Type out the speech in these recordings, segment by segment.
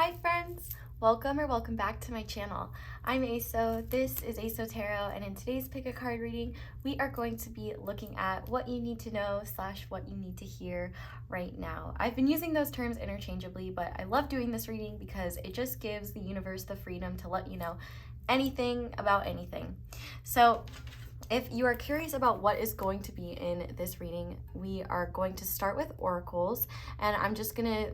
Hi friends! Welcome back to my channel. I'm Xoxo, this is Xoxo Tarot, and in today's pick a card reading, we are going to be looking at what you need to know / what you need to hear right now. I've been using those terms interchangeably, but I love doing this reading because it just gives the universe the freedom to let you know anything about anything. So if you are curious about what is going to be in this reading, we are going to start with oracles, and I'm just gonna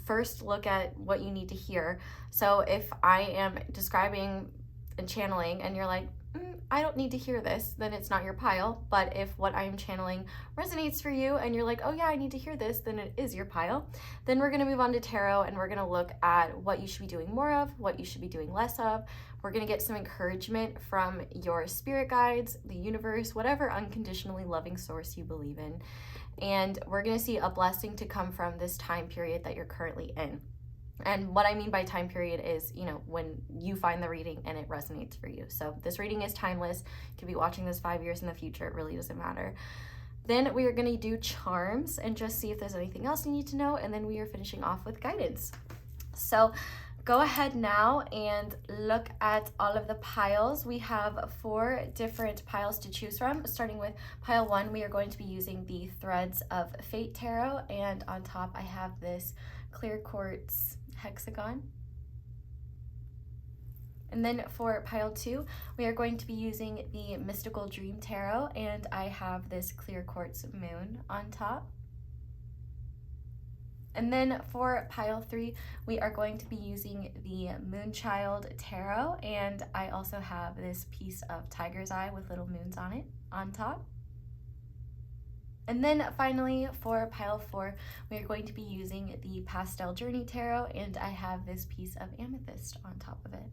first look at what you need to hear. So if I am describing and channeling and you're like, I don't need to hear this, then it's not your pile. But if what I'm channeling resonates for you and you're like, oh yeah, I need to hear this, then it is your pile. Then we're gonna move on to tarot and we're gonna look at what you should be doing more of, what you should be doing less of. We're gonna get some encouragement from your spirit guides, the universe, whatever unconditionally loving source you believe in. And we're gonna see a blessing to come from this time period that you're currently in. And what I mean by time period is, when you find the reading and it resonates for you. So this reading is timeless. You could be watching this 5 years in the future. It really doesn't matter. Then we are going to do charms and just see if there's anything else you need to know. And then we are finishing off with guidance. So go ahead now and look at all of the piles. We have 4 different piles to choose from. Starting with pile 1, we are going to be using the Threads of Fate Tarot. And on top, I have this clear quartz Hexagon. And then for pile 2, we are going to be using the Mystical Dream Tarot, and I have this clear quartz moon on top. And then for pile 3, we are going to be using the Moonchild Tarot, and I also have this piece of tiger's eye with little moons on it on top. And then finally, for pile 4, we are going to be using the Pastel Journey Tarot, and I have this piece of Amethyst on top of it.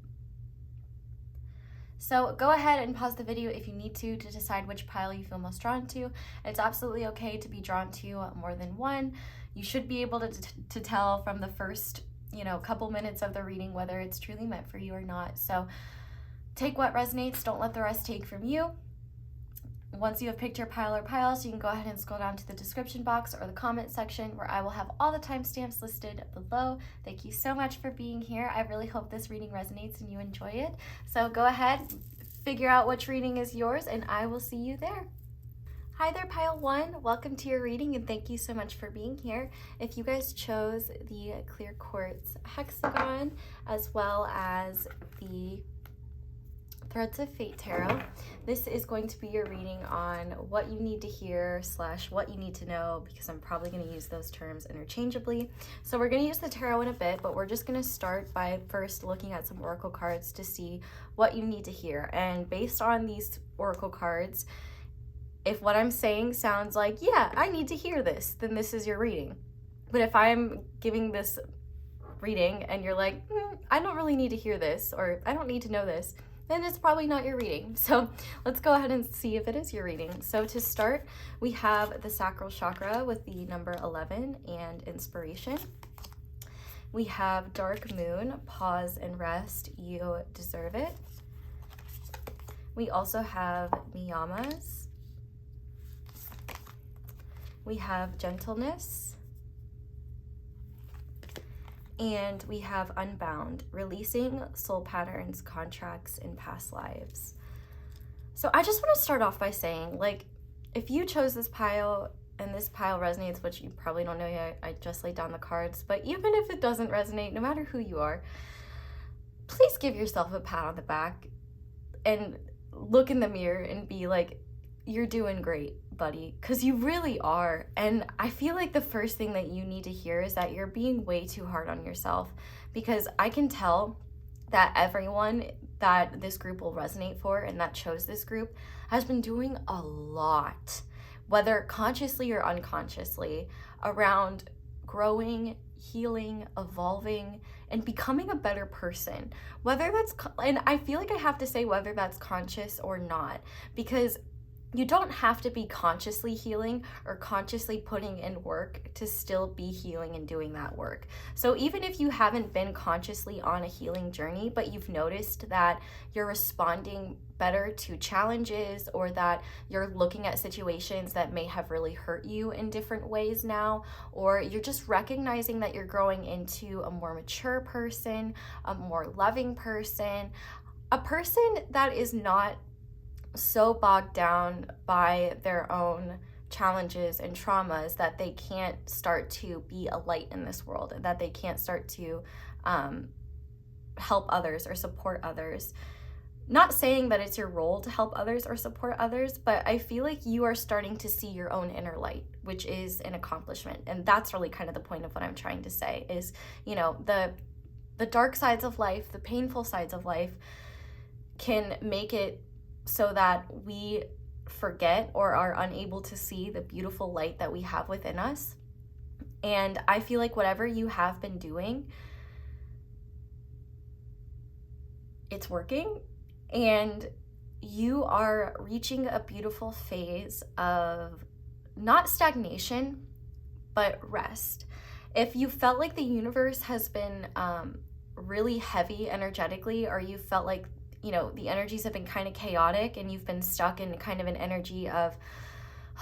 So go ahead and pause the video if you need to decide which pile you feel most drawn to. It's absolutely okay to be drawn to more than one. You should be able to tell from the first, couple minutes of the reading whether it's truly meant for you or not. So take what resonates, don't let the rest take from you. Once you have picked your pile or piles, you can go ahead and scroll down to the description box or the comment section where I will have all the timestamps listed below. Thank you so much for being here. I really hope this reading resonates and you enjoy it. So go ahead, figure out which reading is yours, and I will see you there. Hi there, pile 1. Welcome to your reading, and thank you so much for being here. If you guys chose the clear quartz hexagon as well as the Threads of Fate Tarot, this is going to be your reading on what you need to hear / what you need to know, because I'm probably going to use those terms interchangeably. So we're going to use the tarot in a bit, but we're just going to start by first looking at some oracle cards to see what you need to hear. And based on these oracle cards, if what I'm saying sounds like, yeah, I need to hear this, then this is your reading. But if I'm giving this reading and you're like, I don't really need to hear this, or I don't need to know this, then it's probably not your reading. So let's go ahead and see if it is your reading. So to start, we have the sacral chakra with the number 11 and inspiration. We have dark moon, pause and rest, you deserve it. We also have niyamas. We have gentleness. And we have unbound, releasing soul patterns, contracts, and past lives. So I just want to start off by saying, if you chose this pile and this pile resonates, which you probably don't know yet, I just laid down the cards, but even if it doesn't resonate, no matter who you are, please give yourself a pat on the back and look in the mirror and be like, you're doing great, buddy, because you really are. And I feel like the first thing that you need to hear is that you're being way too hard on yourself, because I can tell that everyone that this group will resonate for and that chose this group has been doing a lot, whether consciously or unconsciously, around growing, healing, evolving, and becoming a better person. Whether that's, and I feel like I have to say whether that's conscious or not, because you don't have to be consciously healing or consciously putting in work to still be healing and doing that work. So even if you haven't been consciously on a healing journey, but you've noticed that you're responding better to challenges, or that you're looking at situations that may have really hurt you in different ways now, or you're just recognizing that you're growing into a more mature person, a more loving person, a person that is not so bogged down by their own challenges and traumas that they can't start to be a light in this world, that they can't start to help others or support others. Not saying that it's your role to help others or support others, but I feel like you are starting to see your own inner light, which is an accomplishment. And that's really kind of the point of what I'm trying to say is, you know, the dark sides of life, the painful sides of life can make it so that we forget or are unable to see the beautiful light that we have within us. And I feel like whatever you have been doing, it's working, and you are reaching a beautiful phase of not stagnation, but rest. If you felt like the universe has been really heavy energetically, or you felt like, you know, the energies have been kind of chaotic and you've been stuck in kind of an energy of,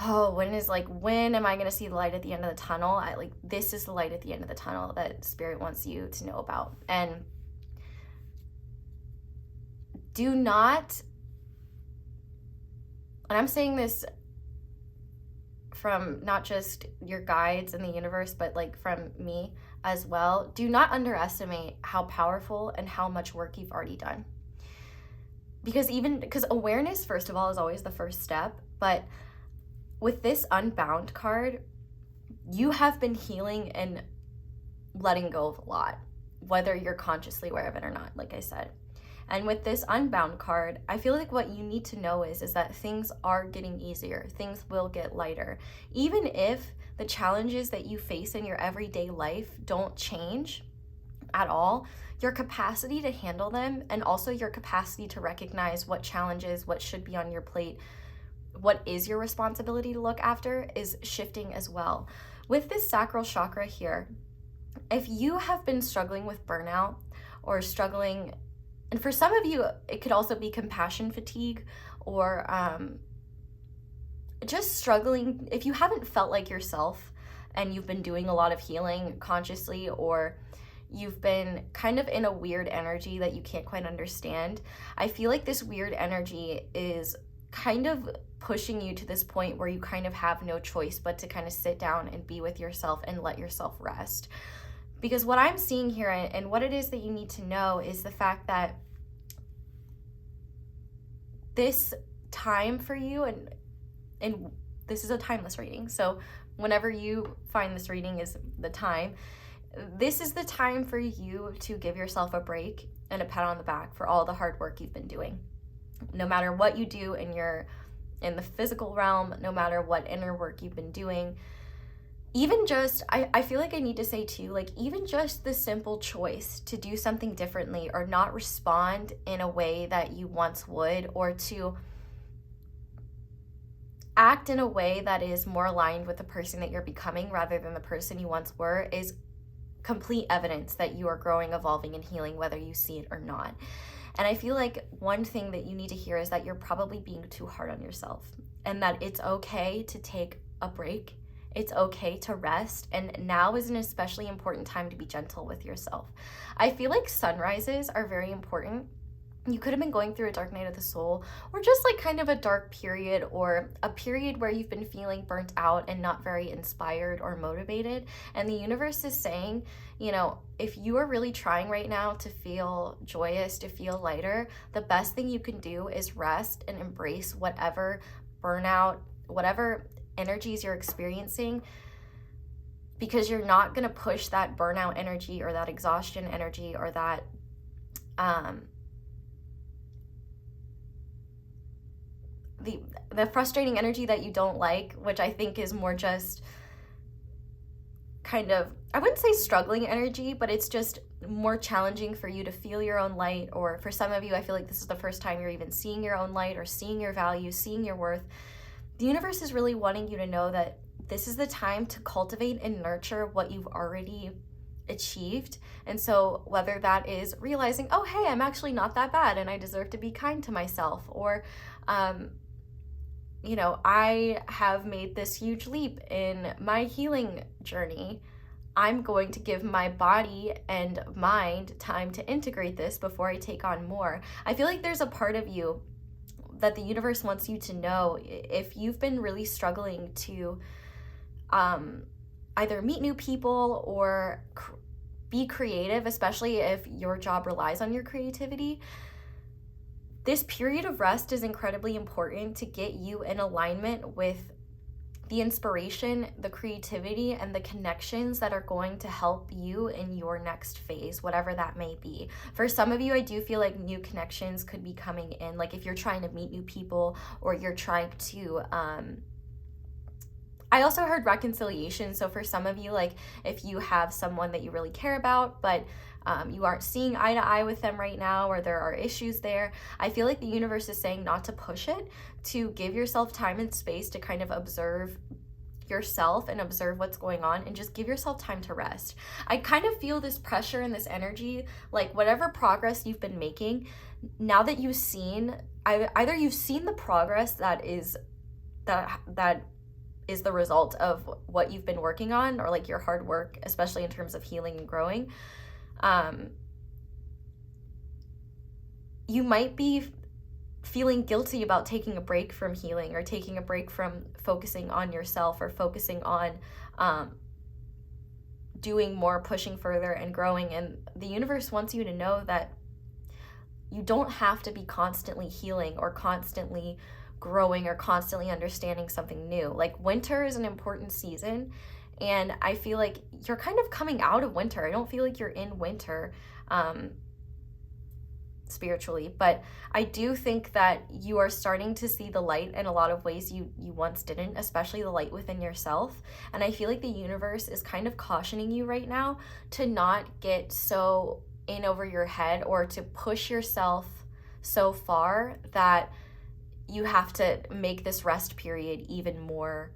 oh, when am I going to see the light at the end of the tunnel? This is the light at the end of the tunnel that Spirit wants you to know about. And do not, and I'm saying this from not just your guides in the universe, but like from me as well, do not underestimate how powerful and how much work you've already done. Because awareness, first of all, is always the first step. But with this Unbound card, you have been healing and letting go of a lot, whether you're consciously aware of it or not, like I said. And with this Unbound card, I feel like what you need to know is that things are getting easier. Things will get lighter. Even if the challenges that you face in your everyday life don't change at all, your capacity to handle them, and also your capacity to recognize what challenges, what should be on your plate, what is your responsibility to look after, is shifting as well. With this sacral chakra here, if you have been struggling with burnout or struggling, and for some of you, it could also be compassion fatigue, or just struggling, if you haven't felt like yourself and you've been doing a lot of healing consciously, or you've been kind of in a weird energy that you can't quite understand, I feel like this weird energy is kind of pushing you to this point where you kind of have no choice but to kind of sit down and be with yourself and let yourself rest. Because what I'm seeing here, and what it is that you need to know, is the fact that this time for you, and this is a timeless reading, so whenever you find this reading is the time, this is the time for you to give yourself a break and a pat on the back for all the hard work you've been doing. No matter what you do in the physical realm, no matter what inner work you've been doing, even just, I feel like I need to say too, like even just the simple choice to do something differently, or not respond in a way that you once would, or to act in a way that is more aligned with the person that you're becoming rather than the person you once were, is complete evidence that you are growing, evolving, and healing, whether you see it or not. And I feel like one thing that you need to hear is that you're probably being too hard on yourself, and that it's okay to take a break. It's okay to rest, and now is an especially important time to be gentle with yourself. I feel like sunrises are very important. You could have been going through a dark night of the soul, or just like kind of a dark period, or a period where you've been feeling burnt out and not very inspired or motivated. And the universe is saying, you know, if you are really trying right now to feel joyous, to feel lighter, the best thing you can do is rest and embrace whatever burnout, whatever energies you're experiencing, because you're not going to push that burnout energy or that exhaustion energy or that the frustrating energy that you don't like, which I think is more just kind of, I wouldn't say struggling energy, but it's just more challenging for you to feel your own light. Or for some of you, I feel like this is the first time you're even seeing your own light, or seeing your value, seeing your worth. the universe is really wanting you to know that this is the time to cultivate and nurture what you've already achieved. And so whether that is realizing, oh, hey, I'm actually not that bad and I deserve to be kind to myself, or you know, I have made this huge leap in my healing journey. I'm going to give my body and mind time to integrate this before I take on more. I feel like there's a part of you that the universe wants you to know. If you've been really struggling to either meet new people or be creative, especially if your job relies on your creativity, this period of rest is incredibly important to get you in alignment with the inspiration, the creativity, and the connections that are going to help you in your next phase, whatever that may be. For some of you, I do feel like new connections could be coming in, like if you're trying to meet new people, or you're trying to I also heard reconciliation. So for some of you, like if you have someone that you really care about, but you aren't seeing eye to eye with them right now, or there are issues there, I feel like the universe is saying not to push it, to give yourself time and space to kind of observe yourself and observe what's going on, and just give yourself time to rest. I kind of feel this pressure and this energy, like whatever progress you've been making, now that you've seen, either you've seen the progress that is the result of what you've been working on, or like your hard work, especially in terms of healing and growing. You might be feeling guilty about taking a break from healing, or taking a break from focusing on yourself, or focusing on doing more, pushing further and growing. And the universe wants you to know that you don't have to be constantly healing or constantly growing or constantly understanding something new. Like winter is an important season, and I feel like you're kind of coming out of winter. I don't feel like you're in winter spiritually, but I do think that you are starting to see the light in a lot of ways you once didn't, especially the light within yourself. And I feel like the universe is kind of cautioning you right now to not get so in over your head, or to push yourself so far that you have to make this rest period even more.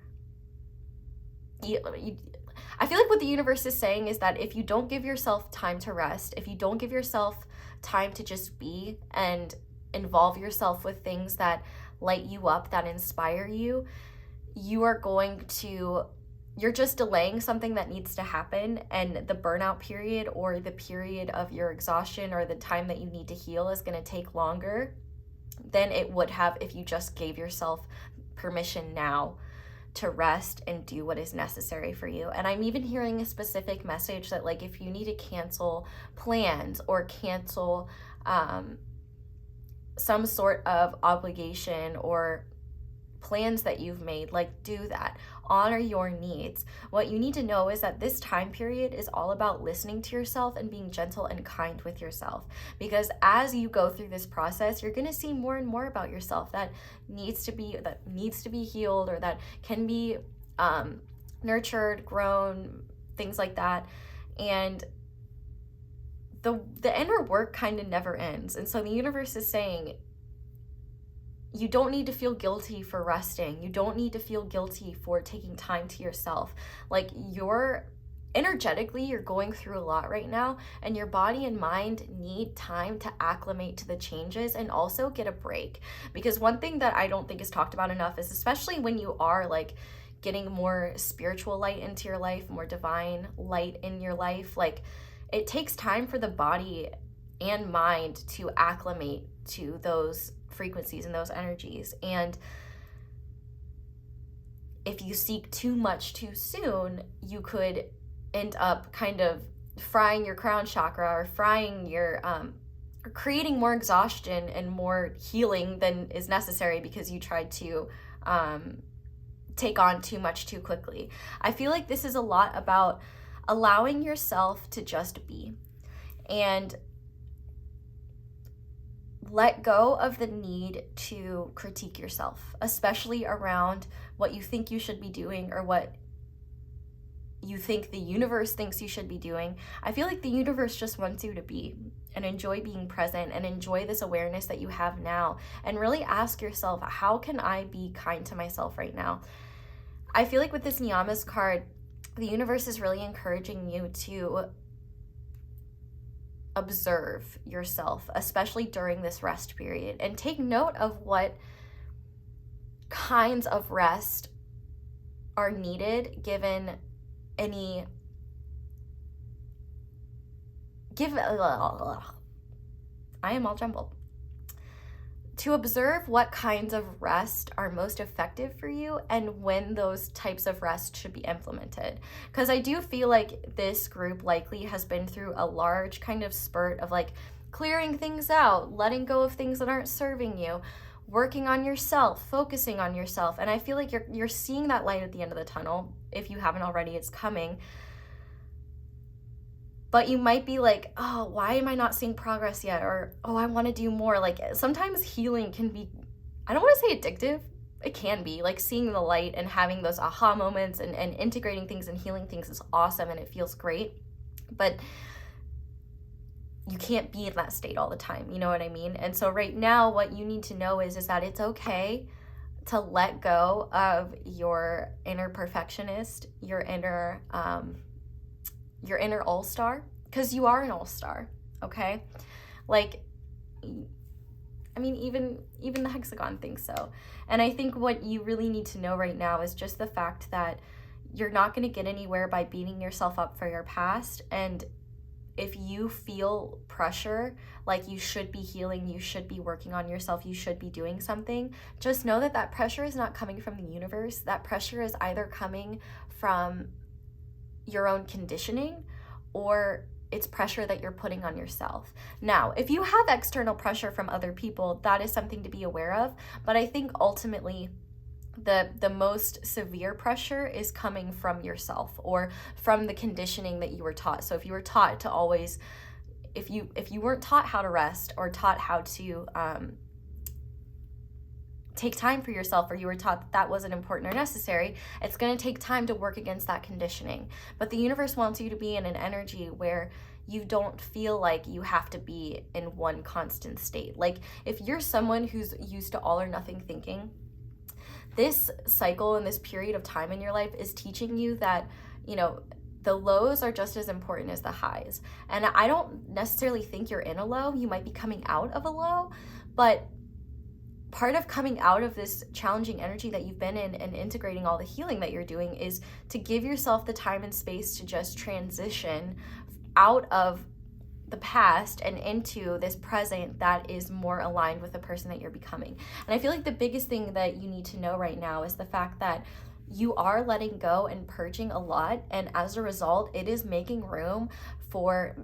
I feel like what the universe is saying is that if you don't give yourself time to rest, if you don't give yourself time to just be and involve yourself with things that light you up, that inspire you, you're just delaying something that needs to happen, and the burnout period, or the period of your exhaustion, or the time that you need to heal, is going to take longer than it would have if you just gave yourself permission now to rest and do what is necessary for you. And I'm even hearing a specific message that, like, if you need to cancel plans or cancel some sort of obligation or plans that you've made, like, do that. Honor your needs. What you need to know is that this time period is all about listening to yourself and being gentle and kind with yourself, because as you go through this process, you're going to see more and more about yourself that needs to be healed, or that can be nurtured, grown, things like that. And the inner work kind of never ends. And so the universe is saying, you don't need to feel guilty for resting. You don't need to feel guilty for taking time to yourself. Like, you're going through a lot right now, and your body and mind need time to acclimate to the changes and also get a break. Because one thing that I don't think is talked about enough is, especially when you are like getting more spiritual light into your life, more divine light in your life, like, it takes time for the body and mind to acclimate to those frequencies and those energies. And if you seek too much too soon, you could end up kind of frying your crown chakra, or frying your or creating more exhaustion and more healing than is necessary, because you tried to take on too much too quickly. I feel like this is a lot about allowing yourself to just be, and let go of the need to critique yourself, especially around what you think you should be doing, or what you think the universe thinks you should be doing. I feel like the universe just wants you to be and enjoy being present and enjoy this awareness that you have now, and really ask yourself, how can I be kind to myself right now? I feel like with this Niyamas card, the universe is really encouraging you to observe yourself, especially during this rest period, and take note of what kinds of rest are needed given any I am all jumbled. To observe what kinds of rest are most effective for you and when those types of rest should be implemented. Because I do feel like this group likely has been through a large kind of spurt of like clearing things out, letting go of things that aren't serving you, working on yourself, focusing on yourself. And I feel like you're seeing that light at the end of the tunnel. If you haven't already, it's coming. But you might be like, oh, why am I not seeing progress yet? Or, oh, I want to do more. Like sometimes healing can be, I don't want to say addictive. It can be like seeing the light and having those aha moments and integrating things and healing things is awesome and it feels great. But you can't be in that state all the time. You know what I mean? And so right now, what you need to know is that it's okay to let go of your inner perfectionist, your inner all-star, because you are an all-star, okay? Like, I mean, even the Hexagon thinks so. And I think what you really need to know right now is just the fact that you're not going to get anywhere by beating yourself up for your past. And if you feel pressure, like you should be healing, you should be working on yourself, you should be doing something, just know that that pressure is not coming from the universe. That pressure is either coming from your own conditioning or it's pressure that you're putting on yourself. Now, if you have external pressure from other people, that is something to be aware of. But I think ultimately the most severe pressure is coming from yourself or from the conditioning that you were taught. So if you were taught to always, if you weren't taught how to rest or taught how to take time for yourself, or you were taught that wasn't important or necessary, it's going to take time to work against that conditioning. But the universe wants you to be in an energy where you don't feel like you have to be in one constant state. Like if you're someone who's used to all or nothing thinking, this cycle and this period of time in your life is teaching you that, you know, the lows are just as important as the highs. And I don't necessarily think you're in a low. You might be coming out of a low, but part of coming out of this challenging energy that you've been in and integrating all the healing that you're doing is to give yourself the time and space to just transition out of the past and into this present that is more aligned with the person that you're becoming. And I feel like the biggest thing that you need to know right now is the fact that you are letting go and purging a lot, and as a result, it is making room for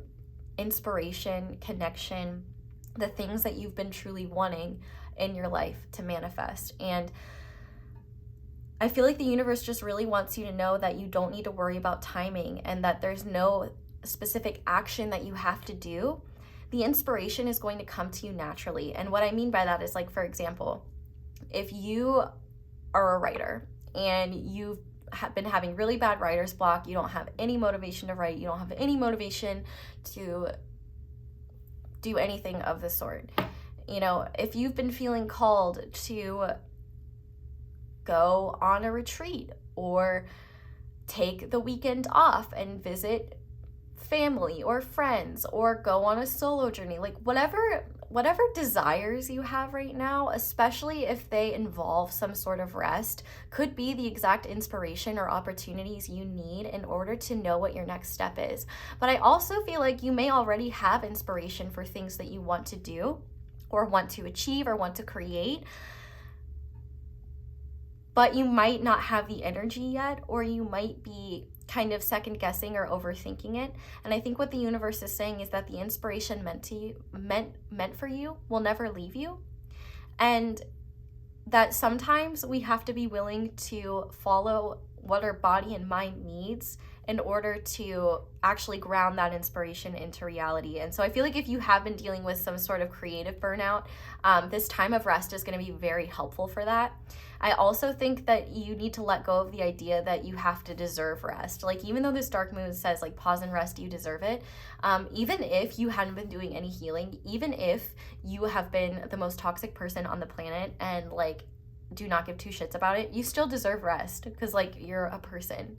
inspiration, connection, the things that you've been truly wanting in your life to manifest. And I feel like the universe just really wants you to know that you don't need to worry about timing and that there's no specific action that you have to do. The inspiration is going to come to you naturally. And what I mean by that is, like, for example, if you are a writer and you've been having really bad writer's block, you don't have any motivation to write, you don't have any motivation to do anything of the sort. You know, if you've been feeling called to go on a retreat or take the weekend off and visit family or friends or go on a solo journey, like whatever desires you have right now, especially if they involve some sort of rest, could be the exact inspiration or opportunities you need in order to know what your next step is. But I also feel like you may already have inspiration for things that you want to do or want to achieve or want to create, but you might not have the energy yet, or you might be kind of second guessing or overthinking it. And I think what the universe is saying is that the inspiration meant for you will never leave you, and that sometimes we have to be willing to follow what our body and mind needs in order to actually ground that inspiration into reality. And so I feel like if you have been dealing with some sort of creative burnout, this time of rest is going to be very helpful for that. I also think that you need to let go of the idea that you have to deserve rest. Like, even though this dark moon says like pause and rest, you deserve it. Even if you hadn't been doing any healing, even if you have been the most toxic person on the planet and like do not give two shits about it, you still deserve rest because like you're a person.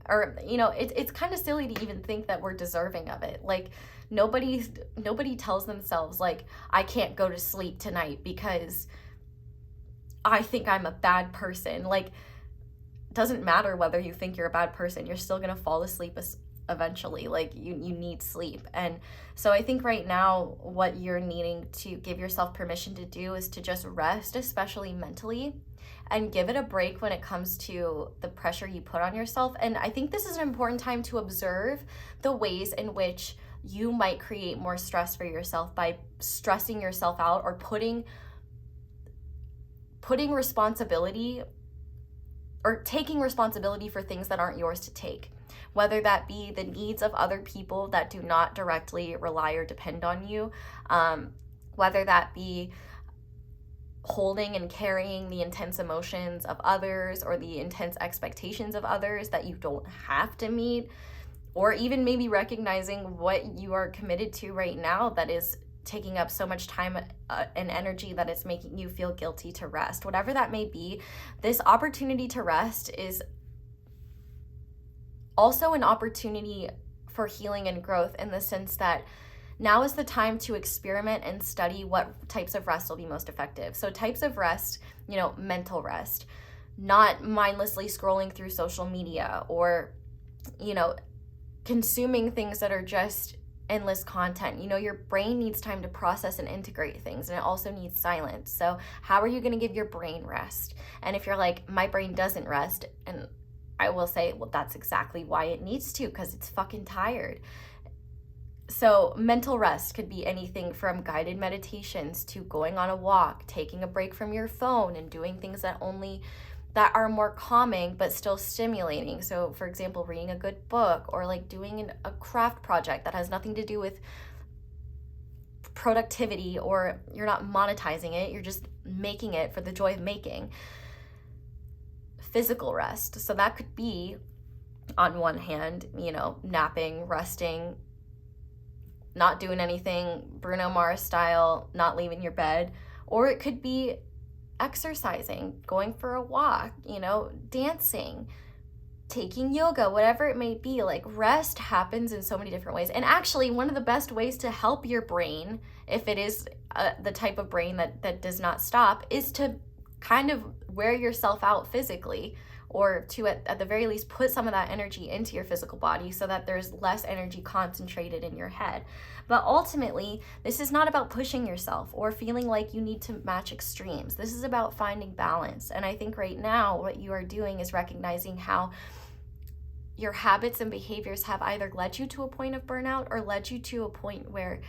Or you know, it's kind of silly to even think that we're deserving of it. Like nobody tells themselves like, I can't go to sleep tonight because I think I'm a bad person. Like, doesn't matter whether you think you're a bad person, you're still gonna fall asleep eventually. Like you need sleep. And so I think right now what you're needing to give yourself permission to do is to just rest, especially mentally, and give it a break when it comes to the pressure you put on yourself. And I think this is an important time to observe the ways in which you might create more stress for yourself by stressing yourself out or putting responsibility or taking responsibility for things that aren't yours to take, whether that be the needs of other people that do not directly rely or depend on you, whether that be holding and carrying the intense emotions of others or the intense expectations of others that you don't have to meet, or even maybe recognizing what you are committed to right now that is taking up so much time and energy that it's making you feel guilty to rest. Whatever that may be, this opportunity to rest is also an opportunity for healing and growth, in the sense that now is the time to experiment and study what types of rest will be most effective. So types of rest, you know, mental rest, not mindlessly scrolling through social media or, you know, consuming things that are just endless content. You know, your brain needs time to process and integrate things, and it also needs silence. So how are you going to give your brain rest? And if you're like, my brain doesn't rest, and I will say, well, that's exactly why it needs to, because it's fucking tired. So mental rest could be anything from guided meditations to going on a walk, taking a break from your phone, and doing things that are more calming but still stimulating. So for example, reading a good book, or like doing a craft project that has nothing to do with productivity, or you're not monetizing it, you're just making it for the joy of making. Physical rest, so that could be, on one hand, you know, napping, resting, not doing anything Bruno Mars style, not leaving your bed. Or it could be exercising, going for a walk, you know, dancing, taking yoga, whatever it may be. Like, rest happens in so many different ways. And actually, one of the best ways to help your brain, if it is the type of brain that does not stop, is to kind of wear yourself out physically, or to at the very least put some of that energy into your physical body so that there's less energy concentrated in your head. But ultimately, this is not about pushing yourself or feeling like you need to match extremes. This is about finding balance. And I think right now what you are doing is recognizing how your habits and behaviors have either led you to a point of burnout or led you to a point where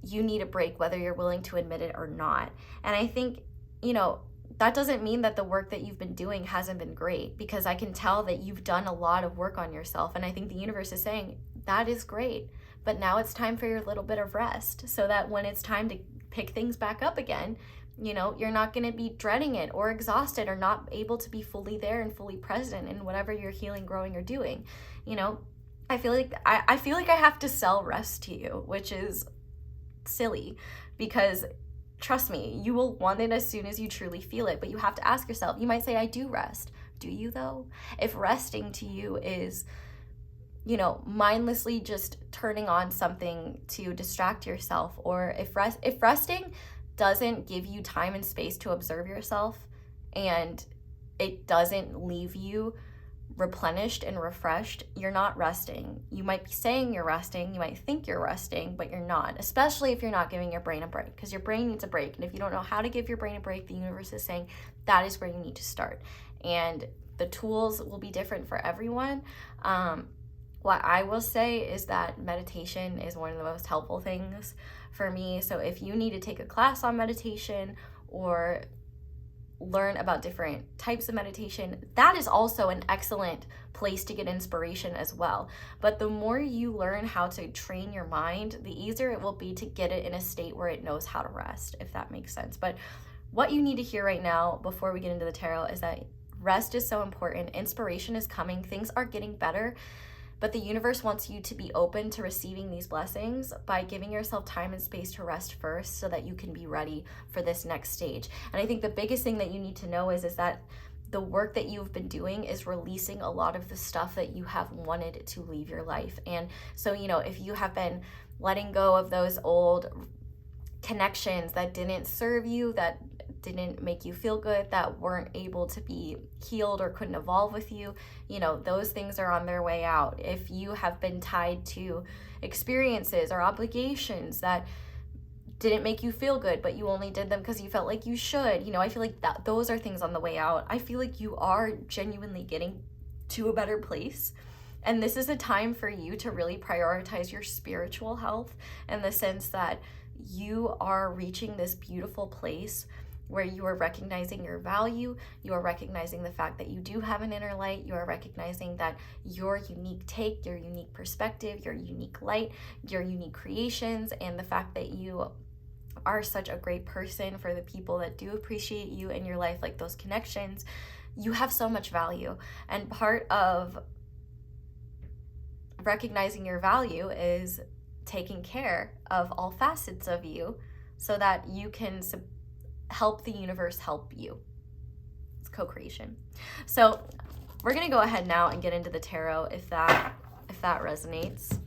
you need a break, whether you're willing to admit it or not. And I think, you know, that doesn't mean that the work that you've been doing hasn't been great, because I can tell that you've done a lot of work on yourself. And I think the universe is saying, that is great, but now it's time for your little bit of rest, so that when it's time to pick things back up again, you know, you're not going to be dreading it or exhausted or not able to be fully there and fully present in whatever you're healing, growing, or doing. You know, I feel like I have to sell rest to you, which is silly, because trust me, you will want it as soon as you truly feel it. But you have to ask yourself, you might say, I do rest. Do you though? If resting to you is, you know, mindlessly just turning on something to distract yourself, or if resting doesn't give you time and space to observe yourself, and it doesn't leave you replenished and refreshed, you're not resting. You might be saying you're resting, you might think you're resting, but you're not, especially if you're not giving your brain a break, because your brain needs a break. And if you don't know how to give your brain a break, the universe is saying that is where you need to start. And the tools will be different for everyone. What I will say is that meditation is one of the most helpful things for me. So if you need to take a class on meditation, or learn about different types of meditation, that is also an excellent place to get inspiration as well. But the more you learn how to train your mind, the easier it will be to get it in a state where it knows how to rest, if that makes sense. But what you need to hear right now before we get into the tarot is that rest is so important. Inspiration is coming. Things are getting better. But the universe wants you to be open to receiving these blessings by giving yourself time and space to rest first so that you can be ready for this next stage. And I think the biggest thing that you need to know is that the work that you've been doing is releasing a lot of the stuff that you have wanted to leave your life. And so, if you have been letting go of those old connections that didn't serve you, that didn't make you feel good, that weren't able to be healed or couldn't evolve with you, those things are on their way out. If you have been tied to experiences or obligations that didn't make you feel good, but you only did them because you felt like you should, I feel like that those are things on the way out. I feel like you are genuinely getting to a better place. And this is a time for you to really prioritize your spiritual health, in the sense that you are reaching this beautiful place where you are recognizing your value, you are recognizing the fact that you do have an inner light, you are recognizing that your unique take, your unique perspective, your unique light, your unique creations, and the fact that you are such a great person for the people that do appreciate you in your life, like those connections. You have so much value. And part of recognizing your value is taking care of all facets of you so that you can help the universe help you. It's co-creation. So we're gonna go ahead now and get into the tarot if that resonates.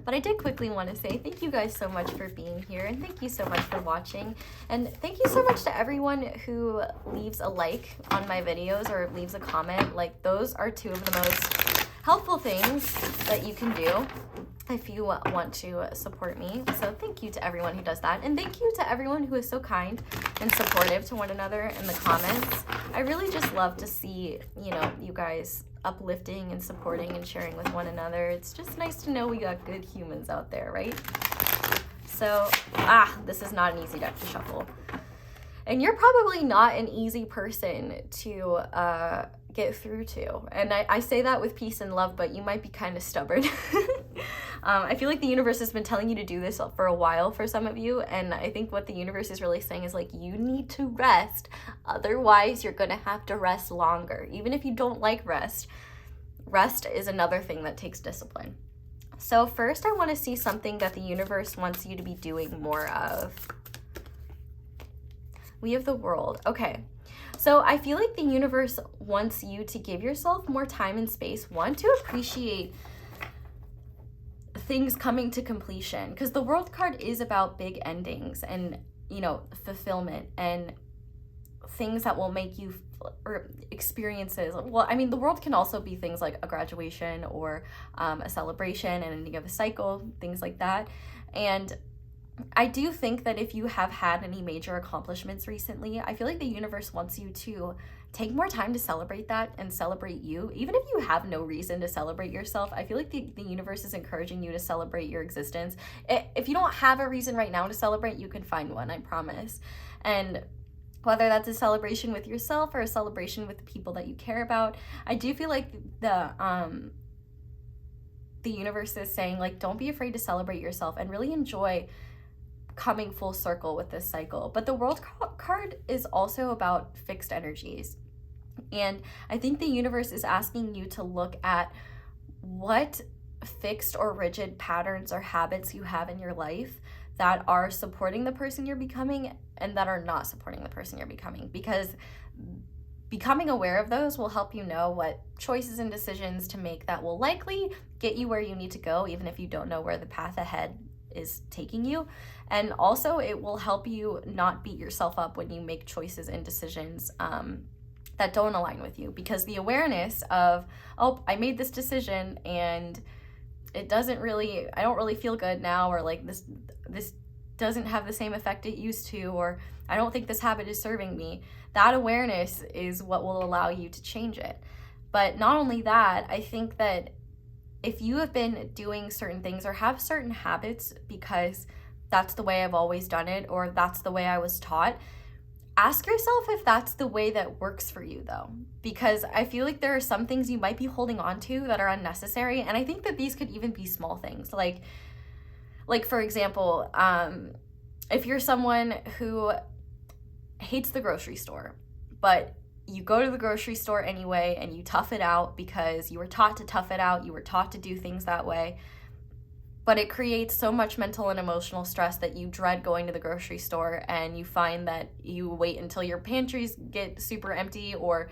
But I did quickly want to say thank you guys so much for being here, and thank you so much for watching, and thank you so much to everyone who leaves a like on my videos or leaves a comment. Like, those are two of the most helpful things that you can do if you want to support me. So thank you to everyone who does that, and thank you to everyone who is so kind and supportive to one another in the comments. I really just love to see, you guys uplifting and supporting and sharing with one another. It's just nice to know we got good humans out there, right? So, this is not an easy deck to shuffle. And you're probably not an easy person to get through to. And I say that with peace and love, but you might be kind of stubborn. I feel like the universe has been telling you to do this for a while for some of you, and I think what the universe is really saying is, like, you need to rest, otherwise you're gonna have to rest longer. Even if you don't like rest is another thing that takes discipline. So first, I want to see something that the universe wants you to be doing more of. We have the World. Okay. So I feel like the universe wants you to give yourself more time and space, one, to appreciate things coming to completion, because the World card is about big endings and, fulfillment and things that will make you, or experiences. Well, I mean, the World can also be things like a graduation or a celebration, an ending of a cycle, things like that. And I do think that if you have had any major accomplishments recently, I feel like the universe wants you to take more time to celebrate that and celebrate you. Even if you have no reason to celebrate yourself, I feel like the universe is encouraging you to celebrate your existence. If you don't have a reason right now to celebrate, you can find one, I promise. And whether that's a celebration with yourself or a celebration with the people that you care about, I do feel like the universe is saying, like, don't be afraid to celebrate yourself and really enjoy coming full circle with this cycle. But the World card is also about fixed energies. And I think the universe is asking you to look at what fixed or rigid patterns or habits you have in your life that are supporting the person you're becoming and that are not supporting the person you're becoming, because becoming aware of those will help you know what choices and decisions to make that will likely get you where you need to go, even if you don't know where the path ahead is taking you. And also it will help you not beat yourself up when you make choices and decisions that don't align with you, because the awareness of, oh, I made this decision and I don't really feel good now, or like this doesn't have the same effect it used to, or I don't think this habit is serving me. That awareness is what will allow you to change it. But not only that, I think that if you have been doing certain things or have certain habits because that's the way I've always done it, or that's the way I was taught, ask yourself if that's the way that works for you, though, because I feel like there are some things you might be holding on to that are unnecessary. And I think that these could even be small things, like for example, if you're someone who hates the grocery store, but you go to the grocery store anyway and you tough it out because you were taught to tough it out, you were taught to do things that way, but it creates so much mental and emotional stress that you dread going to the grocery store, and you find that you wait until your pantries get super empty, or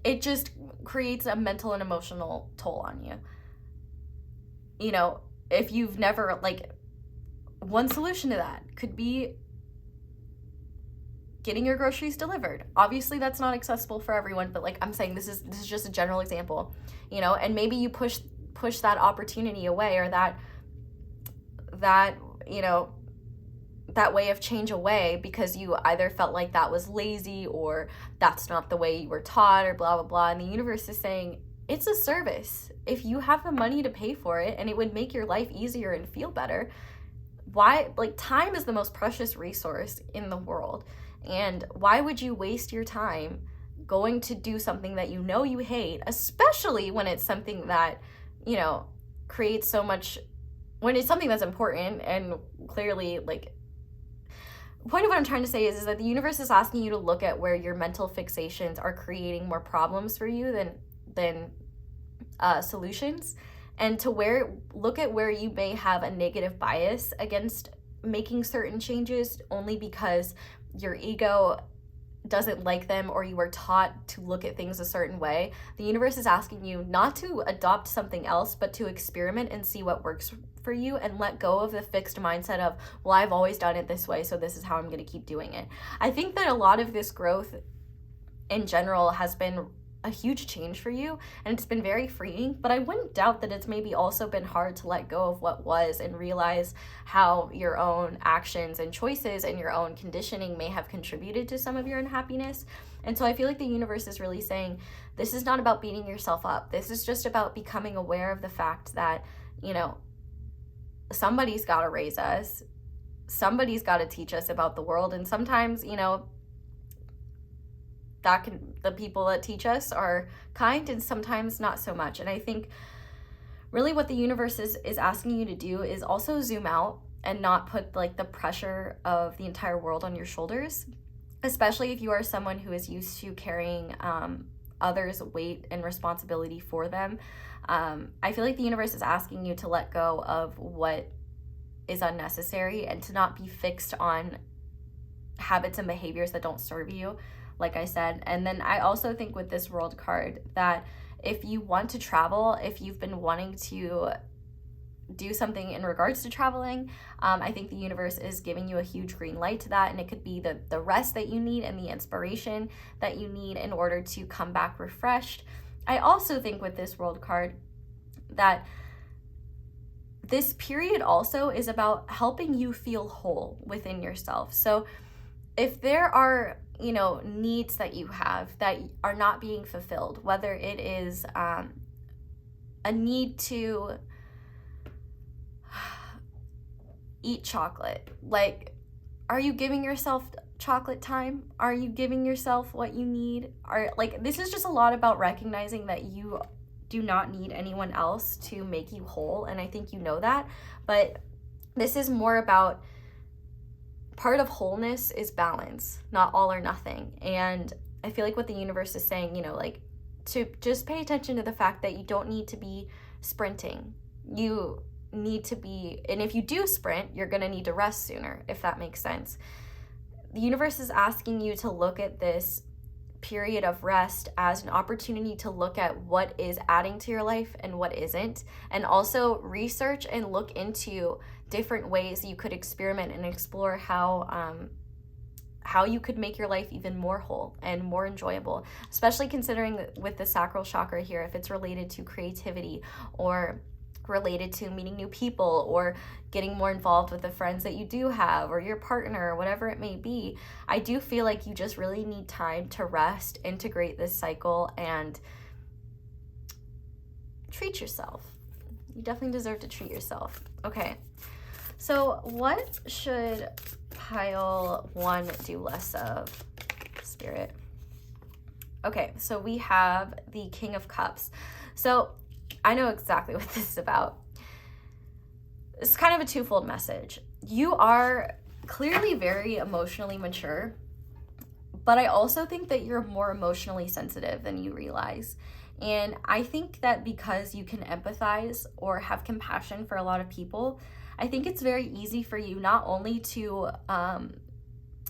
it just creates a mental and emotional toll on you. You know, if you've never, like, one solution to that could be getting your groceries delivered. Obviously that's not accessible for everyone, but like I'm saying, this is just a general example, you know, and maybe you push that opportunity away, or that you know, that way of change away, because you either felt like that was lazy, or that's not the way you were taught, or blah blah blah. And the universe is saying it's a service. If you have the money to pay for it and it would make your life easier and feel better, why? Like, time is the most precious resource in the world, and why would you waste your time going to do something that you know you hate, especially when it's something that, you know, creates so much, when it's something that's important. And clearly, like, the point of what I'm trying to say is that the universe is asking you to look at where your mental fixations are creating more problems for you than solutions, and to look at where you may have a negative bias against making certain changes only because your ego doesn't like them, or you were taught to look at things a certain way. The universe is asking you not to adopt something else, but to experiment and see what works for you, and let go of the fixed mindset of, well, I've always done it this way, so this is how I'm going to keep doing it. I think that a lot of this growth in general has been a huge change for you, and it's been very freeing, but I wouldn't doubt that it's maybe also been hard to let go of what was and realize how your own actions and choices and your own conditioning may have contributed to some of your unhappiness. And so I feel like the universe is really saying, this is not about beating yourself up. This is just about becoming aware of the fact that, you know, somebody's got to raise us, somebody's got to teach us about the world, and sometimes, you know, the people that teach us are kind, and sometimes not so much. And I think really what the universe is asking you to do is also zoom out and not put like the pressure of the entire world on your shoulders, especially if you are someone who is used to carrying others' weight and responsibility for them. I feel like the universe is asking you to let go of what is unnecessary and to not be fixed on habits and behaviors that don't serve you, like I said. And then I also think with this World card that if you want to travel, if you've been wanting to do something in regards to traveling, I think the universe is giving you a huge green light to that, and it could be the rest that you need and the inspiration that you need in order to come back refreshed. I also think with this World card that this period also is about helping you feel whole within yourself. So if there are, you know, needs that you have that are not being fulfilled, whether it is a need to eat chocolate, like, are you giving yourself chocolate time? Are you giving yourself what you need? This is just a lot about recognizing that you do not need anyone else to make you whole, and I think you know that, but this is more about, part of wholeness is balance, not all or nothing. And I feel like what the universe is saying, you know, like, to just pay attention to the fact that you don't need to be sprinting. You need to be, and if you do sprint, you're going to need to rest sooner, if that makes sense. The universe is asking you to look at this period of rest as an opportunity to look at what is adding to your life and what isn't, and also research and look into different ways you could experiment and explore how you could make your life even more whole and more enjoyable, especially considering with the sacral chakra here, if it's related to creativity or related to meeting new people or getting more involved with the friends that you do have or your partner or whatever it may be. I do feel like you just really need time to rest, integrate this cycle, and treat yourself. You definitely deserve to treat yourself. Okay, so what should pile 1 do less of, Spirit? Okay, so we have the King of Cups. So I know exactly what this is about. It's kind of a twofold message. You are clearly very emotionally mature, but I also think that you're more emotionally sensitive than you realize. And I think that because you can empathize or have compassion for a lot of people, I think it's very easy for you not only to,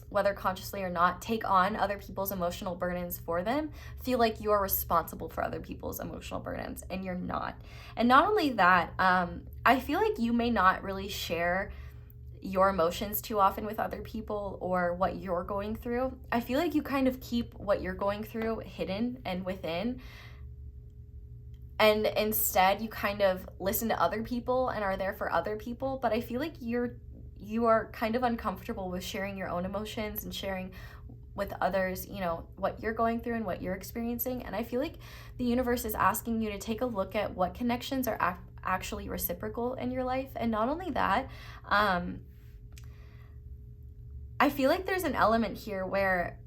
whether consciously or not, take on other people's emotional burdens for them, feel like you're responsible for other people's emotional burdens, and you're not. And not only that, I feel like you may not really share your emotions too often with other people or what you're going through. I feel like you kind of keep what you're going through hidden and within. And instead, you kind of listen to other people and are there for other people. But I feel like you are kind of uncomfortable with sharing your own emotions and sharing with others, you know, what you're going through and what you're experiencing. And I feel like the universe is asking you to take a look at what connections are actually reciprocal in your life. And not only that, I feel like there's an element here where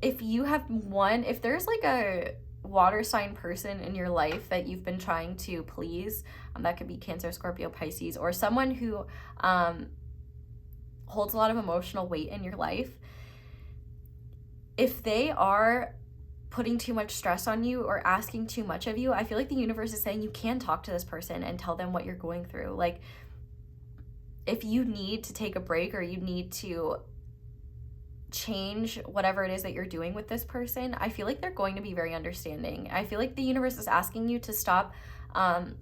if there's like a water sign person in your life that you've been trying to please, that could be Cancer, Scorpio, Pisces, or someone who holds a lot of emotional weight in your life, if they are putting too much stress on you or asking too much of you, I feel like the universe is saying you can talk to this person and tell them what you're going through. Like, if you need to take a break or you need to change whatever it is that you're doing with this person, I feel like they're going to be very understanding. I feel like the universe is asking you to stop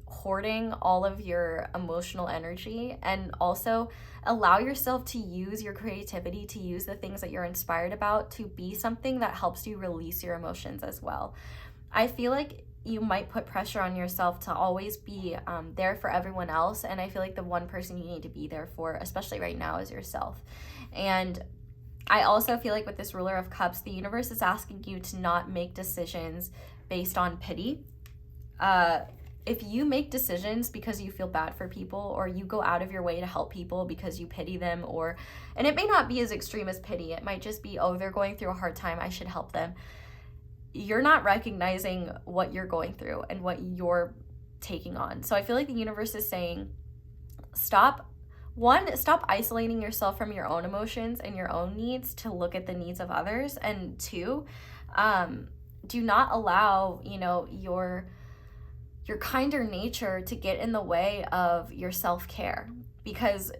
hoarding all of your emotional energy, and also allow yourself to use your creativity, to use the things that you're inspired about to be something that helps you release your emotions as well. I feel like you might put pressure on yourself to always be there for everyone else, and I feel like the one person you need to be there for, especially right now, is yourself. And I also feel like with this Ruler of Cups, the universe is asking you to not make decisions based on pity. If you make decisions because you feel bad for people, or you go out of your way to help people because you pity them, and it may not be as extreme as pity, it might just be, oh, they're going through a hard time, I should help them. You're not recognizing what you're going through and what you're taking on. So I feel like the universe is saying, stop isolating yourself from your own emotions and your own needs to look at the needs of others. And 2, do not allow, your kinder nature to get in the way of your self-care, because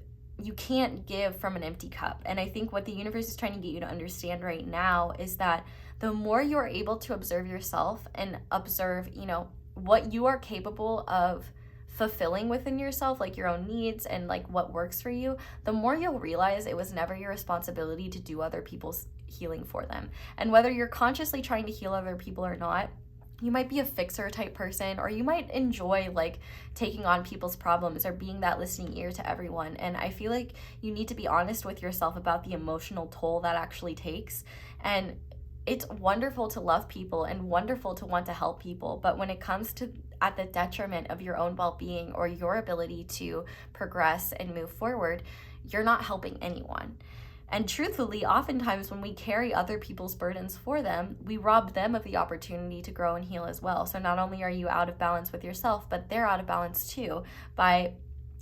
you can't give from an empty cup. And I think what the universe is trying to get you to understand right now is that the more you are able to observe yourself and observe, what you are capable of fulfilling within yourself, like your own needs and like what works for you, the more you'll realize it was never your responsibility to do other people's healing for them. And whether you're consciously trying to heal other people or not, you might be a fixer type person, or you might enjoy like taking on people's problems or being that listening ear to everyone. And I feel like you need to be honest with yourself about the emotional toll that actually takes. And it's wonderful to love people and wonderful to want to help people, but when it comes to at the detriment of your own well-being or your ability to progress and move forward, you're not helping anyone. And truthfully, oftentimes when we carry other people's burdens for them, we rob them of the opportunity to grow and heal as well. So not only are you out of balance with yourself, but they're out of balance too by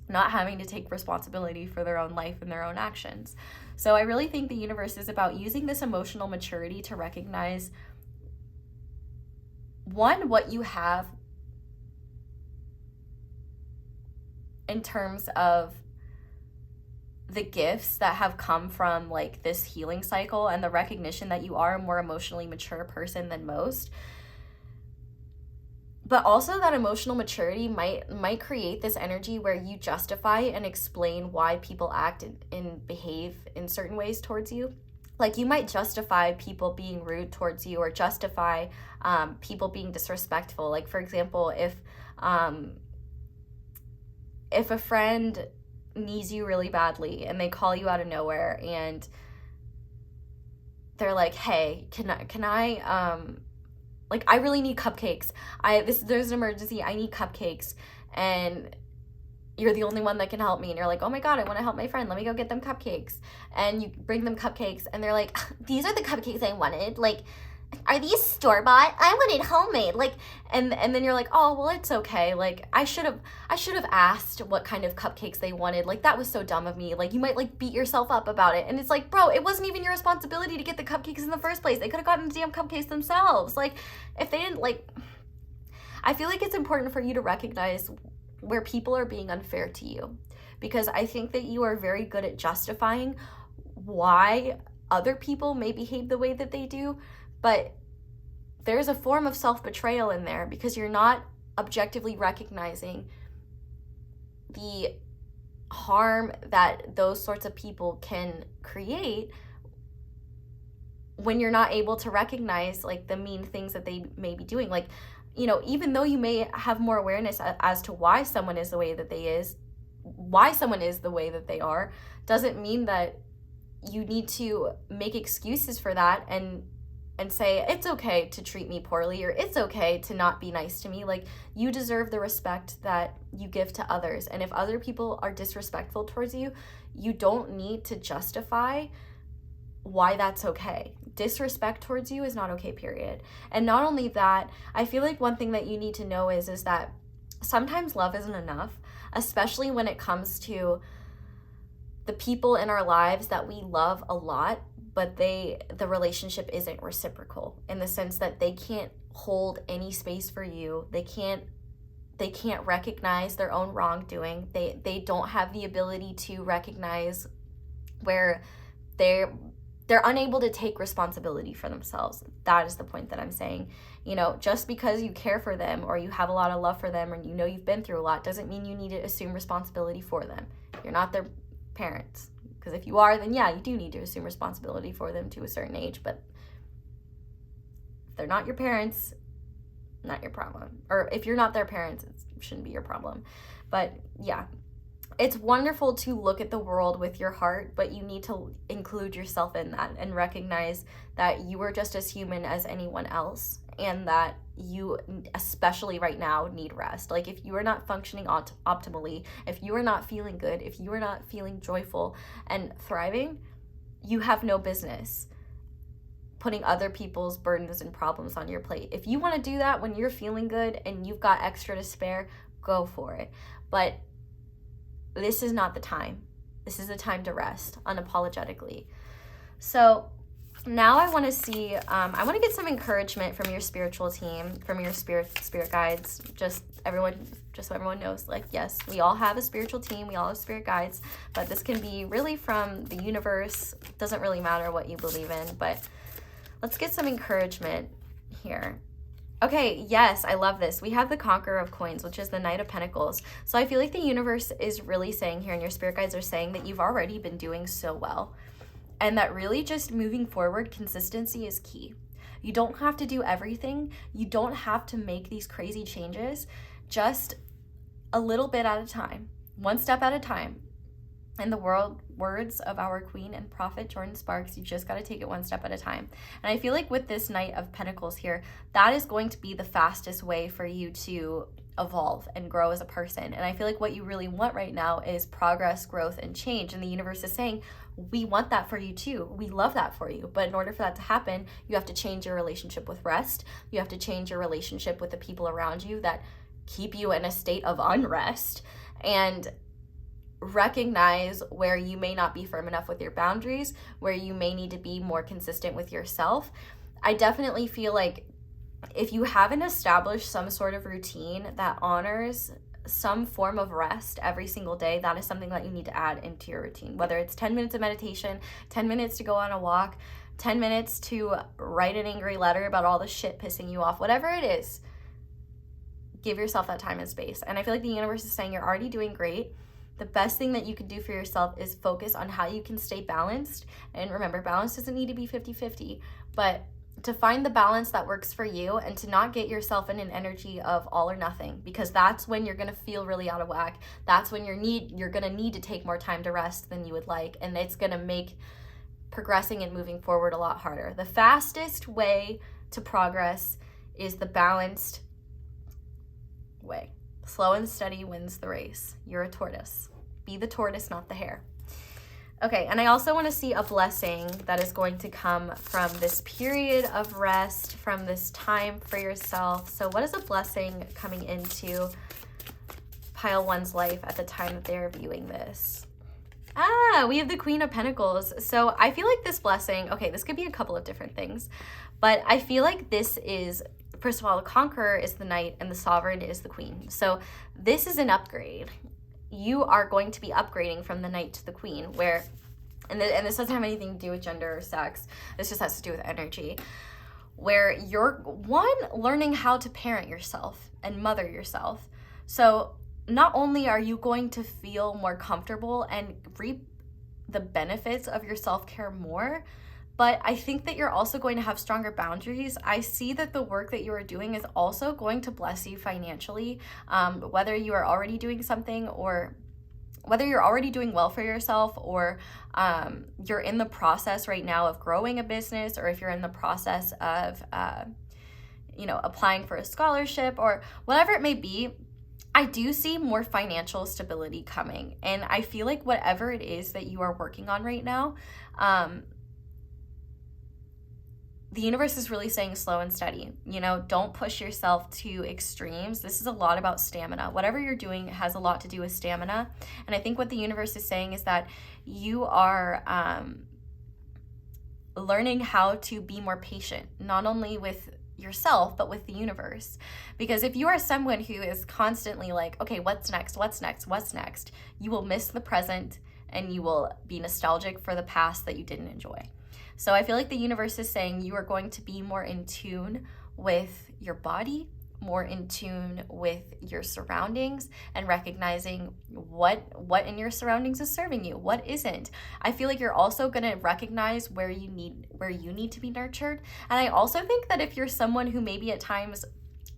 not having to take responsibility for their own life and their own actions. So I really think the universe is about using this emotional maturity to recognize, one, what you have in terms of the gifts that have come from like this healing cycle, and the recognition that you are a more emotionally mature person than most. But also that emotional maturity might create this energy where you justify and explain why people act and behave in certain ways towards you. Like you might justify people being rude towards you, or justify people being disrespectful. Like for example, if a friend needs you really badly and they call you out of nowhere and they're like, hey, can I like, I really need cupcakes. There's an emergency. I need cupcakes. And you're the only one that can help me, and you're like, oh my God, I want to help my friend, let me go get them cupcakes. And you bring them cupcakes and they're like, these are the cupcakes I wanted, like, are these store-bought? I wanted homemade. Like, and then you're like, oh, well, it's okay. Like, I should have asked what kind of cupcakes they wanted. Like, that was so dumb of me. Like, you might like beat yourself up about it. And it's like, bro, it wasn't even your responsibility to get the cupcakes in the first place. They could have gotten the damn cupcakes themselves. Like, if they didn't, like, I feel like it's important for you to recognize where people are being unfair to you, because I think that you are very good at justifying why other people may behave the way that they do. But there's a form of self-betrayal in there, because you're not objectively recognizing the harm that those sorts of people can create when you're not able to recognize like the mean things that they may be doing. Like, you know, even though you may have more awareness as to why someone is the way that they are, doesn't mean that you need to make excuses for that and say, it's okay to treat me poorly, or it's okay to not be nice to me. Like, you deserve the respect that you give to others. And if other people are disrespectful towards you, you don't need to justify why that's okay. Disrespect towards you is not okay, period. And not only that, I feel like one thing that you need to know is that sometimes love isn't enough, especially when it comes to the people in our lives that we love a lot, but the relationship isn't reciprocal, in the sense that they can't hold any space for you. They can't recognize their own wrongdoing. They don't have the ability to recognize where they're unable to take responsibility for themselves. That is the point that I'm saying. You know, just because you care for them or you have a lot of love for them, or you know you've been through a lot, doesn't mean you need to assume responsibility for them. You're not their parents. Because if you are, then yeah, you do need to assume responsibility for them to a certain age. But if they're not your parents, not your problem. Or if you're not their parents, it shouldn't be your problem. But yeah, it's wonderful to look at the world with your heart, but you need to include yourself in that and recognize that you are just as human as anyone else, and that you, especially right now, need rest. Like, if you are not functioning optimally, if you are not feeling good, if you are not feeling joyful and thriving, you have no business putting other people's burdens and problems on your plate. If you want to do that when you're feeling good and you've got extra to spare, go for it. But this is not the time. This is the time to rest unapologetically. So now I want to see, I want to get some encouragement from your spiritual team, from your spirit guides, just so everyone knows, like, yes, we all have a spiritual team, we all have spirit guides, but this can be really from the universe. It doesn't really matter what you believe in, but let's get some encouragement here. Okay, yes, I love this. We have the Conqueror of Coins, which is the Knight of Pentacles. So I feel like the universe is really saying here, and your spirit guides are saying, that you've already been doing so well. And that really just moving forward, consistency is key. You don't have to do everything. You don't have to make these crazy changes. Just a little bit at a time, one step at a time. In the words of our queen and prophet, Jordan Sparks, you just got to take it one step at a time. And I feel like with this Knight of Pentacles here, that is going to be the fastest way for you to evolve and grow as a person. And I feel like what you really want right now is progress, growth, and change. And the universe is saying, we want that for you too. We love that for you. But in order for that to happen, you have to change your relationship with rest. You have to change your relationship with the people around you that keep you in a state of unrest, and recognize where you may not be firm enough with your boundaries, where you may need to be more consistent with yourself. I definitely feel like if you haven't established some sort of routine that honors some form of rest every single day, that is something that you need to add into your routine. Whether it's 10 minutes of meditation, 10 minutes to go on a walk, 10 minutes to write an angry letter about all the shit pissing you off, whatever it is, give yourself that time and space. And I feel like the universe is saying you're already doing great. The best thing that you can do for yourself is focus on how you can stay balanced. And remember, balance doesn't need to be 50-50, but to find the balance that works for you, and to not get yourself in an energy of all or nothing, because that's when you're going to feel really out of whack. That's when you're going to need to take more time to rest than you would like, and it's going to make progressing and moving forward a lot harder. The fastest way to progress is the balanced way. Slow and steady wins the race. You're a tortoise. Be the tortoise, not the hare. Okay, and I also want to see a blessing that is going to come from this period of rest, from this time for yourself. So what is a blessing coming into pile one's life at the time that they're viewing this? We have the Queen of Pentacles. So I feel like this blessing, okay, this could be a couple of different things, but I feel like this is, first of all, the Conqueror is the Knight and the Sovereign is the Queen. So this is an upgrade. You are going to be upgrading from the Knight to the Queen, where, and this doesn't have anything to do with gender or sex, this just has to do with energy, where you're, one, learning how to parent yourself and mother yourself. So not only are you going to feel more comfortable and reap the benefits of your self-care more, but I think that you're also going to have stronger boundaries. I see that the work that you are doing is also going to bless you financially, whether you are already doing something or whether you're already doing well for yourself, or you're in the process right now of growing a business, or if you're in the process of, applying for a scholarship or whatever it may be. I do see more financial stability coming. And I feel like whatever it is that you are working on right now, the universe is really saying slow and steady. Don't push yourself to extremes. This is a lot about stamina. Whatever you're doing has a lot to do with stamina. And I think what the universe is saying is that you are learning how to be more patient, not only with yourself, but with the universe. Because if you are someone who is constantly like, okay, what's next? What's next? What's next? You will miss the present and you will be nostalgic for the past that you didn't enjoy. So I feel like the universe is saying you are going to be more in tune with your body, more in tune with your surroundings, and recognizing what in your surroundings is serving you, what isn't. I feel like you're also going to recognize where you need to be nurtured. And I also think that if you're someone who maybe at times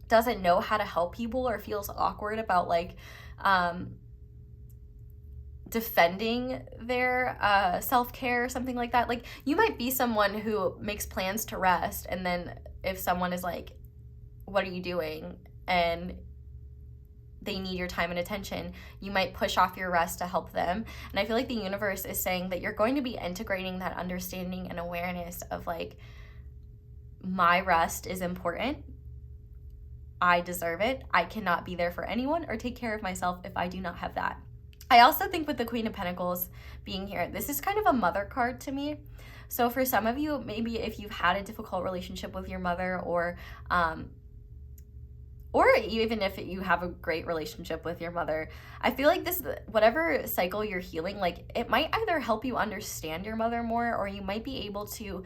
doesn't know how to help people or feels awkward about defending their self-care or something like that, like you might be someone who makes plans to rest, and then if someone is like, what are you doing, and they need your time and attention, you might push off your rest to help them. And I feel like the universe is saying that you're going to be integrating that understanding and awareness of like, my rest is important, I deserve it, I cannot be there for anyone or take care of myself if I do not have that. I also think with the Queen of Pentacles being here, this is kind of a mother card to me. So for some of you, maybe if you've had a difficult relationship with your mother, or even if you have a great relationship with your mother, I feel like this, whatever cycle you're healing, like it might either help you understand your mother more, or you might be able to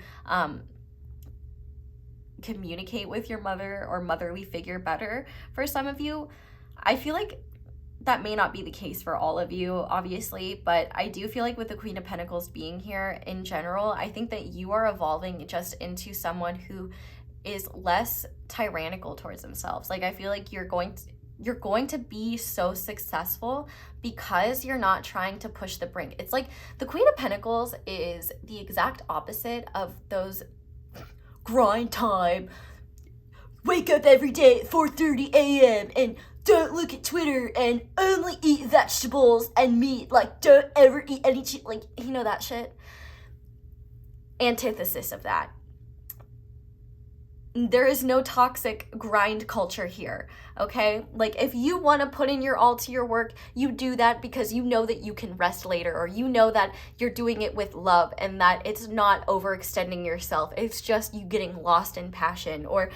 communicate with your mother or motherly figure better for some of you. I feel like that may not be the case for all of you, obviously, but I do feel like with the Queen of Pentacles being here in general, I think that you are evolving just into someone who is less tyrannical towards themselves. Like I feel like you're going to be so successful because you're not trying to push the brink. It's like the Queen of Pentacles is the exact opposite of those grind time, wake up every day at 4:30 a.m. and don't look at Twitter and only eat vegetables and meat. Like, don't ever eat any like, that shit. Antithesis of that. There is no toxic grind culture here, okay? Like, if you want to put in your all to your work, you do that because you know that you can rest later, or you know that you're doing it with love and that it's not overextending yourself. It's just you getting lost in passion, or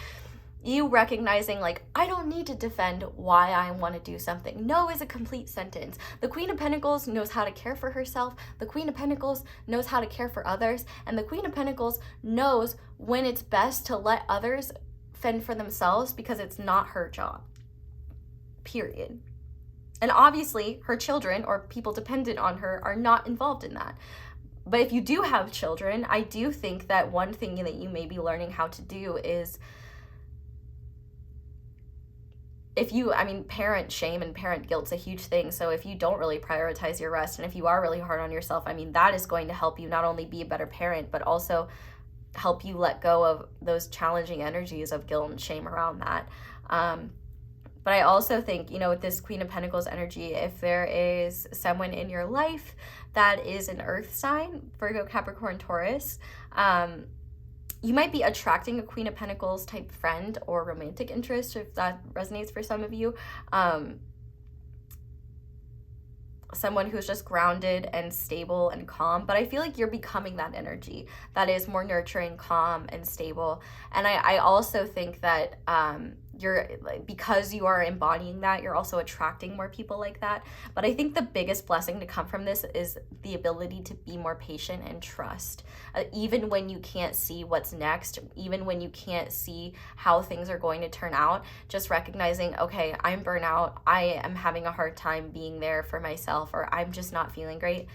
you recognizing like, I don't need to defend why I want to do something. No is a complete sentence. The Queen of Pentacles knows how to care for herself. The Queen of Pentacles knows how to care for others. And the Queen of Pentacles knows when it's best to let others fend for themselves because it's not her job. Period. And obviously her children or people dependent on her are not involved in that. But if you do have children, I do think that one thing that you may be learning how to do is, parent shame and parent guilt's a huge thing. So if you don't really prioritize your rest, and if you are really hard on yourself, that is going to help you not only be a better parent, but also help you let go of those challenging energies of guilt and shame around that. But But I also think, you know, with this Queen of Pentacles energy, if there is someone in your life that is an earth sign, Virgo, Capricorn, Taurus, you might be attracting a Queen of Pentacles type friend or romantic interest, if that resonates for some of you. Someone who's just grounded and stable and calm, but I feel like you're becoming that energy that is more nurturing, calm, and stable. And I also think that you're, because you are embodying that, you're also attracting more people like that. But I think the biggest blessing to come from this is the ability to be more patient and trust, even when you can't see what's next, even when you can't see how things are going to turn out. Just recognizing, okay, I'm burnout, I am having a hard time being there for myself, or I'm just not feeling great.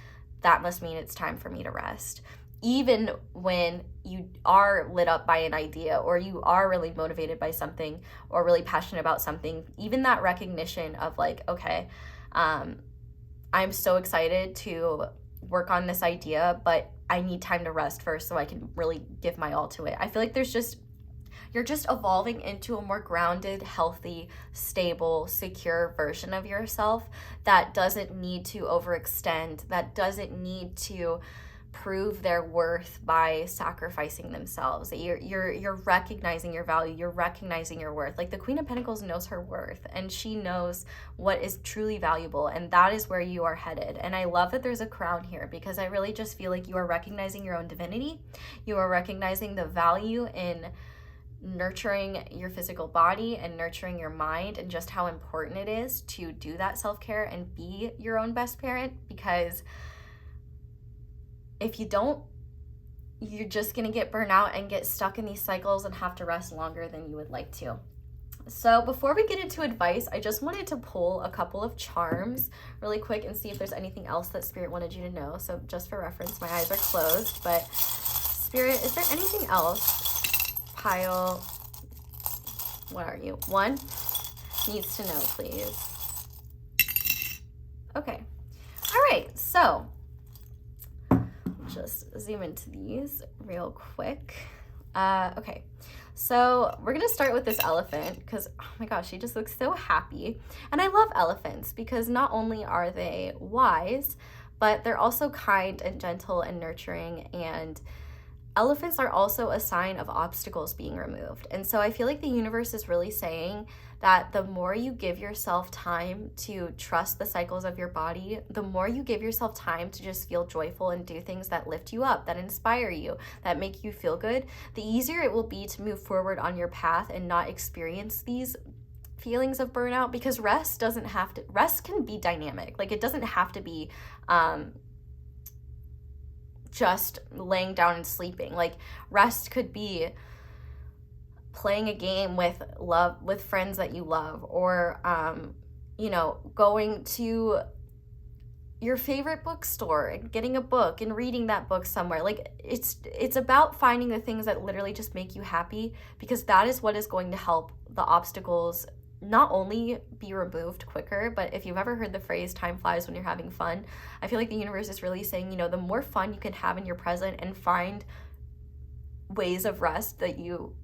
That must mean it's time for me to rest. Even when you are lit up by an idea, or you are really motivated by something, or really passionate about something, even that recognition of like, okay, I'm so excited to work on this idea, but I need time to rest first so I can really give my all to it. I feel like you're just evolving into a more grounded, healthy, stable, secure version of yourself that doesn't need to overextend, that doesn't need to prove their worth by sacrificing themselves. You're recognizing your value, you're recognizing your worth. Like the Queen of Pentacles knows her worth, and she knows what is truly valuable, and that is where you are headed. And I love that there's a crown here, because I really just feel like you are recognizing your own divinity. You are recognizing the value in nurturing your physical body and nurturing your mind, and just how important it is to do that self-care and be your own best parent. Because if you don't, you're just gonna get burnt out and get stuck in these cycles and have to rest longer than you would like to. So before we get into advice, I just wanted to pull a couple of charms really quick and see if there's anything else that Spirit wanted you to know. So just for reference, my eyes are closed, but Spirit, is there anything else? Pile, what are you? 1 needs to know, please. Okay. All right, so just zoom into these real quick. Okay, so we're gonna start with this elephant, because oh my gosh, she just looks so happy. And I love elephants because not only are they wise, but they're also kind and gentle and nurturing, and elephants are also a sign of obstacles being removed. And so I feel like the universe is really saying that the more you give yourself time to trust the cycles of your body, the more you give yourself time to just feel joyful and do things that lift you up, that inspire you, that make you feel good, the easier it will be to move forward on your path and not experience these feelings of burnout. Because rest can be dynamic. Like, it doesn't have to be just laying down and sleeping. Like, rest could be playing a game with friends that you love, or you know, going to your favorite bookstore and getting a book and reading that book somewhere. Like, it's about finding the things that literally just make you happy, because that is what is going to help the obstacles not only be removed quicker, but if you've ever heard the phrase time flies when you're having fun, I feel like the universe is really saying, you know, the more fun you can have in your present and find ways of rest that you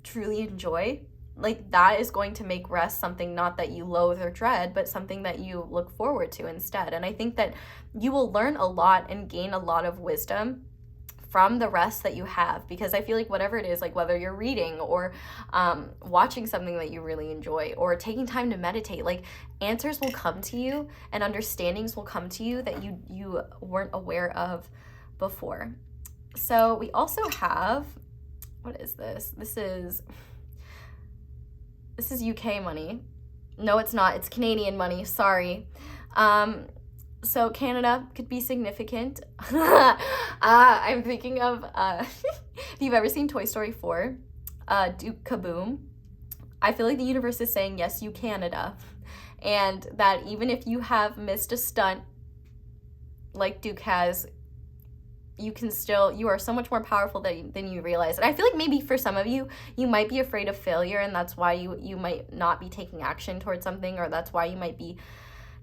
truly enjoy, like, that is going to make rest something not that you loathe or dread, but something that you look forward to instead. And I think that you will learn a lot and gain a lot of wisdom from the rest that you have, because I feel like whatever it is, like whether you're reading or watching something that you really enjoy, or taking time to meditate, like, answers will come to you and understandings will come to you that you weren't aware of before. So we also have, what is this? This is UK money. No, it's not. It's Canadian money. Sorry. So Canada could be significant. I'm thinking of, if you've ever seen Toy Story 4, Duke Kaboom, I feel like the universe is saying, yes, you Canada. And that even if you have missed a stunt like Duke has, you are so much more powerful than you realize. And I feel like maybe for some of you, you might be afraid of failure, and that's why you might not be taking action towards something, or that's why you might be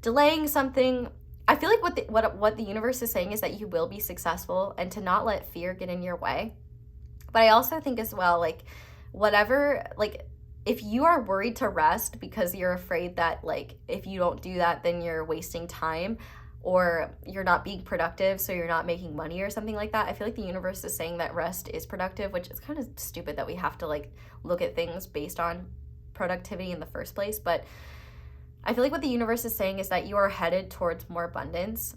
delaying something. I feel like what the universe is saying is that you will be successful, and to not let fear get in your way. But I also think as well, like, whatever, like, if you are worried to rest because you're afraid that like if you don't do that then you're wasting time or you're not being productive, so you're not making money or something like that, I feel like the universe is saying that rest is productive, which is kind of stupid that we have to like look at things based on productivity in the first place. But I feel like what the universe is saying is that you are headed towards more abundance.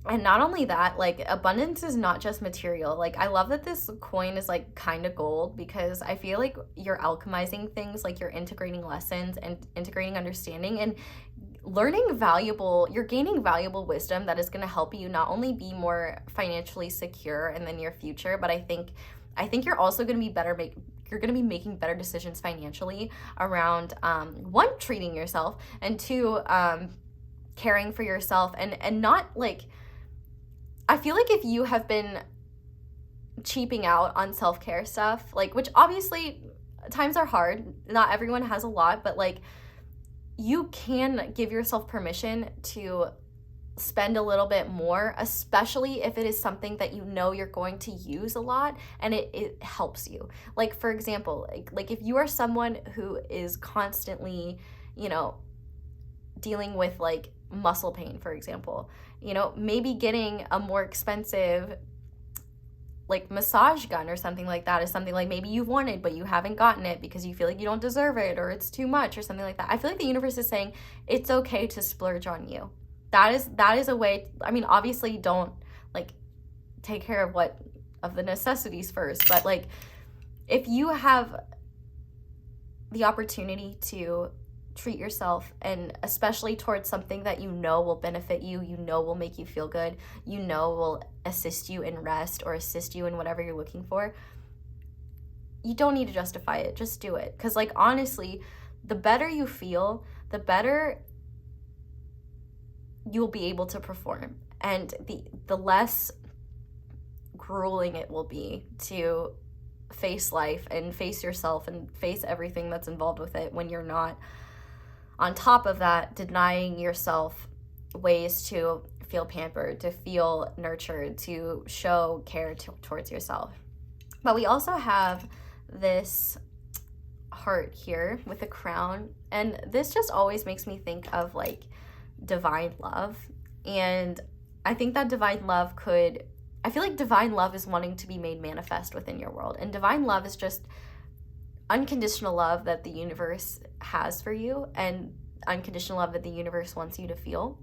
And not only that, like abundance is not just material. Like I love that this coin is like kind of gold, because I feel like you're alchemizing things, like you're integrating lessons and integrating understanding and you're gaining valuable wisdom that is going to help you not only be more financially secure in the near future, but I think you're also going to be you're going to be making better decisions financially around one, treating yourself, and two, caring for yourself, and not like, I feel like if you have been cheaping out on self-care stuff, like, which obviously times are hard, not everyone has a lot, but like you can give yourself permission to spend a little bit more, especially if it is something that you know you're going to use a lot and it helps you. Like for example, like if you are someone who is constantly, you know, dealing with like muscle pain, for example, you know, maybe getting a more expensive like massage gun or something like that is something like maybe you've wanted but you haven't gotten it because you feel like you don't deserve it or it's too much or something like that. I feel like the universe is saying it's okay to splurge on you. That is a way. I mean, obviously don't like take care of the necessities first, but like if you have the opportunity to treat yourself, and especially towards something that you know will benefit you, you know will make you feel good, you know will assist you in rest or assist you in whatever you're looking for, you don't need to justify it. Just do it. Because like honestly, the better you feel, the better you'll be able to perform, and the less grueling it will be to face life and face yourself and face everything that's involved with it when you're not on top of that denying yourself ways to feel pampered, to feel nurtured, to show care towards yourself. But we also have this heart here with a crown, and this just always makes me think of like divine love. And I think that I feel like divine love is wanting to be made manifest within your world, and divine love is just unconditional love that the universe has for you, and unconditional love that the universe wants you to feel.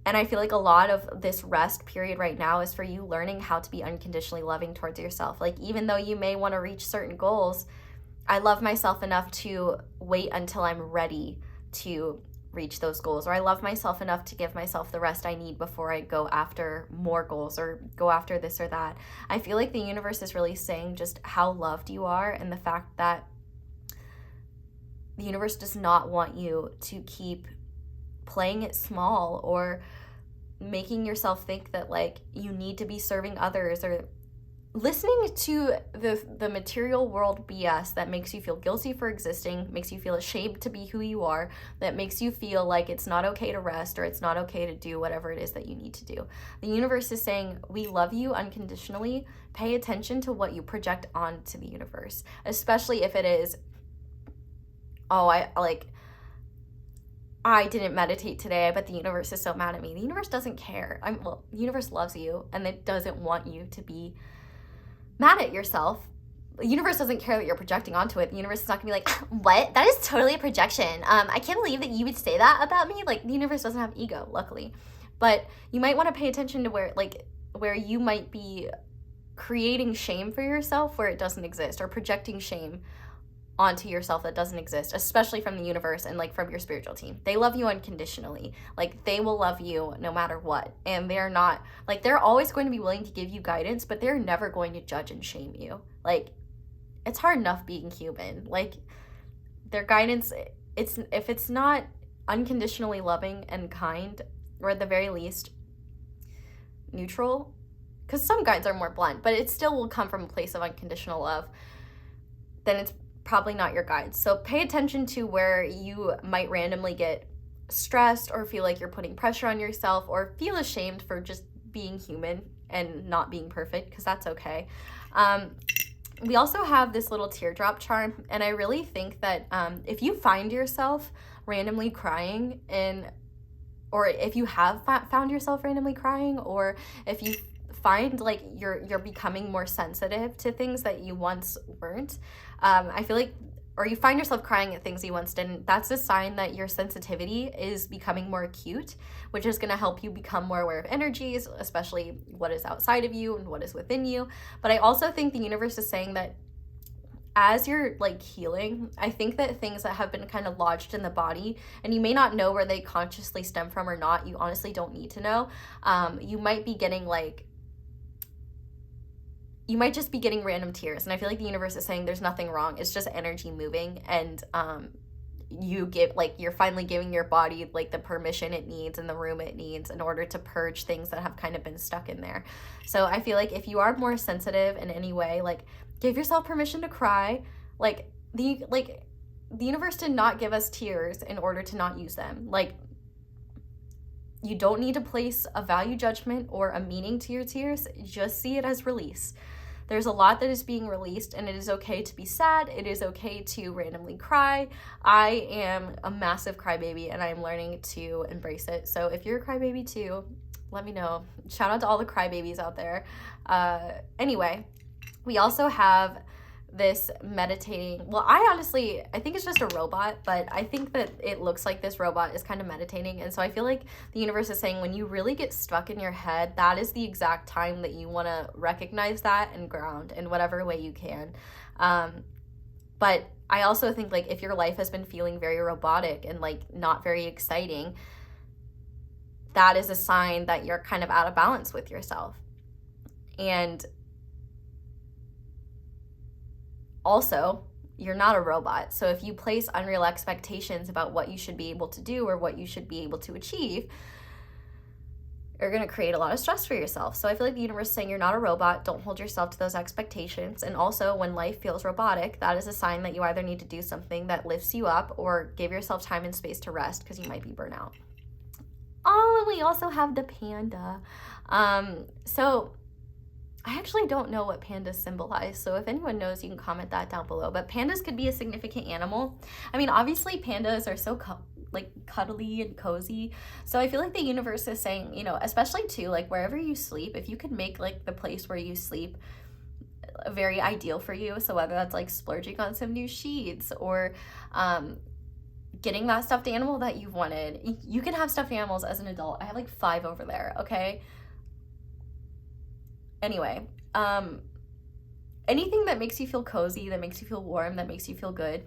And I feel like a lot of this rest period right now is for you learning how to be unconditionally loving towards yourself. Like even though you may want to reach certain goals, I love myself enough to wait until I'm ready to reach those goals, or I love myself enough to give myself the rest I need before I go after more goals or go after this or that. I feel like the universe is really saying just how loved you are, and the fact that the universe does not want you to keep playing it small or making yourself think that like you need to be serving others, or listening to the material world BS that makes you feel guilty for existing, makes you feel ashamed to be who you are, that makes you feel like it's not okay to rest or it's not okay to do whatever it is that you need to do. The universe is saying, we love you unconditionally. Pay attention to what you project onto the universe, especially if it is, oh, I didn't meditate today, I bet the universe is so mad at me. The universe doesn't care. The universe loves you, and it doesn't want you to be mad at yourself. The universe doesn't care that you're projecting onto it. The universe is not gonna be like, what? That is totally a projection. I can't believe that you would say that about me. Like the universe doesn't have ego, luckily. But you might want to pay attention to where you might be creating shame for yourself where it doesn't exist, or projecting shame onto yourself that doesn't exist, especially from the universe and like from your spiritual team. They love you unconditionally. Like they will love you no matter what. And they're not like, they're always going to be willing to give you guidance, but they're never going to judge and shame you. Like it's hard enough being human. Like their guidance, if it's not unconditionally loving and kind, or at the very least neutral, because some guides are more blunt, but it still will come from a place of unconditional love, then it's probably not your guides. So pay attention to where you might randomly get stressed or feel like you're putting pressure on yourself, or feel ashamed for just being human and not being perfect, because that's okay. We also have this little teardrop charm, and I really think that if you find yourself randomly crying or if you have found yourself randomly crying, or if you find like you're becoming more sensitive to things that you once weren't, I feel like, or you find yourself crying at things you once didn't, that's a sign that your sensitivity is becoming more acute, which is going to help you become more aware of energies, especially what is outside of you and what is within you. But I also think the universe is saying that as you're like healing, I think that things that have been kind of lodged in the body, and you may not know where they consciously stem from or not, you honestly don't need to know. You might be getting like, you might just be getting random tears. And I feel like the universe is saying there's nothing wrong. It's just energy moving. And you're finally giving your body like the permission it needs and the room it needs in order to purge things that have kind of been stuck in there. So I feel like if you are more sensitive in any way, like give yourself permission to cry. Like the universe did not give us tears in order to not use them. Like, you don't need to place a value judgment or a meaning to your tears. Just see it as release. There's a lot that is being released, and it is okay to be sad. It is okay to randomly cry. I am a massive crybaby, and I'm learning to embrace it. So if you're a crybaby too, let me know. Shout out to all the crybabies out there. Anyway, we also have this meditating, well, I think it's just a robot, but I think that it looks like this robot is kind of meditating. And so I feel like the universe is saying when you really get stuck in your head, that is the exact time that you want to recognize that and ground in whatever way you can. But I also think like if your life has been feeling very robotic and like not very exciting, that is a sign that you're kind of out of balance with yourself. And also, you're not a robot. So if you place unreal expectations about what you should be able to do or what you should be able to achieve, you're going to create a lot of stress for yourself. So I feel like the universe is saying you're not a robot. Don't hold yourself to those expectations. And also, when life feels robotic, that is a sign that you either need to do something that lifts you up or give yourself time and space to rest because you might be burnt out. Oh, and we also have the panda. So I actually don't know what pandas symbolize, so if anyone knows, you can comment that down below. But pandas could be a significant animal. I mean, obviously pandas are so cuddly and cozy. So I feel like the universe is saying, you know, especially too, like wherever you sleep, if you could make like the place where you sleep very ideal for you. So whether that's like splurging on some new sheets or getting that stuffed animal that you've wanted. You can have stuffed animals as an adult. I have like 5 over there, okay? Anyway, anything that makes you feel cozy, that makes you feel warm, that makes you feel good,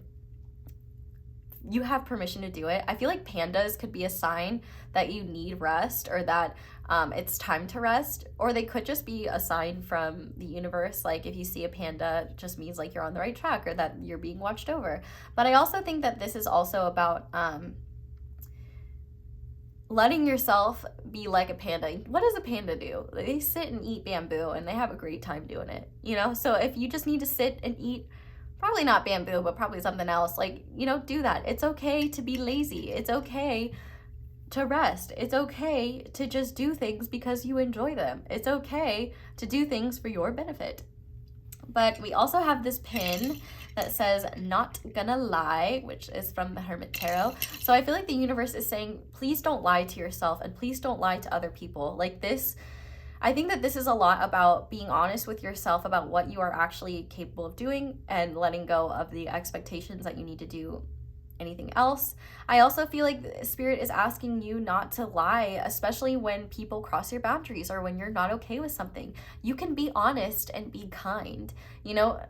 you have permission to do it. I feel like pandas could be a sign that you need rest or that it's time to rest, or they could just be a sign from the universe. Like if you see a panda, it just means like you're on the right track or that you're being watched over. But I also think that this is also about letting yourself be like a panda. What does a panda do? They sit and eat bamboo and they have a great time doing it, you know? So if you just need to sit and eat, probably not bamboo, but probably something else, like, you know, do that. It's okay to be lazy. It's okay to rest. It's okay to just do things because you enjoy them. It's okay to do things for your benefit. But we also have this pin that says not gonna lie, which is from the Hermit Tarot. So I feel like the universe is saying, please don't lie to yourself and please don't lie to other people. Like this, I think that this is a lot about being honest with yourself about what you are actually capable of doing and letting go of the expectations that you need to do anything else. I also feel like Spirit is asking you not to lie, especially when people cross your boundaries or when you're not okay with something. You can be honest and be kind. You know,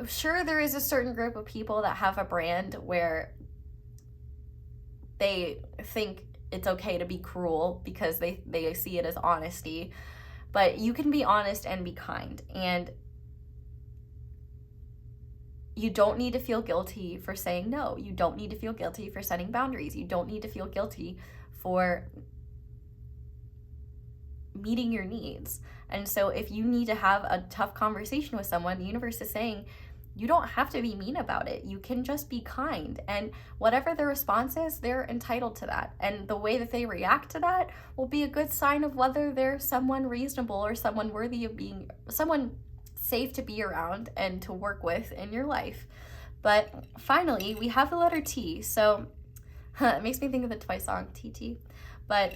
sure, there is a certain group of people that have a brand where they think it's okay to be cruel because they see it as honesty, but you can be honest and be kind. And you don't need to feel guilty for saying no. You don't need to feel guilty for setting boundaries. You don't need to feel guilty for meeting your needs. And so if you need to have a tough conversation with someone, the universe is saying, you don't have to be mean about it. You can just be kind. And whatever the response is, they're entitled to that. And the way that they react to that will be a good sign of whether they're someone reasonable or someone worthy of being, someone safe to be around and to work with in your life. But finally, we have the letter T. So it makes me think of the Twice song, TT. But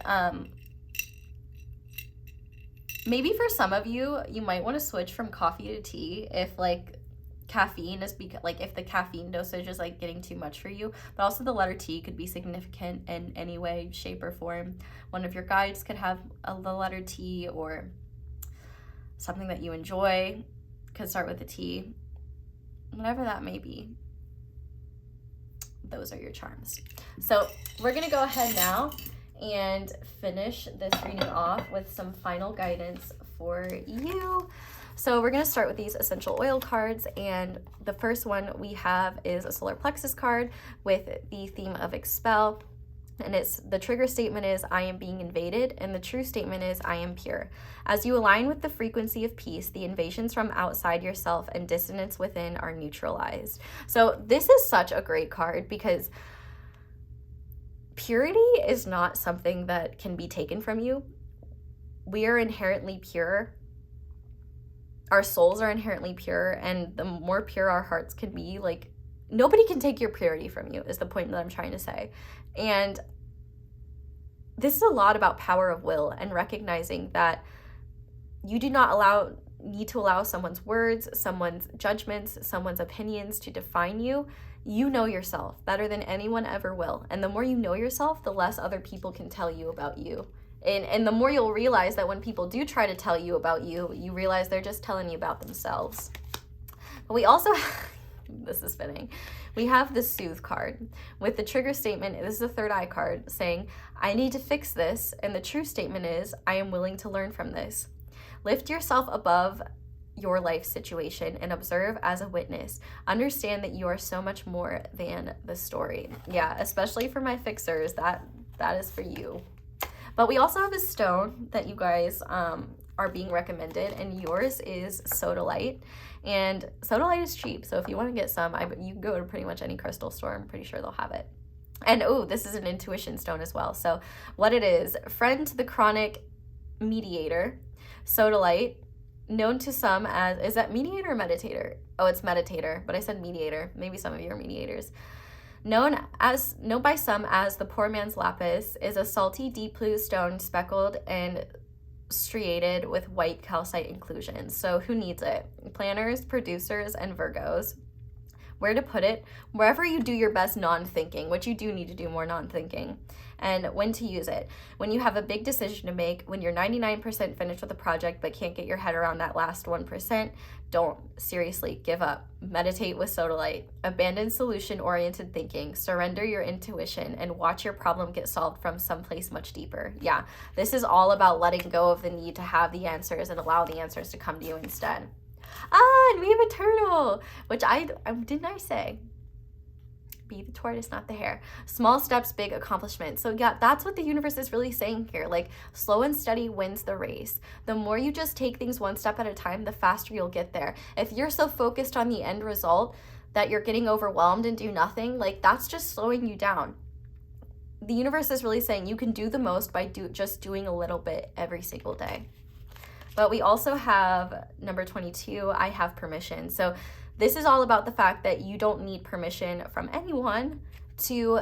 maybe for some of you, you might want to switch from coffee to tea if like caffeine is if the caffeine dosage is like getting too much for you. But also the letter T could be significant in any way, shape, or form. One of your guides could have the letter T, or something that you enjoy could start with a T. Whatever that may be, those are your charms. So we're gonna go ahead now and finish this reading off with some final guidance for you. So we're gonna start with these essential oil cards, and the first one we have is a solar plexus card with the theme of expel. And the trigger statement is, I am being invaded, and the true statement is, I am pure. As you align with the frequency of peace, the invasions from outside yourself and dissonance within are neutralized. So this is such a great card because purity is not something that can be taken from you. We are inherently pure. Our souls are inherently pure, and the more pure our hearts can be, like, nobody can take your purity from you, is the point that I'm trying to say. And this is a lot about power of will and recognizing that you do not need to allow someone's words, someone's judgments, someone's opinions to define you. You know yourself better than anyone ever will. And the more you know yourself, the less other people can tell you about you. And the more you'll realize that when people do try to tell you about you, you realize they're just telling you about themselves. But we also this is fitting. We have the Soothe card with the trigger statement. This is the third eye card saying, I need to fix this. And the true statement is, I am willing to learn from this. Lift yourself above your life situation and observe as a witness. Understand that you are so much more than the story. Yeah, especially for my fixers, that is for you. But we also have a stone that you guys are being recommended, and yours is sodalite. And sodalite is cheap, so if you want to get some, you can go to pretty much any crystal store. I'm pretty sure they'll have it. And this is an intuition stone as well. So what it is, friend to the chronic mediator, sodalite, known to some as, is that mediator or meditator? Oh, it's meditator, but I said mediator. Maybe some of you are mediators. Known by some as the poor man's lapis, is a salty deep blue stone speckled and striated with white calcite inclusions. So who needs it? Planners, producers, and Virgos. Where to put it? Wherever you do your best non-thinking, which you do need to do more non-thinking. And when to use it. When you have a big decision to make, when you're 99% finished with a project but can't get your head around that last 1%, don't seriously give up. Meditate with sodalite. Abandon solution-oriented thinking. Surrender your intuition and watch your problem get solved from someplace much deeper. Yeah, this is all about letting go of the need to have the answers and allow the answers to come to you instead. And we have a turtle, which didn't I say? Be the tortoise, not the hare. Small steps, big accomplishments. So yeah, that's what the universe is really saying here. Like, slow and steady wins the race. The more you just take things one step at a time, the faster you'll get there. If you're so focused on the end result that you're getting overwhelmed and do nothing, like, that's just slowing you down. The universe is really saying you can do the most by just doing a little bit every single day. But we also have number 22, I have permission. So this is all about the fact that you don't need permission from anyone to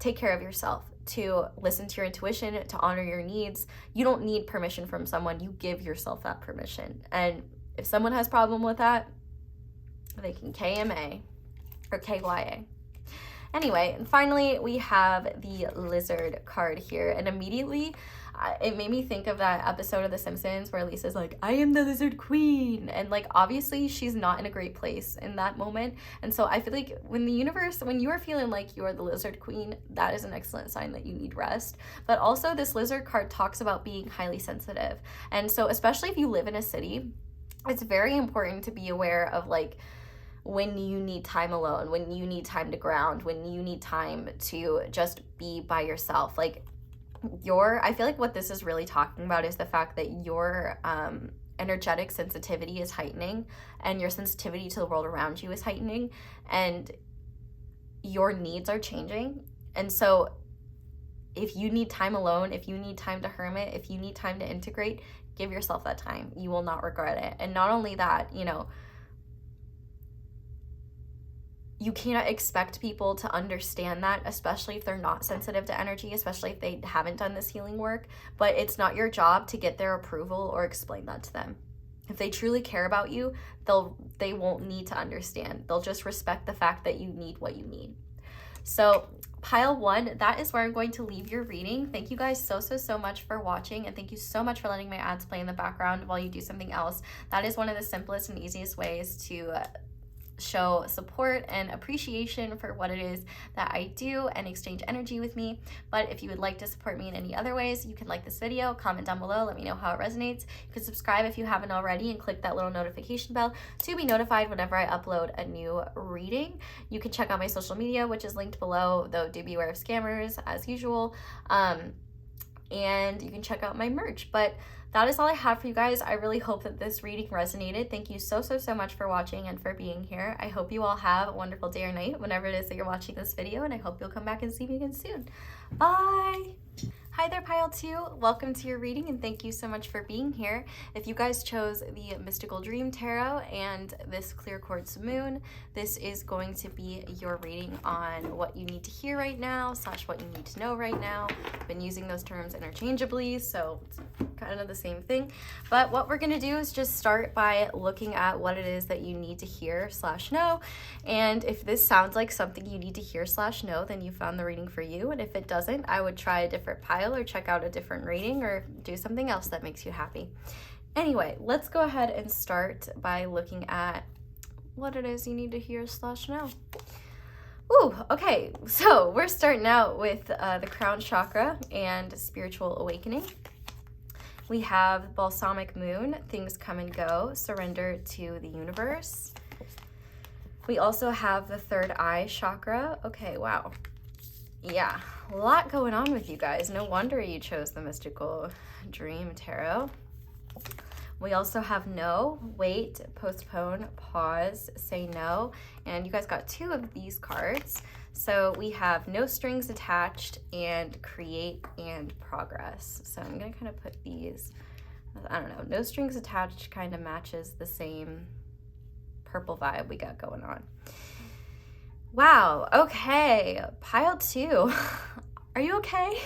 take care of yourself, to listen to your intuition, to honor your needs. You don't need permission from someone. You give yourself that permission. And if someone has a problem with that, they can KMA or KYA. Anyway, and finally, we have the lizard card here. And immediately, it made me think of that episode of The Simpsons where Lisa's like, I am the lizard queen. And like, obviously she's not in a great place in that moment. And so I feel like when you are feeling like you are the lizard queen, that is an excellent sign that you need rest. But also this lizard card talks about being highly sensitive. And so especially if you live in a city, it's very important to be aware of like, when you need time alone, when you need time to ground, when you need time to just be by yourself. Like, I feel like what this is really talking about is the fact that your energetic sensitivity is heightening and your sensitivity to the world around you is heightening and your needs are changing. And so if you need time alone, if you need time to hermit, if you need time to integrate, give yourself that time. You will not regret it. And not only that, you know, you cannot expect people to understand that, especially if they're not sensitive to energy, especially if they haven't done this healing work. But it's not your job to get their approval or explain that to them. If they truly care about you, they won't need to understand. They'll just respect the fact that you need what you need. So pile 1, that is where I'm going to leave your reading. Thank you guys so much for watching, and thank you so much for letting my ads play in the background while you do something else. That is one of the simplest and easiest ways to show support and appreciation for what it is that I do and exchange energy with me. But if you would like to support me in any other ways, you can like this video, comment down below, let me know how it resonates. You can subscribe if you haven't already and click that little notification bell to be notified whenever I upload a new reading. You can check out my social media, which is linked below, though do beware of scammers as usual. And you can check out my merch. But that is all I have for you guys. I really hope that this reading resonated. Thank you so much for watching and for being here. I hope you all have a wonderful day or night whenever it is that you're watching this video, and I hope you'll come back and see me again soon. Bye! Hi there, pile 2. Welcome to your reading, and thank you so much for being here. If you guys chose the Mystical Dream Tarot and this Clear Quartz Moon, this is going to be your reading on what you need to hear right now, / what you need to know right now. I've been using those terms interchangeably, so it's kind of the same thing. But what we're gonna do is just start by looking at what it is that you need to hear / know. And if this sounds like something you need to hear / know, then you found the reading for you. And if it doesn't, I would try a different pile or check out a different reading or do something else that makes you happy. Anyway, let's go ahead and start by looking at what it is you need to hear / know. Ooh, okay, so we're starting out with the crown chakra and spiritual awakening. We have balsamic moon, things come and go, surrender to the universe. We also have the third eye chakra. Okay, wow. Yeah, a lot going on with you guys. No wonder you chose the Mystical Dream Tarot. We also have no, wait, postpone, pause, say no. And you guys got 2 of these cards. So we have no strings attached and create and progress. So I'm gonna kind of put these, I don't know, no strings attached kind of matches the same purple vibe we got going on. Wow, okay, pile 2. Are you okay?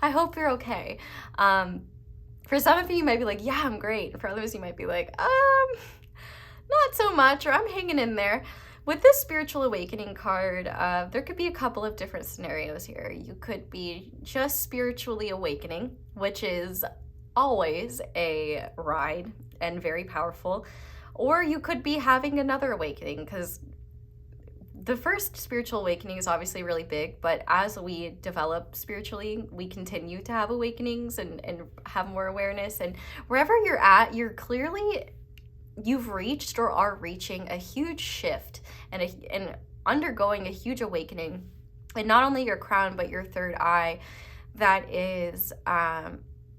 I hope you're okay. For some of you, you might be like, yeah, I'm great. For others, you might be like, not so much, or I'm hanging in there. With this spiritual awakening card, there could be a couple of different scenarios here. You could be just spiritually awakening, which is always a ride and very powerful. Or you could be having another awakening, because the first spiritual awakening is obviously really big, but as we develop spiritually, we continue to have awakenings and have more awareness. And wherever you're at, you've reached or are reaching a huge shift and undergoing a huge awakening. And not only your crown, but your third eye, that is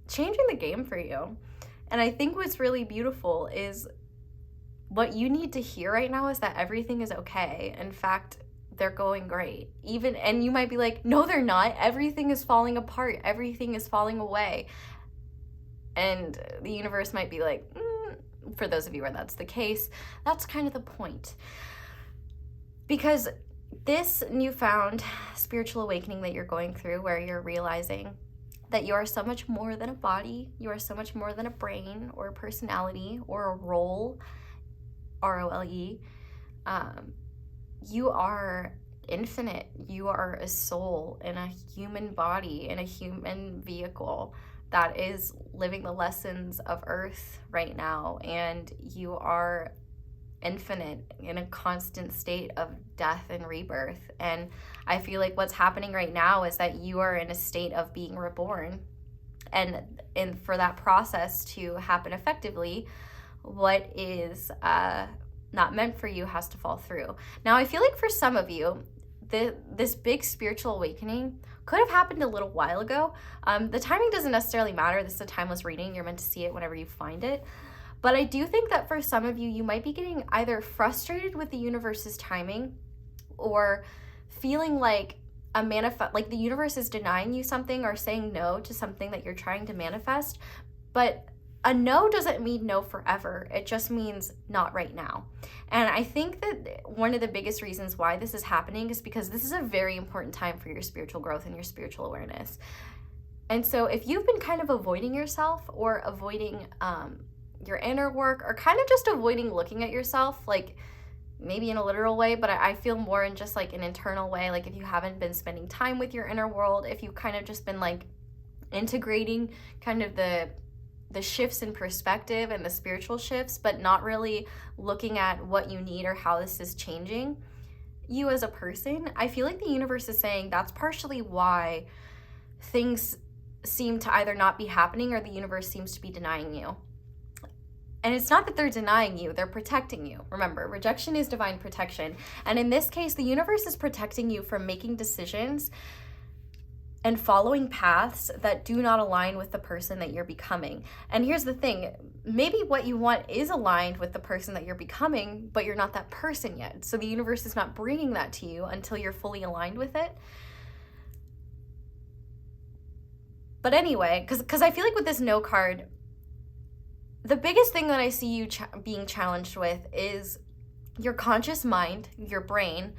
changing the game for you. And I think what's really beautiful is what you need to hear right now is that everything is okay. In fact, they're going great. And you might be like, no, they're not. Everything is falling apart. Everything is falling away. And the universe might be like, for those of you where that's the case, that's kind of the point. Because this newfound spiritual awakening that you're going through, where you're realizing that you are so much more than a body, you are so much more than a brain or a personality or a role, R-O-L-E, you are infinite. You are a soul in a human body, in a human vehicle that is living the lessons of Earth right now, and you are infinite in a constant state of death and rebirth. And I feel like what's happening right now is that you are in a state of being reborn, and for that process to happen effectively, what is not meant for you has to fall through. Now, I feel like for some of you, this big spiritual awakening could have happened a little while ago. The timing doesn't necessarily matter. This is a timeless reading. You're meant to see it whenever you find it. But I do think that for some of you, you might be getting either frustrated with the universe's timing or feeling like like the universe is denying you something or saying no to something that you're trying to manifest. But a no doesn't mean no forever. It just means not right now. And I think that one of the biggest reasons why this is happening is because this is a very important time for your spiritual growth and your spiritual awareness. And so if you've been kind of avoiding yourself or avoiding your inner work, or kind of just avoiding looking at yourself, like maybe in a literal way, but I feel more in just like an internal way. Like if you haven't been spending time with your inner world, if you've kind of just been like integrating kind of the shifts in perspective and the spiritual shifts, but not really looking at what you need or how this is changing you as a person, I feel like the universe is saying that's partially why things seem to either not be happening or the universe seems to be denying you. And it's not that they're denying you, they're protecting you. Remember, rejection is divine protection. And in this case, the universe is protecting you from making decisions and following paths that do not align with the person that you're becoming. And here's the thing, maybe what you want is aligned with the person that you're becoming, but you're not that person yet. So the universe is not bringing that to you until you're fully aligned with it. But anyway, because I feel like with this no card, the biggest thing that I see you being challenged with is your conscious mind, your brain,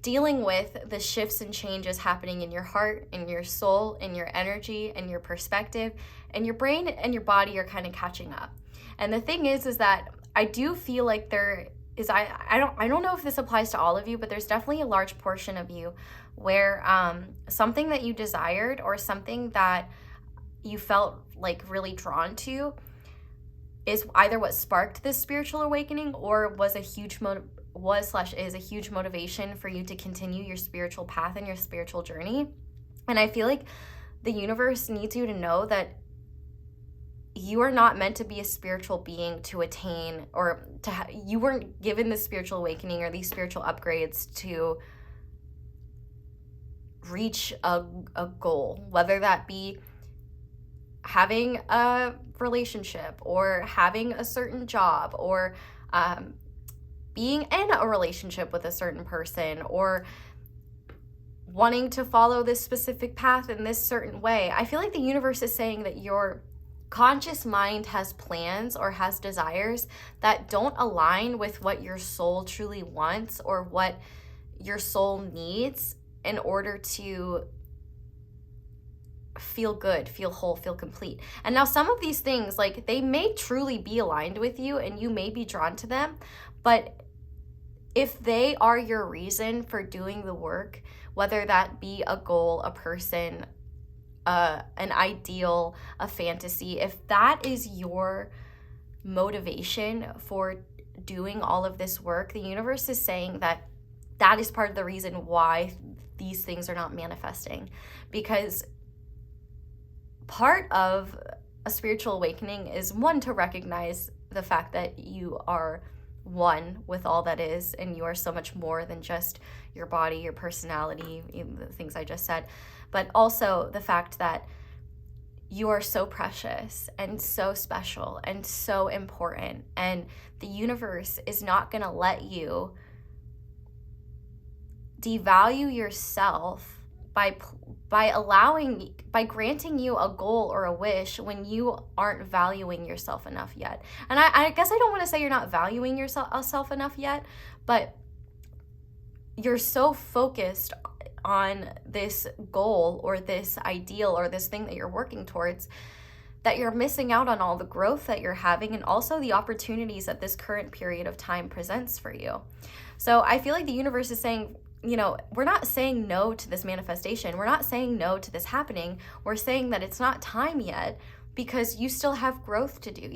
dealing with the shifts and changes happening in your heart, in your soul, in your energy, and your perspective, and your brain and your body are kind of catching up. And the thing is that I do feel like there is, I don't know if this applies to all of you, but there's definitely a large portion of you where something that you desired or something that you felt like really drawn to is either what sparked this spiritual awakening or was a huge is a huge motivation for you to continue your spiritual path and your spiritual journey. And I feel like the universe needs you to know that you are not meant to be a spiritual being to attain or you weren't given this spiritual awakening or these spiritual upgrades to reach a goal, whether that be having a relationship or having a certain job or being in a relationship with a certain person or wanting to follow this specific path in this certain way. I feel like the universe is saying that your conscious mind has plans or has desires that don't align with what your soul truly wants or what your soul needs in order to feel good, feel whole, feel complete. And now some of these things, like they may truly be aligned with you and you may be drawn to them, but if they are your reason for doing the work, whether that be a goal, a person, an ideal, a fantasy, if that is your motivation for doing all of this work, the universe is saying that that is part of the reason why these things are not manifesting. Because part of a spiritual awakening is, one, to recognize the fact that you are one with all that is, and you are so much more than just your body, your personality, the things I just said, but also the fact that you are so precious and so special and so important, and the universe is not going to let you devalue yourself by granting you a goal or a wish when you aren't valuing yourself enough yet. And I guess I don't want to say you're not valuing yourself enough yet, but you're so focused on this goal or this ideal or this thing that you're working towards that you're missing out on all the growth that you're having and also the opportunities that this current period of time presents for you. So I feel like the universe is saying, you know, we're not saying no to this manifestation. We're not saying no to this happening. We're saying that it's not time yet because you still have growth to do.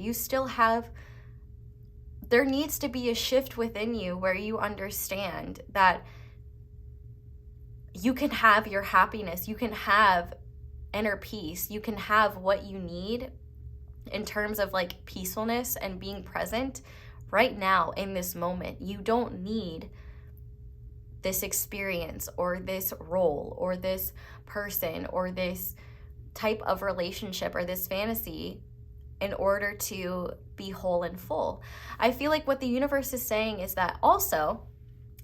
There needs to be a shift within you where you understand that you can have your happiness, you can have inner peace, you can have what you need in terms of like peacefulness and being present right now in this moment. You don't need this experience or this role or this person or this type of relationship or this fantasy in order to be whole and full. I feel like what the universe is saying is that also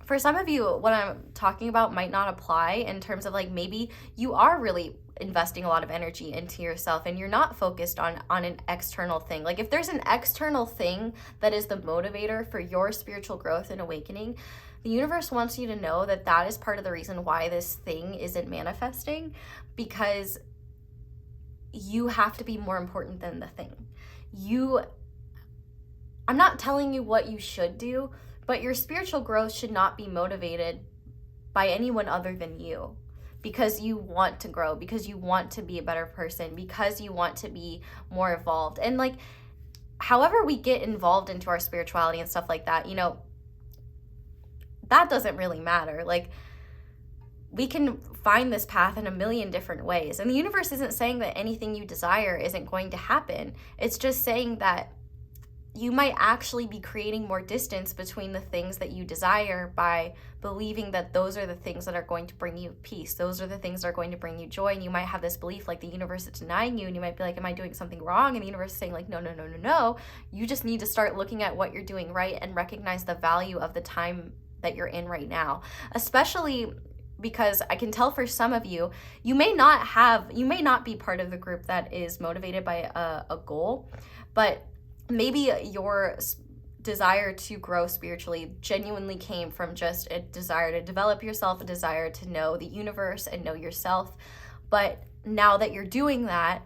for some of you, what I'm talking about might not apply in terms of like maybe you are really investing a lot of energy into yourself and you're not focused on an external thing. Like if there's an external thing that is the motivator for your spiritual growth and awakening, the universe wants you to know that that is part of the reason why this thing isn't manifesting, because you have to be more important than the thing. I'm not telling you what you should do, but your spiritual growth should not be motivated by anyone other than you, because you want to grow, because you want to be a better person, because you want to be more evolved. And like, however we get involved into our spirituality and stuff like that, you know, that doesn't really matter. Like, we can find this path in a million different ways. And the universe isn't saying that anything you desire isn't going to happen. It's just saying that you might actually be creating more distance between the things that you desire by believing that those are the things that are going to bring you peace. Those are the things that are going to bring you joy. And you might have this belief like the universe is denying you, and you might be like, am I doing something wrong? And the universe is saying like, no, no, no, no, no. You just need to start looking at what you're doing right and recognize the value of the time that you're in right now. Especially because I can tell for some of you, you may not be part of the group that is motivated by a goal, but maybe your desire to grow spiritually genuinely came from just a desire to develop yourself, a desire to know the universe and know yourself. But now that you're doing that,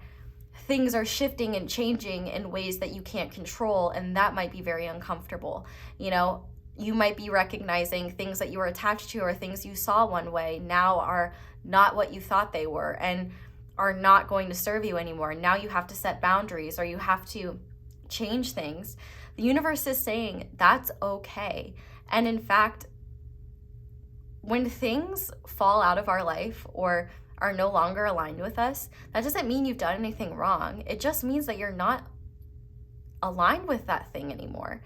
things are shifting and changing in ways that you can't control, and that might be very uncomfortable. You know, you might be recognizing things that you were attached to or things you saw one way now are not what you thought they were and are not going to serve you anymore. Now you have to set boundaries, or you have to change things. The universe is saying that's okay. And in fact, when things fall out of our life or are no longer aligned with us, that doesn't mean you've done anything wrong. It just means that you're not aligned with that thing anymore.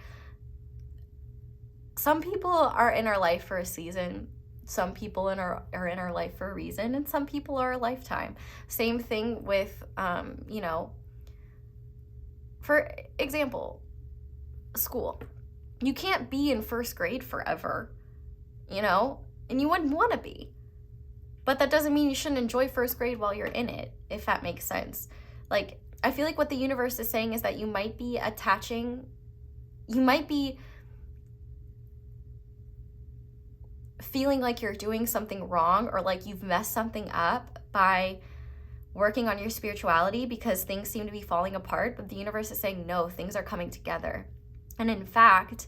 Some people are in our life for a season. Some people are in our life for a reason, and some people are a lifetime. Same thing with, for example, school. You can't be in first grade forever, and you wouldn't want to be. But that doesn't mean you shouldn't enjoy first grade while you're in it, if that makes sense. Like, I feel like what the universe is saying is that you might be feeling like you're doing something wrong, or like you've messed something up by working on your spirituality because things seem to be falling apart. But the universe is saying, no, things are coming together. And in fact,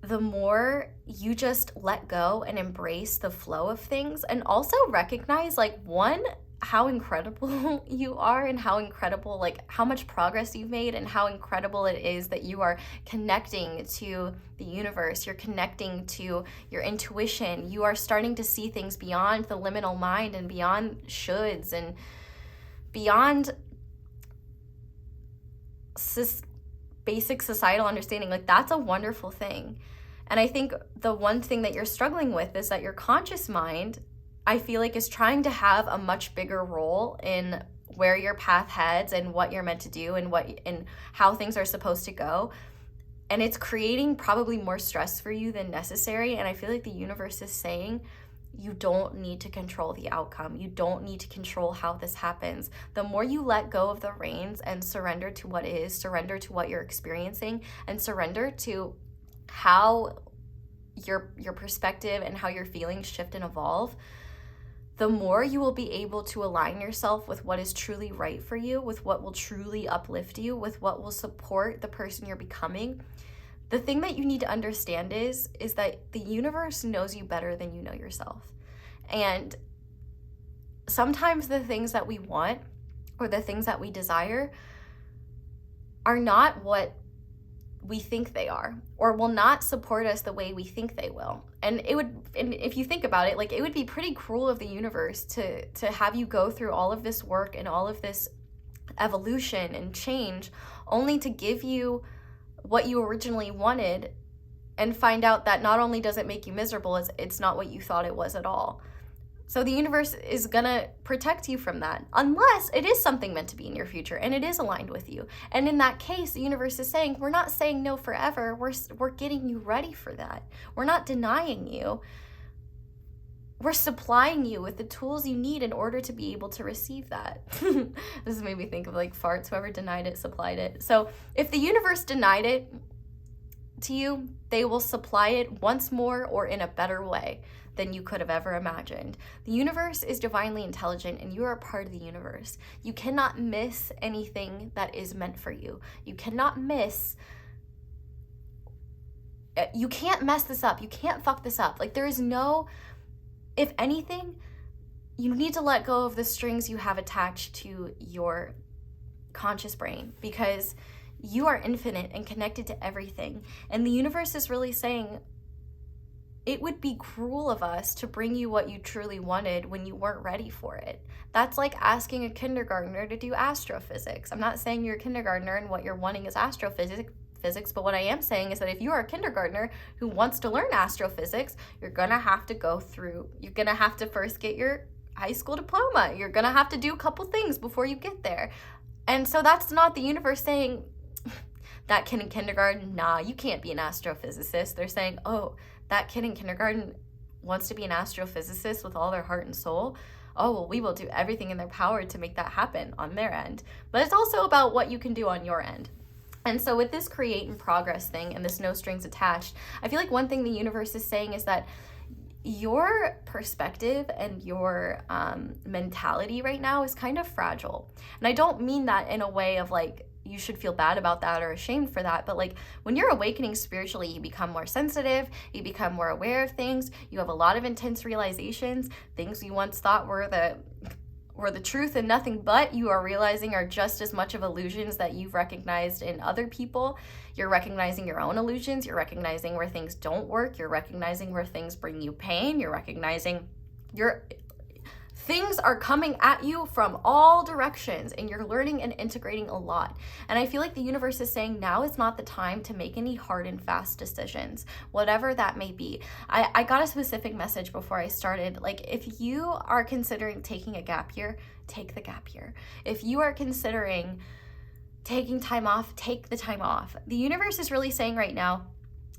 the more you just let go and embrace the flow of things, and also recognize, like, one, how incredible you are, and how incredible, like, how much progress you've made, and how incredible it is that you are connecting to the universe. You're connecting to your intuition. You are starting to see things beyond the liminal mind and beyond shoulds and beyond basic societal understanding. Like, that's a wonderful thing. And I think the one thing that you're struggling with is that your conscious mind, I feel like, is trying to have a much bigger role in where your path heads and what you're meant to do and how things are supposed to go. And it's creating probably more stress for you than necessary. And I feel like the universe is saying, you don't need to control the outcome. You don't need to control how this happens. The more you let go of the reins and surrender to what is, surrender to what you're experiencing, and surrender to how your perspective and how your feelings shift and evolve, the more you will be able to align yourself with what is truly right for you, with what will truly uplift you, with what will support the person you're becoming. The thing that you need to understand is that the universe knows you better than you know yourself. And sometimes the things that we want or the things that we desire are not what we think they are, or will not support us the way we think they will. And if you think about it, like, it would be pretty cruel of the universe to have you go through all of this work and all of this evolution and change only to give you what you originally wanted and find out that not only does it make you miserable, it's not what you thought it was at all. So the universe is gonna protect you from that, unless it is something meant to be in your future and it is aligned with you. And in that case, the universe is saying, we're not saying no forever, we're getting you ready for that. We're not denying you. We're supplying you with the tools you need in order to be able to receive that. This made me think of like farts, whoever denied it, supplied it. So if the universe denied it to you, they will supply it once more or in a better way than you could have ever imagined. The universe is divinely intelligent and you are a part of the universe. You cannot miss anything that is meant for you. You cannot miss, you can't mess this up. You can't fuck this up. Like there is no, if anything, you need to let go of the strings you have attached to your conscious brain, because you are infinite and connected to everything. And the universe is really saying, it would be cruel of us to bring you what you truly wanted when you weren't ready for it. That's like asking a kindergartner to do astrophysics. I'm not saying you're a kindergartner and what you're wanting is astrophysics, but what I am saying is that if you are a kindergartner who wants to learn astrophysics, you're gonna have to first get your high school diploma. You're gonna have to do a couple things before you get there. And so that's not the universe saying, that kid in kindergarten, nah, you can't be an astrophysicist. They're saying, oh, that kid in kindergarten wants to be an astrophysicist with all their heart and soul. Oh, well, we will do everything in their power to make that happen on their end. But it's also about what you can do on your end. And so with this create and progress thing and this no strings attached, I feel like one thing the universe is saying is that your perspective and your mentality right now is kind of fragile. And I don't mean that in a way of like, you should feel bad about that or ashamed for that, but like when you're awakening spiritually, you become more sensitive, you become more aware of things, you have a lot of intense realizations, things you once thought were the truth and nothing but, you are realizing are just as much of illusions that you've recognized in other people. You're recognizing your own illusions, you're recognizing where things don't work, you're recognizing where things bring you pain, you're recognizing things are coming at you from all directions and you're learning and integrating a lot. And I feel like the universe is saying now is not the time to make any hard and fast decisions, whatever that may be. I got a specific message before I started. Like if you are considering taking a gap year, take the gap year. If you are considering taking time off, take the time off. The universe is really saying right now,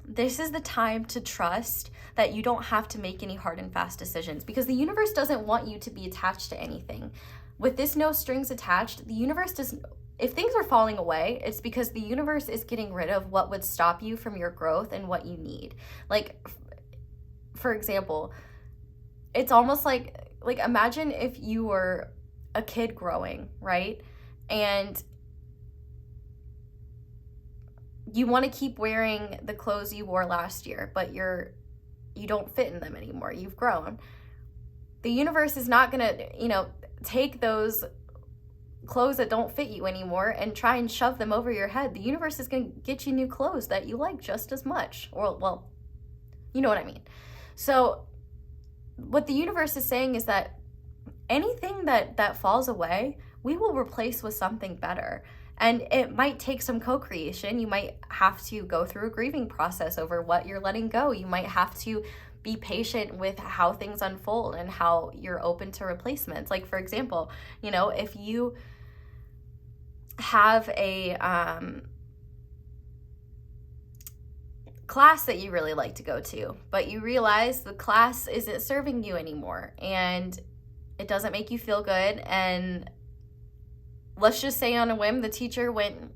this is the time to trust that you don't have to make any hard and fast decisions, because the universe doesn't want you to be attached to anything. With this no strings attached, the universe doesn't, if things are falling away, it's because the universe is getting rid of what would stop you from your growth and what you need. Like, for example, it's almost like imagine if you were a kid growing, right? And you want to keep wearing the clothes you wore last year, but you don't fit in them anymore. You've grown. The universe is not going to, take those clothes that don't fit you anymore and try and shove them over your head. The universe is going to get you new clothes that you like just as much. Or, well, you know what I mean. So what the universe is saying is that anything that falls away, we will replace with something better. And it might take some co-creation. You might have to go through a grieving process over what you're letting go. You might have to be patient with how things unfold and how you're open to replacements. Like, for example, if you have a class that you really like to go to, but you realize the class isn't serving you anymore and it doesn't make you feel good, and let's just say on a whim, the teacher went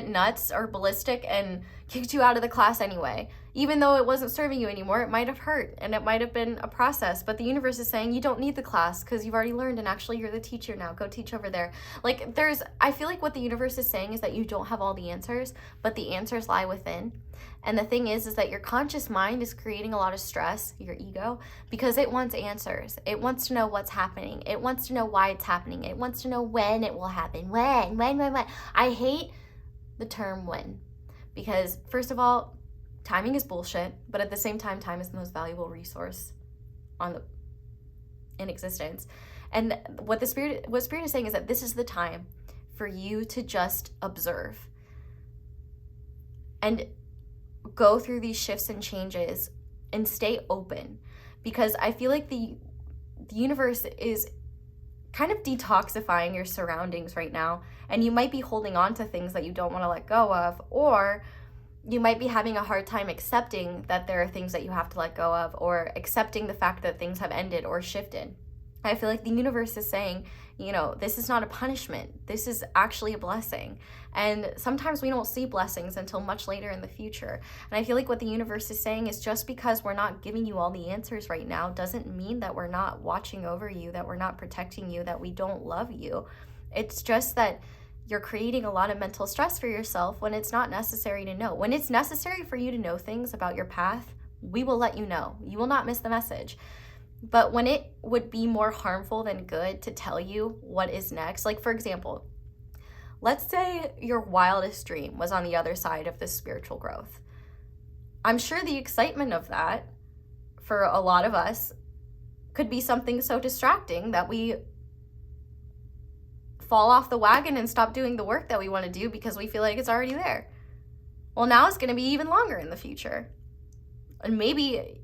nuts or ballistic and kicked you out of the class anyway. Even though it wasn't serving you anymore, it might have hurt and it might have been a process, but the universe is saying you don't need the class because you've already learned and actually you're the teacher now. Go teach over there. Like I feel like what the universe is saying is that you don't have all the answers, but the answers lie within. And the thing is that your conscious mind is creating a lot of stress, your ego, because it wants answers. It wants to know what's happening. It wants to know why it's happening. It wants to know when it will happen. When. I hate the term when, because first of all, timing is bullshit, but at the same time, time is the most valuable resource in existence. And what Spirit is saying is that this is the time for you to just observe and go through these shifts and changes and stay open, because I feel like the universe is kind of detoxifying your surroundings right now, and you might be holding on to things that you don't want to let go of, or you might be having a hard time accepting that there are things that you have to let go of, or accepting the fact that things have ended or shifted. I feel like the universe is saying, this is not a punishment. This is actually a blessing. And sometimes we don't see blessings until much later in the future. And I feel like what the universe is saying is, just because we're not giving you all the answers right now doesn't mean that we're not watching over you, that we're not protecting you, that we don't love you. It's just that you're creating a lot of mental stress for yourself when it's not necessary to know. When it's necessary for you to know things about your path, we will let you know. You will not miss the message. But when it would be more harmful than good to tell you what is next, like for example, let's say your wildest dream was on the other side of this spiritual growth. I'm sure the excitement of that for a lot of us could be something so distracting that we fall off the wagon and stop doing the work that we want to do because we feel like it's already there. Well, now it's going to be even longer in the future. And maybe,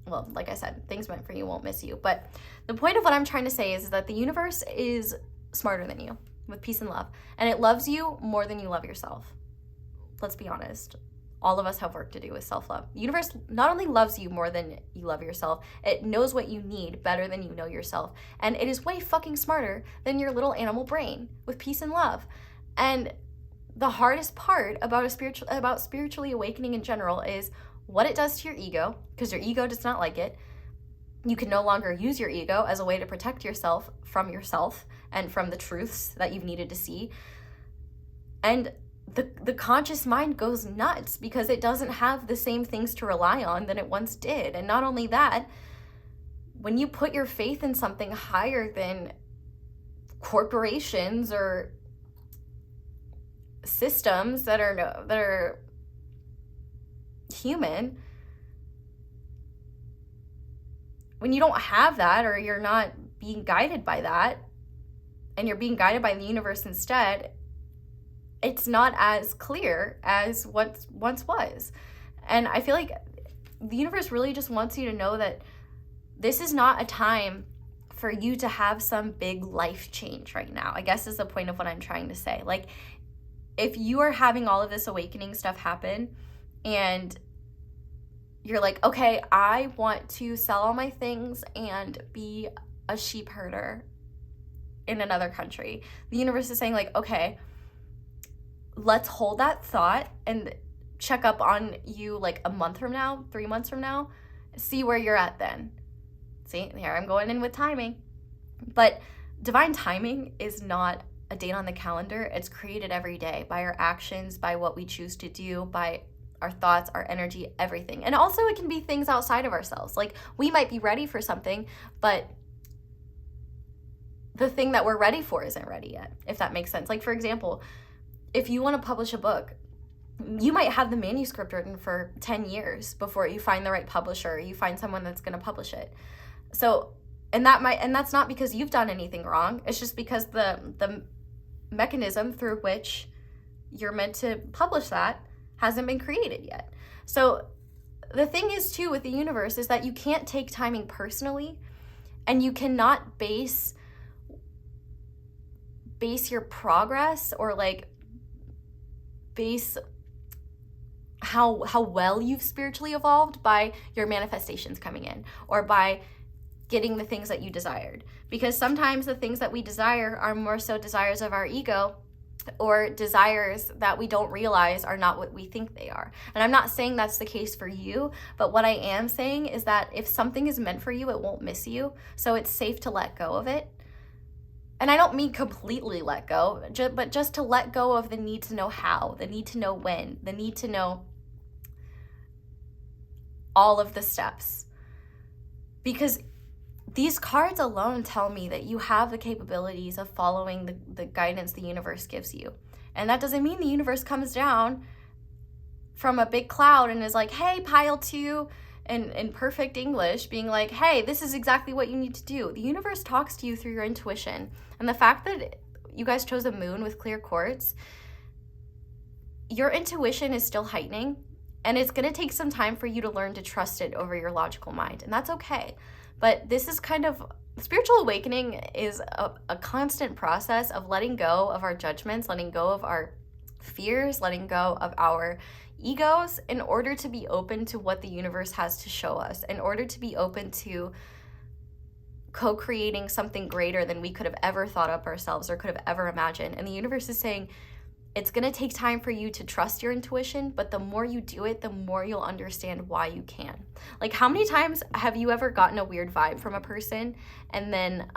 well, like I said, things meant for you won't miss you. But the point of what I'm trying to say is that the universe is smarter than you, with peace and love. And it loves you more than you love yourself. Let's be honest. All of us have work to do with self-love. The universe not only loves you more than you love yourself, it knows what you need better than you know yourself. And it is way fucking smarter than your little animal brain, with peace and love. And the hardest part about spiritually awakening in general is what it does to your ego, because your ego does not like it. You can no longer use your ego as a way to protect yourself and from the truths that you've needed to see. And the conscious mind goes nuts because it doesn't have the same things to rely on than it once did. And not only that, when you put your faith in something higher than corporations or systems that are human, when you don't have that, or you're not being guided by that, and you're being guided by the universe instead, it's not as clear as what once was. And I feel like the universe really just wants you to know that this is not a time for you to have some big life change right now, I guess is the point of what I'm trying to say. Like, if you are having all of this awakening stuff happen and you're like, okay, I want to sell all my things and be a sheep herder in another country, the universe is saying like, okay, let's hold that thought and check up on you like a month from now, 3 months from now, see where you're at then. See, here I'm going in with timing. But divine timing is not a date on the calendar. It's created every day by our actions, by what we choose to do, by our thoughts, our energy, everything. And also it can be things outside of ourselves. Like, we might be ready for something, but the thing that we're ready for isn't ready yet, if that makes sense. Like, for example, if you want to publish a book, you might have the manuscript written for 10 years before you find the right publisher, or you find someone that's going to publish it. So, and that's not because you've done anything wrong. It's just because the mechanism through which you're meant to publish that hasn't been created yet. So the thing is too with the universe is that you can't take timing personally, and you cannot base your progress, or like base how well you've spiritually evolved by your manifestations coming in, or by getting the things that you desired. Because sometimes the things that we desire are more so desires of our ego, or desires that we don't realize are not what we think they are. And I'm not saying that's the case for you, but what I am saying is that if something is meant for you, it won't miss you. So it's safe to let go of it. And I don't mean completely let go, but just to let go of the need to know how, the need to know when, the need to know all of the steps. Because these cards alone tell me that you have the capabilities of following the guidance the universe gives you. And that doesn't mean the universe comes down from a big cloud and is like, hey, pile 2, in perfect English, being like, hey, this is exactly what you need to do. The universe talks to you through your intuition. And the fact that you guys chose a moon with clear quartz, your intuition is still heightening, and it's going to take some time for you to learn to trust it over your logical mind. And that's okay. But this is kind of spiritual awakening is a constant process of letting go of our judgments, letting go of our fears, letting go of our egos in order to be open to what the universe has to show us, in order to be open to co-creating something greater than we could have ever thought up ourselves or could have ever imagined. And the universe is saying, it's going to take time for you to trust your intuition, but the more you do it, the more you'll understand why you can. Like, how many times have you ever gotten a weird vibe from a person and then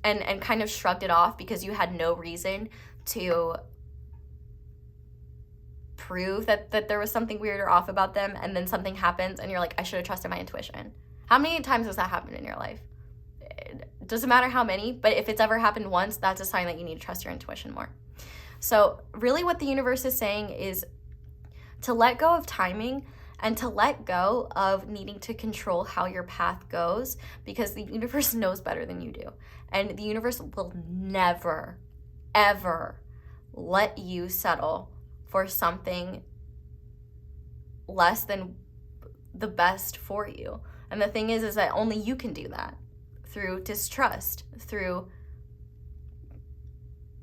and kind of shrugged it off because you had no reason to prove that there was something weird or off about them, and then something happens and you're like, I should have trusted my intuition? How many times has that happened in your life? It doesn't matter how many, but if it's ever happened once, that's a sign that you need to trust your intuition more. So really what the universe is saying is to let go of timing and to let go of needing to control how your path goes, because the universe knows better than you do. And the universe will never, ever let you settle for something less than the best for you. And the thing is that only you can do that, through distrust, through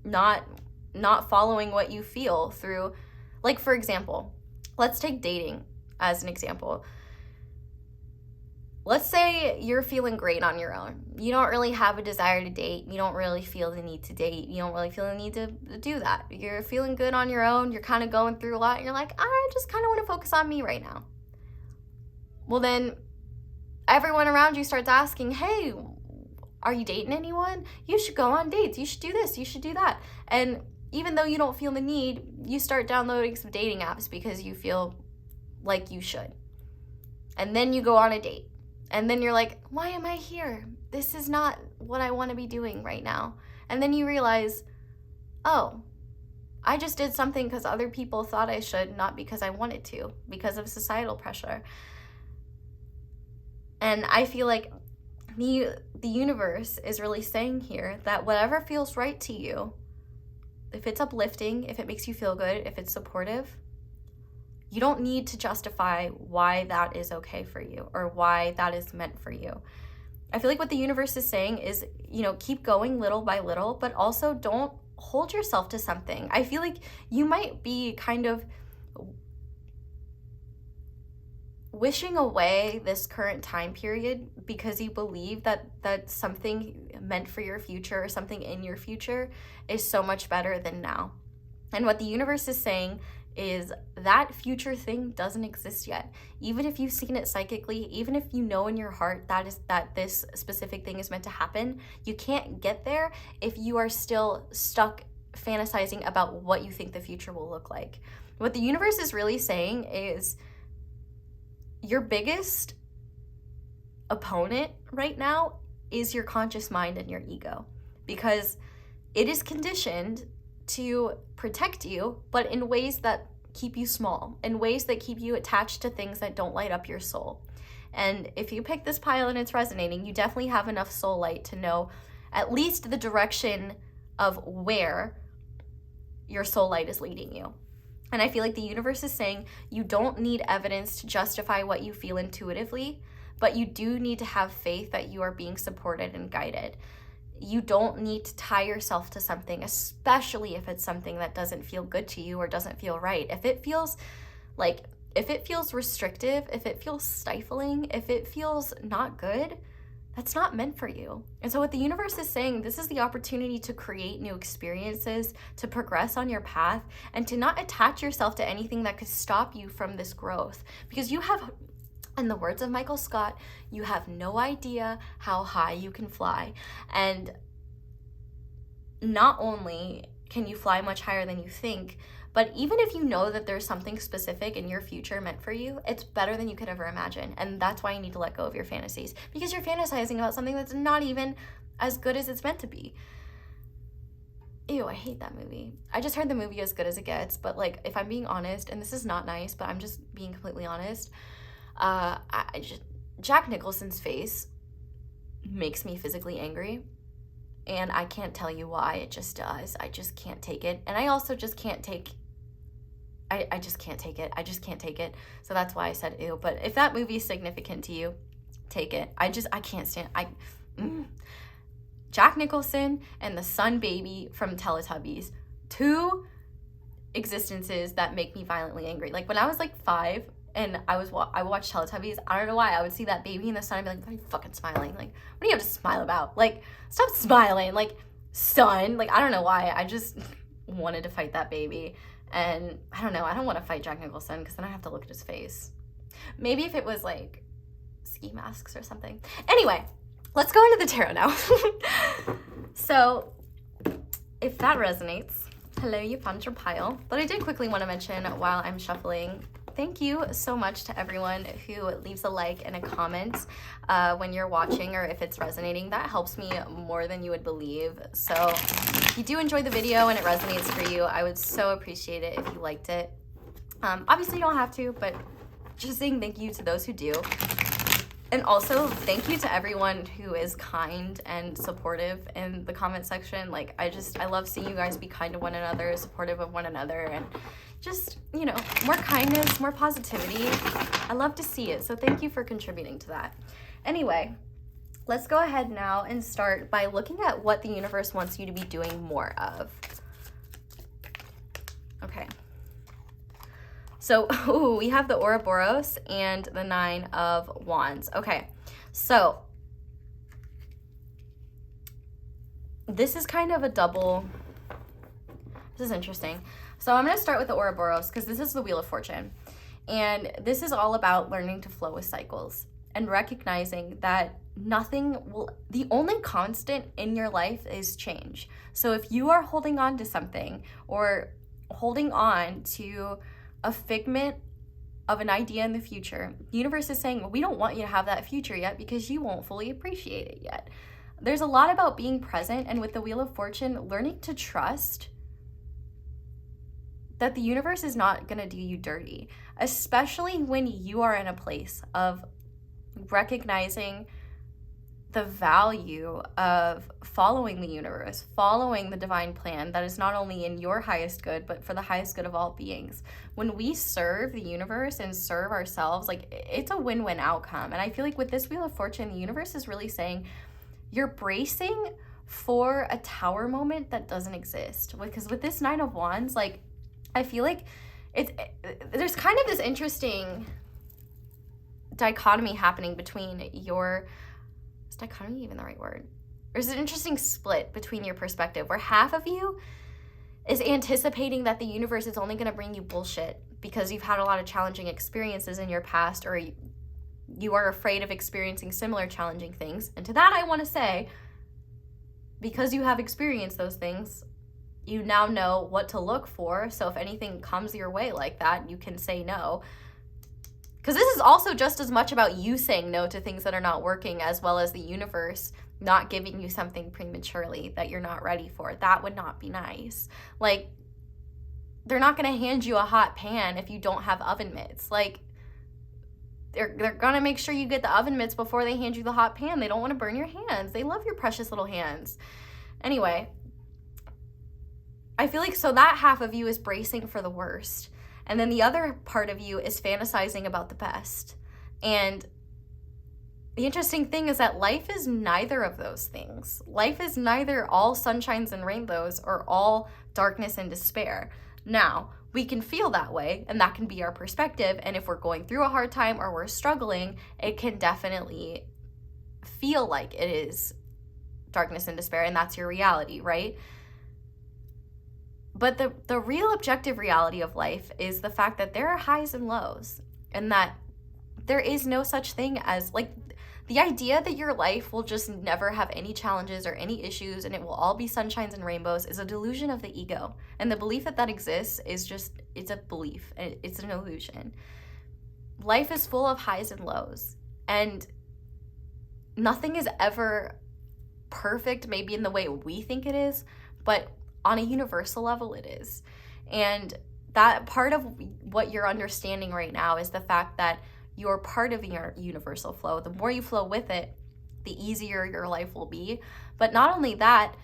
not following what you feel, through, like, for example, let's take dating as an example. Let's say you're feeling great on your own. You don't really have a desire to date. You don't really feel the need to date. You don't really feel the need to do that. You're feeling good on your own. You're kind of going through a lot. And you're like, I just kind of want to focus on me right now. Well, then everyone around you starts asking, hey, are you dating anyone? You should go on dates. You should do this. You should do that. And even though you don't feel the need, you start downloading some dating apps because you feel like you should. And then you go on a date. And then you're like, why am I here? This is not what I want to be doing right now. And then you realize, oh, I just did something because other people thought I should, not because I wanted to, because of societal pressure. And I feel like the universe is really saying here that whatever feels right to you, if it's uplifting, if it makes you feel good, if it's supportive, you don't need to justify why that is okay for you or why that is meant for you. I feel like what the universe is saying is, keep going little by little, but also don't hold yourself to something. I feel like you might be kind of wishing away this current time period because you believe that something meant for your future or something in your future is so much better than now. And what the universe is saying is that future thing doesn't exist yet. Even if you've seen it psychically, even if you know in your heart that this specific thing is meant to happen, you can't get there if you are still stuck fantasizing about what you think the future will look like. What the universe is really saying is your biggest opponent right now is your conscious mind and your ego, because it is conditioned to protect you, but in ways that keep you small, in ways that keep you attached to things that don't light up your soul. And if you pick this pile and it's resonating, you definitely have enough soul light to know at least the direction of where your soul light is leading you. And I feel like the universe is saying you don't need evidence to justify what you feel intuitively, but you do need to have faith that you are being supported and guided. You don't need to tie yourself to something, especially if it's something that doesn't feel good to you or doesn't feel right. If it feels restrictive, if it feels stifling, if it feels not good, that's not meant for you. And so what the universe is saying, this is the opportunity to create new experiences, to progress on your path, and to not attach yourself to anything that could stop you from this growth. Because you have, in the words of Michael Scott, you have no idea how high you can fly. And not only can you fly much higher than you think, but even if you know that there's something specific in your future meant for you, it's better than you could ever imagine. And that's why you need to let go of your fantasies, because you're fantasizing about something that's not even as good as it's meant to be. Ew, I hate that movie. I just heard the movie As Good As It Gets, but like, if I'm being honest, and this is not nice, but I'm just being completely honest, Jack Nicholson's face makes me physically angry, and I can't tell you why. It just does. I just can't take it. And I also just can't take I just can't take it. I just can't take it. So that's why I said ew. But if that movie is significant to you, take it. I can't stand, Jack Nicholson and the Sun Baby from Teletubbies. Two existences that make me violently angry. Like when I was like 5 and I watched Teletubbies, I don't know why, I would see that baby in the sun and be like, what are you fucking smiling? Like, what do you have to smile about? Like, stop smiling. Like, son. Like, I don't know why. I just wanted to fight that baby. And I don't know. I don't want to fight Jack Nicholson because then I have to look at his face. Maybe if it was like ski masks or something. Anyway, let's go into the tarot now. So if that resonates, hello, you found your pile. But I did quickly want to mention while I'm shuffling, thank you so much to everyone who leaves a like and a comment when you're watching or if it's resonating. That helps me more than you would believe. So if you do enjoy the video and it resonates for you, I would so appreciate it if you liked it. Obviously you don't have to, but just saying thank you to those who do. And also thank you to everyone who is kind and supportive in the comment section. Like, I love seeing you guys be kind to one another, supportive of one another, and just, you know, more kindness, more positivity. I love to see it. So thank you for contributing to that. Anyway, let's go ahead now and start by looking at what the universe wants you to be doing more of. Okay. So, ooh, we have the Ouroboros and the 9 of Wands. Okay, so this is kind of a double, this is interesting. So I'm going to start with the Ouroboros because this is the Wheel of Fortune. And this is all about learning to flow with cycles and recognizing that the only constant in your life is change. So if you are holding on to something or holding on to a figment of an idea in the future, the universe is saying, well, we don't want you to have that future yet because you won't fully appreciate it yet. There's a lot about being present, and with the Wheel of Fortune, learning to trust that the universe is not going to do you dirty, especially when you are in a place of recognizing the value of following the universe, following the divine plan that is not only in your highest good, but for the highest good of all beings. When we serve the universe and serve ourselves, like, it's a win-win outcome. And I feel like with this Wheel of Fortune, the universe is really saying you're bracing for a tower moment that doesn't exist. Because with this 9 of Wands, like, I feel like there's kind of this interesting dichotomy happening between is dichotomy even the right word? There's an interesting split between your perspective where half of you is anticipating that the universe is only going to bring you bullshit because you've had a lot of challenging experiences in your past, or you are afraid of experiencing similar challenging things. And to that, I want to say, because you have experienced those things, you now know what to look for. So if anything comes your way like that, you can say no. Because this is also just as much about you saying no to things that are not working, as well as the universe not giving you something prematurely that you're not ready for. That would not be nice. Like, they're not going to hand you a hot pan if you don't have oven mitts. Like, they're going to make sure you get the oven mitts before they hand you the hot pan. They don't want to burn your hands. They love your precious little hands. Anyway, I feel like so that half of you is bracing for the worst. And then the other part of you is fantasizing about the best. And the interesting thing is that life is neither of those things. Life is neither all sunshines and rainbows or all darkness and despair. Now, we can feel that way, and that can be our perspective. And if we're going through a hard time or we're struggling, it can definitely feel like it is darkness and despair, and that's your reality, right? But the real objective reality of life is the fact that there are highs and lows, and that there is no such thing as, like, the idea that your life will just never have any challenges or any issues and it will all be sunshines and rainbows is a delusion of the ego. And the belief that that exists is just, it's a belief. It's an illusion. Life is full of highs and lows, and nothing is ever perfect, maybe in the way we think it is, but on a universal level it is. And that part of what you're understanding right now is the fact that you're part of your universal flow. The more you flow with it, the easier your life will be. But not only that,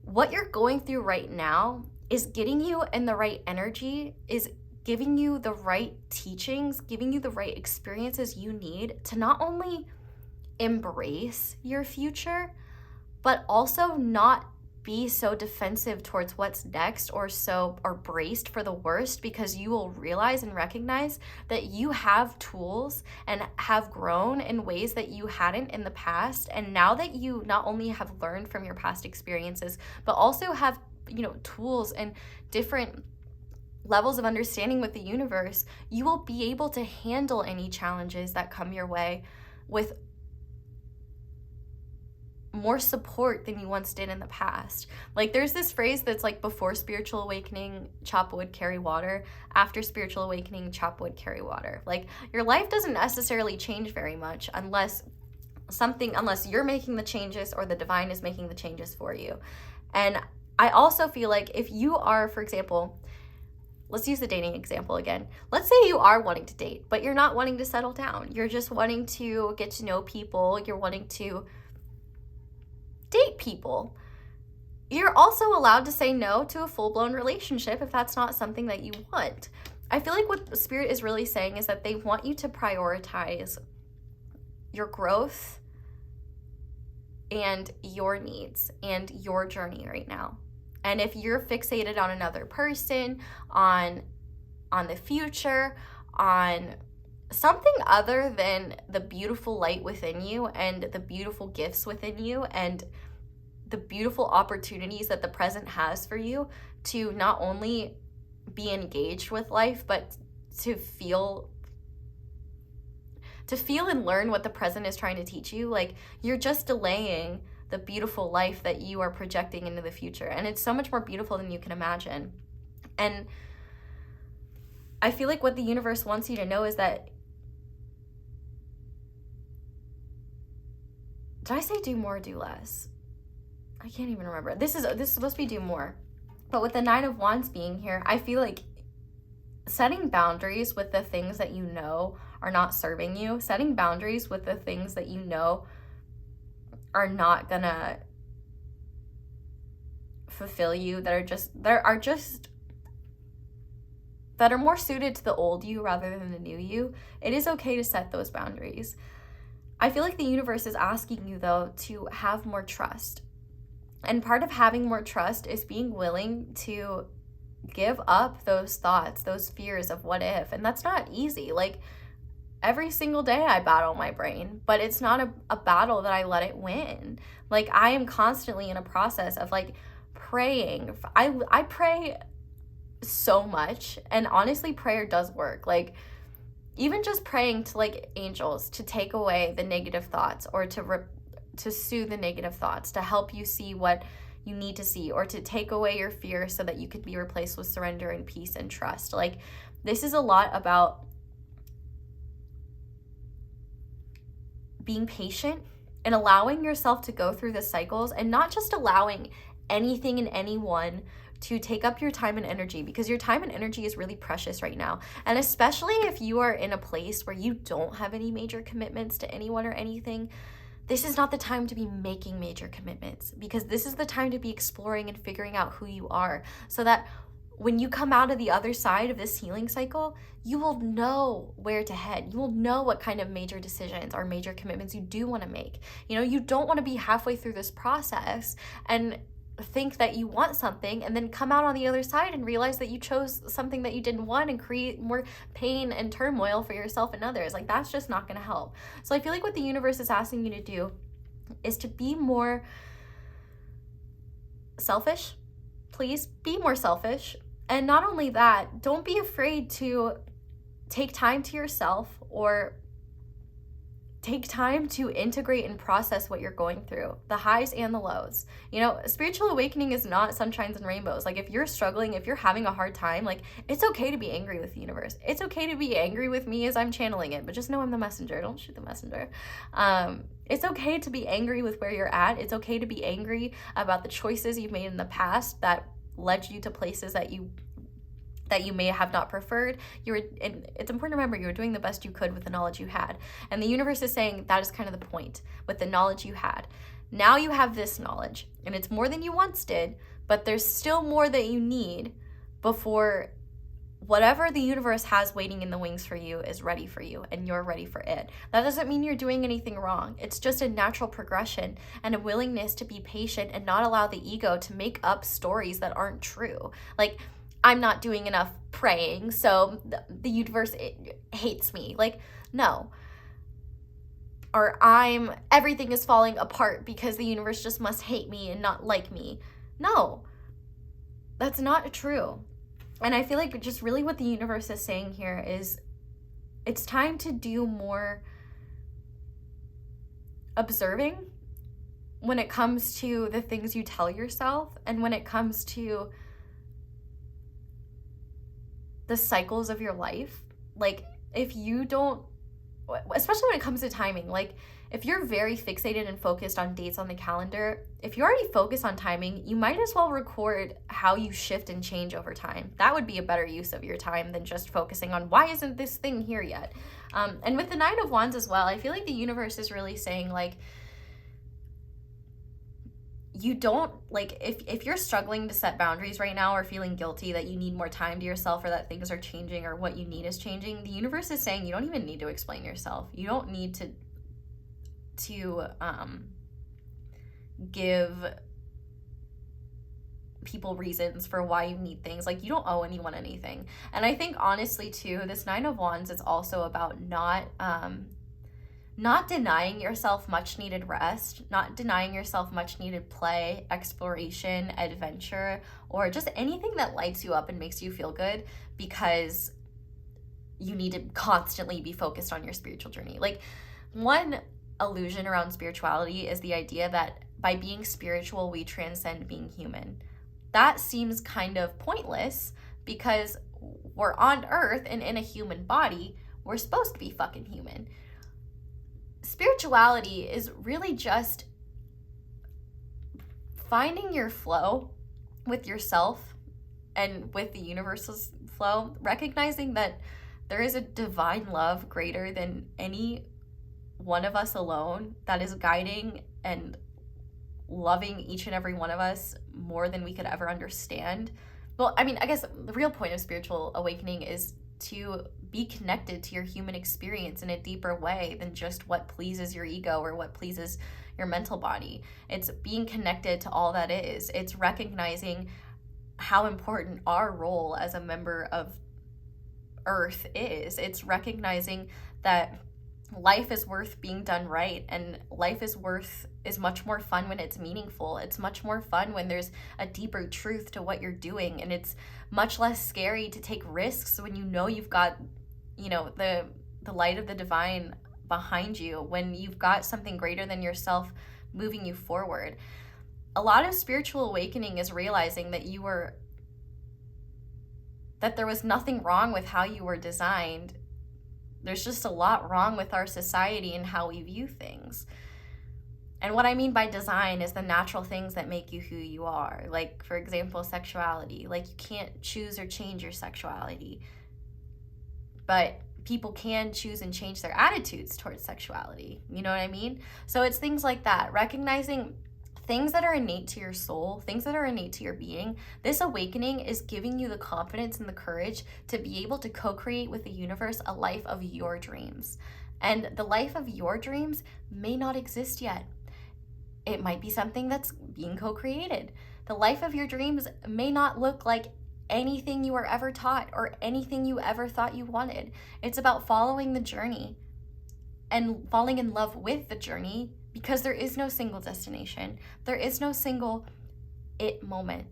what you're going through right now is getting you in the right energy, is giving you the right teachings, giving you the right experiences you need to not only embrace your future, but also not be so defensive towards what's next or braced for the worst, because you will realize and recognize that you have tools and have grown in ways that you hadn't in the past. And now that you not only have learned from your past experiences, but also have, tools and different levels of understanding with the universe, you will be able to handle any challenges that come your way with more support than you once did in the past. Like, there's this phrase that's like, before spiritual awakening, chop wood, carry water. After spiritual awakening, chop wood, carry water. Like, your life doesn't necessarily change very much unless you're making the changes or the divine is making the changes for you. And I also feel like if you are, for example, let's use the dating example again. Let's say you are wanting to date, but you're not wanting to settle down. You're just wanting to get to know people. You're wanting to date people. You're also allowed to say no to a full-blown relationship if that's not something that you want. I feel like what Spirit is really saying is that they want you to prioritize your growth and your needs and your journey right now. And if you're fixated on another person, on the future, on something other than the beautiful light within you and the beautiful gifts within you and the beautiful opportunities that the present has for you to not only be engaged with life, but to feel and learn what the present is trying to teach you, like, you're just delaying the beautiful life that you are projecting into the future. And it's so much more beautiful than you can imagine. And I feel like what the universe wants you to know is that, did I say do more or do less? I can't even remember. This is supposed to be do more. But with the 9 of Wands being here, I feel like setting boundaries with the things that you know are not serving you, setting boundaries with the things that you know are not gonna fulfill you, that are more suited to the old you rather than the new you. It is okay to set those boundaries. I feel like the universe is asking you, though, to have more trust. And part of having more trust is being willing to give up those thoughts, those fears of what if. And that's not easy. Like, every single day I battle my brain, but it's not a battle that I let it win. Like, I am constantly in a process of, like, praying. I pray so much, and honestly, prayer does work. Like, even just praying to, like, angels to take away the negative thoughts, or to soothe the negative thoughts, to help you see what you need to see, or to take away your fear so that you could be replaced with surrender and peace and trust. Like, this is a lot about being patient and allowing yourself to go through the cycles, and not just allowing anything and anyone to take up your time and energy, because your time and energy is really precious right now. And especially if you are in a place where you don't have any major commitments to anyone or anything, this is not the time to be making major commitments, because this is the time to be exploring and figuring out who you are, so that when you come out of the other side of this healing cycle, you will know where to head. You will know what kind of major decisions or major commitments you do want to make. You don't want to be halfway through this process and think that you want something and then come out on the other side and realize that you chose something that you didn't want and create more pain and turmoil for yourself and others. Like, that's just not going to help. So I feel like what the universe is asking you to do is to be more selfish. Please be more selfish. And not only that, don't be afraid to take time to yourself, or take time to integrate and process what you're going through, the highs and the lows. Spiritual awakening is not sunshines and rainbows. Like, if you're struggling, if you're having a hard time, like, it's okay to be angry with the universe. It's okay to be angry with me as I'm channeling it, but just know I'm the messenger. Don't shoot the messenger. It's okay to be angry with where you're at. It's okay to be angry about the choices you've made in the past that led you to places that you may have not preferred. And it's important to remember, you were doing the best you could with the knowledge you had. And the universe is saying that is kind of the point. With the knowledge you had, now you have this knowledge, and it's more than you once did, but there's still more that you need before whatever the universe has waiting in the wings for you is ready for you, and you're ready for it. That doesn't mean you're doing anything wrong. It's just a natural progression and a willingness to be patient and not allow the ego to make up stories that aren't true. Like, I'm not doing enough praying, so the universe hates me. Like, no. Or everything is falling apart because the universe just must hate me and not like me. No, that's not true. And I feel like just really what the universe is saying here is it's time to do more observing when it comes to the things you tell yourself, and when it comes to the cycles of your life. Like, if you don't, especially when it comes to timing, like if you're very fixated and focused on dates on the calendar, if you're already focused on timing, you might as well record how you shift and change over time. That would be a better use of your time than just focusing on why isn't this thing here yet. And with the Nine of Wands as well, I feel like the universe is really saying, like, you don't, like, if you're struggling to set boundaries right now, or feeling guilty that you need more time to yourself, or that things are changing, or what you need is changing, the universe is saying you don't even need to explain yourself. You don't need to give people reasons for why you need things. Like, you don't owe anyone anything. And I think, honestly, too, this Nine of Wands is also about not denying yourself much needed rest, not denying yourself much needed play, exploration, adventure, or just anything that lights you up and makes you feel good, because you need to constantly be focused on your spiritual journey. Like, one illusion around spirituality is the idea that by being spiritual, we transcend being human. That seems kind of pointless, because we're on Earth and in a human body. We're supposed to be fucking human. Spirituality is really just finding your flow with yourself and with the universe's flow, recognizing that there is a divine love greater than any one of us alone that is guiding and loving each and every one of us more than we could ever understand. Well, I mean, I guess the real point of spiritual awakening is to be connected to your human experience in a deeper way than just what pleases your ego or what pleases your mental body. It's being connected to all that is. It's recognizing how important our role as a member of Earth is. It's recognizing that life is worth being done right, and life is much more fun when it's meaningful. It's much more fun when there's a deeper truth to what you're doing, and it's much less scary to take risks when you know you've got, you know, the light of the divine behind you, when you've got something greater than yourself moving you forward. A lot of spiritual awakening is realizing that that there was nothing wrong with how you were designed. There's just a lot wrong with our society and how we view things. And what I mean by design is the natural things that make you who you are. Like, for example, sexuality. Like, you can't choose or change your sexuality. But people can choose and change their attitudes towards sexuality. You know what I mean? So it's things like that. Recognizing things that are innate to your soul, things that are innate to your being. This awakening is giving you the confidence and the courage to be able to co-create with the universe a life of your dreams. And the life of your dreams may not exist yet. It might be something that's being co-created. The life of your dreams may not look like anything you were ever taught or anything you ever thought you wanted. It's about following the journey and falling in love with the journey, because there is no single destination. There is no single it moment.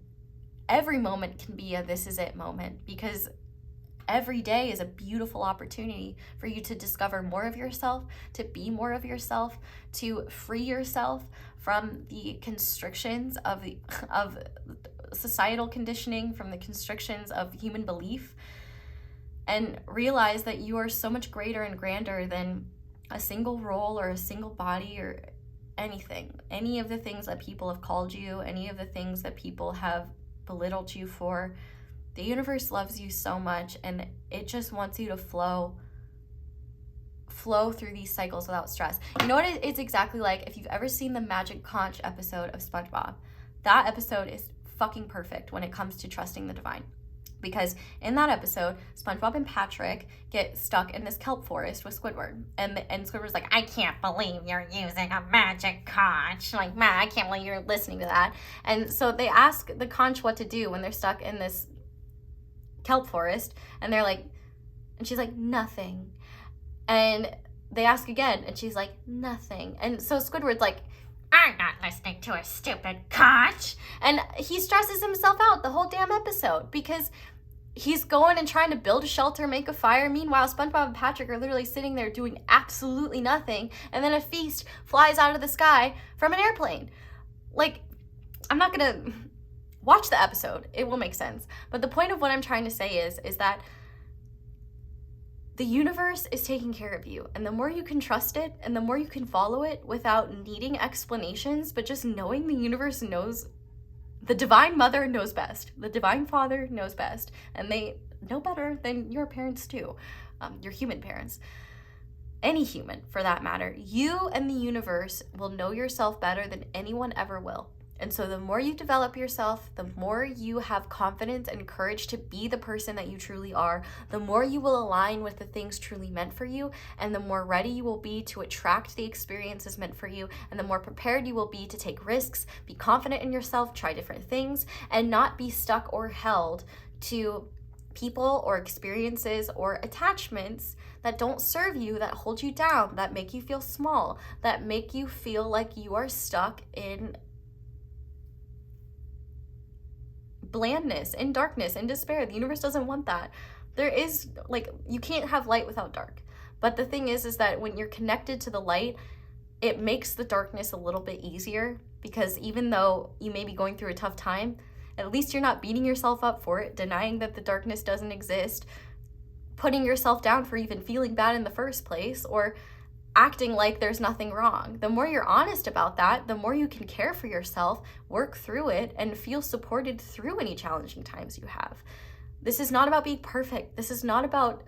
Every moment can be a this is it moment, because every day is a beautiful opportunity for you to discover more of yourself, to be more of yourself, to free yourself from the constrictions of societal conditioning, from the constrictions of human belief, and realize that you are so much greater and grander than a single role or a single body or anything. Any of the things that people have called you, any of the things that people have belittled you for. The universe loves you so much, and it just wants you to flow through these cycles without stress. You know what it's exactly like? If you've ever seen the Magic Conch episode of SpongeBob, that episode is fucking perfect when it comes to trusting the divine. Because in that episode, SpongeBob and Patrick get stuck in this kelp forest with Squidward. And Squidward's like, I can't believe you're using a magic conch. Like, man, I can't believe you're listening to that. And so they ask the conch what to do when they're stuck in this kelp forest. And they're like, and she's like, nothing. And they ask again, and she's like, nothing. And so Squidward's like, I'm not listening to a stupid conch. And he stresses himself out the whole damn episode because he's going and trying to build a shelter, make a fire. Meanwhile, SpongeBob and Patrick are literally sitting there doing absolutely nothing. And then a feast flies out of the sky from an airplane. Like, I'm not going to watch the episode. It will make sense. But the point of what I'm trying to say is that the universe is taking care of you. And the more you can trust it and the more you can follow it without needing explanations, but just knowing the universe knows, the Divine Mother knows best. The Divine Father knows best. And they know better than your parents too. Your human parents. Any human, for that matter. You and the universe will know yourself better than anyone ever will. And so the more you develop yourself, the more you have confidence and courage to be the person that you truly are, the more you will align with the things truly meant for you, and the more ready you will be to attract the experiences meant for you, and the more prepared you will be to take risks, be confident in yourself, try different things, and not be stuck or held to people or experiences or attachments that don't serve you, that hold you down, that make you feel small, that make you feel like you are stuck in blandness, in darkness, in despair. The universe doesn't want that. There is, like, you can't have light without dark. But the thing is that when you're connected to the light, it makes the darkness a little bit easier, because even though you may be going through a tough time, at least you're not beating yourself up for it, denying that the darkness doesn't exist, putting yourself down for even feeling bad in the first place, or acting like there's nothing wrong. The more you're honest about that, the more you can care for yourself, work through it, and feel supported through any challenging times you have. This is not about being perfect. This is not about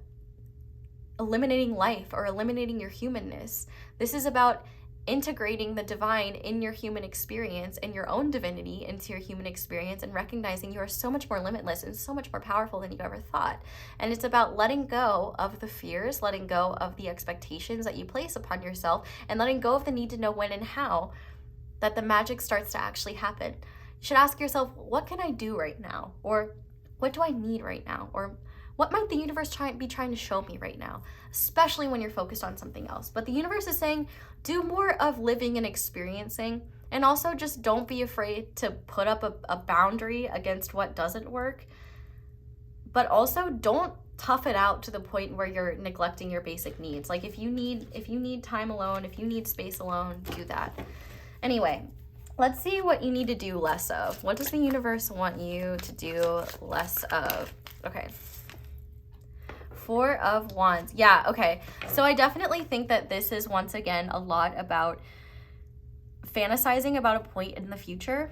eliminating life or eliminating your humanness. This is about integrating the divine in your human experience and your own divinity into your human experience, and recognizing you are so much more limitless and so much more powerful than you've ever thought. And it's about letting go of the fears, letting go of the expectations that you place upon yourself, and letting go of the need to know when and how that the magic starts to actually happen. You should ask yourself, what can I do right now? Or what do I need right now? Or what might the universe be trying to show me right now? Especially when you're focused on something else. But the universe is saying, do more of living and experiencing. And also just don't be afraid to put up a boundary against what doesn't work. But also don't tough it out to the point where you're neglecting your basic needs. Like if you need time alone, if you need space alone, do that. Anyway, let's see what you need to do less of. What does the universe want you to do less of? Okay. 4 of Wands. Yeah, okay. So I definitely think that this is, once again, a lot about fantasizing about a point in the future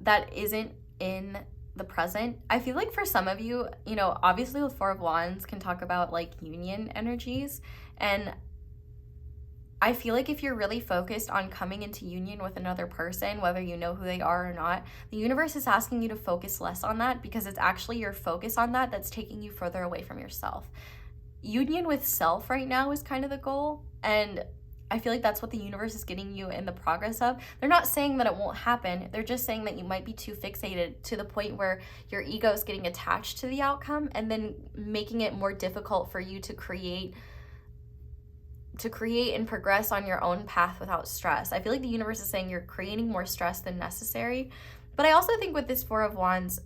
that isn't in the present. I feel like for some of you, you know, obviously the 4 of Wands can talk about like union energies, and I feel like if you're really focused on coming into union with another person, whether you know who they are or not, the universe is asking you to focus less on that, because it's actually your focus on that that's taking you further away from yourself. Union with self right now is kind of the goal, and I feel like that's what the universe is getting you in the progress of. They're not saying that it won't happen. They're just saying that you might be too fixated to the point where your ego is getting attached to the outcome, and then making it more difficult for you to create and progress on your own path without stress. I feel like the universe is saying you're creating more stress than necessary. But I also think with this 4 of Wands,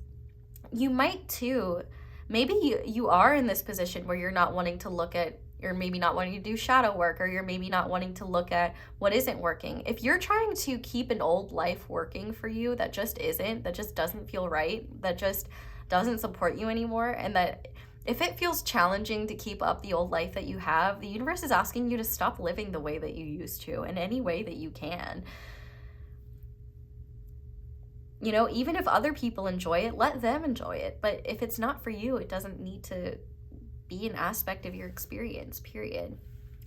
you might too, maybe you are in this position where you're not wanting to look at, you're maybe not wanting to do shadow work, or you're maybe not wanting to look at what isn't working. If you're trying to keep an old life working for you that just isn't, that just doesn't feel right, that just doesn't support you anymore, and that if it feels challenging to keep up the old life that you have, the universe is asking you to stop living the way that you used to in any way that you can. You know, even if other people enjoy it, let them enjoy it. But if it's not for you, it doesn't need to be an aspect of your experience, period.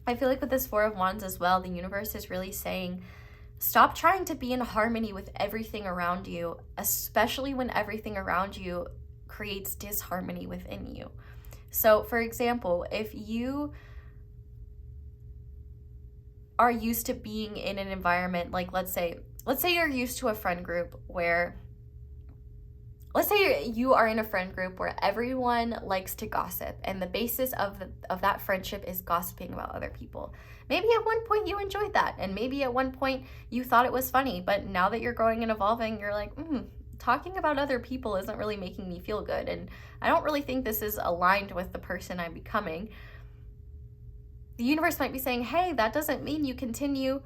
I feel like with this 4 of Wands as well, the universe is really saying, stop trying to be in harmony with everything around you, especially when everything around you creates disharmony within you. So for example, if you are used to being in an environment, like let's say you're used to a friend group where, let's say you are in a friend group where everyone likes to gossip, and the basis of that friendship is gossiping about other people. Maybe at one point you enjoyed that, and maybe at one point you thought it was funny, but now that you're growing and evolving, you're like, talking about other people isn't really making me feel good, and I don't really think this is aligned with the person I'm becoming. The universe might be saying, hey, that doesn't mean you continue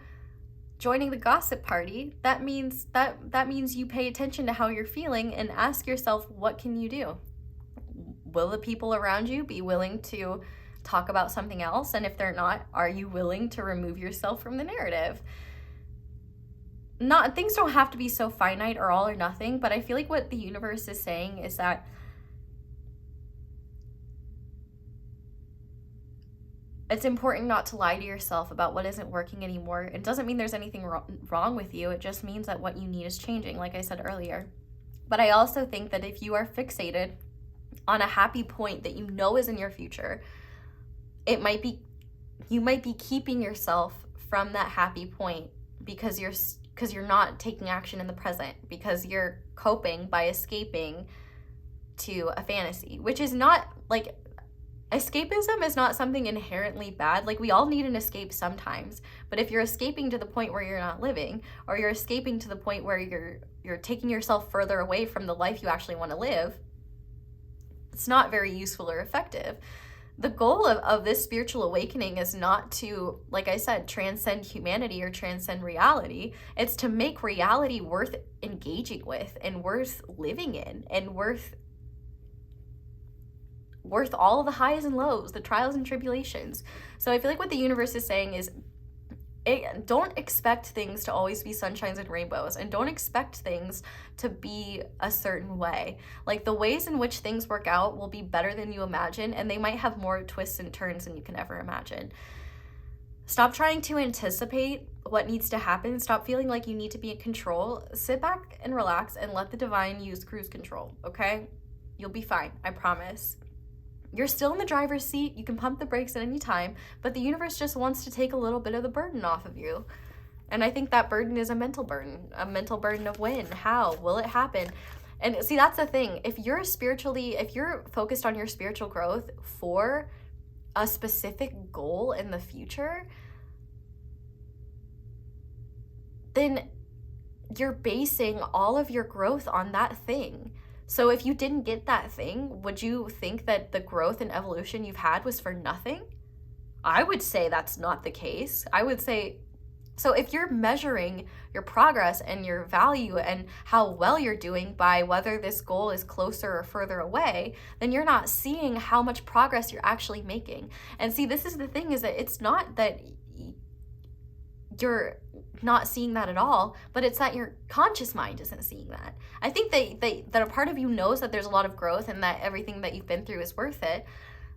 joining the gossip party. That means you pay attention to how you're feeling and ask yourself, what can you do? Will the people around you be willing to talk about something else? And if they're not, are you willing to remove yourself from the narrative? Things don't have to be so finite or all or nothing, but I feel like what the universe is saying is that it's important not to lie to yourself about what isn't working anymore. It doesn't mean there's anything wrong with you. It just means that what you need is changing, like I said earlier. But I also think that if you are fixated on a happy point that you know is in your future, you might be keeping yourself from that happy point because you're not taking action in the present, because you're coping by escaping to a fantasy, which is not like, escapism is not something inherently bad. Like, we all need an escape sometimes, but if you're escaping to the point where you're not living, or you're escaping to the point where you're taking yourself further away from the life you actually want to live, it's not very useful or effective. The goal of this spiritual awakening is not to, like I said, transcend humanity or transcend reality. It's to make reality worth engaging with and worth living in and worth all the highs and lows, the trials and tribulations. So I feel like what the universe is saying is, don't expect things to always be sunshines and rainbows, and don't expect things to be a certain way. Like, the ways in which things work out will be better than you imagine, and they might have more twists and turns than you can ever imagine. Stop trying to anticipate what needs to happen. Stop feeling like you need to be in control. Sit back and relax and let the divine use cruise control, okay? You'll be fine, I promise. You're still in the driver's seat. You can pump the brakes at any time, but the universe just wants to take a little bit of the burden off of you. And I think that burden is a mental burden of when, how, will it happen? And see, that's the thing. If you're focused on your spiritual growth for a specific goal in the future, then you're basing all of your growth on that thing. So if you didn't get that thing, would you think that the growth and evolution you've had was for nothing? I would say that's not the case. I would say, so if you're measuring your progress and your value and how well you're doing by whether this goal is closer or further away, then you're not seeing how much progress you're actually making. And see, this is the thing, is that it's not that you're not seeing that at all, but it's that your conscious mind isn't seeing that. I think that a part of you knows that there's a lot of growth and that everything that you've been through is worth it,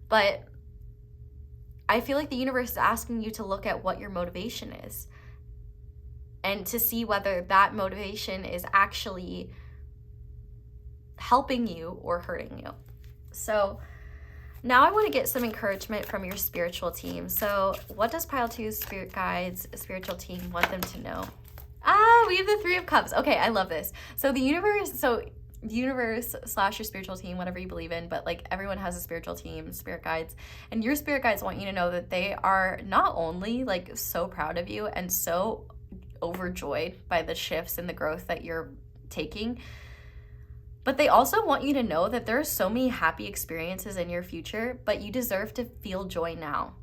but I feel like the universe is asking you to look at what your motivation is and to see whether that motivation is actually helping you or hurting you. So now I want to get some encouragement from your spiritual team. So what does Pile 2's spirit guides, spiritual team, want them to know? We have the Three of Cups. Okay, I love this. So the universe / your spiritual team, whatever you believe in, but like everyone has a spiritual team, spirit guides, and your spirit guides want you to know that they are not only like so proud of you and so overjoyed by the shifts and the growth that you're taking, but they also want you to know that there are so many happy experiences in your future, but you deserve to feel joy now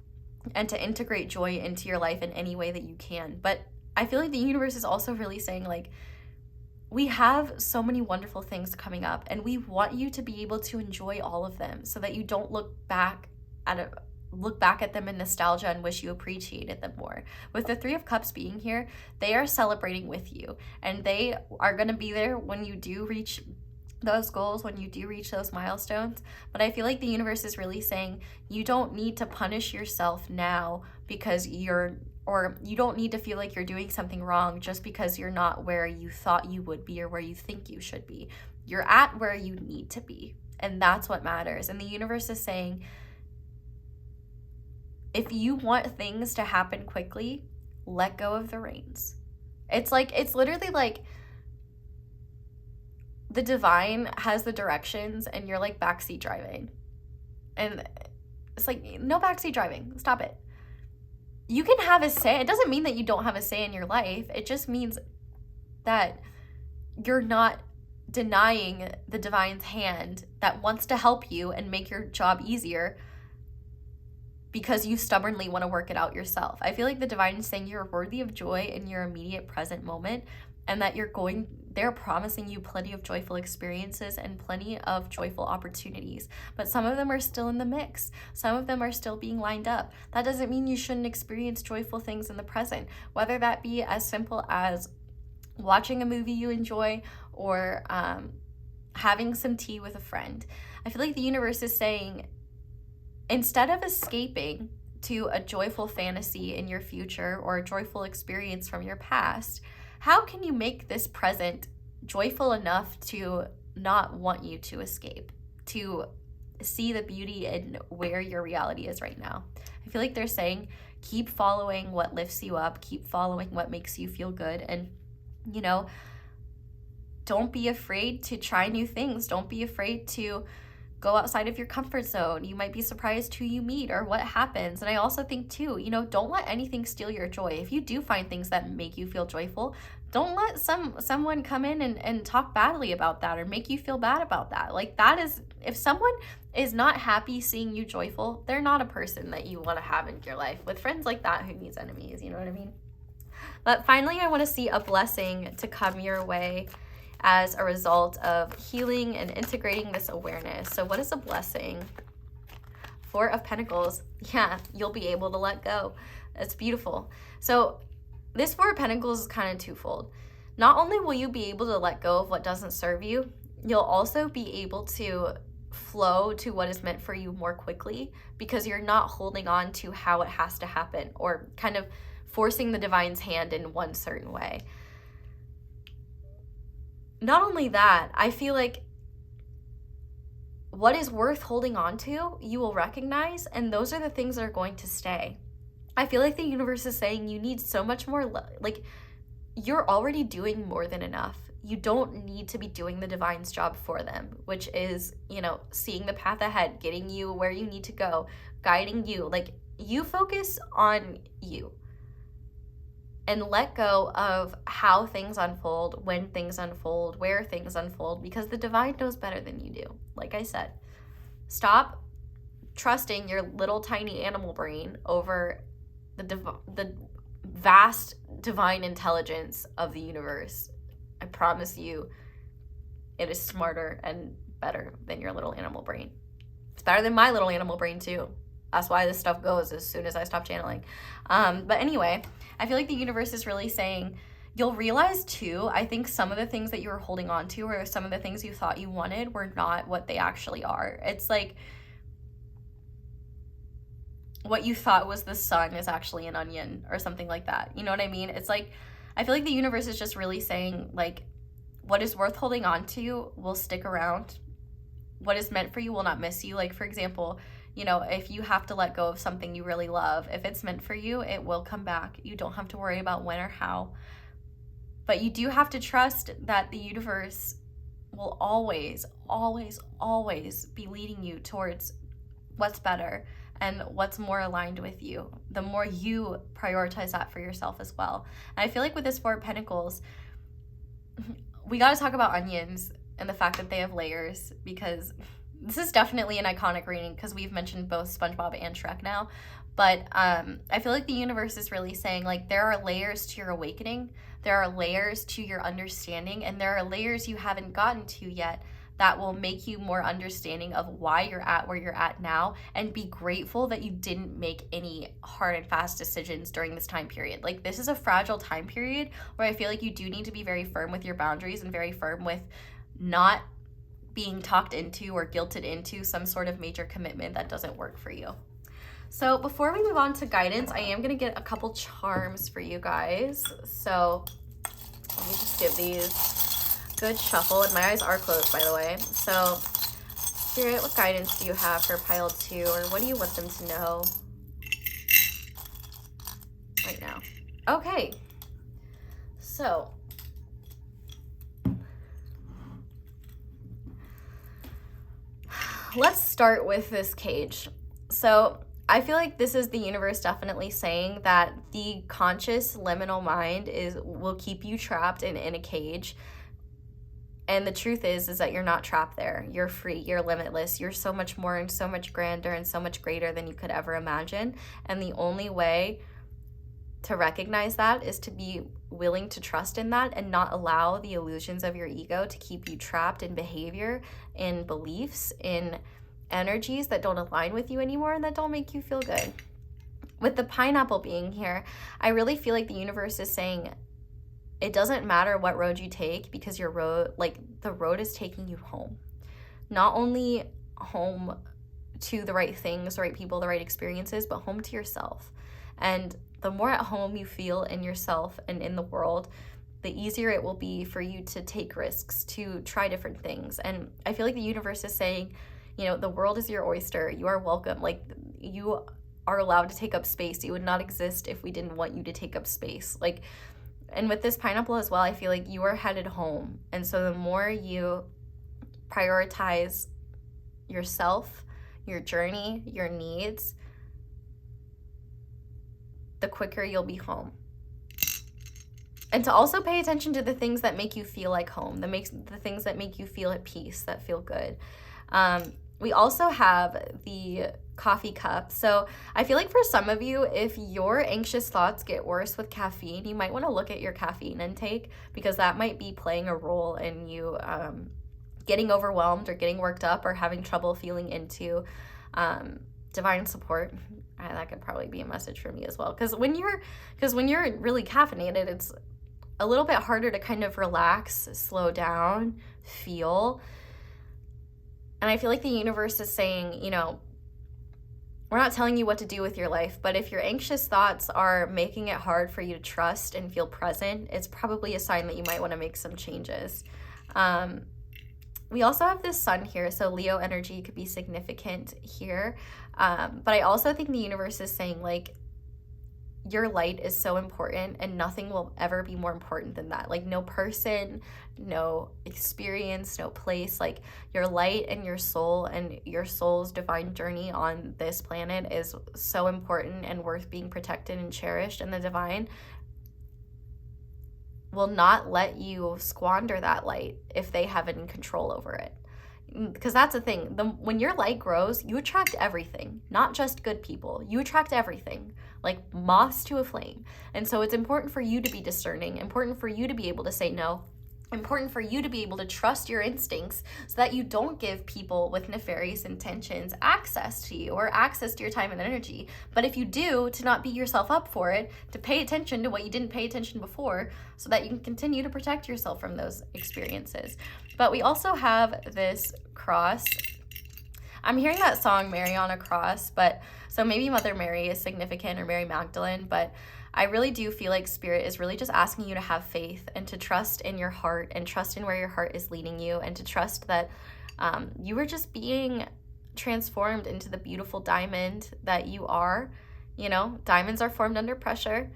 and to integrate joy into your life in any way that you can. But I feel like the universe is also really saying, like, we have so many wonderful things coming up, and we want you to be able to enjoy all of them so that you don't look back at them in nostalgia and wish you appreciated them more. With the Three of Cups being here, they are celebrating with you, and they are going to be there when you do reach those goals, when you do reach those milestones. But I feel like the universe is really saying you don't need to punish yourself now because you don't need to feel like you're doing something wrong just because you're not where you thought you would be or where you think you should be. You're at where you need to be, And that's what matters. And the universe is saying, if you want things to happen quickly, let go of the reins. It's literally like the divine has the directions and you're like backseat driving. And it's like, no backseat driving. Stop it. You can have a say. It doesn't mean that you don't have a say in your life. It just means that you're not denying the divine's hand that wants to help you and make your job easier because you stubbornly want to work it out yourself. I feel like the divine is saying you're worthy of joy in your immediate present moment, and that they're promising you plenty of joyful experiences and plenty of joyful opportunities. But some of them are still in the mix. Some of them are still being lined up. That doesn't mean you shouldn't experience joyful things in the present, whether that be as simple as watching a movie you enjoy or having some tea with a friend. I feel like the universe is saying, instead of escaping to a joyful fantasy in your future or a joyful experience from your past, how can you make this present joyful enough to not want you to escape, to see the beauty in where your reality is right now? I feel like they're saying, keep following what lifts you up, keep following what makes you feel good, and, you know, don't be afraid to try new things. Don't be afraid to go outside of your comfort zone. You might be surprised who you meet or what happens. And I also think too, you know, don't let anything steal your joy. If you do find things that make you feel joyful, don't let someone come in and talk badly about that or make you feel bad about that. Like, that is, if someone is not happy seeing you joyful, they're not a person that you want to have in your life. With friends like that, who needs enemies? You know what I mean? But finally, I want to see a blessing to come your way as a result of healing and integrating this awareness. So what is a blessing? Four of Pentacles. Yeah, you'll be able to let go. That's beautiful. So this Four of Pentacles is kind of twofold. Not only will you be able to let go of what doesn't serve you, you'll also be able to flow to what is meant for you more quickly, because you're not holding on to how it has to happen or kind of forcing the divine's hand in one certain way. Not only that, I feel like what is worth holding on to, you will recognize, and those are the things that are going to stay. I feel like the universe is saying you need so much more, like, you're already doing more than enough. You don't need to be doing the divine's job for them, which is, you know, seeing the path ahead, getting you where you need to go, guiding you. Like, you focus on you. And let go of how things unfold, when things unfold, where things unfold, because the divine knows better than you do. Like I said, stop trusting your little tiny animal brain over the vast divine intelligence of the universe. I promise you, it is smarter and better than your little animal brain. It's better than my little animal brain too. That's why this stuff goes as soon as I stop channeling. But anyway, I feel like the universe is really saying, you'll realize too, I think some of the things that you were holding on to or some of the things you thought you wanted were not what they actually are. It's like what you thought was the sun is actually an onion or something like that. You know what I mean? It's like, I feel like the universe is just really saying, like, what is worth holding on to will stick around. What is meant for you will not miss you. Like, for example, you know, if you have to let go of something you really love, if it's meant for you, it will come back. You don't have to worry about when or how. But you do have to trust that the universe will always, always, always be leading you towards what's better and what's more aligned with you. The more you prioritize that for yourself as well. And I feel like with this Four of Pentacles, we got to talk about onions and the fact that they have layers, because this is definitely an iconic reading because we've mentioned both SpongeBob and Shrek now. But I feel like the universe is really saying, like, there are layers to your awakening, there are layers to your understanding, and there are layers you haven't gotten to yet that will make you more understanding of why you're at where you're at now, and be grateful that you didn't make any hard and fast decisions during this time period. Like, this is a fragile time period where I feel like you do need to be very firm with your boundaries and very firm with not being talked into or guilted into some sort of major commitment that doesn't work for you. So before we move on to guidance, I am going to get a couple charms for you guys. So let me just give these a good shuffle. And my eyes are closed, by the way. So Spirit, what guidance do you have for pile 2, or what do you want them to know right now? Okay, so let's start with this cage. So I feel like this is the universe definitely saying that the conscious liminal mind will keep you trapped in a cage. And the truth is that you're not trapped there. You're free, you're limitless, you're so much more and so much grander and so much greater than you could ever imagine. And the only way to recognize that is to be willing to trust in that and not allow the illusions of your ego to keep you trapped in behavior, in beliefs, in energies that don't align with you anymore and that don't make you feel good. With the pineapple being here, I really feel like the universe is saying it doesn't matter what road you take, because your road, like the road is taking you home. Not only home to the right things, the right people, the right experiences, but home to yourself. And the more at home you feel in yourself and in the world, the easier it will be for you to take risks, to try different things. And I feel like the universe is saying, you know, the world is your oyster. You are welcome. Like, you are allowed to take up space. You would not exist if we didn't want you to take up space. Like, and with this pineapple as well, I feel like you are headed home. And so the more you prioritize yourself, your journey, your needs, the quicker you'll be home. And to also pay attention to the things that make you feel like home, the things that make you feel at peace, that feel good. We also have the coffee cup. So I feel like for some of you, if your anxious thoughts get worse with caffeine, you might want to look at your caffeine intake, because that might be playing a role in you getting overwhelmed or getting worked up or having trouble feeling into divine support. That could probably be a message for me as well. Because when you're really caffeinated, it's a little bit harder to kind of relax, slow down, feel. And I feel like the universe is saying, you know, we're not telling you what to do with your life, but if your anxious thoughts are making it hard for you to trust and feel present, it's probably a sign that you might want to make some changes. We also have this sun here, so Leo energy could be significant here. But I also think the universe is saying, like, your light is so important and nothing will ever be more important than that. Like, no person, no experience, no place, like your light and your soul's divine journey on this planet is so important and worth being protected and cherished. And the divine will not let you squander that light if they have any control over it. Because that's the thing, when your light grows, you attract everything, not just good people. You attract everything, like moths to a flame. And so it's important for you to be discerning, important for you to be able to say no, important for you to be able to trust your instincts so that you don't give people with nefarious intentions access to you or access to your time and energy. But if you do, to not beat yourself up for it, to pay attention to what you didn't pay attention before so that you can continue to protect yourself from those experiences. But we also have this cross. I'm hearing that song Mary on a Cross, but so maybe Mother Mary is significant, or Mary Magdalene, but I really do feel like Spirit is really just asking you to have faith and to trust in your heart and trust in where your heart is leading you, and to trust that you are just being transformed into the beautiful diamond that you are. You know, diamonds are formed under pressure.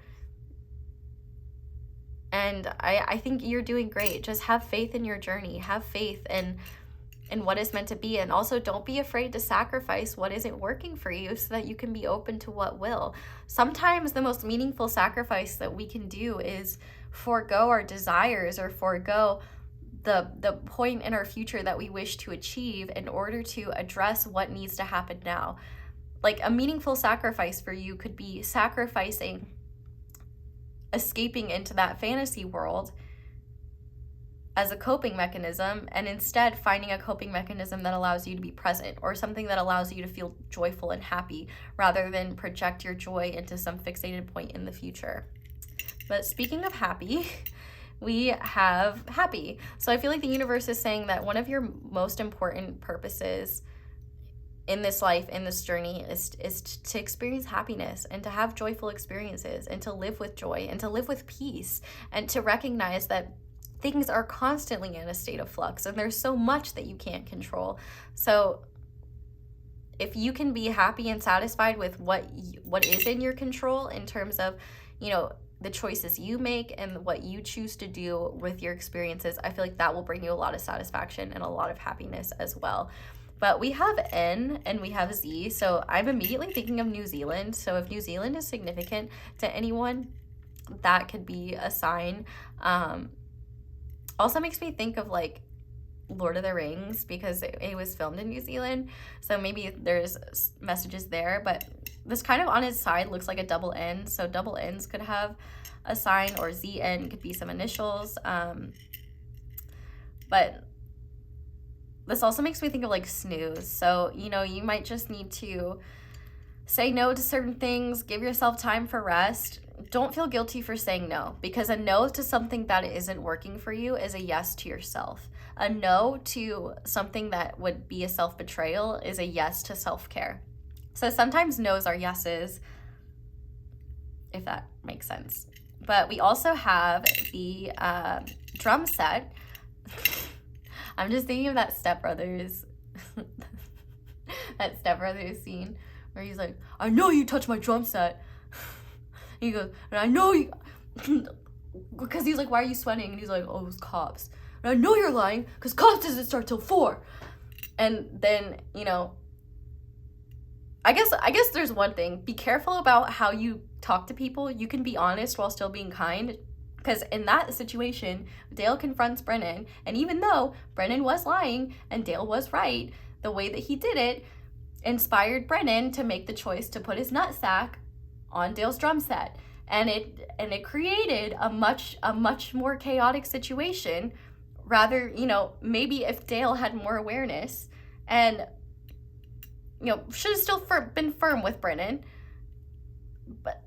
And I think you're doing great. Just have faith in your journey. Have faith in what is meant to be. And also don't be afraid to sacrifice what isn't working for you so that you can be open to what will. Sometimes the most meaningful sacrifice that we can do is forego our desires or forego the point in our future that we wish to achieve in order to address what needs to happen now. Like, a meaningful sacrifice for you could be sacrificing escaping into that fantasy world as a coping mechanism, and instead finding a coping mechanism that allows you to be present, or something that allows you to feel joyful and happy rather than project your joy into some fixated point in the future. But speaking of happy, we have happy. So I feel like the universe is saying that one of your most important purposes in this life, in this journey, is to experience happiness and to have joyful experiences and to live with joy and to live with peace and to recognize that things are constantly in a state of flux, and there's so much that you can't control. So if you can be happy and satisfied with what is in your control in terms of, you know, the choices you make and what you choose to do with your experiences, I feel like that will bring you a lot of satisfaction and a lot of happiness as well. But we have N and we have Z, so I'm immediately thinking of New Zealand. So if New Zealand is significant to anyone, that could be a sign. Also makes me think of like Lord of the Rings, because it was filmed in New Zealand, so maybe there's messages there. But this kind of on his side looks like a double N, so double N's could have a sign, or ZN could be some initials. But this also makes me think of like snooze. So, you know, you might just need to say no to certain things, give yourself time for rest. Don't feel guilty for saying no, because a no to something that isn't working for you is a yes to yourself. A no to something that would be a self-betrayal is a yes to self-care. So sometimes no's are yeses, if that makes sense. But we also have the drum set. I'm just thinking of that Step Brothers, that Step Brothers scene where he's like, I know you touched my drum set. He goes, and I know you, because he's like, why are you sweating? And he's like, oh, it was cops. And I know you're lying, because cops doesn't start till 4. And then, you know, I guess there's one thing. Be careful about how you talk to people. You can be honest while still being kind. Because in that situation, Dale confronts Brennan, and even though Brennan was lying and Dale was right, the way that he did it inspired Brennan to make the choice to put his nutsack on Dale's drum set, and it created a much more chaotic situation. Rather, you know, maybe if Dale had more awareness and, you know, should have still been firm with Brennan. But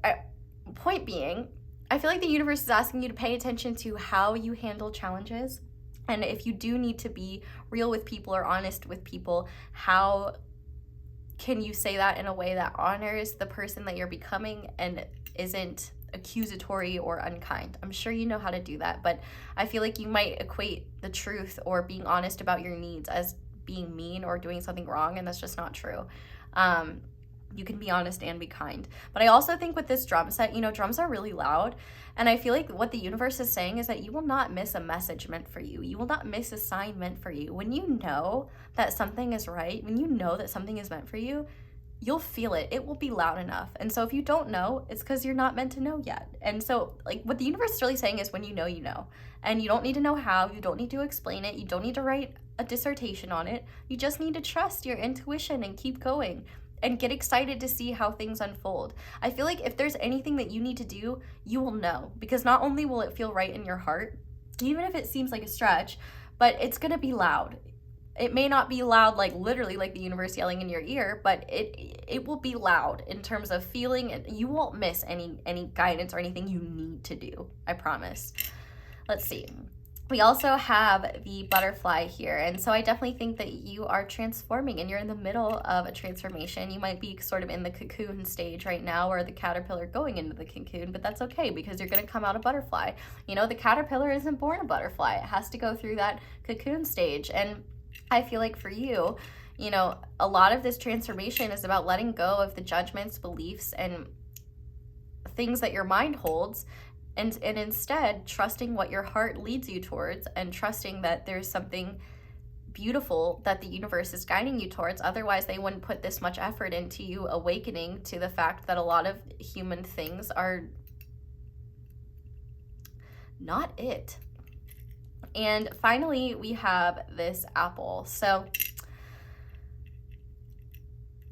point being, I feel like the universe is asking you to pay attention to how you handle challenges, and if you do need to be real with people or honest with people, how can you say that in a way that honors the person that you're becoming and isn't accusatory or unkind? I'm sure you know how to do that, but I feel like you might equate the truth or being honest about your needs as being mean or doing something wrong, and that's just not true. You can be honest and be kind. But I also think with this drum set, you know, drums are really loud, and I feel like what the universe is saying is that you will not miss a message meant for you. You will not miss a sign meant for you. When you know that something is right, when you know that something is meant for you, you'll feel it. It will be loud enough. And so if you don't know, it's because you're not meant to know yet. And so, like, what the universe is really saying is when you know, you know. And you don't need to know how. You don't need to explain it. You don't need to write a dissertation on it. You just need to trust your intuition and keep going and get excited to see how things unfold. I feel like if there's anything that you need to do, you will know, because not only will it feel right in your heart, even if it seems like a stretch, but it's gonna be loud. It may not be loud like literally like the universe yelling in your ear, but it will be loud in terms of feeling, and you won't miss any guidance or anything you need to do, I promise. Let's see. We also have the butterfly here, and so I definitely think that you are transforming and you're in the middle of a transformation. You might be sort of in the cocoon stage right now, or the caterpillar going into the cocoon, but that's okay because you're going to come out a butterfly. You know, the caterpillar isn't born a butterfly. It has to go through that cocoon stage, and I feel like for you, you know, a lot of this transformation is about letting go of the judgments, beliefs, and things that your mind holds, and instead trusting what your heart leads you towards, and trusting that there's something beautiful that the universe is guiding you towards. Otherwise, they wouldn't put this much effort into you awakening to the fact that a lot of human things are not it. And finally, we have this apple. So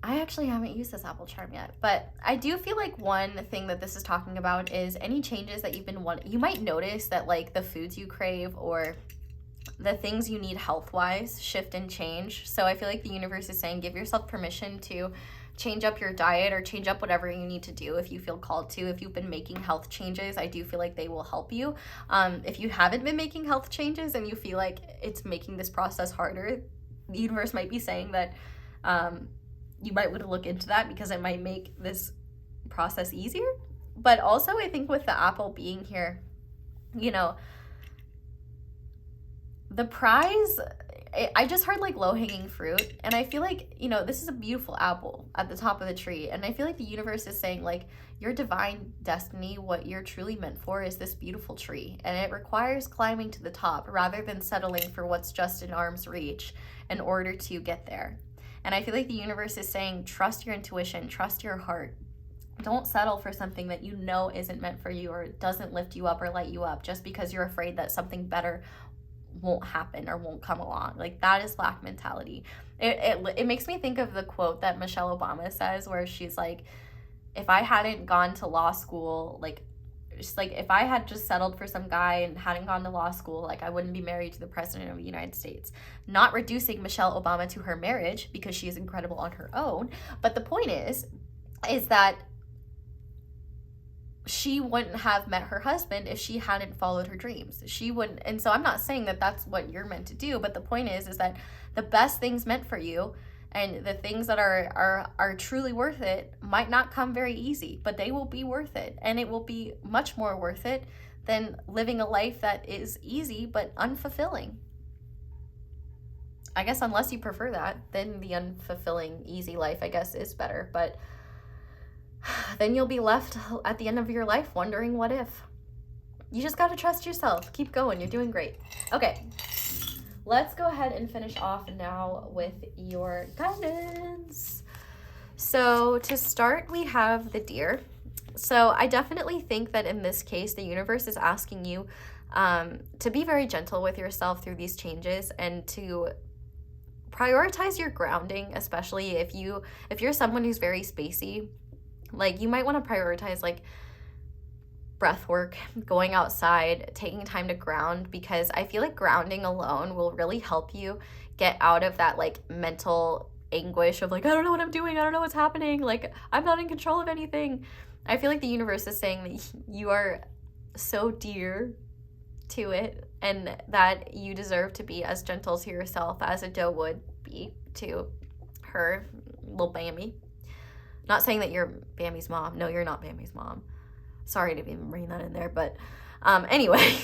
I actually haven't used this apple charm yet, but I do feel like one thing that this is talking about is any changes that you've been wanting. You might notice that like the foods you crave or the things you need health-wise shift and change. So I feel like the universe is saying give yourself permission to change up your diet or change up whatever you need to do if you feel called to. If you've been making health changes, I do feel like they will help you. If you haven't been making health changes and you feel like it's making this process harder, the universe might be saying that you might want to look into that because it might make this process easier. But also I think with the apple being here, you know, the prize, I just heard like low-hanging fruit, and I feel like, you know, this is a beautiful apple at the top of the tree, and I feel like the universe is saying like your divine destiny, what you're truly meant for, is this beautiful tree, and it requires climbing to the top rather than settling for what's just in arm's reach in order to get there. And I feel like the universe is saying, trust your intuition, trust your heart. Don't settle for something that you know isn't meant for you or doesn't lift you up or light you up just because you're afraid that something better won't happen or won't come along. Like, that is lack mentality. It makes me think of the quote that Michelle Obama says, where she's like, if I hadn't gone to law school, like, just like, if I had just settled for some guy and hadn't gone to law school, like, I wouldn't be married to the president of the United States. Not reducing Michelle Obama to her marriage, because she is incredible on her own, but the point is that she wouldn't have met her husband if she hadn't followed her dreams. She wouldn't. And so I'm not saying that that's what you're meant to do, but the point is that the best things meant for you and the things that are truly worth it might not come very easy, but they will be worth it. And it will be much more worth it than living a life that is easy but unfulfilling. I guess unless you prefer that, then the unfulfilling, easy life, I guess, is better. But then you'll be left at the end of your life wondering what if. You just got to trust yourself. Keep going. You're doing great. Okay, let's go ahead and finish off now with your guidance. So to start, we have the Deer. So I definitely think that in this case, the universe is asking you to be very gentle with yourself through these changes and to prioritize your grounding, especially if you're someone who's very spacey. Like, you might want to prioritize like breath work, going outside, taking time to ground, because I feel like grounding alone will really help you get out of that like mental anguish of like, I don't know what I'm doing, I don't know what's happening, like I'm not in control of anything. I feel like the universe is saying that you are so dear to it and that you deserve to be as gentle to yourself as a doe would be to her little Bambi. Not saying that you're Bambi's mom. No, you're not Bambi's mom. Sorry to even bring that in there. But anyway,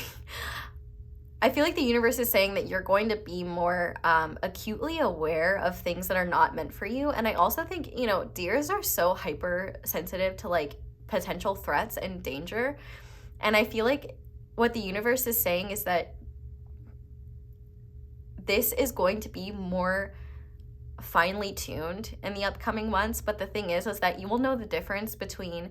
I feel like the universe is saying that you're going to be more acutely aware of things that are not meant for you. And I also think, you know, deers are so hypersensitive to like potential threats and danger. And I feel like what the universe is saying is that this is going to be more finely tuned in the upcoming months, but the thing is that you will know the difference between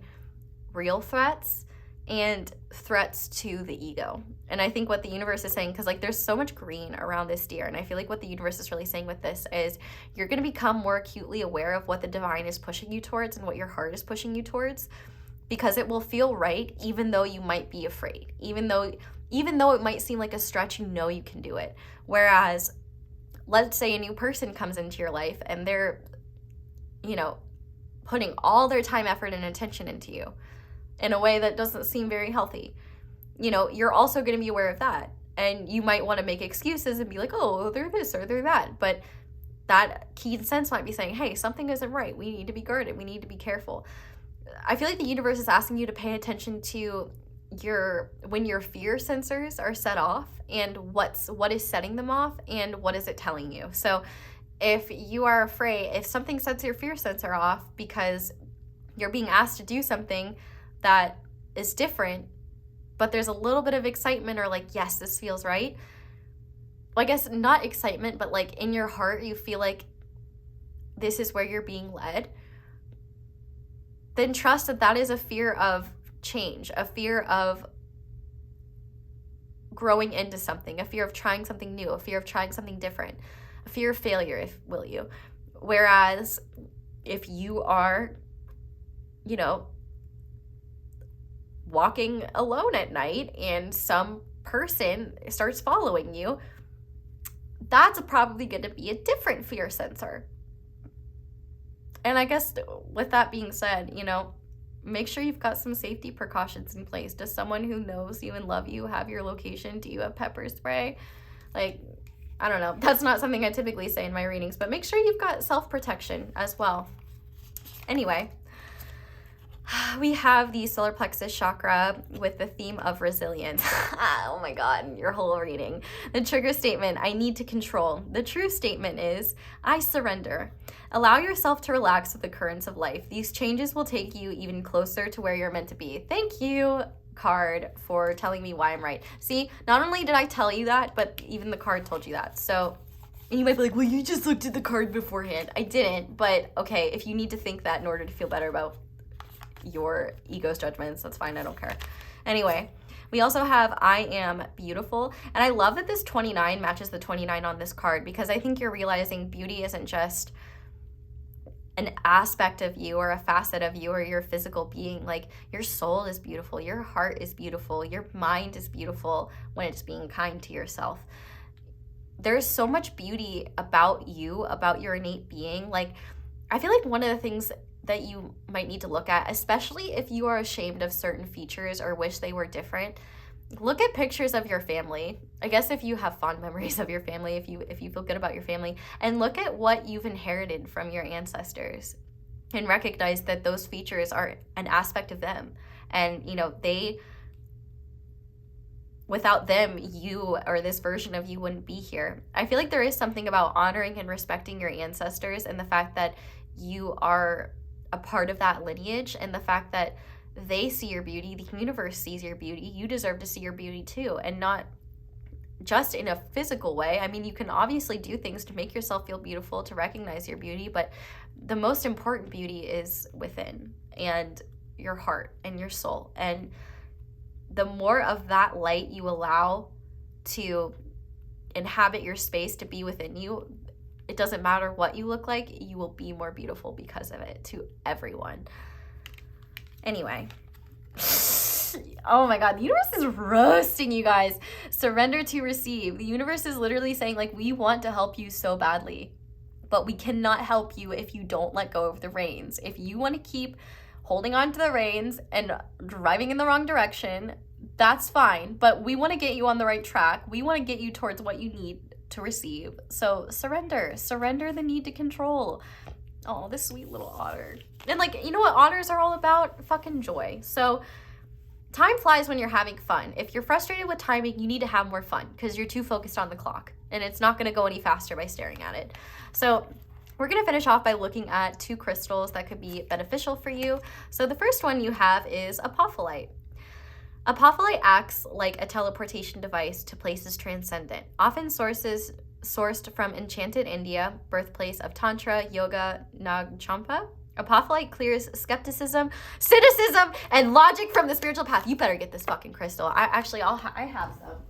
real threats and threats to the ego. And I think what the universe is saying, because like there's so much green around this Deer, and I feel like what the universe is really saying with this is you're going to become more acutely aware of what the divine is pushing you towards and what your heart is pushing you towards, because it will feel right even though you might be afraid, even though it might seem like a stretch, you know you can do it. Whereas let's say a new person comes into your life and they're, you know, putting all their time, effort, and attention into you in a way that doesn't seem very healthy. You know, you're also going to be aware of that. And you might want to make excuses and be like, oh, they're this or they're that. But that keen sense might be saying, hey, something isn't right. We need to be guarded. We need to be careful. I feel like the universe is asking you to pay attention to when your fear sensors are set off and what is setting them off and what is it telling you. So if you are afraid, if something sets your fear sensor off because you're being asked to do something that is different, but there's a little bit of excitement or like, yes, this feels right. Well, I guess not excitement, but like in your heart, you feel like this is where you're being led. Then trust that is a fear of change, a fear of growing into something, a fear of trying something new, a fear of trying something different, a fear of failure, if will you. Whereas if you are, you know, walking alone at night and some person starts following you, that's probably going to be a different fear sensor. And I guess with that being said, you know, make sure you've got some safety precautions in place. Does someone who knows you and love you have your location? Do you have pepper spray? Like, I don't know. That's not something I typically say in my readings, but make sure you've got self-protection as well. Anyway, We have the solar plexus chakra with the theme of resilience. Oh my God, your whole reading. The trigger statement, I need to control. The true statement is, I surrender. Allow yourself to relax with the currents of life. These changes will take you even closer to where you're meant to be. Thank you, card, for telling me why I'm right. See, not only did I tell you that, but even the card told you that. So, and you might be like, well, you just looked at the card beforehand. I didn't, but okay, if you need to think that in order to feel better about your ego's judgments, that's fine, I don't care. Anyway, we also have I am beautiful, and I love that this 29 matches the 29 on this card, because I think you're realizing beauty isn't just an aspect of you or a facet of you or your physical being. Like, your soul is beautiful, your heart is beautiful, your mind is beautiful when it's being kind to yourself. There's so much beauty about you, about your innate being. Like, I feel like one of the things that you might need to look at, especially if you are ashamed of certain features or wish they were different, look at pictures of your family. I guess if you have fond memories of your family, if you feel good about your family, and look at what you've inherited from your ancestors and recognize that those features are an aspect of them. And, you know, without them, you or this version of you wouldn't be here. I feel like there is something about honoring and respecting your ancestors and the fact that you are a part of that lineage, and the fact that they see your beauty, the universe sees your beauty, you deserve to see your beauty too, and not just in a physical way. I mean, you can obviously do things to make yourself feel beautiful, to recognize your beauty, but the most important beauty is within, and your heart and your soul. And the more of that light you allow to inhabit your space, to be within you, it doesn't matter what you look like, you will be more beautiful because of it to everyone. Anyway. Oh my God, the universe is roasting you guys. Surrender to receive. The universe is literally saying, like, we want to help you so badly, but we cannot help you if you don't let go of the reins. If you want to keep holding on to the reins and driving in the wrong direction, that's fine, but we want to get you on the right track. We want to get you towards what you need to receive. So surrender the need to control. Oh, this sweet little otter. And, like, you know what otters are all about? Fucking joy. So time flies when you're having fun. If you're frustrated with timing, you need to have more fun because you're too focused on the clock, and it's not going to go any faster by staring at it. So we're going to finish off by looking at 2 crystals that could be beneficial for you. So the first one you have is apophyllite. Apophyllite acts like a teleportation device to places transcendent, often sourced from enchanted India, birthplace of Tantra, Yoga, Nagchampa. Apophyllite clears skepticism, cynicism, and logic from the spiritual path. You better get this fucking crystal. I have some.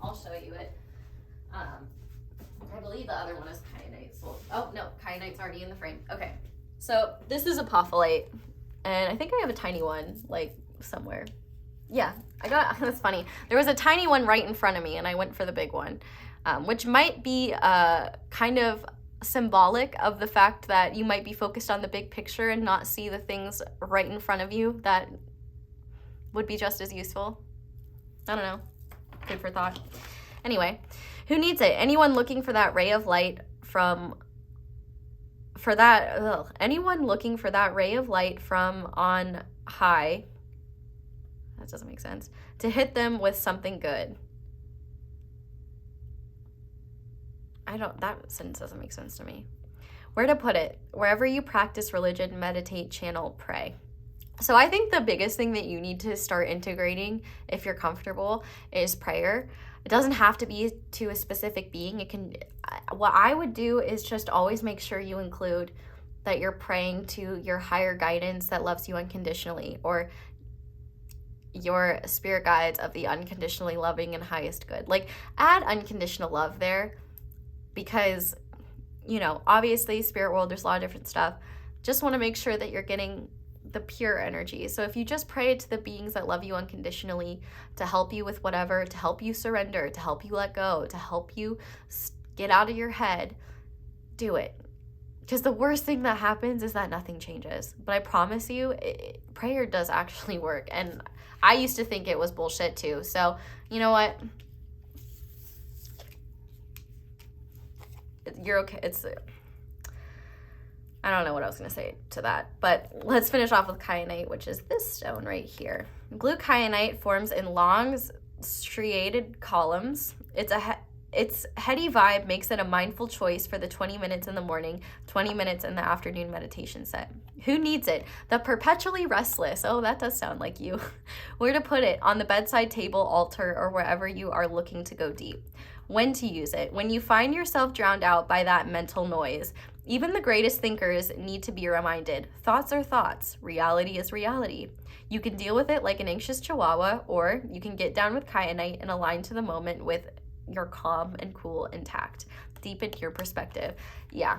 I'll show you it. I believe the other one is kyanite. So, oh no, kyanite's already in the frame. Okay, so this is apophyllite, and I think I have a tiny one like somewhere. Yeah, that's funny. There was a tiny one right in front of me, and I went for the big one, which might be kind of symbolic of the fact that you might be focused on the big picture and not see the things right in front of you that would be just as useful. I don't know. Good for thought. Anyway, who needs it? Anyone looking for that ray of light anyone looking for that ray of light from on high, that doesn't make sense, to hit them with something good. That sentence doesn't make sense to me. Where to put it? Wherever you practice religion, meditate, channel, pray. So I think the biggest thing that you need to start integrating, if you're comfortable, is prayer. It doesn't have to be to a specific being. What I would do is just always make sure you include that you're praying to your higher guidance that loves you unconditionally, or your spirit guides of the unconditionally loving and highest good. Like, add unconditional love there, because, you know, obviously spirit world, there's a lot of different stuff. Just want to make sure that you're getting the pure energy. So if you just pray to the beings that love you unconditionally to help you with whatever, to help you surrender, to help you let go, to help you get out of your head, do it. Because the worst thing that happens is that nothing changes. But I promise you, prayer does actually work. And I used to think it was bullshit too. So, you know what? You're okay. I don't know what I was going to say to that, but let's finish off with kyanite, which is this stone right here. Blue kyanite forms in long, striated columns. Its heady vibe makes it a mindful choice for the 20 minutes in the morning, 20 minutes in the afternoon meditation set. Who needs it? The perpetually restless. Oh, that does sound like you. Where to put it? On the bedside table, altar, or wherever you are looking to go deep. When to use it? When you find yourself drowned out by that mental noise. Even the greatest thinkers need to be reminded. Thoughts are thoughts. Reality is reality. You can deal with it like an anxious chihuahua, or you can get down with kyanite and align to the moment with your calm and cool intact. Deep into your perspective. Yeah.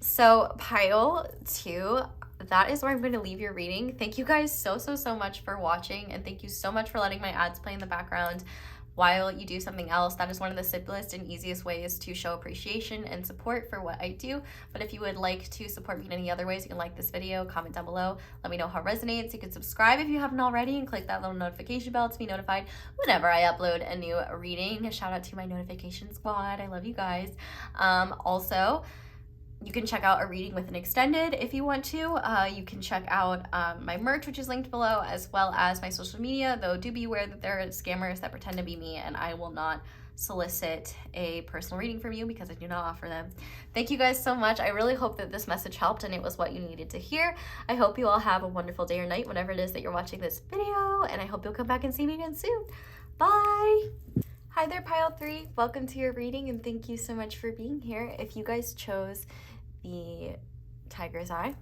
So pile 2, that is where I'm going to leave your reading. Thank you guys so much for watching, and thank you so much for letting my ads play in the background while you do something else. That is one of the simplest and easiest ways to show appreciation and support for what I do. But if you would like to support me in any other ways, you can like this video, comment down below, let me know how it resonates. You can subscribe if you haven't already and click that little notification bell to be notified whenever I upload a new reading. A shout out to my notification squad. I love you guys. Also, you can check out a reading with an extended if you want to. You can check out my merch, which is linked below, as well as my social media, though do be aware that there are scammers that pretend to be me, and I will not solicit a personal reading from you because I do not offer them. Thank you guys so much. I really hope that this message helped and it was what you needed to hear. I hope you all have a wonderful day or night whenever it is that you're watching this video, and I hope you'll come back and see me again soon. Bye! Hi there, Pile 3. Welcome to your reading, and thank you so much for being here. If you guys chose the Tiger's Eye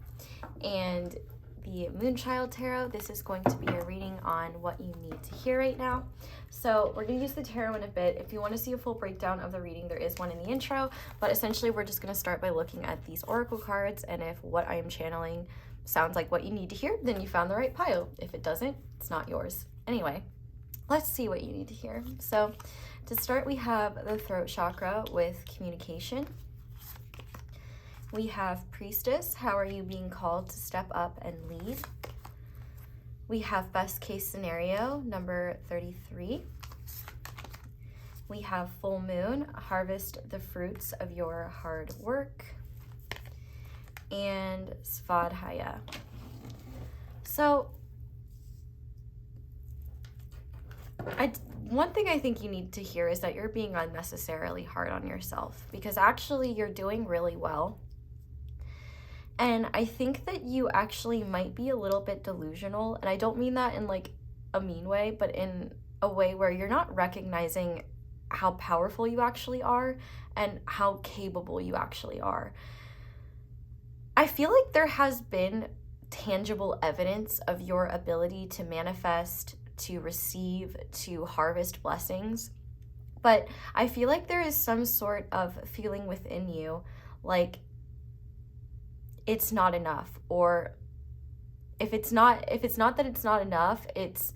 and the Moonchild Tarot, this is going to be a reading on what you need to hear right now. So we're going to use the tarot in a bit. If you want to see a full breakdown of the reading, there is one in the intro, but essentially we're just going to start by looking at these oracle cards, and if what I am channeling sounds like what you need to hear, then you found the right pile. If it doesn't, it's not yours. Anyway, let's see what you need to hear. So to start, we have the throat chakra with communication. We have Priestess. How are you being called to step up and lead? We have best case scenario, number 33. We have full moon. Harvest the fruits of your hard work. And Svadhyaya. So one thing I think you need to hear is that you're being unnecessarily hard on yourself, because actually you're doing really well. And I think that you actually might be a little bit delusional, and I don't mean that in like a mean way, but in a way where you're not recognizing how powerful you actually are and how capable you actually are. I feel like there has been tangible evidence of your ability to manifest, to receive, to harvest blessings, but I feel like there is some sort of feeling within you like it's not enough, or if it's not that it's not enough, it's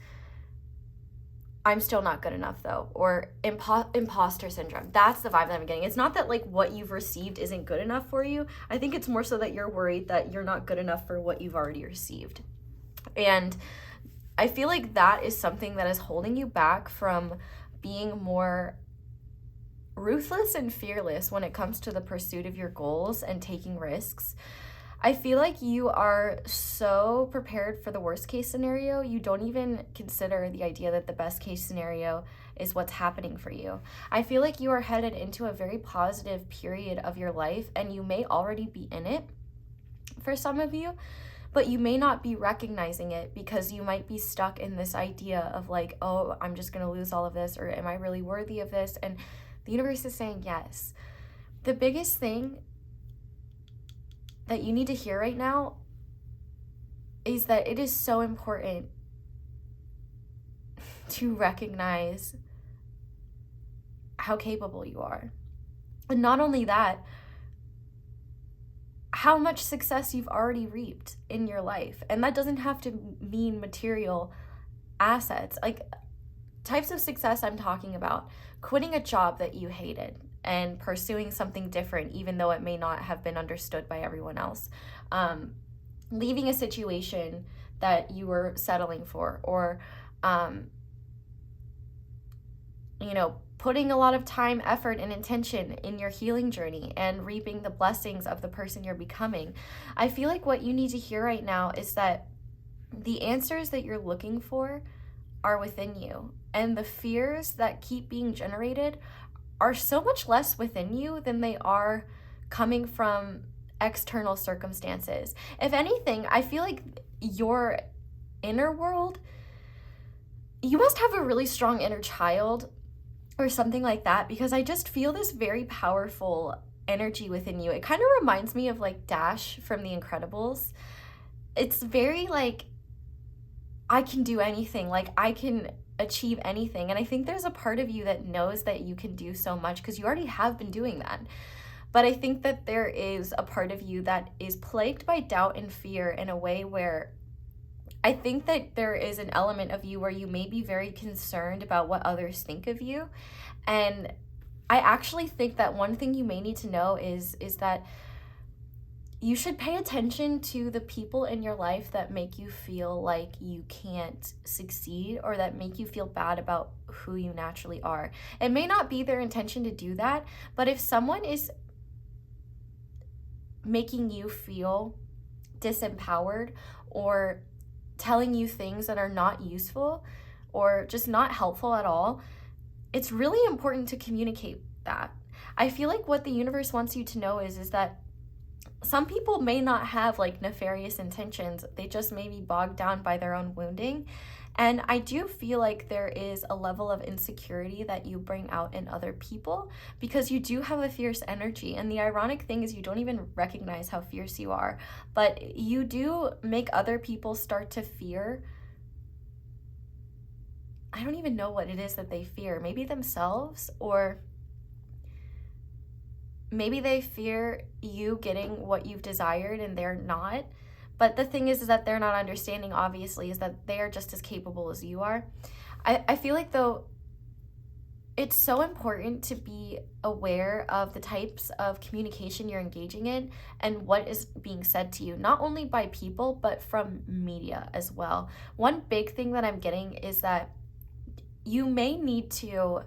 I'm still not good enough though, or imposter syndrome. That's the vibe that I'm getting. It's not that like what you've received isn't good enough for you. I think it's more so that you're worried that you're not good enough for what you've already received. And I feel like that is something that is holding you back from being more ruthless and fearless when it comes to the pursuit of your goals and taking risks. I feel like you are so prepared for the worst case scenario, you don't even consider the idea that the best case scenario is what's happening for you. I feel like you are headed into a very positive period of your life, and you may already be in it for some of you, but you may not be recognizing it because you might be stuck in this idea of like, oh, I'm just gonna lose all of this, or am I really worthy of this? And the universe is saying yes. The biggest thing that you need to hear right now is that it is so important to recognize how capable you are. And not only that, how much success you've already reaped in your life. And that doesn't have to mean material assets. Like, types of success I'm talking about: quitting a job that you hated and pursuing something different, even though it may not have been understood by everyone else. Leaving a situation that you were settling for, or, putting a lot of time, effort, and intention in your healing journey and reaping the blessings of the person you're becoming. I feel like what you need to hear right now is that the answers that you're looking for are within you, and the fears that keep being generated are so much less within you than they are coming from external circumstances. If anything, I feel like your inner world, you must have a really strong inner child or something like that, because I just feel this very powerful energy within you. It kind of reminds me of like Dash from The Incredibles. It's very like, I can do anything, like I can achieve anything. And I think there's a part of you that knows that you can do so much because you already have been doing that. But I think that there is a part of you that is plagued by doubt and fear in a way where I think that there is an element of you where you may be very concerned about what others think of you. And I actually think that one thing you may need to know is that you should pay attention to the people in your life that make you feel like you can't succeed or that make you feel bad about who you naturally are. It may not be their intention to do that, but if someone is making you feel disempowered or telling you things that are not useful or just not helpful at all, it's really important to communicate that. I feel like what the universe wants you to know is that some people may not have like nefarious intentions. They just may be bogged down by their own wounding. And I do feel like there is a level of insecurity that you bring out in other people because you do have a fierce energy. And the ironic thing is you don't even recognize how fierce you are, but you do make other people start to fear. I don't even know what it is that they fear. Maybe themselves, or maybe they fear you getting what you've desired and they're not. But the thing is that they're not understanding, obviously, is that they are just as capable as you are. I feel like, though, it's so important to be aware of the types of communication you're engaging in and what is being said to you, not only by people, but from media as well. One big thing that I'm getting is that you may need to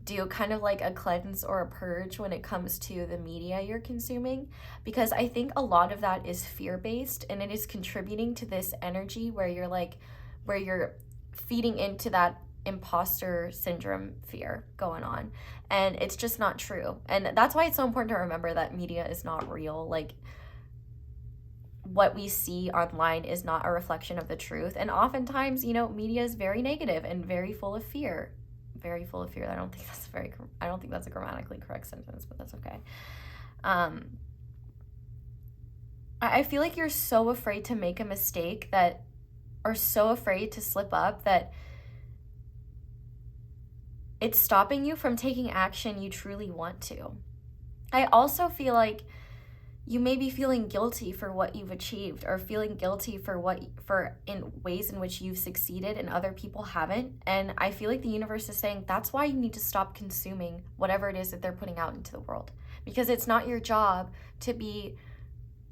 do kind of like a cleanse or a purge when it comes to the media you're consuming, because I think a lot of that is fear-based and it is contributing to this energy where you're feeding into that imposter syndrome fear going on, and it's just not true. And that's why it's so important to remember that media is not real. Like, what we see online is not a reflection of the truth, and oftentimes, media is very negative and very full of fear. Very full of fear. I don't think that's a grammatically correct sentence, but that's okay. I feel like you're so afraid to make a mistake or so afraid to slip up that it's stopping you from taking action you truly want to. I also feel like you may be feeling guilty for what you've achieved, or feeling guilty for in ways in which you've succeeded and other people haven't. And I feel like the universe is saying that's why you need to stop consuming whatever it is that they're putting out into the world, because it's not your job to be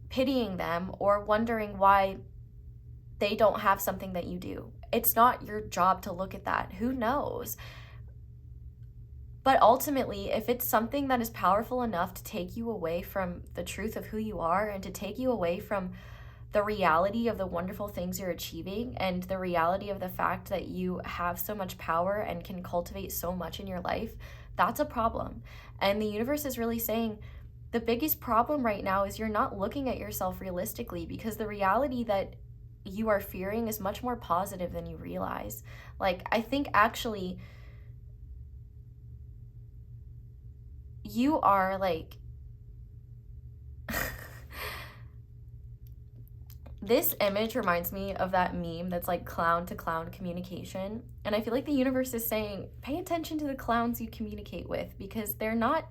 pitying them or wondering why they don't have something that you do. It's not your job to look at that. Who knows? But ultimately, if it's something that is powerful enough to take you away from the truth of who you are and to take you away from the reality of the wonderful things you're achieving and the reality of the fact that you have so much power and can cultivate so much in your life, that's a problem. And the universe is really saying the biggest problem right now is you're not looking at yourself realistically, because the reality that you are fearing is much more positive than you realize. Like, I think actually you are like this image reminds me of that meme that's like clown to clown communication, and I feel like the universe is saying pay attention to the clowns you communicate with, because they're not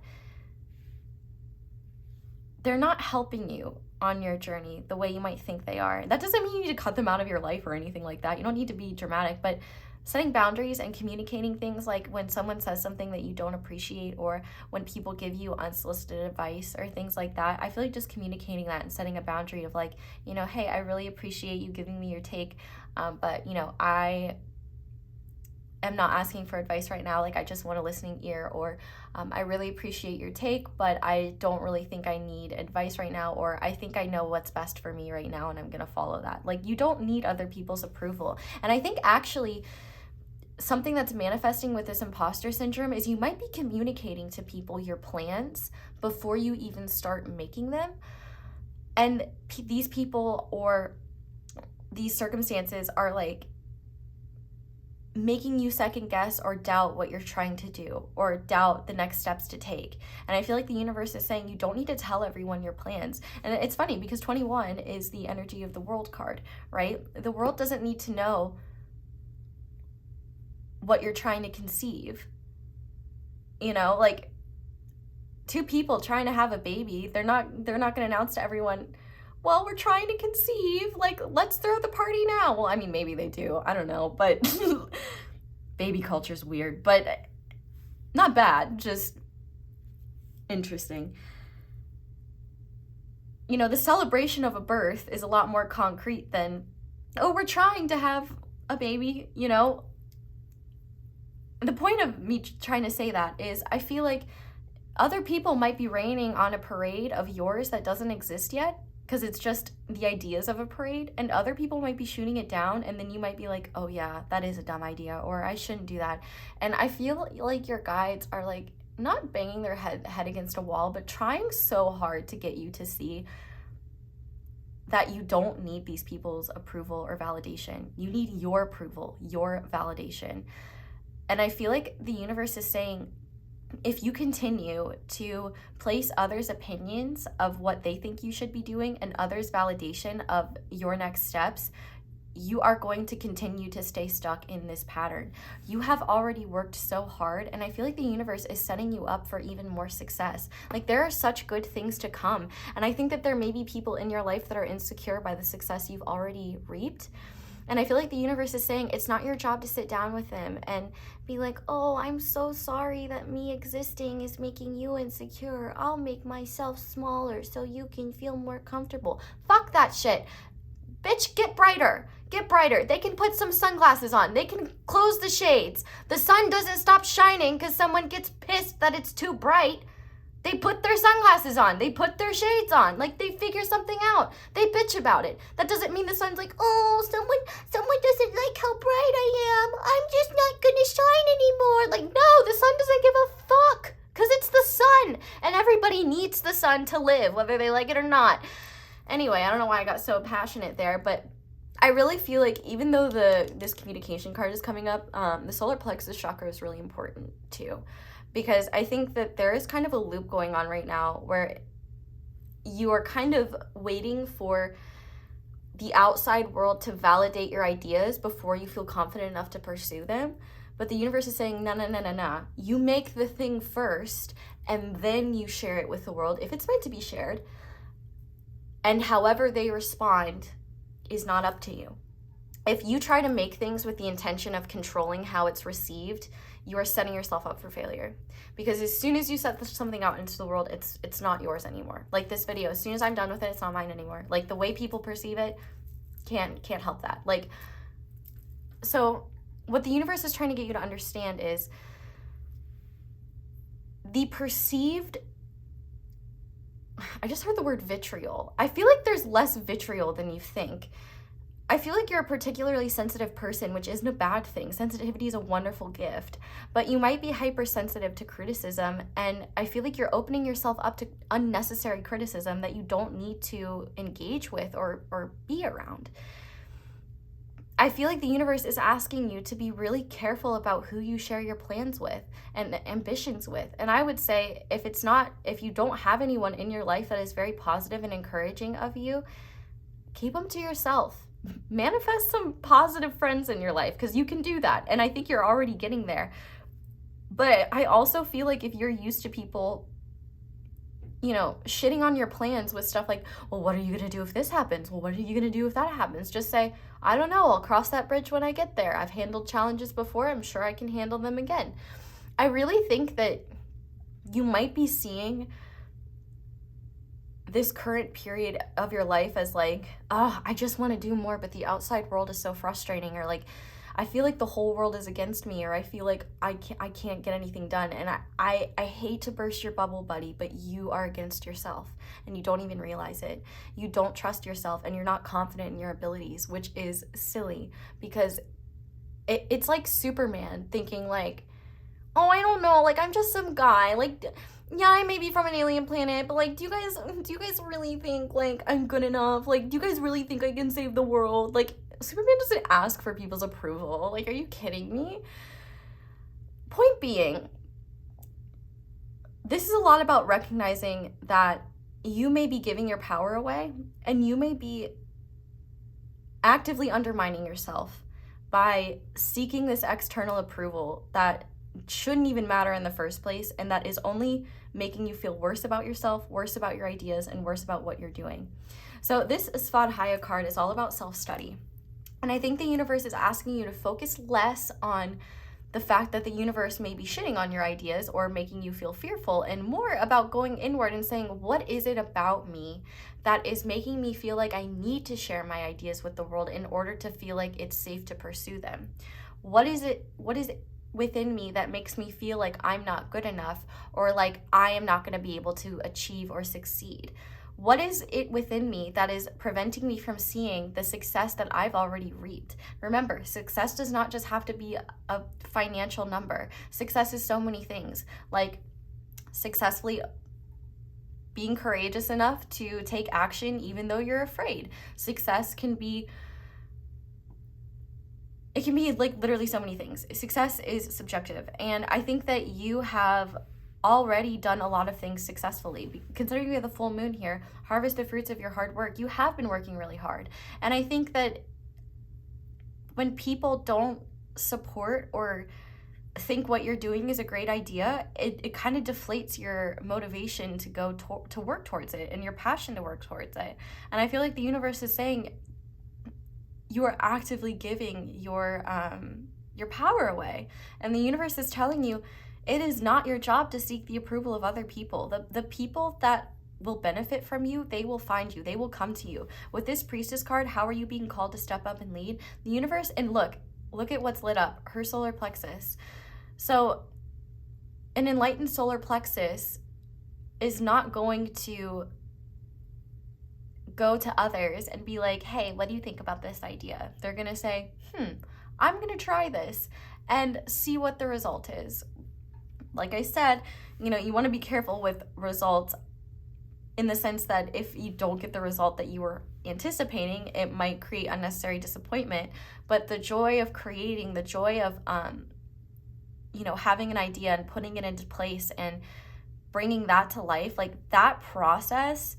helping you on your journey the way you might think they are. That doesn't mean you need to cut them out of your life or anything like that. You don't need to be dramatic, but setting boundaries and communicating things, like when someone says something that you don't appreciate, or when people give you unsolicited advice or things like that, I feel like just communicating that and setting a boundary of like, hey, I really appreciate you giving me your take, but am not asking for advice right now. Like, I just want a listening ear, or I really appreciate your take, but I don't really think I need advice right now, or I think I know what's best for me right now and I'm gonna follow that. Like, you don't need other people's approval. And I think actually something that's manifesting with this imposter syndrome is you might be communicating to people your plans before you even start making them. And these people or these circumstances are like making you second guess or doubt what you're trying to do, or doubt the next steps to take. And I feel like the universe is saying you don't need to tell everyone your plans. And it's funny because 21 is the energy of the world card, right? The world doesn't need to know what you're trying to conceive. You know, like, two people trying to have a baby, they're not going to announce to everyone, well, we're trying to conceive, like, let's throw the party now. Well, I mean, maybe they do, I don't know, but baby culture's weird, but not bad, just interesting. You know, the celebration of a birth is a lot more concrete than, oh, we're trying to have a baby, you know. The point of me trying to say that is I feel like other people might be raining on a parade of yours that doesn't exist yet, because it's just the ideas of a parade, and other people might be shooting it down, and then you might be like, oh yeah, that is a dumb idea, or I shouldn't do that. And I feel like your guides are like not banging their head against a wall, but trying so hard to get you to see that you don't need these people's approval or validation. You need your approval, your validation. And I feel like the universe is saying, if you continue to place others' opinions of what they think you should be doing and others' validation of your next steps, you are going to continue to stay stuck in this pattern. You have already worked so hard, and I feel like the universe is setting you up for even more success. Like, there are such good things to come, and I think that there may be people in your life that are insecure by the success you've already reaped. And I feel like the universe is saying it's not your job to sit down with them and be like, oh, I'm so sorry that me existing is making you insecure. I'll make myself smaller so you can feel more comfortable. Fuck that shit. Bitch, get brighter. Get brighter. They can put some sunglasses on. They can close the shades. The sun doesn't stop shining because someone gets pissed that it's too bright. They put their sunglasses on. They put their shades on. Like, they figure something out. They bitch about it. That doesn't mean the sun's like, oh, someone doesn't like how bright I am. I'm just not gonna shine anymore. Like, no, the sun doesn't give a fuck, because it's the sun. And everybody needs the sun to live, whether they like it or not. Anyway, I don't know why I got so passionate there, but I really feel like even though this communication card is coming up, the solar plexus chakra is really important too. Because I think that there is kind of a loop going on right now where you are kind of waiting for the outside world to validate your ideas before you feel confident enough to pursue them. But the universe is saying, no. You make the thing first, and then you share it with the world, if it's meant to be shared. And however they respond is not up to you. If you try to make things with the intention of controlling how it's received, you are setting yourself up for failure. Because as soon as you set something out into the world, it's not yours anymore. Like this video, as soon as I'm done with it, it's not mine anymore. Like, the way people perceive it, can't help that. Like, so what the universe is trying to get you to understand is the perceived, I just heard the word vitriol. I feel like there's less vitriol than you think. I feel like you're a particularly sensitive person, which isn't a bad thing. Sensitivity is a wonderful gift, but you might be hypersensitive to criticism, and I feel like you're opening yourself up to unnecessary criticism that you don't need to engage with or be around. I feel like the universe is asking you to be really careful about who you share your plans with and ambitions with. And I would say if you don't have anyone in your life that is very positive and encouraging of you, keep them to yourself. Manifest some positive friends in your life, because you can do that, and I think you're already getting there. But I also feel like if you're used to people, you know, shitting on your plans with stuff like, well, what are you gonna do if this happens? Well, what are you gonna do if that happens? Just say, I don't know, I'll cross that bridge when I get there. I've handled challenges before, I'm sure I can handle them again. I really think that you might be seeing this current period of your life as like, oh, I just want to do more, but the outside world is so frustrating, or like, I feel like the whole world is against me, or I feel like I can't get anything done. And I hate to burst your bubble, buddy, but you are against yourself and you don't even realize it. You don't trust yourself and you're not confident in your abilities, which is silly, because it's like Superman thinking like, oh, I don't know, like I'm just some guy, like, yeah, I may be from an alien planet, but like, do you guys really think like I'm good enough? Like, do you guys really think I can save the world? Like, Superman doesn't ask for people's approval. Like, are you kidding me? Point being, this is a lot about recognizing that you may be giving your power away and you may be actively undermining yourself by seeking this external approval that shouldn't even matter in the first place, and that is only making you feel worse about yourself, worse about your ideas, and worse about what you're doing. So this Svadhyaya card is all about self-study. And I think the universe is asking you to focus less on the fact that the universe may be shitting on your ideas or making you feel fearful, and more about going inward and saying, what is it about me that is making me feel like I need to share my ideas with the world in order to feel like it's safe to pursue them? What is it within me that makes me feel like I'm not good enough, or like I am not going to be able to achieve or succeed? What is it within me that is preventing me from seeing the success that I've already reaped? Remember, success does not just have to be a financial number. Success is so many things, like successfully being courageous enough to take action even though you're afraid. Success can be, it can be like literally so many things. Success is subjective, and I think that you have already done a lot of things successfully. Considering we have the full moon here, harvest the fruits of your hard work. You have been working really hard. And I think that when people don't support or think what you're doing is a great idea, it kind of deflates your motivation to go to work towards it and your passion to work towards it. And I feel like the universe is saying you are actively giving your power away. And the universe is telling you, it is not your job to seek the approval of other people. The people that will benefit from you, they will find you. They will come to you. With this Priestess card, how are you being called to step up and lead? The universe, and look at what's lit up, her solar plexus. So an enlightened solar plexus is not going to go to others and be like, hey, what do you think about this idea? They're going to say, I'm going to try this and see what the result is. Like I said, you want to be careful with results in the sense that if you don't get the result that you were anticipating, it might create unnecessary disappointment. But the joy of creating, the joy of, having an idea and putting it into place and bringing that to life, like that process,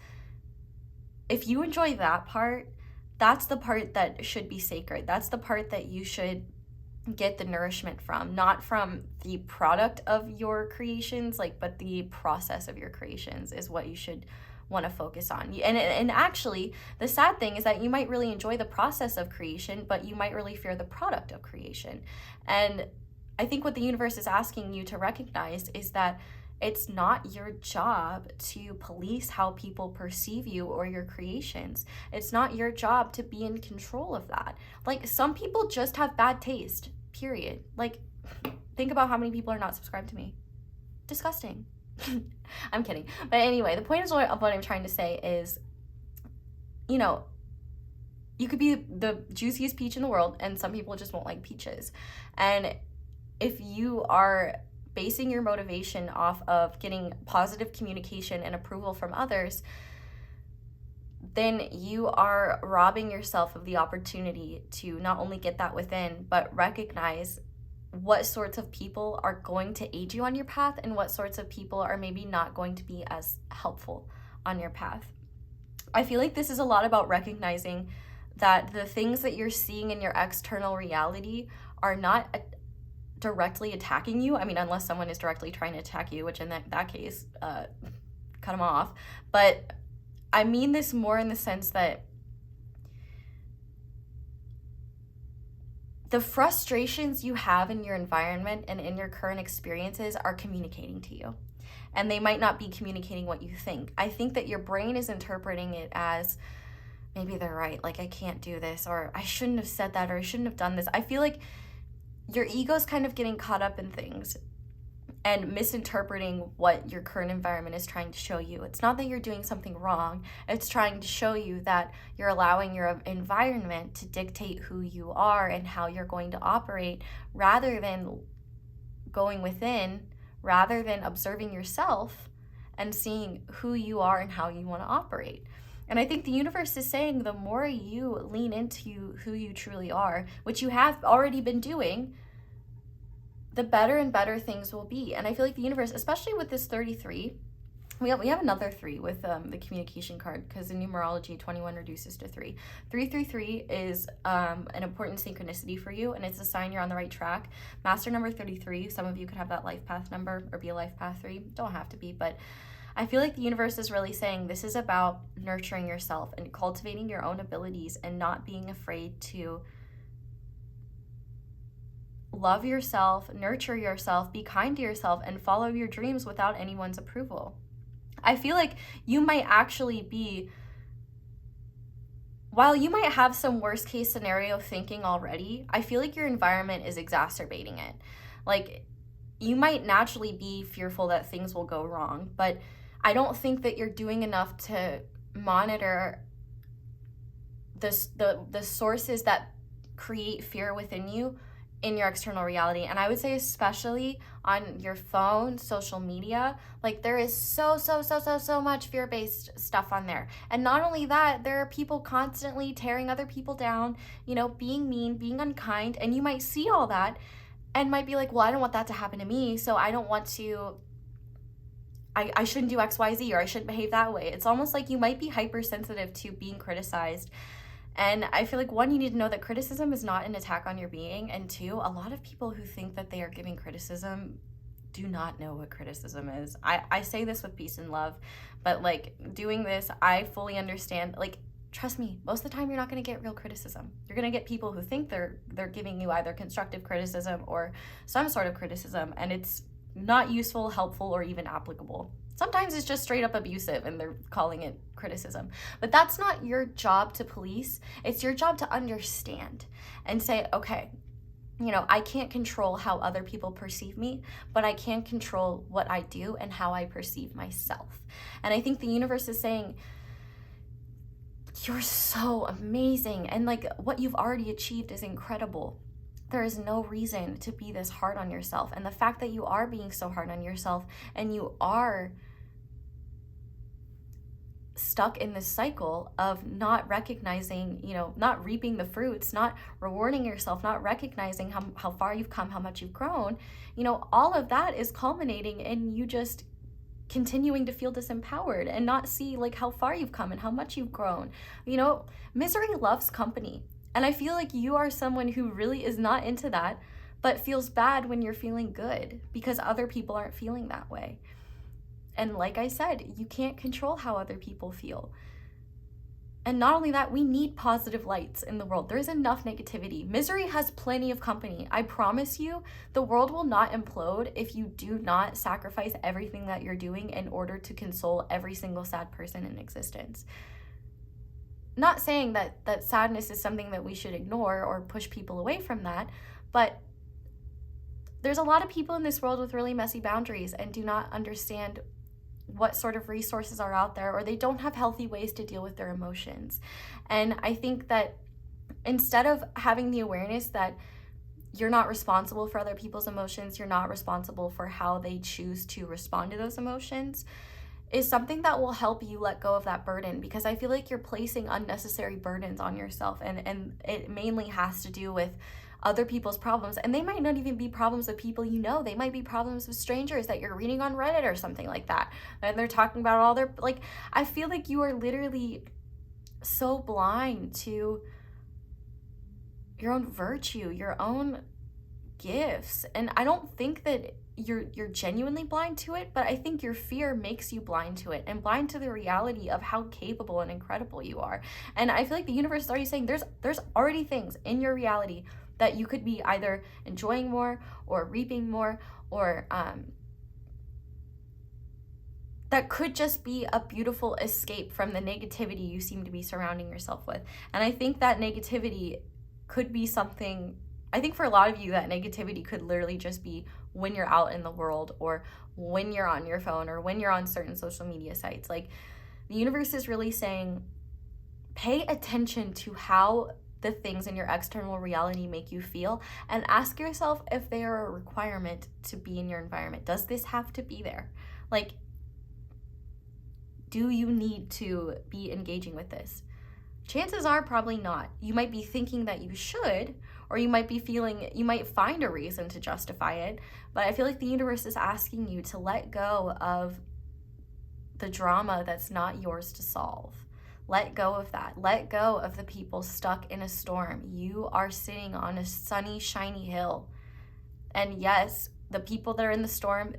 if you enjoy that part, that's the part that should be sacred. That's the part that you should get the nourishment from, not from the product of your creations, but the process of your creations is what you should want to focus on. And actually, the sad thing is that you might really enjoy the process of creation, but you might really fear the product of creation. And I think what the universe is asking you to recognize is that it's not your job to police how people perceive you or your creations. It's not your job to be in control of that. Like, some people just have bad taste, period. Like, think about how many people are not subscribed to me. Disgusting. I'm kidding. But anyway, the point of what I'm trying to say is, you could be the juiciest peach in the world, and some people just won't like peaches. And if you are basing your motivation off of getting positive communication and approval from others, then you are robbing yourself of the opportunity to not only get that within, but recognize what sorts of people are going to aid you on your path and what sorts of people are maybe not going to be as helpful on your path. I feel like this is a lot about recognizing that the things that you're seeing in your external reality are not directly attacking you. I mean, unless someone is directly trying to attack you, which in that case, cut them off. But I mean this more in the sense that the frustrations you have in your environment and in your current experiences are communicating to you. And they might not be communicating what you think. I think that your brain is interpreting it as, maybe they're right, like I can't do this, or I shouldn't have said that, or I shouldn't have done this. I feel like your ego's kind of getting caught up in things and misinterpreting what your current environment is trying to show you. It's not that you're doing something wrong. It's trying to show you that you're allowing your environment to dictate who you are and how you're going to operate, rather than going within, rather than observing yourself and seeing who you are and how you want to operate. And I think the universe is saying the more you lean into who you truly are, which you have already been doing, the better and better things will be. And I feel like the universe, especially with this 33, we have another 3 with the communication card, because in numerology 21 reduces to 3. 333 is an important synchronicity for you, and it's a sign you're on the right track. Master number 33, some of you could have that life path number or be a life path 3. Don't have to be, but I feel like the universe is really saying this is about nurturing yourself and cultivating your own abilities and not being afraid to love yourself, nurture yourself, be kind to yourself, and follow your dreams without anyone's approval. I feel like you might actually be, while you might have some worst case scenario thinking already, I feel like your environment is exacerbating it. Like, you might naturally be fearful that things will go wrong, but I don't think that you're doing enough to monitor the sources that create fear within you in your external reality. And I would say especially on your phone, social media, like there is so much fear-based stuff on there. And not only that, there are people constantly tearing other people down, you know, being mean, being unkind, and you might see all that and might be like, well, I don't want that to happen to me, so I don't want to, I shouldn't do XYZ, or I shouldn't behave that way. It's almost like you might be hypersensitive to being criticized. And I feel like, one, you need to know that criticism is not an attack on your being. And two, a lot of people who think that they are giving criticism do not know what criticism is. I say this with peace and love, but like doing this, I fully understand. Like, trust me, most of the time you're not going to get real criticism. You're going to get people who think they're giving you either constructive criticism or some sort of criticism, and it's not useful, helpful, or even applicable. Sometimes it's just straight up abusive and they're calling it criticism. But that's not your job to police. It's your job to understand and say, okay, you know, I can't control how other people perceive me, but I can control what I do and how I perceive myself. And I think the universe is saying, you're so amazing, and like what you've already achieved is incredible. There is no reason to be this hard on yourself. And the fact that you are being so hard on yourself and you are stuck in this cycle of not recognizing, you know, not reaping the fruits, not rewarding yourself, not recognizing how far you've come, how much you've grown, you know, all of that is culminating in you just continuing to feel disempowered and not see like how far you've come and how much you've grown. You know, misery loves company. And I feel like you are someone who really is not into that, but feels bad when you're feeling good because other people aren't feeling that way. And like I said, you can't control how other people feel. And not only that, we need positive lights in the world. There is enough negativity. Misery has plenty of company. I promise you, the world will not implode if you do not sacrifice everything that you're doing in order to console every single sad person in existence. Not saying that sadness is something that we should ignore or push people away from that, but there's a lot of people in this world with really messy boundaries and do not understand what sort of resources are out there, or they don't have healthy ways to deal with their emotions. And I think that instead of having the awareness that you're not responsible for other people's emotions, you're not responsible for how they choose to respond to those emotions, is something that will help you let go of that burden, because I feel like you're placing unnecessary burdens on yourself, and it mainly has to do with other people's problems. And they might not even be problems of people you know. They might be problems with strangers that you're reading on Reddit or something like that, and they're talking about all their, like, I feel like you are literally so blind to your own virtue, your own gifts. And I don't think that you're genuinely blind to it, but I think your fear makes you blind to it and blind to the reality of how capable and incredible you are. And I feel like the universe is already saying there's already things in your reality that you could be either enjoying more or reaping more, or that could just be a beautiful escape from the negativity you seem to be surrounding yourself with. And I think that negativity could be something I think for a lot of you, that negativity could literally just be when you're out in the world, or when you're on your phone, or when you're on certain social media sites. Like, the universe is really saying, pay attention to how the things in your external reality make you feel, and ask yourself if they are a requirement to be in your environment. Does this have to be there? Like, do you need to be engaging with this? Chances are probably not. You might be thinking that you should, or you might be feeling, you might find a reason to justify it, but I feel like the universe is asking you to let go of the drama that's not yours to solve. Let go of that. Let go of the people stuck in a storm. You are sitting on a sunny, shiny hill. And yes, the people that are in the storm,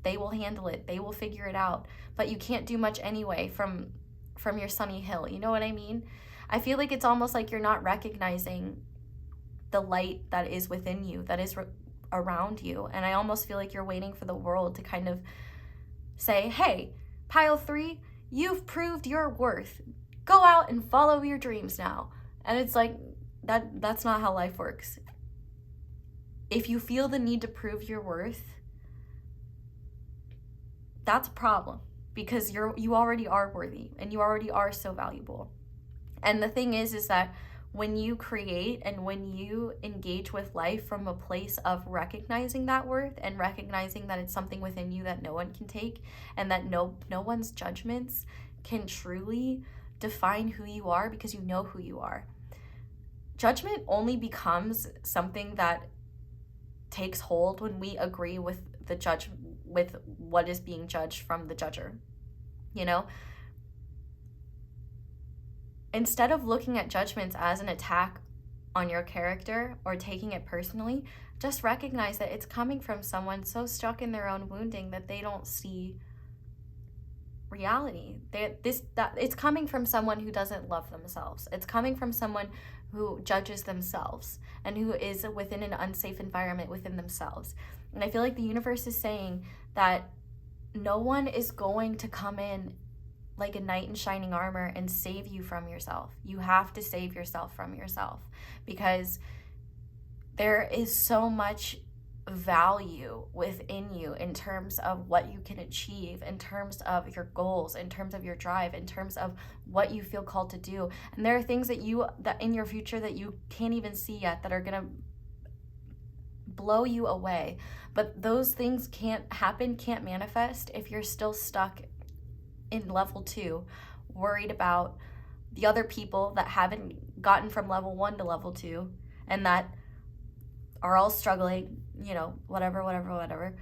they will handle it. They will figure it out. But you can't do much anyway from your sunny hill. You know what I mean? I feel like it's almost like you're not recognizing the light that is within you, that is around you. And I almost feel like you're waiting for the world to kind of say, hey, pile 3, you've proved your worth. Go out and follow your dreams now. And it's like, that's not how life works. If you feel the need to prove your worth, that's a problem, because you already are worthy, and you already are so valuable. And the thing is that when you create and when you engage with life from a place of recognizing that worth, and recognizing that it's something within you that no one can take, and that no one's judgments can truly define who you are, because you know who you are. Judgment only becomes something that takes hold when we agree with with what is being judged from the judger. You know, instead of looking at judgments as an attack on your character or taking it personally, just recognize that it's coming from someone so stuck in their own wounding that they don't see reality. It's coming from someone who doesn't love themselves. It's coming from someone who judges themselves and who is within an unsafe environment within themselves. And I feel like the universe is saying that no one is going to come in like a knight in shining armor and save you from yourself. You have to save yourself from yourself, because there is so much value within you in terms of what you can achieve, in terms of your goals, in terms of your drive, in terms of what you feel called to do. And there are things that in your future that you can't even see yet, that are gonna blow you away. But those things can't manifest if you're still stuck in level 2, worried about the other people that haven't gotten from level 1 to level 2, and that are all struggling, you know, whatever.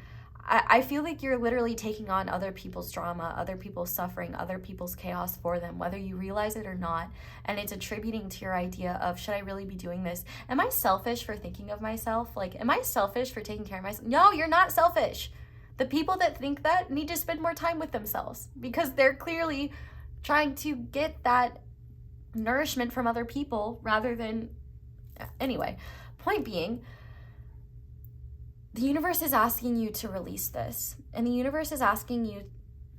I feel like you're literally taking on other people's drama, other people's suffering, other people's chaos for them, whether you realize it or not. And it's attributing to your idea of, should I really be doing this? Am I selfish for thinking of myself? Like, am I selfish for taking care of myself? No, you're not selfish. The people that think that need to spend more time with themselves, because they're clearly trying to get that nourishment from other people rather than... Anyway, point being, the universe is asking you to release this. And the universe is asking you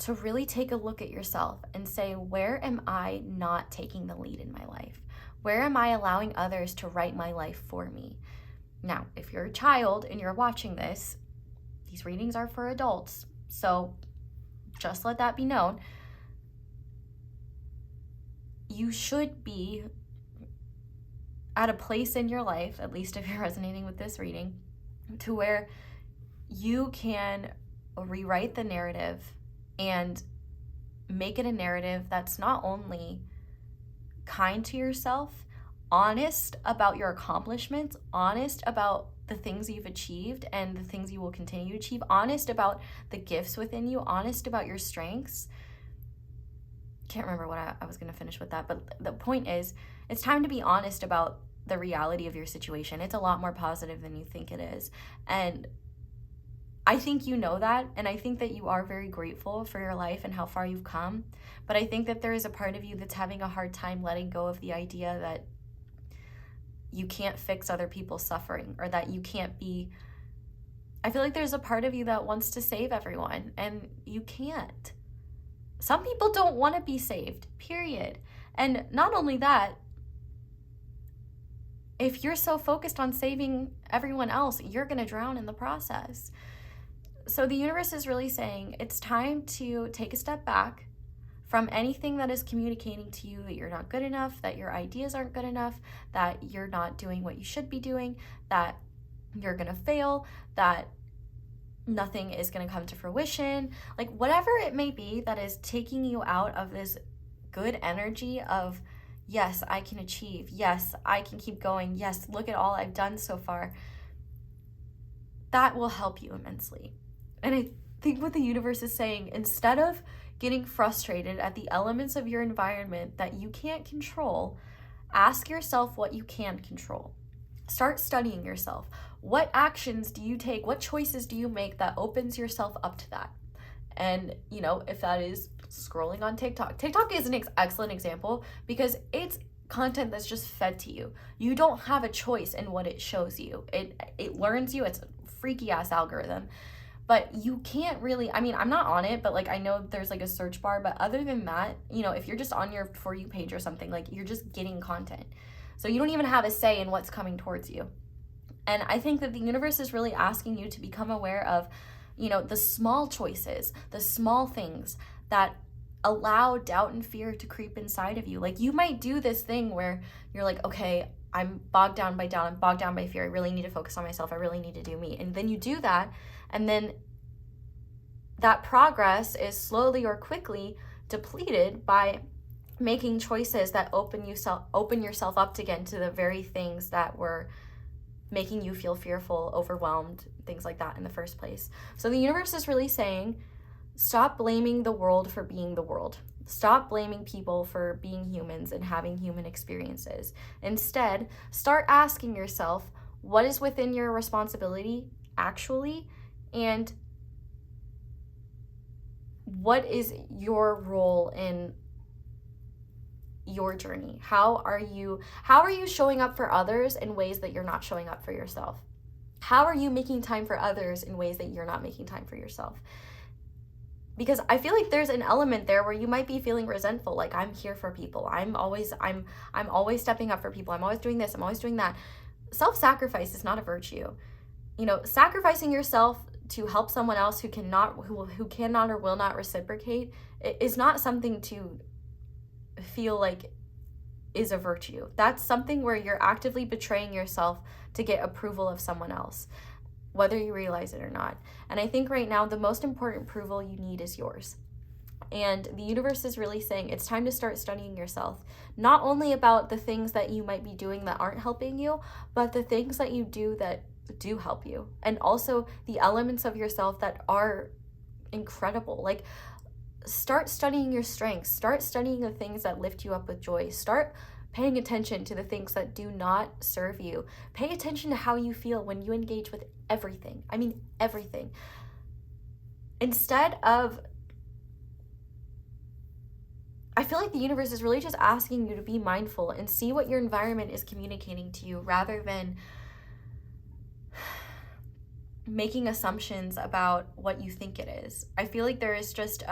to really take a look at yourself and say, where am I not taking the lead in my life? Where am I allowing others to write my life for me? Now, if you're a child and you're watching this, these readings are for adults. So just let that be known. You should be at a place in your life, at least if you're resonating with this reading, to where you can rewrite the narrative and make it a narrative that's not only kind to yourself, honest about your accomplishments, honest about the things you've achieved and the things you will continue to achieve, honest about the gifts within you, honest about your strengths. Can't remember what I was going to finish with that, but the point is, it's time to be honest about the reality of your situation. It's a lot more positive than you think it is. And I think you know that, and I think that you are very grateful for your life and how far you've come. But I think that there is a part of you that's having a hard time letting go of the idea that you can't fix other people's suffering, or that you can't be... I feel like there's a part of you that wants to save everyone, and you can't. Some people don't want to be saved, period. And not only that, if you're so focused on saving everyone else, you're going to drown in the process. So the universe is really saying it's time to take a step back from anything that is communicating to you that you're not good enough, that your ideas aren't good enough, that you're not doing what you should be doing, that you're going to fail, that nothing is going to come to fruition. Like whatever it may be that is taking you out of this good energy of, yes, I can achieve. Yes, I can keep going. Yes, look at all I've done so far. That will help you immensely. And I think what the universe is saying, instead of getting frustrated at the elements of your environment that you can't control, ask yourself what you can control. Start studying yourself. What actions do you take? What choices do you make that opens yourself up to that? And, you know, if that is scrolling on TikTok. TikTok is an excellent example because it's content that's just fed to you. You don't have a choice in what it shows you. It learns you. It's a freaky ass algorithm. But you can't really, I mean, I'm not on it, but like I know there's like a search bar, but other than that, you know, if you're just on your For You page or something, like you're just getting content. So you don't even have a say in what's coming towards you. And I think that the universe is really asking you to become aware of, you know, the small choices, the small things that allow doubt and fear to creep inside of you. Like you might do this thing where you're like, okay, I'm bogged down by doubt, I'm bogged down by fear, I really need to focus on myself, I really need to do me. And then you do that, and then that progress is slowly or quickly depleted by making choices that open yourself up again to the very things that were making you feel fearful, overwhelmed, things like that in the first place. So the universe is really saying, stop blaming the world for being the world. Stop blaming people for being humans and having human experiences. Instead, start asking yourself, what is within your responsibility actually, and what is your role in your journey? How are you showing up for others in ways that you're not showing up for yourself? How are you making time for others in ways that you're not making time for yourself? Because I feel like there's an element there where you might be feeling resentful, like I'm here for people. I'm always stepping up for people. I'm always doing this, I'm always doing that. Self-sacrifice is not a virtue. You know, sacrificing yourself to help someone else who cannot or will not reciprocate is not something to feel like is a virtue. That's something where you're actively betraying yourself to get approval of someone else, whether you realize it or not. And I think right now the most important approval you need is yours. And the universe is really saying it's time to start studying yourself, not only about the things that you might be doing that aren't helping you, but the things that you do that do help you, and also the elements of yourself that are incredible. Like, start studying your strengths, start studying the things that lift you up with joy, start paying attention to the things that do not serve you. Pay attention to how you feel when you engage with everything. I mean, everything. Instead of, I feel like the universe is really just asking you to be mindful and see what your environment is communicating to you, rather than making assumptions about what you think it is. I feel like there is just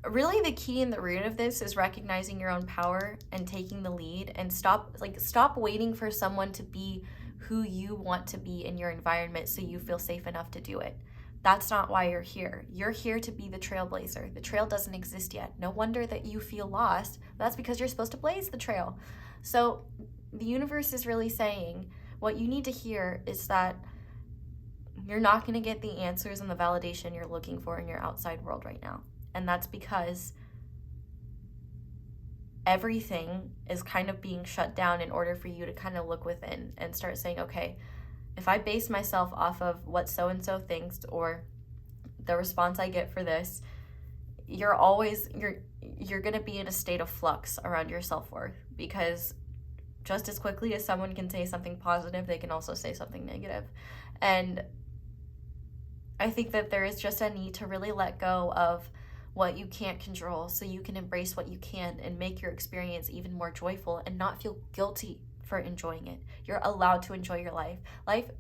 really the key and the root of this is recognizing your own power and taking the lead, and stop waiting for someone to be who you want to be in your environment so you feel safe enough to do it. That's not why you're here. You're here to be the trailblazer. The trail doesn't exist yet. No wonder that you feel lost. That's because you're supposed to blaze the trail. So the universe is really saying what you need to hear is that you're not going to get the answers and the validation you're looking for in your outside world right now. And that's because everything is kind of being shut down in order for you to kind of look within and start saying, okay, if I base myself off of what so-and-so thinks or the response I get for this, you're going to be in a state of flux around your self-worth, because just as quickly as someone can say something positive, they can also say something negative. And I think that there is just a need to really let go of what you can't control so you can embrace what you can and make your experience even more joyful and not feel guilty for enjoying it. You're allowed to enjoy your life. Life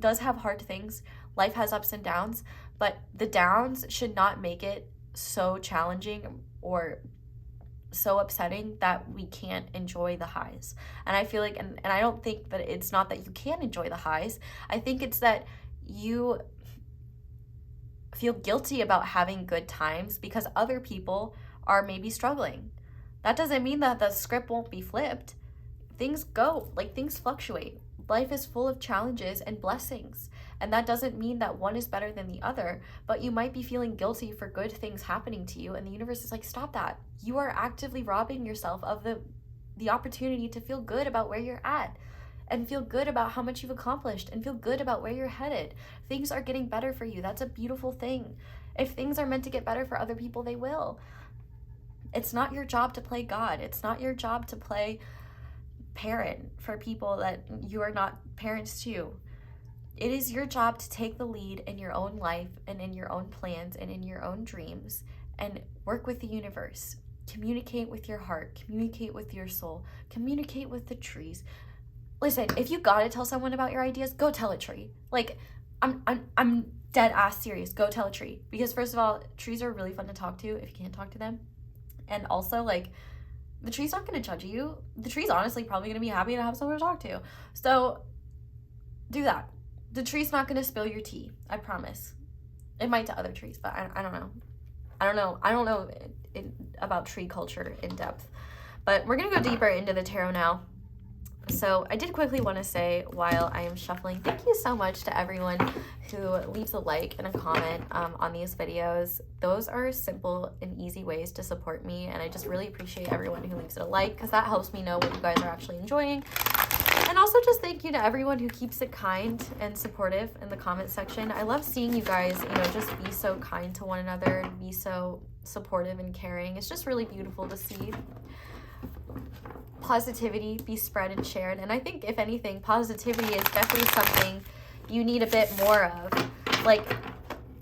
does have hard things. Life has ups and downs, but the downs should not make it so challenging or so upsetting that we can't enjoy the highs. And I feel like, and I don't think that it's not that you can't enjoy the highs. I think it's that you feel guilty about having good times because other people are maybe struggling. That doesn't mean that the script won't be flipped. Things fluctuate. Life is full of challenges and blessings. And that doesn't mean that one is better than the other, but you might be feeling guilty for good things happening to you. And the universe is like, stop that. You are actively robbing yourself of the opportunity to feel good about where you're at and feel good about how much you've accomplished and feel good about where you're headed. Things are getting better for you. That's a beautiful thing. If things are meant to get better for other people, they will. It's not your job to play God. It's not your job to play parent for people that you are not parents to. It is your job to take the lead in your own life and in your own plans and in your own dreams and work with the universe. Communicate with your heart, communicate with your soul, communicate with the trees. Listen, if you gotta tell someone about your ideas, go tell a tree. Like, I'm dead ass serious. Go tell a tree. Because first of all, trees are really fun to talk to if you can't talk to them. And also, like, the tree's not gonna judge you. The tree's honestly probably gonna be happy to have someone to talk to. So do that. The tree's not gonna spill your tea, I promise. It might to other trees, but I don't know. I don't know about tree culture in depth. But we're gonna go deeper into the tarot now. So I did quickly want to say while I am shuffling, thank you so much to everyone who leaves a like and a comment on these videos. Those are simple and easy ways to support me, and I just really appreciate everyone who leaves it a like because that helps me know what you guys are actually enjoying. And also just thank you to everyone who keeps it kind and supportive in the comment section. I love seeing you guys, just be so kind to one another and be so supportive and caring. It's just really beautiful to see positivity be spread and shared. And I think, if anything, positivity is definitely something you need a bit more of. Like,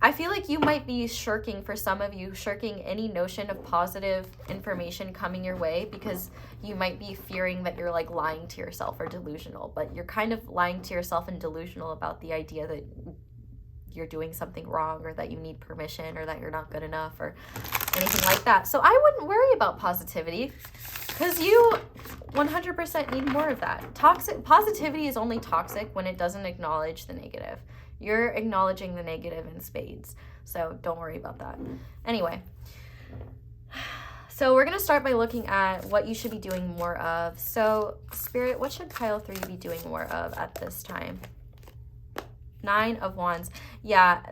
I feel like you might be shirking, for some of you, shirking any notion of positive information coming your way because you might be fearing that you're like lying to yourself or delusional, but you're kind of lying to yourself and delusional about the idea that you're doing something wrong or that you need permission or that you're not good enough or anything like that. So I wouldn't worry about positivity because you 100% need more of that. Positivity is only toxic when it doesn't acknowledge the negative. You're acknowledging the negative in spades, so don't worry about that. Anyway, so we're going to start by looking at what you should be doing more of. So, Spirit, what should pile 3 be doing more of at this time? 9 of Wands. Yeah,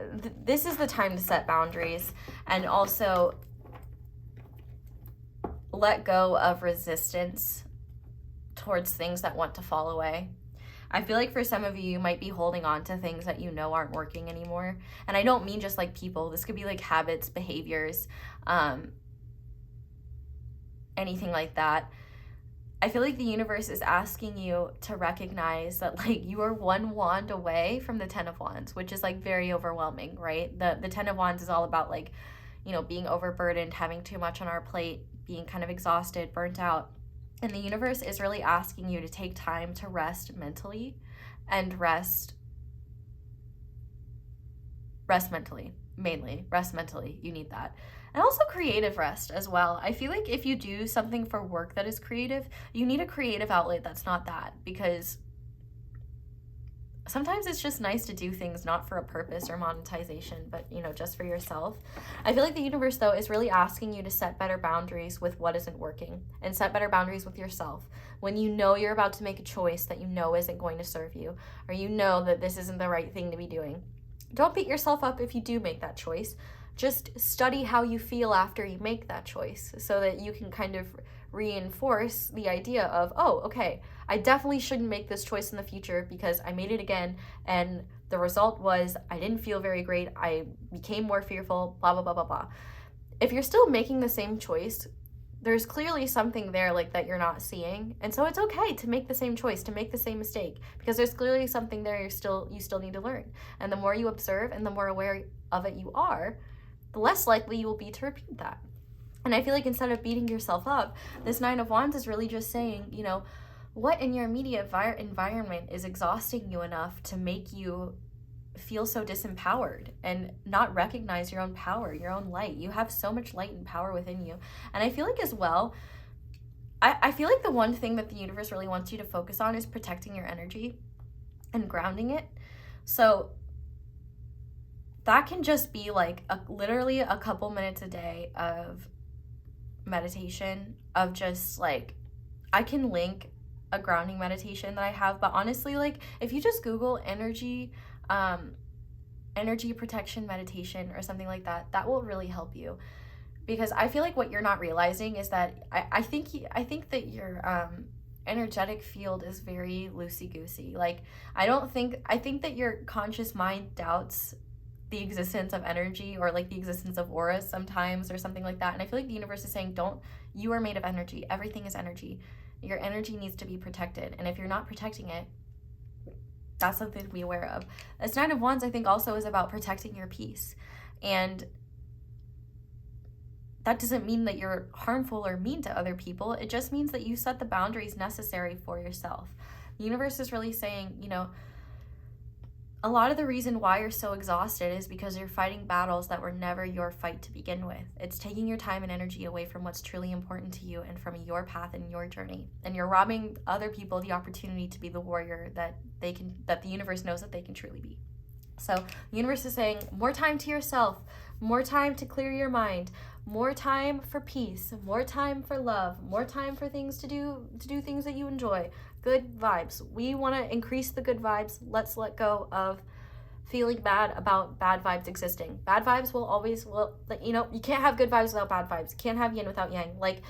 this is the time to set boundaries and also let go of resistance towards things that want to fall away. I feel like for some of you, you might be holding on to things that you know aren't working anymore. And I don't mean just like people. This could be like habits, behaviors, anything like that. I feel like the universe is asking you to recognize that like you are 1 wand away from the 10 of Wands, which is like very overwhelming, right? The 10 of Wands is all about like, being overburdened, having too much on our plate, being kind of exhausted, burnt out. And the universe is really asking you to take time to rest mentally and rest mentally, mainly. Rest mentally. You need that. And also creative rest as well. I feel like if you do something for work that is creative, you need a creative outlet that's not that, because sometimes it's just nice to do things not for a purpose or monetization, but, just for yourself. I feel like the universe, though, is really asking you to set better boundaries with what isn't working and set better boundaries with yourself. When you know you're about to make a choice that you know isn't going to serve you, or you know that this isn't the right thing to be doing, don't beat yourself up if you do make that choice. Just study how you feel after you make that choice so that you can kind of reinforce the idea of, oh, okay, I definitely shouldn't make this choice in the future because I made it again and the result was I didn't feel very great, I became more fearful, blah, blah, blah, blah, blah. If you're still making the same choice, there's clearly something there like that you're not seeing. And so it's okay to make the same choice, to make the same mistake, because there's clearly something there you still need to learn. And the more you observe and the more aware of it you are, the less likely you will be to repeat that. And I feel like instead of beating yourself up, this 9 of Wands is really just saying, what in your immediate environment is exhausting you enough to make you feel so disempowered and not recognize your own power, your own light. You have so much light and power within you. And I feel like as well, I feel like the one thing that the universe really wants you to focus on is protecting your energy and grounding it. So that can just be like literally a couple minutes a day of meditation, of just like, I can link a grounding meditation that I have, but honestly, like if you just Google energy protection meditation or something like that, that will really help you. Because I feel like what you're not realizing is that I think that your energetic field is very loosey-goosey. Like I think that your conscious mind doubts the existence of energy, or like the existence of auras sometimes, or something like that. And I feel like the universe is saying, you are made of energy. Everything is energy. Your energy needs to be protected. And if you're not protecting it, that's something to be aware of. This Nine of Wands, I think, also is about protecting your peace. And that doesn't mean that you're harmful or mean to other people. It just means that you set the boundaries necessary for yourself. The universe is really saying, you know, a lot of the reason why you're so exhausted is because you're fighting battles that were never your fight to begin with. It's taking your time and energy away from what's truly important to you and from your path and your journey. And you're robbing other people the opportunity to be the warrior that the universe knows that they can truly be. So the universe is saying, more time to yourself, more time to clear your mind, more time for peace, more time for love, more time for things to do things that you enjoy. Good vibes. We want to increase the good vibes. Let's let go of feeling bad about bad vibes existing. Bad vibes will always, you know, you can't have good vibes without bad vibes. You can't have yin without yang. Like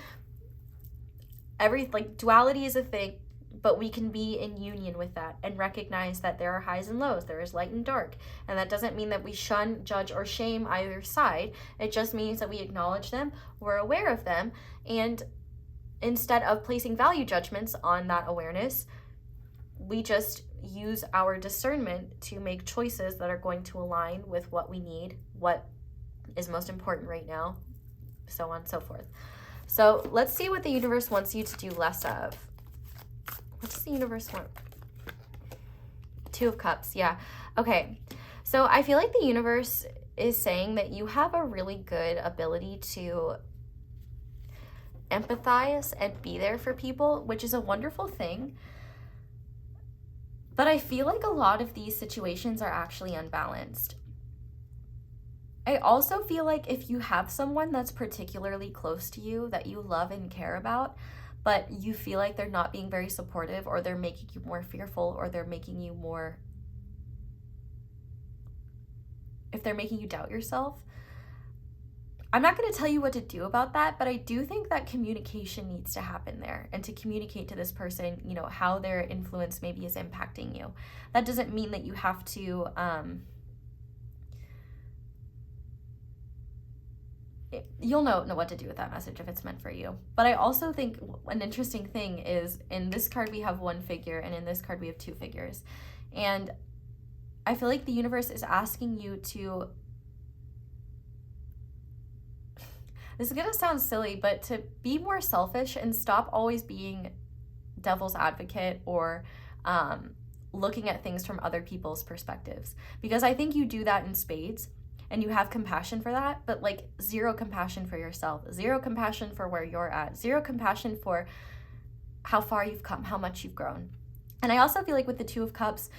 duality is a thing, but we can be in union with that and recognize that there are highs and lows. There is light and dark. And that doesn't mean that we shun, judge, or shame either side. It just means that we acknowledge them, we're aware of them, and instead of placing value judgments on that awareness, we just use our discernment to make choices that are going to align with what we need, what is most important right now, so on and so forth. So let's see what the universe wants you to do less of. What does the universe want? Two of Cups, yeah. Okay, so I feel like the universe is saying that you have a really good ability to empathize and be there for people, which is a wonderful thing. But I feel like a lot of these situations are actually unbalanced. I also feel like if you have someone that's particularly close to you that you love and care about, but you feel like they're not being very supportive, or they're making you more fearful, or they're making you more, if they're making you doubt yourself, I'm not going to tell you what to do about that, but I do think that communication needs to happen there, and to communicate to this person, you know, how their influence maybe is impacting you. That doesn't mean that you have to, you'll know what to do with that message if it's meant for you. But I also think an interesting thing is, in this card we have one figure, and in this card we have two figures. And I feel like the universe is asking you to, this is gonna sound silly, but to be more selfish and stop always being devil's advocate, or looking at things from other people's perspectives. Because I think you do that in spades, and you have compassion for that, but like zero compassion for yourself, zero compassion for where you're at, zero compassion for how far you've come, how much you've grown. And I also feel like with the Two of Cups,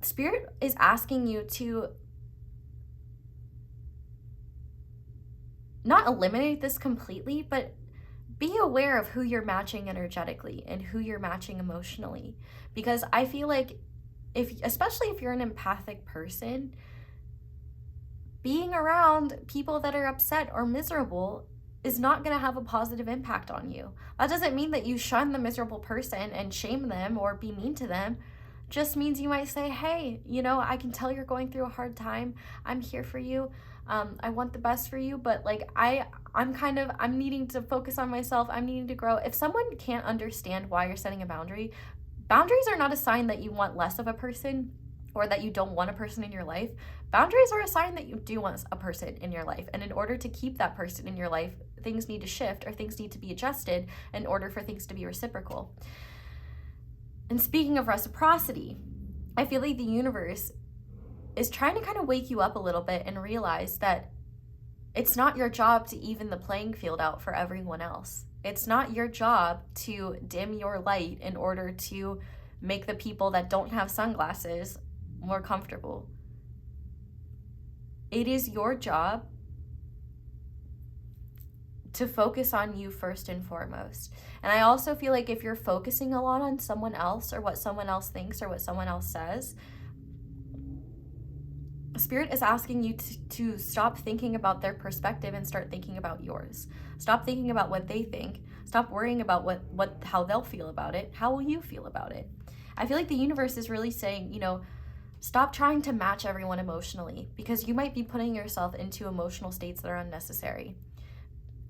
Spirit is asking you to not eliminate this completely, but be aware of who you're matching energetically and who you're matching emotionally. Because I feel like especially if you're an empathic person, being around people that are upset or miserable is not going to have a positive impact on you. That doesn't mean that you shun the miserable person and shame them or be mean to them. Just means you might say, hey, you know, I can tell you're going through a hard time. I'm here for you. I want the best for you, but like I'm needing to focus on myself. I'm needing to grow. If someone can't understand why you're setting a boundary, boundaries are not a sign that you want less of a person or that you don't want a person in your life. Boundaries are a sign that you do want a person in your life. And in order to keep that person in your life, things need to shift, or things need to be adjusted in order for things to be reciprocal. And speaking of reciprocity, I feel like the universe is trying to kind of wake you up a little bit and realize that it's not your job to even the playing field out for everyone else. It's not your job to dim your light in order to make the people that don't have sunglasses more comfortable. It is your job to focus on you first and foremost. And I also feel like if you're focusing a lot on someone else or what someone else thinks or what someone else says, Spirit is asking you to stop thinking about their perspective and start thinking about yours. Stop thinking about what they think. Stop worrying about how they'll feel about it. How will you feel about it? I feel like the universe is really saying, stop trying to match everyone emotionally, because you might be putting yourself into emotional states that are unnecessary.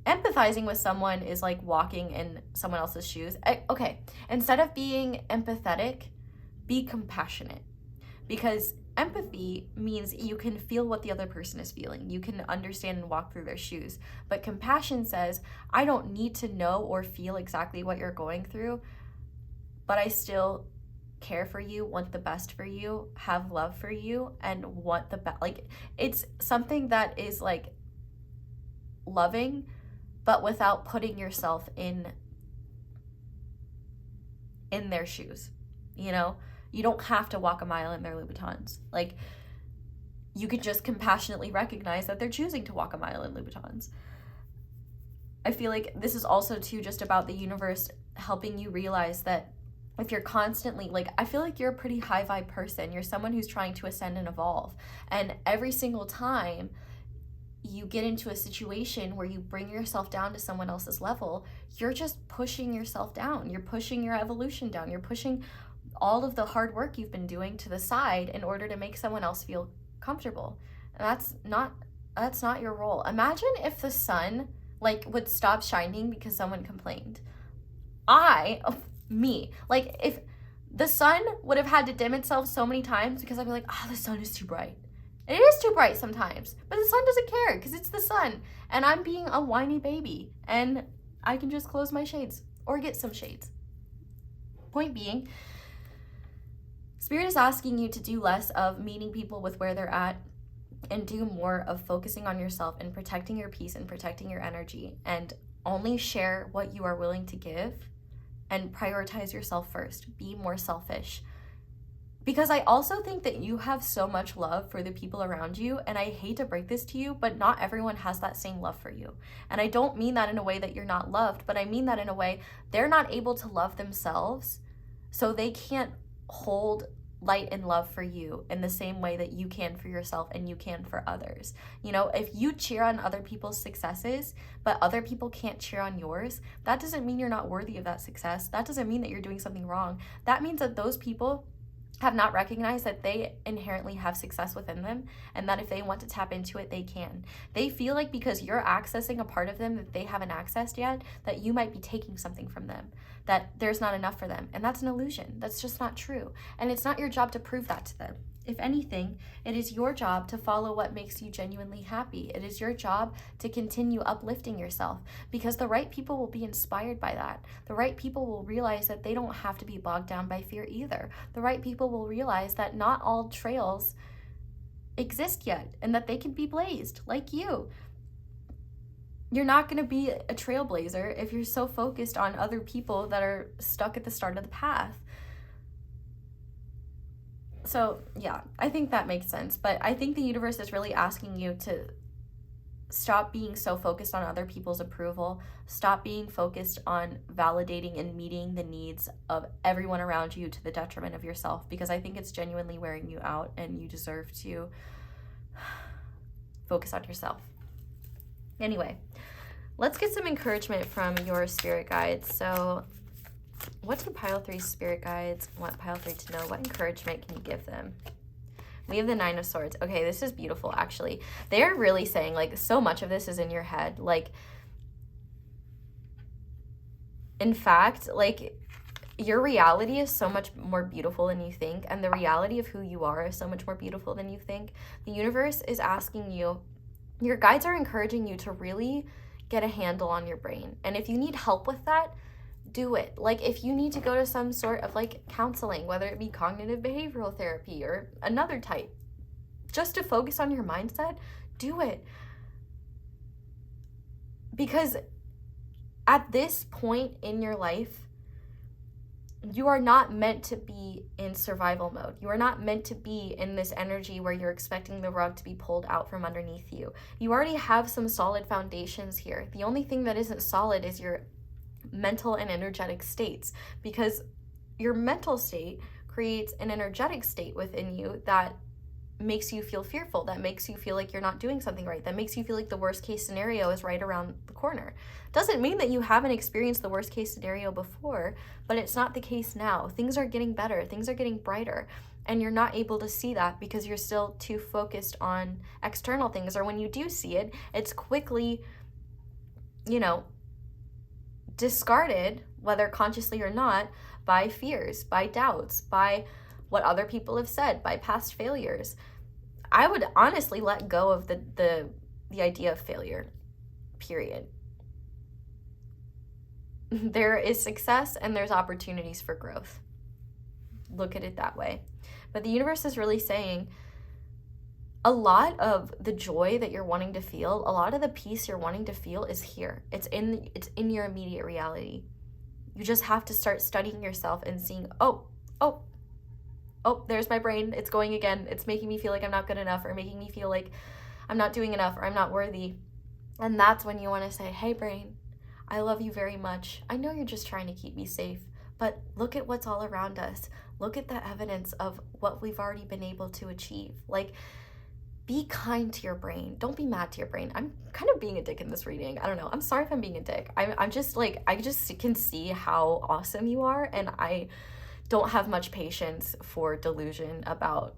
Empathizing with someone is like walking in someone else's shoes. Okay, instead of being empathetic, be compassionate, because empathy means you can feel what the other person is feeling. You can understand and walk through their shoes. But compassion says, I don't need to know or feel exactly what you're going through, but I still care for you, want the best for you, have love for you, and want the best. Like, it's something that is like loving, but without putting yourself in their shoes, You don't have to walk a mile in their Louboutins. Like, you could just compassionately recognize that they're choosing to walk a mile in Louboutins. I feel like this is also too just about the universe helping you realize that if you're constantly, I feel like you're a pretty high vibe person. You're someone who's trying to ascend and evolve. And every single time you get into a situation where you bring yourself down to someone else's level, you're just pushing yourself down. You're pushing your evolution down. You're pushing all of the hard work you've been doing to the side in order to make someone else feel comfortable. And that's not your role. Imagine if the sun would stop shining because someone complained. If the sun would have had to dim itself so many times because I'd be like, the sun is too bright. It is too bright sometimes, but the sun doesn't care because it's the sun, and I'm being a whiny baby, and I can just close my shades or get some shades. Point being, Spirit is asking you to do less of meeting people with where they're at and do more of focusing on yourself and protecting your peace and protecting your energy, and only share what you are willing to give and prioritize yourself first. Be more selfish. Because I also think that you have so much love for the people around you, and I hate to break this to you, but not everyone has that same love for you. And I don't mean that in a way that you're not loved, but I mean that in a way they're not able to love themselves, so they can't hold light and love for you in the same way that you can for yourself and you can for others. If you cheer on other people's successes, but other people can't cheer on yours, that doesn't mean you're not worthy of that success. That doesn't mean that you're doing something wrong. That means that those people have not recognized that they inherently have success within them, and that if they want to tap into it, they can. They feel like because you're accessing a part of them that they haven't accessed yet, that you might be taking something from them, that there's not enough for them. And that's an illusion. That's just not true. And it's not your job to prove that to them. If anything, it is your job to follow what makes you genuinely happy. It is your job to continue uplifting yourself, because the right people will be inspired by that. The right people will realize that they don't have to be bogged down by fear either. The right people will realize that not all trails exist yet and that they can be blazed like you. You're not going to be a trailblazer if you're so focused on other people that are stuck at the start of the path. So yeah, I think that makes sense. But I think the universe is really asking you to stop being so focused on other people's approval. Stop being focused on validating and meeting the needs of everyone around you to the detriment of yourself, because I think it's genuinely wearing you out, and you deserve to focus on yourself. Anyway, let's get some encouragement from your spirit guides. So what do Pile 3's spirit guides want Pile 3 to know? What encouragement can you give them? We have the 9 of Swords. Okay, this is beautiful, actually. They're really saying, so much of this is in your head. In fact, your reality is so much more beautiful than you think, and the reality of who you are is so much more beautiful than you think. The universe is asking you, your guides are encouraging you to really get a handle on your brain. And if you need help with that, do it. If you need to go to some sort of counseling, whether it be cognitive behavioral therapy or another type, just to focus on your mindset, do it. Because at this point in your life, you are not meant to be in survival mode. You are not meant to be in this energy where you're expecting the rug to be pulled out from underneath you. You already have some solid foundations here. The only thing that isn't solid is your mental and energetic states, because your mental state creates an energetic state within you that makes you feel fearful, that makes you feel like you're not doing something right, that makes you feel like the worst case scenario is right around the corner. Doesn't mean that you haven't experienced the worst case scenario before, but it's not the case now. Things are getting better, things are getting brighter, and you're not able to see that because you're still too focused on external things. Or when you do see it, it's quickly, discarded, whether consciously or not, by fears, by doubts, by what other people have said, by past failures. I would honestly let go of the idea of failure, period. There is success and there's opportunities for growth. Look at it that way. But the universe is really saying a lot of the joy that you're wanting to feel, a lot of the peace you're wanting to feel is here. It's in your immediate reality. You just have to start studying yourself and seeing, oh, there's my brain. It's going again. It's making me feel like I'm not good enough, or making me feel like I'm not doing enough, or I'm not worthy. And that's when you want to say, hey, brain, I love you very much. I know you're just trying to keep me safe, but look at what's all around us. Look at the evidence of what we've already been able to achieve. Like, be kind to your brain. Don't be mad to your brain. I'm kind of being a dick in this reading. I don't know. I'm sorry if I'm being a dick. I'm just like, I just can see how awesome you are, and I don't have much patience for delusion about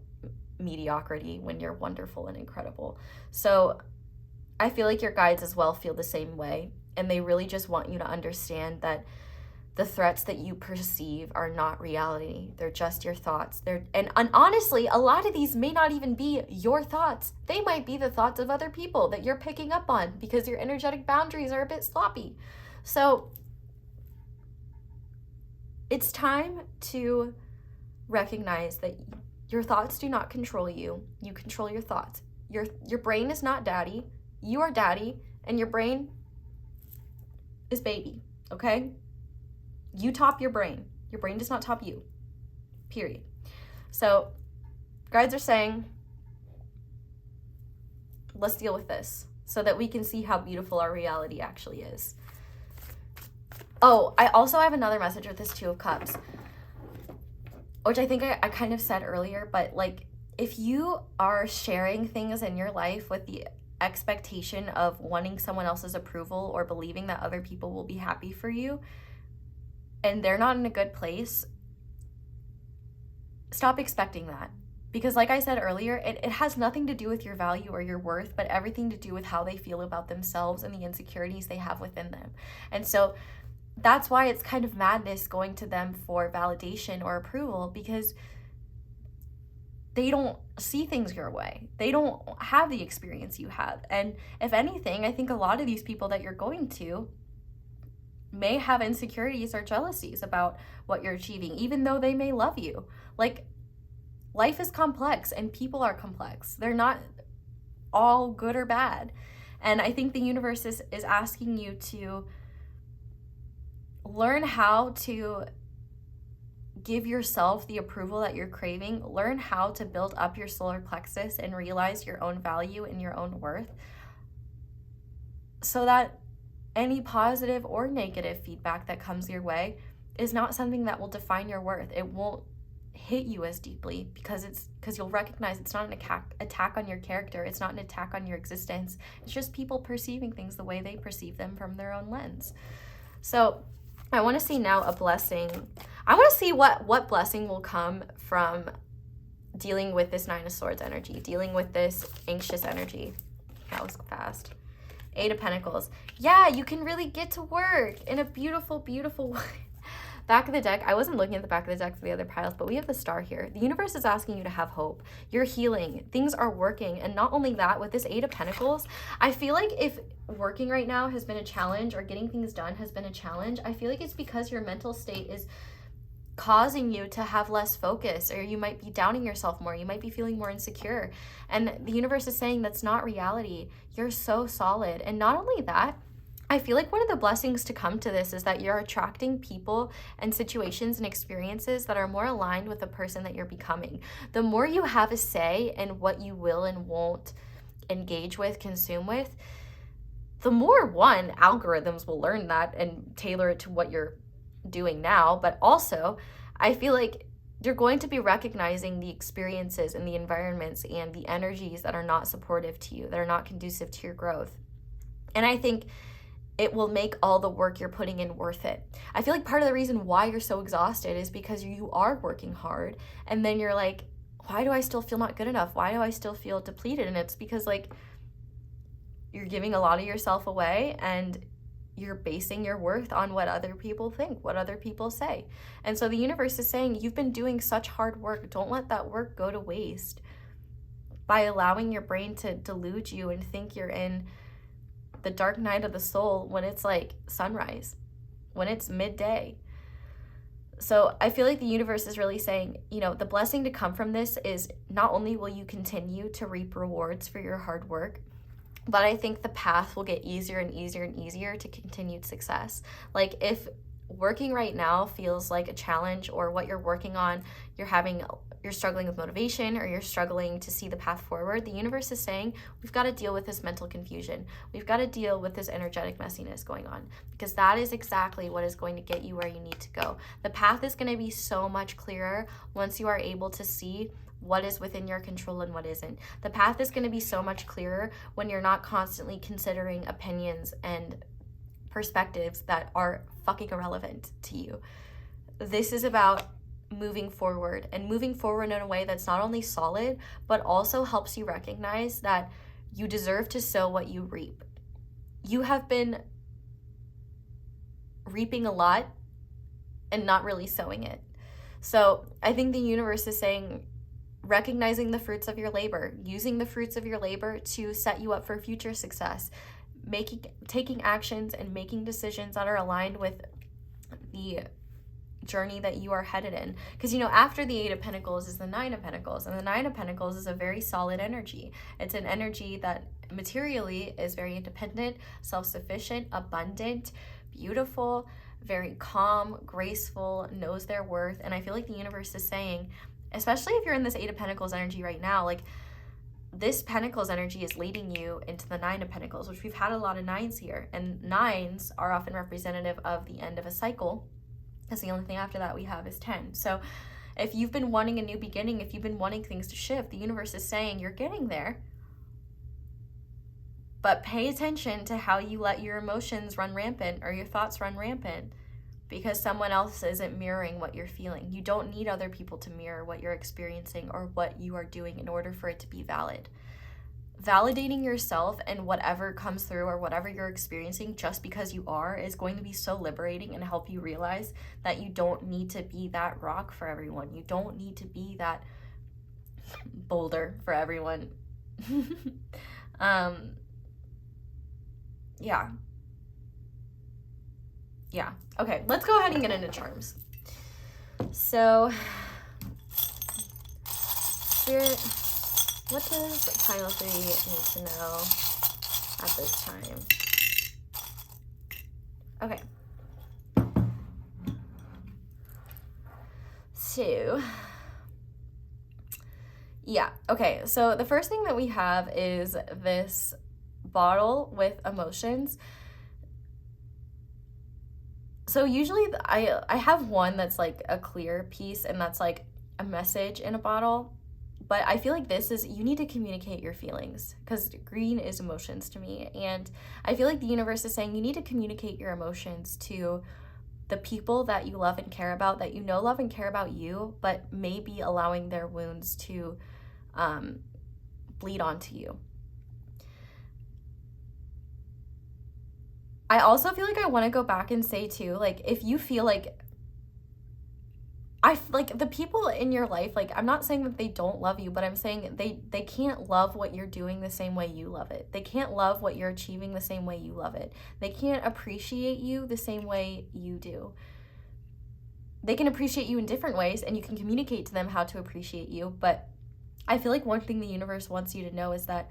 mediocrity when you're wonderful and incredible. So I feel like your guides as well feel the same way, and they really just want you to understand that the threats that you perceive are not reality. They're just your thoughts. And honestly, a lot of these may not even be your thoughts. They might be the thoughts of other people that you're picking up on because your energetic boundaries are a bit sloppy. So it's time to recognize that your thoughts do not control you. You control your thoughts. Your brain is not daddy. You are daddy, and your brain is baby, okay? You top your brain. Your brain does not top you, period. So guides are saying, let's deal with this so that we can see how beautiful our reality actually is. Oh, I also have another message with this Two of Cups, which I think I kind of said earlier, but like, if you are sharing things in your life with the expectation of wanting someone else's approval or believing that other people will be happy for you, and they're not in a good place, stop expecting that. Because like I said earlier, it has nothing to do with your value or your worth, but everything to do with how they feel about themselves and the insecurities they have within them. And so that's why it's kind of madness going to them for validation or approval, because they don't see things your way. They don't have the experience you have. And if anything, I think a lot of these people that you're going to may have insecurities or jealousies about what you're achieving, even though they may love you. Like, life is complex and people are complex. They're not all good or bad. And I think the universe is asking you to learn how to give yourself the approval that you're craving. Learn how to build up your solar plexus and realize your own value and your own worth, so that any positive or negative feedback that comes your way is not something that will define your worth. It won't hit you as deeply because you'll recognize it's not an attack on your character. It's not an attack on your existence. It's just people perceiving things the way they perceive them from their own lens. So I want to see now a blessing. I want to see what blessing will come from dealing with this Nine of Swords energy, dealing with this anxious energy. That was fast. Eight of Pentacles. Yeah, you can really get to work in a beautiful, beautiful way. Back of the deck, I wasn't looking at the back of the deck for the other piles, but we have the Star here. The universe is asking you to have hope. You're healing. Things are working. And not only that, with this Eight of Pentacles, I feel like if working right now has been a challenge or getting things done has been a challenge, I feel like it's because your mental state is causing you to have less focus, or you might be doubting yourself more. You might be feeling more insecure. And the universe is saying that's not reality. You're so solid. And not only that, I feel like one of the blessings to come to this is that you're attracting people and situations and experiences that are more aligned with the person that you're becoming. The more you have a say in what you will and won't engage with, consume with, the more, one, algorithms will learn that and tailor it to what you're doing now. But also, I feel like you're going to be recognizing the experiences and the environments and the energies that are not supportive to you, that are not conducive to your growth. And I think it will make all the work you're putting in worth it. I feel like part of the reason why you're so exhausted is because you are working hard, and then you're like, why do I still feel not good enough? Why do I still feel depleted? And it's because, like, you're giving a lot of yourself away, and you're basing your worth on what other people think, what other people say. And so the universe is saying, you've been doing such hard work. Don't let that work go to waste by allowing your brain to delude you and think you're in the dark night of the soul when it's like sunrise, when it's midday. So I feel like the universe is really saying, you know, the blessing to come from this is not only will you continue to reap rewards for your hard work, but I think the path will get easier and easier and easier to continued success. Like, if working right now feels like a challenge, or what you're working on, you're struggling with motivation, or you're struggling to see the path forward, the universe is saying, we've got to deal with this mental confusion. We've got to deal with this energetic messiness going on, because that is exactly what is going to get you where you need to go. The path is going to be so much clearer once you are able to see what is within your control and what isn't. The path is going to be so much clearer when you're not constantly considering opinions and perspectives that are fucking irrelevant to you. This is about moving forward, and moving forward in a way that's not only solid, but also helps you recognize that you deserve to sow what you reap. You have been reaping a lot and not really sowing it. So I think the universe is saying, recognizing the fruits of your labor, using the fruits of your labor to set you up for future success, taking actions and making decisions that are aligned with the journey that you are headed in. Because, you know, after the Eight of Pentacles is the Nine of Pentacles, and the Nine of Pentacles is a very solid energy. It's an energy that materially is very independent, self-sufficient, abundant, beautiful, very calm, graceful, knows their worth. And I feel like the universe is saying, especially if you're in this Eight of Pentacles energy right now, like, this Pentacles energy is leading you into the Nine of Pentacles, which we've had a lot of nines here. And nines are often representative of the end of a cycle, because the only thing after that we have is 10. So if you've been wanting a new beginning, if you've been wanting things to shift, the universe is saying you're getting there. But pay attention to how you let your emotions run rampant, or your thoughts run rampant, because someone else isn't mirroring what you're feeling. You don't need other people to mirror what you're experiencing or what you are doing in order for it to be valid. Validating yourself and whatever comes through, or whatever you're experiencing, just because you are, is going to be so liberating and help you realize that you don't need to be that rock for everyone. You don't need to be that boulder for everyone. Yeah. Okay, let's go ahead and get into charms. So, Spirit, what does pile 3 need to know at this time? Okay. So, yeah. Okay, so the first thing that we have is this bottle with emotions. So usually I have one that's like a clear piece, and that's like a message in a bottle. But I feel like this is, you need to communicate your feelings, because green is emotions to me. And I feel like the universe is saying you need to communicate your emotions to the people that you love and care about, that you know love and care about you, but maybe allowing their wounds to bleed onto you. I also feel like I want to go back and say too, like, if you feel like, like the people in your life, like, I'm not saying that they don't love you, but I'm saying they can't love what you're doing the same way you love it. They can't love what you're achieving the same way you love it. They can't appreciate you the same way you do. they can appreciate you in different ways, and you can communicate to them how to appreciate you. But I feel like one thing the universe wants you to know is that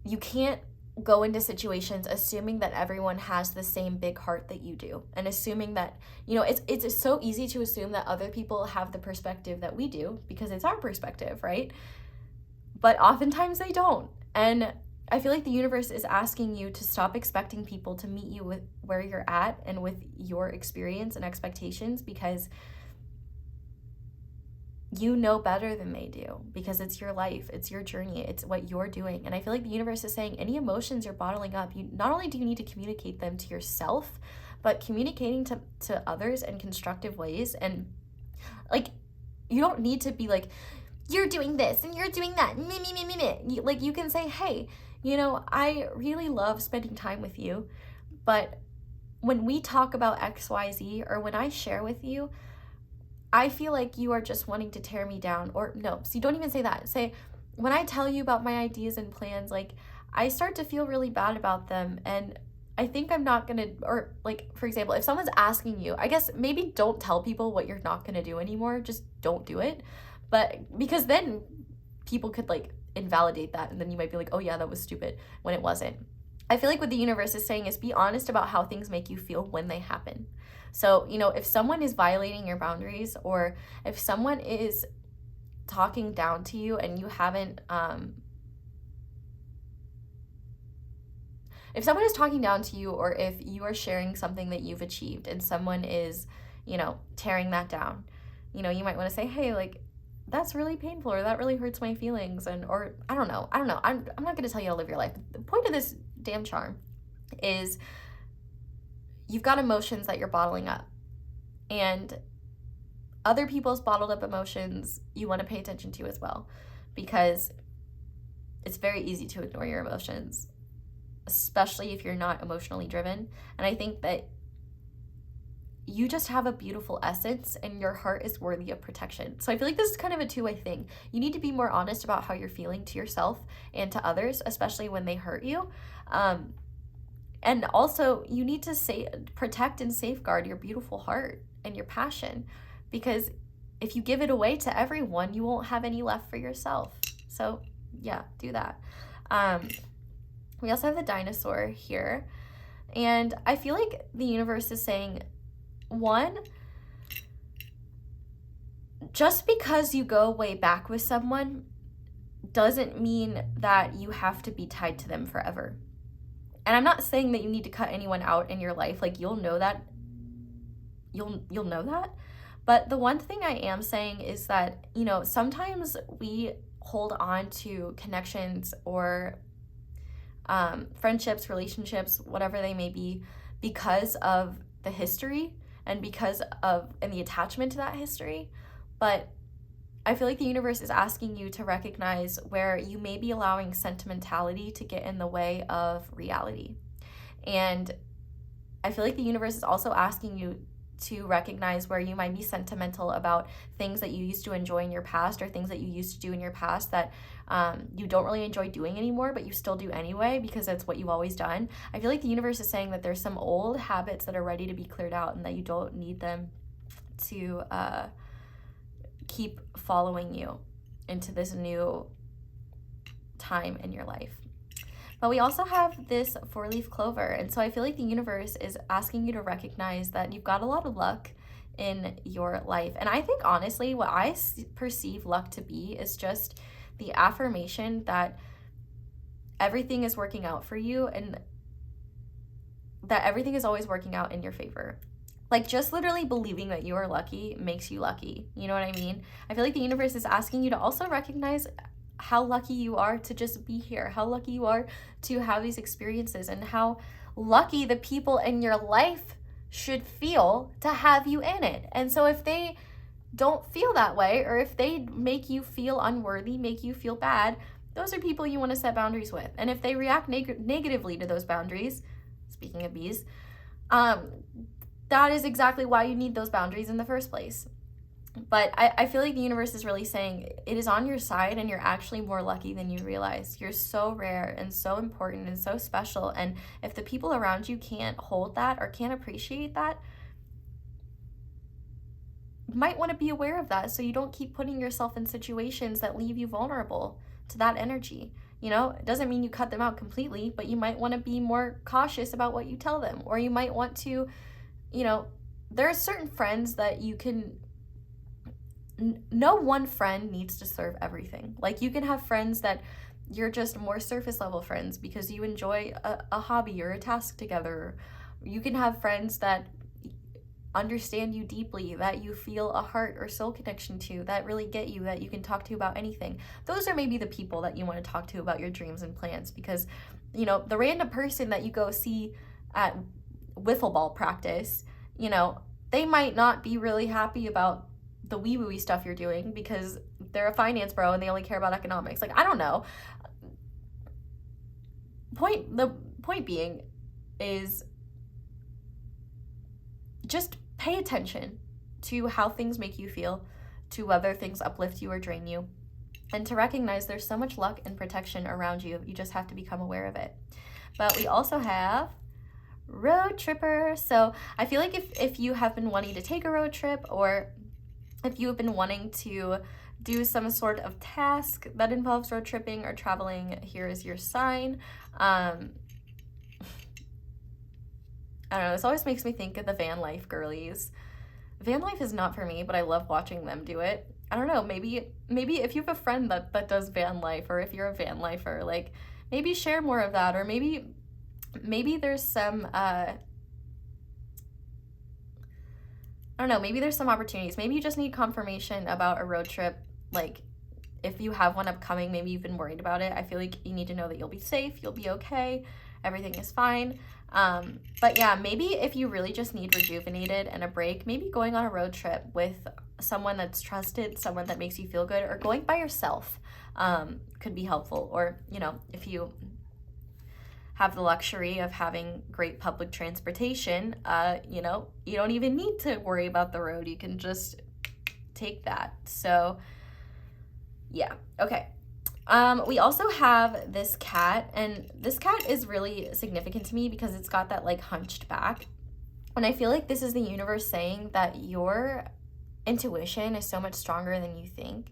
you can't go into situations assuming that everyone has the same big heart that you do, and assuming that, you know, it's so easy to assume that other people have the perspective that we do because it's our perspective, right? But oftentimes they don't. And I feel like the universe is asking you to stop expecting people to meet you with where you're at and with your experience and expectations, because you know better than they do, because it's your life, it's your journey, it's what you're doing. And I feel like the universe is saying any emotions you're bottling up, you not only do you need to communicate them to yourself, but communicating to others in constructive ways. And like, you don't need to be like, you're doing this and you're doing that, like, you can say, hey, you know, I really love spending time with you, but when we talk about XYZ, or when I share with you, I feel like you are just wanting to tear me down. Or no, so you don't even say that. Say, when I tell you about my ideas and plans, like, I start to feel really bad about them, and I think I'm not gonna, or like, for example, if someone's asking you, I guess maybe don't tell people what you're not gonna do anymore, just don't do it. But because then people could like invalidate that, and then you might be like, oh yeah, that was stupid, when it wasn't. I feel like what the universe is saying is be honest about how things make you feel when they happen. So, you know, if someone is violating your boundaries, or if someone is talking down to you and you haven't, if someone is talking down to you, or if you are sharing something that you've achieved and someone is, you know, tearing that down, you know, you might want to say, hey, like, that's really painful, or that really hurts my feelings. And, or I don't know. I'm not going to tell you how to live your life. The point of this damn charm is you've got emotions that you're bottling up, and other people's bottled up emotions you want to pay attention to as well, because it's very easy to ignore your emotions, especially if you're not emotionally driven. And I think that you just have a beautiful essence, and your heart is worthy of protection. So I feel like this is kind of a two-way thing. You need to be more honest about how you're feeling to yourself and to others, especially when they hurt you. And also, you need to protect and safeguard your beautiful heart and your passion, because if you give it away to everyone, you won't have any left for yourself. So yeah, do that. We also have the dinosaur here, and I feel like the universe is saying, one, just because you go way back with someone doesn't mean that you have to be tied to them forever. And I'm not saying that you need to cut anyone out in your life. Like, you'll know that. You'll know that. But the one thing I am saying is that, you know, sometimes we hold on to connections, or friendships, relationships, whatever they may be, because of the history, and because of, and the attachment to that history. But I feel like the universe is asking you to recognize where you may be allowing sentimentality to get in the way of reality. And I feel like the universe is also asking you to recognize where you might be sentimental about things that you used to enjoy in your past, or things that you used to do in your past that you don't really enjoy doing anymore, but you still do anyway because that's what you've always done. I feel like the universe is saying that there's some old habits that are ready to be cleared out, and that you don't need them to keep following you into this new time in your life. But we also have this 4-leaf clover, and so I feel like the universe is asking you to recognize that you've got a lot of luck in your life. And I think, honestly, what I perceive luck to be is just the affirmation that everything is working out for you, and that everything is always working out in your favor. Like, just literally believing that you are lucky makes you lucky. You know what I mean? I feel like the universe is asking you to also recognize how lucky you are to just be here, how lucky you are to have these experiences, and how lucky the people in your life should feel to have you in it. And so if they don't feel that way, or if they make you feel unworthy, make you feel bad, those are people you want to set boundaries with. And if they react negatively to those boundaries, speaking of bees, that is exactly why you need those boundaries in the first place. But I feel like the universe is really saying it is on your side, and you're actually more lucky than you realize. You're so rare and so important and so special. And if the people around you can't hold that or can't appreciate that, might want to be aware of that so you don't keep putting yourself in situations that leave you vulnerable to that energy. You know, it doesn't mean you cut them out completely, but you might want to be more cautious about what you tell them. Or you might want to, you know, there are certain friends that you can, no one friend needs to serve everything. Like, you can have friends that you're just more surface level friends because you enjoy a hobby or a task together. You can have friends that understand you deeply, that you feel a heart or soul connection to, that really get you, that you can talk to about anything. Those are maybe the people that you want to talk to about your dreams and plans, because, you know, the random person that you go see at wiffle ball practice, you know, they might not be really happy about the wee-woo stuff you're doing because they're a finance bro and they only care about economics. Like, I don't know. The point being is just pay attention to how things make you feel, to whether things uplift you or drain you, and to recognize there's so much luck and protection around you. You just have to become aware of it. But we also have road tripper. So I feel like if you have been wanting to take a road trip, or if you have been wanting to do some sort of task that involves road tripping or traveling, here is your sign. I don't know, this always makes me think of the van life girlies. Van life is not for me, but I love watching them do it. I don't know, maybe if you have a friend that does van life, or if you're a van lifer, like, maybe share more of that, or maybe there's some, I don't know, maybe there's some opportunities. Maybe you just need confirmation about a road trip. Like, if you have one upcoming, maybe you've been worried about it. I feel like you need to know that you'll be safe, you'll be okay, everything is fine. But yeah, maybe if you really just need rejuvenated and a break, maybe going on a road trip with someone that's trusted, someone that makes you feel good, or going by yourself could be helpful. Or, you know, if you have the luxury of having great public transportation, you know, you don't even need to worry about the road. You can just take that. So yeah, okay. We also have this cat, and this cat is really significant to me because it's got that like hunched back. And I feel like this is the universe saying that your intuition is so much stronger than you think.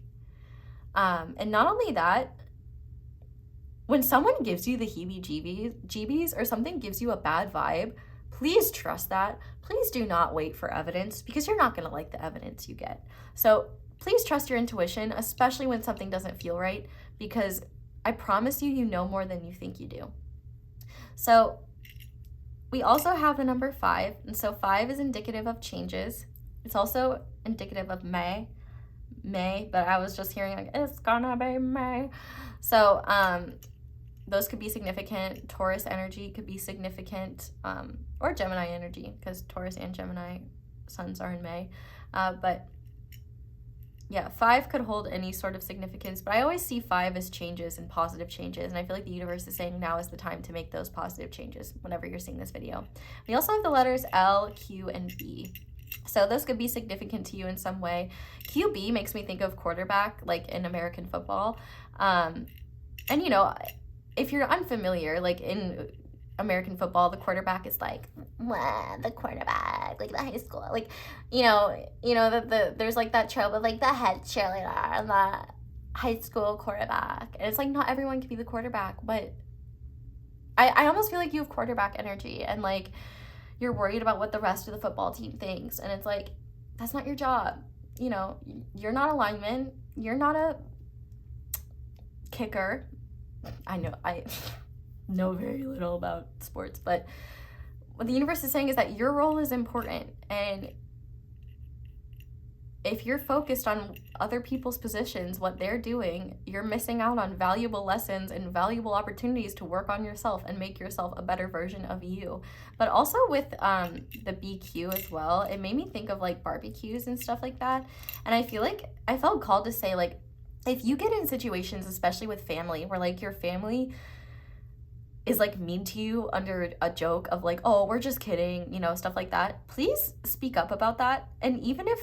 And not only that, when someone gives you the heebie-jeebies or something gives you a bad vibe, please trust that. Please do not wait for evidence, because you're not going to like the evidence you get. So please trust your intuition, especially when something doesn't feel right, because I promise you, you know more than you think you do. So we also have the number 5, and so 5 is indicative of changes. It's also indicative of May, but I was just hearing like, it's gonna be May. So those could be significant. Taurus energy could be significant, or Gemini energy, because Taurus and Gemini suns are in May. But yeah, 5 could hold any sort of significance, but I always see 5 as changes and positive changes, and I feel like the universe is saying now is the time to make those positive changes whenever you're seeing this video. We also have the letters L, Q, and B. So those could be significant to you in some way. QB makes me think of quarterback, like in American football. And you know, if you're unfamiliar, like in American football, the quarterback is like the quarterback, like the high school, like you know the there's like that trope of like the head cheerleader and the high school quarterback, and it's like not everyone can be the quarterback, but I almost feel like you have quarterback energy, and like you're worried about what the rest of the football team thinks, and it's like that's not your job. You know, you're not a lineman, you're not a kicker. I know very little about sports, but what the universe is saying is that your role is important, and if you're focused on other people's positions, what they're doing, you're missing out on valuable lessons and valuable opportunities to work on yourself and make yourself a better version of you. But also with the BQ as well, it made me think of like barbecues and stuff like that, and I feel like I felt called to say, like, if you get in situations, especially with family, where like your family is like mean to you under a joke of like, oh, we're just kidding, you know, stuff like that, please speak up about that. And even if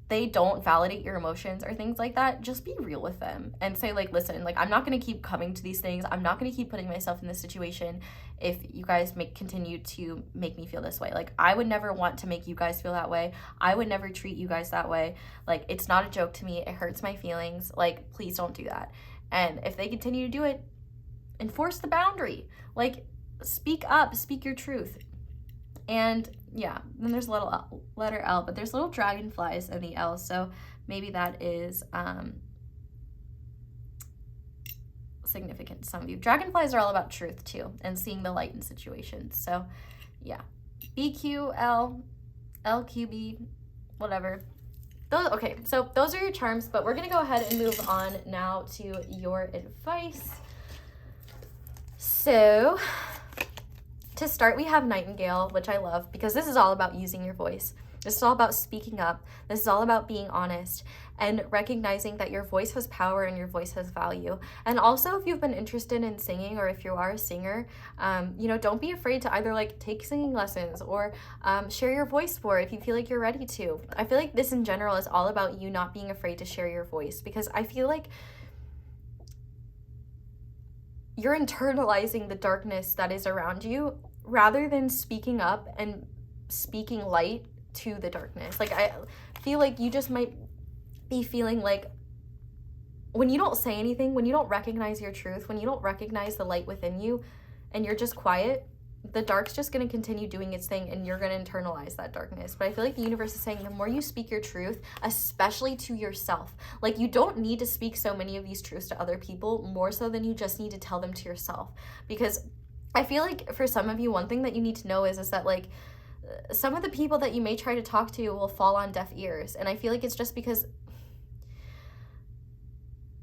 they don't validate your emotions or things like that, just be real with them and say, like, listen, like, I'm not going to keep coming to these things. I'm not going to keep putting myself in this situation if you guys continue to make me feel this way. Like, I would never want to make you guys feel that way. I would never treat you guys that way. Like, it's not a joke to me. It hurts my feelings. Like, please don't do that. And if they continue to do it, enforce the boundary. Like, speak up, speak your truth. And yeah, then there's a little letter L, but there's little dragonflies in the L, so maybe that is significant to some of you. Dragonflies are all about truth too, and seeing the light in situations. So yeah, BQL, LQB, whatever. Okay, so those are your charms, but we're gonna go ahead and move on now to your advice. So to start, we have Nightingale, which I love because this is all about using your voice. This is all about speaking up. This is all about being honest and recognizing that your voice has power and your voice has value. And also, if you've been interested in singing, or if you are a singer, you know, don't be afraid to either like take singing lessons or share your voice more if you feel like you're ready to. I feel like this in general is all about you not being afraid to share your voice, because I feel like you're internalizing the darkness that is around you rather than speaking up and speaking light to the darkness. Like, I feel like you just might be feeling like when you don't say anything, when you don't recognize your truth, when you don't recognize the light within you and you're just quiet, the dark's just going to continue doing its thing and you're going to internalize that darkness. But I feel like the universe is saying the more you speak your truth, especially to yourself, like, you don't need to speak so many of these truths to other people, more so than you just need to tell them to yourself. Because I feel like for some of you, one thing that you need to know is that, like, some of the people that you may try to talk to will fall on deaf ears. And I feel like it's just because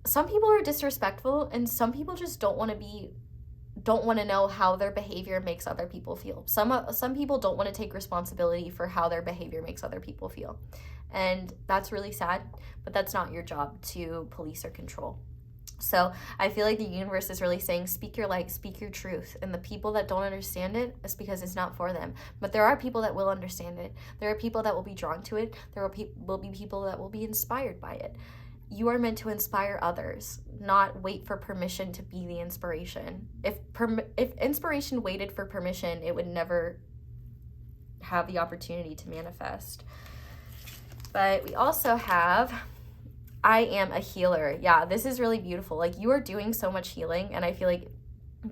some people are disrespectful and some people just don't want to know how their behavior makes other people feel. Some people don't want to take responsibility for how their behavior makes other people feel. And that's really sad, but that's not your job to police or control. So I feel like the universe is really saying, speak your light, speak your truth. And the people that don't understand it, it's because it's not for them. But there are people that will understand it. There are people that will be drawn to it. There will be people that will be inspired by it. You are meant to inspire others, not wait for permission to be the inspiration. If inspiration waited for permission, it would never have the opportunity to manifest. But we also have, I am a healer. Yeah, this is really beautiful. Like, you are doing so much healing, and I feel like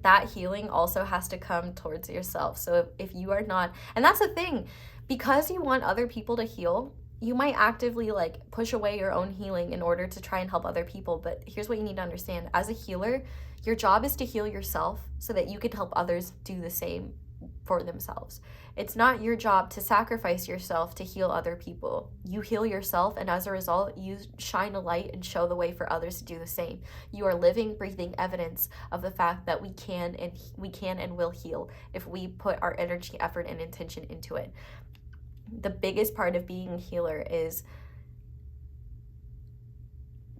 that healing also has to come towards yourself. So if you are not, and that's the thing, because you want other people to heal, you might actively like push away your own healing in order to try and help other people. But here's what you need to understand. As a healer, your job is to heal yourself so that you can help others do the same for themselves. It's not your job to sacrifice yourself to heal other people. You heal yourself, and as a result, you shine a light and show the way for others to do the same. You are living, breathing evidence of the fact that we can and will heal if we put our energy, effort, and intention into it. The biggest part of being a healer is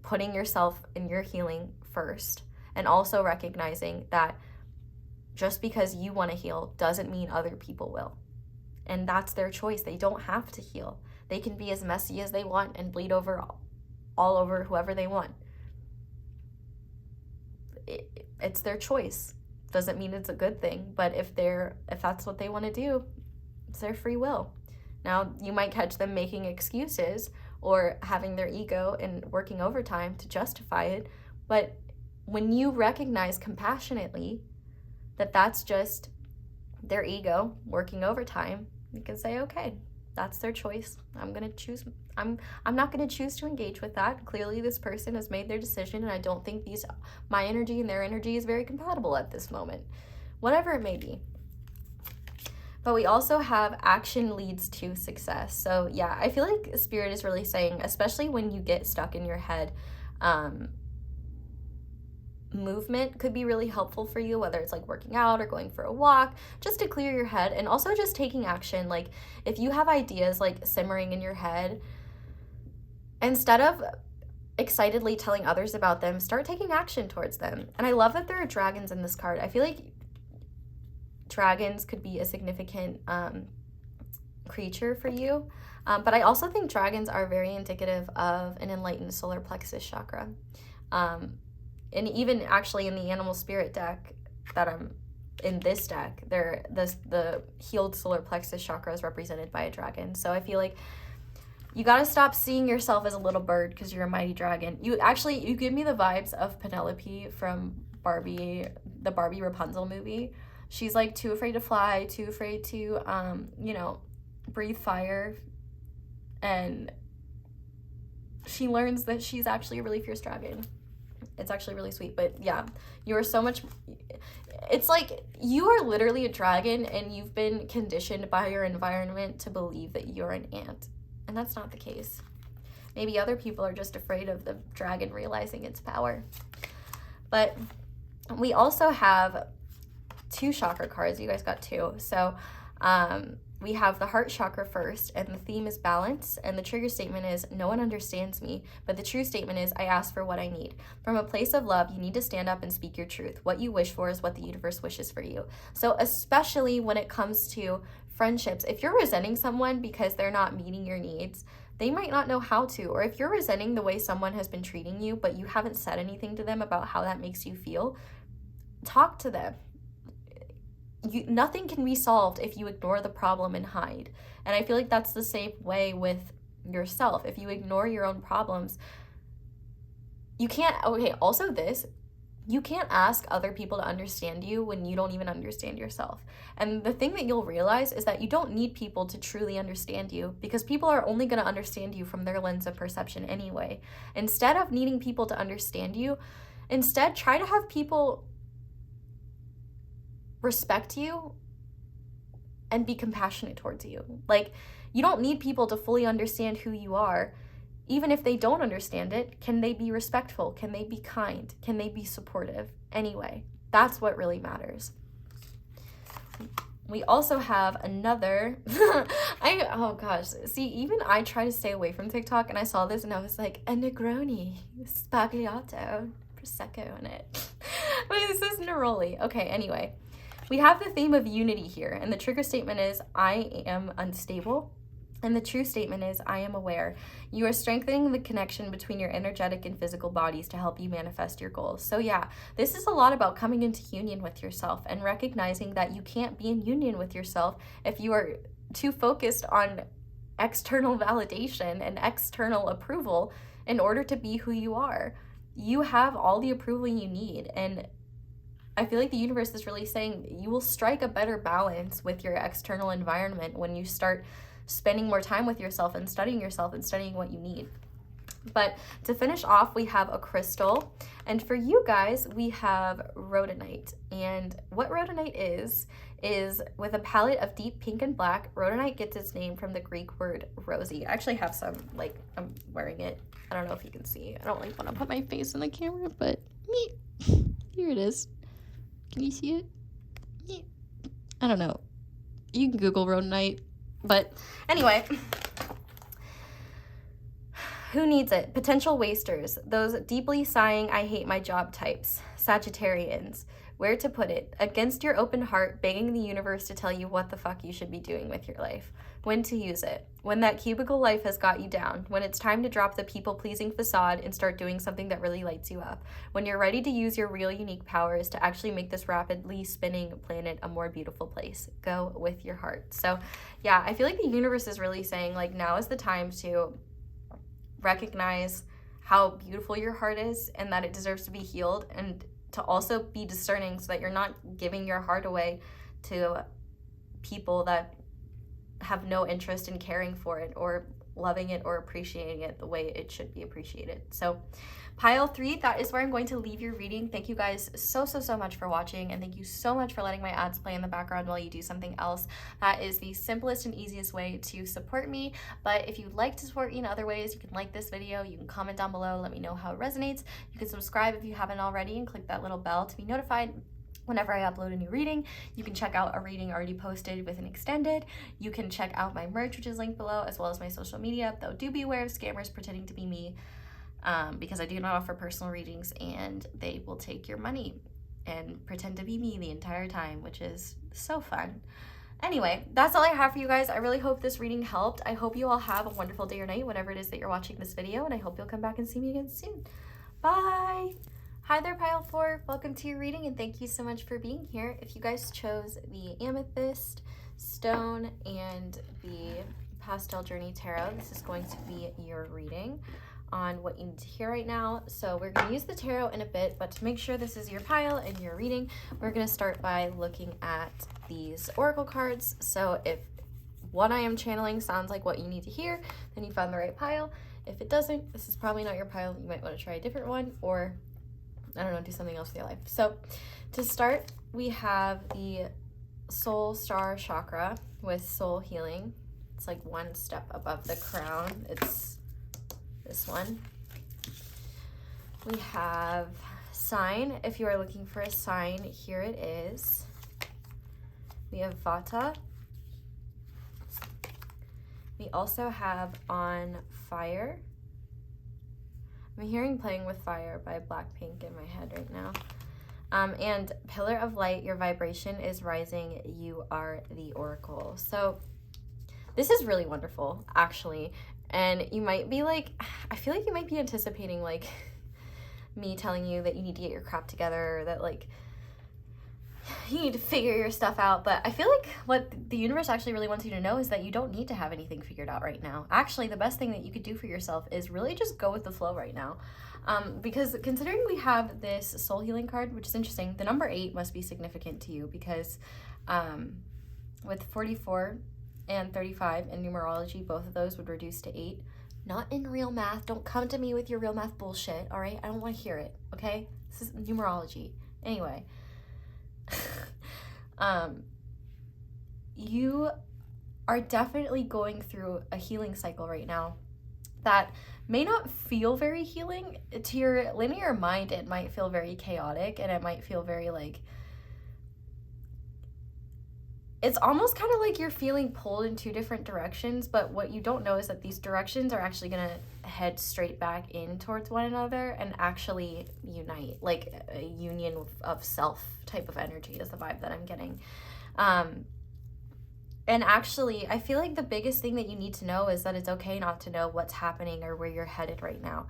putting yourself in your healing first, and also recognizing that just because you want to heal doesn't mean other people will. And that's their choice. They don't have to heal. They can be as messy as they want and bleed over all over whoever they want. It's their choice. Doesn't mean it's a good thing, but if that's what they want to do, it's their free will. Now, you might catch them making excuses or having their ego and working overtime to justify it, but when you recognize compassionately that that's just their ego working overtime, you can say, okay, that's their choice. I'm not going to choose to engage with that. Clearly, this person has made their decision, and I don't think my energy and their energy is very compatible at this moment, whatever it may be. But we also have action leads to success. So yeah, I feel like Spirit is really saying, especially when you get stuck in your head, movement could be really helpful for you, whether it's like working out or going for a walk, just to clear your head, and also just taking action. Like, if you have ideas like simmering in your head, instead of excitedly telling others about them, start taking action towards them. And I love that there are dragons in this card. I feel like dragons could be a significant creature for you. But I also think dragons are very indicative of an enlightened solar plexus chakra. And even actually in the animal spirit deck that I'm in this deck, the healed solar plexus chakra is represented by a dragon. So I feel like you got to stop seeing yourself as a little bird because you're a mighty dragon. You give me the vibes of Penelope from Barbie, the Barbie Rapunzel movie. She's like too afraid to fly, too afraid to, breathe fire. And she learns that she's actually a really fierce dragon. It's actually really sweet. But yeah, you are so much, it's like you are literally a dragon and you've been conditioned by your environment to believe that you're an ant. And that's not the case. Maybe other people are just afraid of the dragon realizing its power. But we also have 2 chakra cards. You guys got 2. So we have the heart chakra first, and the theme is balance, and the trigger statement is, no one understands me, but the true statement is, I ask for what I need. From a place of love, you need to stand up and speak your truth. What you wish for is what the universe wishes for you. So especially when it comes to friendships, if you're resenting someone because they're not meeting your needs, they might not know how to. Or if you're resenting the way someone has been treating you, but you haven't said anything to them about how that makes you feel, talk to them. Nothing can be solved if you ignore the problem and hide. And I feel like that's the same way with yourself. If you ignore your own problems, you can't, also this, you can't ask other people to understand you when you don't even understand yourself. And the thing that you'll realize is that you don't need people to truly understand you, because people are only going to understand you from their lens of perception anyway. Instead of needing people to understand you, instead try to have people respect you and be compassionate towards you. Like, you don't need people to fully understand who you are. Even if they don't understand it, can they be respectful? Can they be kind? Can they be supportive? Anyway, that's what really matters. We also have another, oh gosh, see, even I try to stay away from TikTok, and I saw this and I was like, a Negroni, Spagliato, Prosecco in it. But this is Neroli. Okay, anyway. We have the theme of unity here, and the trigger statement is, I am unstable, and the true statement is, I am aware. You are strengthening the connection between your energetic and physical bodies to help you manifest your goals. So yeah, this is a lot about coming into union with yourself and recognizing that you can't be in union with yourself if you are too focused on external validation and external approval in order to be who you are. You have all the approval you need, and I feel like the universe is really saying you will strike a better balance with your external environment when you start spending more time with yourself and studying what you need. But to finish off, we have a crystal. And for you guys, we have rhodonite. And what rhodonite is with a palette of deep pink and black, rhodonite gets its name from the Greek word rosy. I actually have some, like, I'm wearing it. I don't know if you can see. I don't like want to put my face in the camera, but here it is. Can you see it? Yeah. I don't know. You can Google rhodonite. But anyway, who needs it? Potential wasters. Those deeply sighing, I hate my job types. Sagittarians. Where to put it? Against your open heart, begging the universe to tell you what the fuck you should be doing with your life. When to use it. When that cubicle life has got you down. When it's time to drop the people-pleasing facade and start doing something that really lights you up. When you're ready to use your real unique powers to actually make this rapidly spinning planet a more beautiful place. Go with your heart. So yeah, I feel like the universe is really saying, like, now is the time to recognize how beautiful your heart is and that it deserves to be healed, and to also be discerning so that you're not giving your heart away to people that have no interest in caring for it or loving it or appreciating it the way it should be appreciated. So pile 3, that is where I'm going to leave your reading. Thank you guys so much for watching, and thank you so much for letting my ads play in the background while you do something else. That is the simplest and easiest way to support me. But if you'd like to support me in other ways, you can like this video, you can comment down below, let me know how it resonates. You can subscribe if you haven't already and click that little bell to be notified whenever I upload a new reading. You can check out a reading already posted with an extended. You can check out my merch, which is linked below, as well as my social media, though do be aware of scammers pretending to be me, because I do not offer personal readings and they will take your money and pretend to be me the entire time, which is so fun. Anyway, that's all I have for you guys. I really hope this reading helped. I hope you all have a wonderful day or night, whatever it is that you're watching this video, and I hope you'll come back and see me again soon. Bye! Hi there, Pile 4. Welcome to your reading, and thank you so much for being here. If you guys chose the Amethyst, Stone, and the Pastel Journey Tarot, this is going to be your reading on what you need to hear right now. So we're going to use the tarot in a bit, but to make sure this is your pile and your reading, we're going to start by looking at these oracle cards. So if what I am channeling sounds like what you need to hear, then you found the right pile. If it doesn't, this is probably not your pile. You might want to try a different one, or I don't know, do something else with your life. So to start, we have the Soul Star Chakra with Soul Healing. It's like one step above the crown. It's this one. We have Sign. If you are looking for a sign, here it is. We have Vata. We also have On Fire. I'm hearing Playing with Fire by Blackpink in my head right now. And Pillar of Light, your vibration is rising. You are the Oracle. So this is really wonderful, actually. And you might be like, I feel like you might be anticipating like me telling you that you need to get your crap together, or that like you need to figure your stuff out. But I feel like what the universe actually really wants you to know is that you don't need to have anything figured out right now. Actually, the best thing that you could do for yourself is really just go with the flow right now. Because considering we have this soul healing card, which is interesting, the number 8 must be significant to you, because with 44 and 35 in numerology, both of those would reduce to 8. Not in real math. Don't come to me with your real math bullshit, all right? I don't want to hear it, okay? This is numerology. Anyway. You are definitely going through a healing cycle right now that may not feel very healing. To your linear mind, it might feel very chaotic, and it might feel very like, it's almost kind of like you're feeling pulled in 2 different directions, but what you don't know is that these directions are actually going to head straight back in towards one another and actually unite, like a union of self type of energy is the vibe that I'm getting. And actually, I feel like the biggest thing that you need to know is that it's okay not to know what's happening or where you're headed right now.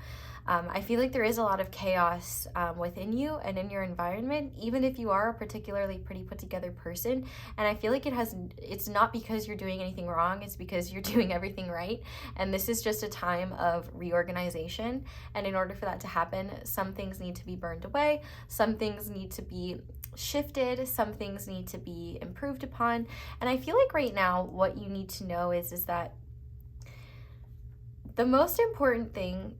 I feel like there is a lot of chaos within you and in your environment, even if you are a particularly pretty put together person. And I feel like it's not because you're doing anything wrong, it's because you're doing everything right. And this is just a time of reorganization. And in order for that to happen, some things need to be burned away, some things need to be shifted, some things need to be improved upon. And I feel like right now what you need to know is that the most important thing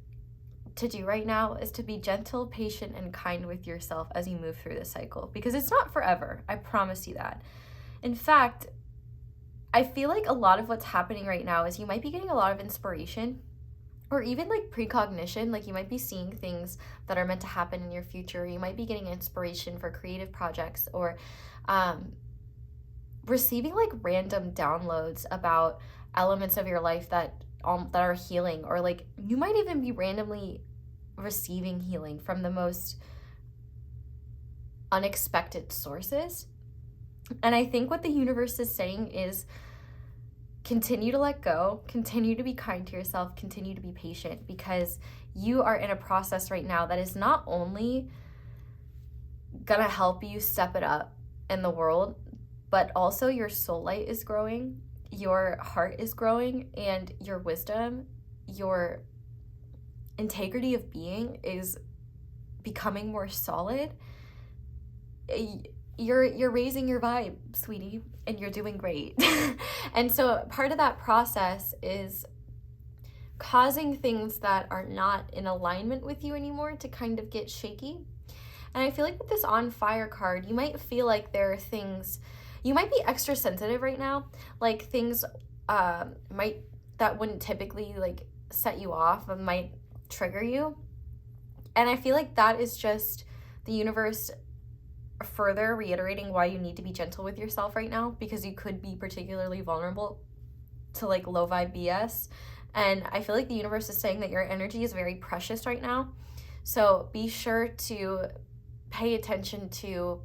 to do right now is to be gentle, patient, and kind with yourself as you move through this cycle, because it's not forever. I promise you that. In fact, I feel like a lot of what's happening right now is you might be getting a lot of inspiration, or even like precognition, like you might be seeing things that are meant to happen in your future. You might be getting inspiration for creative projects, or receiving like random downloads about elements of your life that are healing, or like you might even be randomly receiving healing from the most unexpected sources. And I think what the universe is saying is continue to let go, continue to be kind to yourself, continue to be patient, because you are in a process right now that is not only gonna help you step it up in the world, but also your soul light is growing, your heart is growing, and your wisdom, your integrity of being is becoming more solid. You're raising your vibe, sweetie, and you're doing great. And so part of that process is causing things that are not in alignment with you anymore to kind of get shaky. And I feel like with this On Fire card, you might feel like there are things, you might be extra sensitive right now, like things that wouldn't typically like set you off and might trigger you. And I feel like that is just the universe further reiterating why you need to be gentle with yourself right now, because you could be particularly vulnerable to like low vibe BS. And I feel like the universe is saying that your energy is very precious right now. So be sure to pay attention to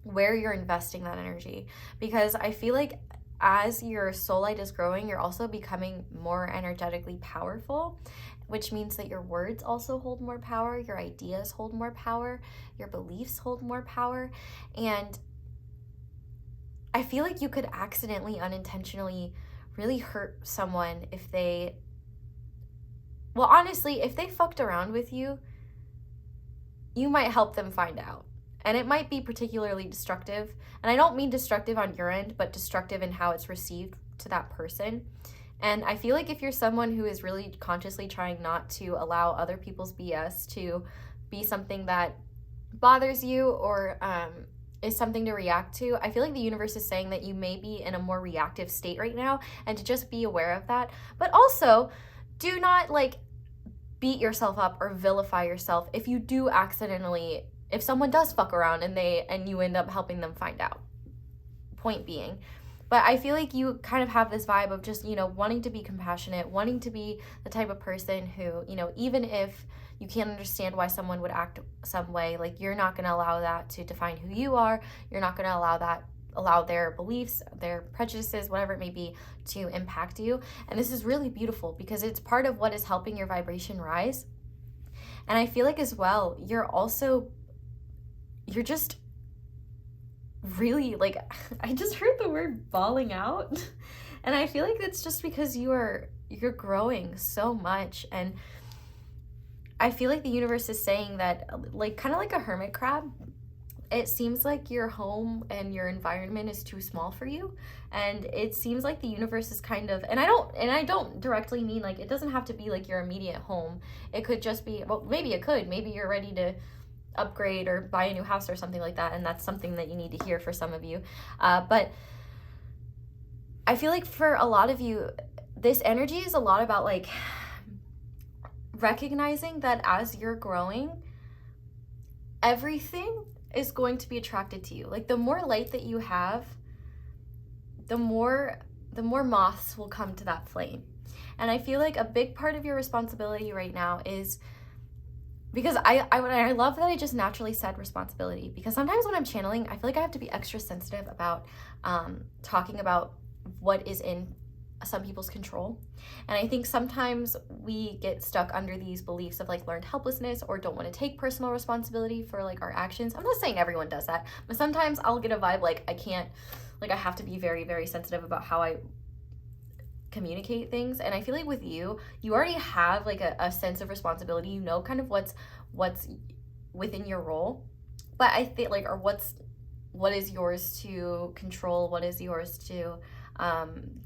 where you're investing that energy, because I feel like as your soul light is growing, you're also becoming more energetically powerful, which means that your words also hold more power, your ideas hold more power, your beliefs hold more power. And I feel like you could accidentally, unintentionally really hurt someone if they, well, honestly, if they fucked around with you, you might help them find out. And it might be particularly destructive. And I don't mean destructive on your end, but destructive in how it's received to that person. And I feel like if you're someone who is really consciously trying not to allow other people's BS to be something that bothers you or is something to react to, I feel like the universe is saying that you may be in a more reactive state right now, and to just be aware of that. But also, do not like beat yourself up or vilify yourself if you do accidentally, if someone does fuck around and you end up helping them find out. Point being. But I feel like you kind of have this vibe of just, you know, wanting to be compassionate, wanting to be the type of person who, you know, even if you can't understand why someone would act some way, like you're not going to allow that to define who you are. You're not going to allow their beliefs, their prejudices, whatever it may be, to impact you. And this is really beautiful because it's part of what is helping your vibration rise. And I feel like as well, you're just really, like, I just heard the word bawling out. And I feel like it's just because you're growing so much. And I feel like the universe is saying that, like, kind of like a hermit crab, it seems like your home and your environment is too small for you. And it seems like the universe is kind of, and I don't directly mean, like, it doesn't have to be like your immediate home. It could just be, well, maybe it could. Maybe you're ready to upgrade or buy a new house or something like that, and that's something that you need to hear for some of you. But I feel like for a lot of you, this energy is a lot about, like, recognizing that as you're growing, everything is going to be attracted to you. Like, the more light that you have, the more moths will come to that flame. And I feel like a big part of your responsibility right now is, because I love that I just naturally said responsibility, because sometimes when I'm channeling, I feel like I have to be extra sensitive about talking about what is in some people's control. And I think sometimes we get stuck under these beliefs of, like, learned helplessness, or don't want to take personal responsibility for, like, our actions. I'm not saying everyone does that, but sometimes I'll get a vibe like I have to be very, very sensitive about how I communicate things. And I feel like with you already have, like, a sense of responsibility. You know kind of what's within your role, but I think, like, or what is yours to control, what is yours to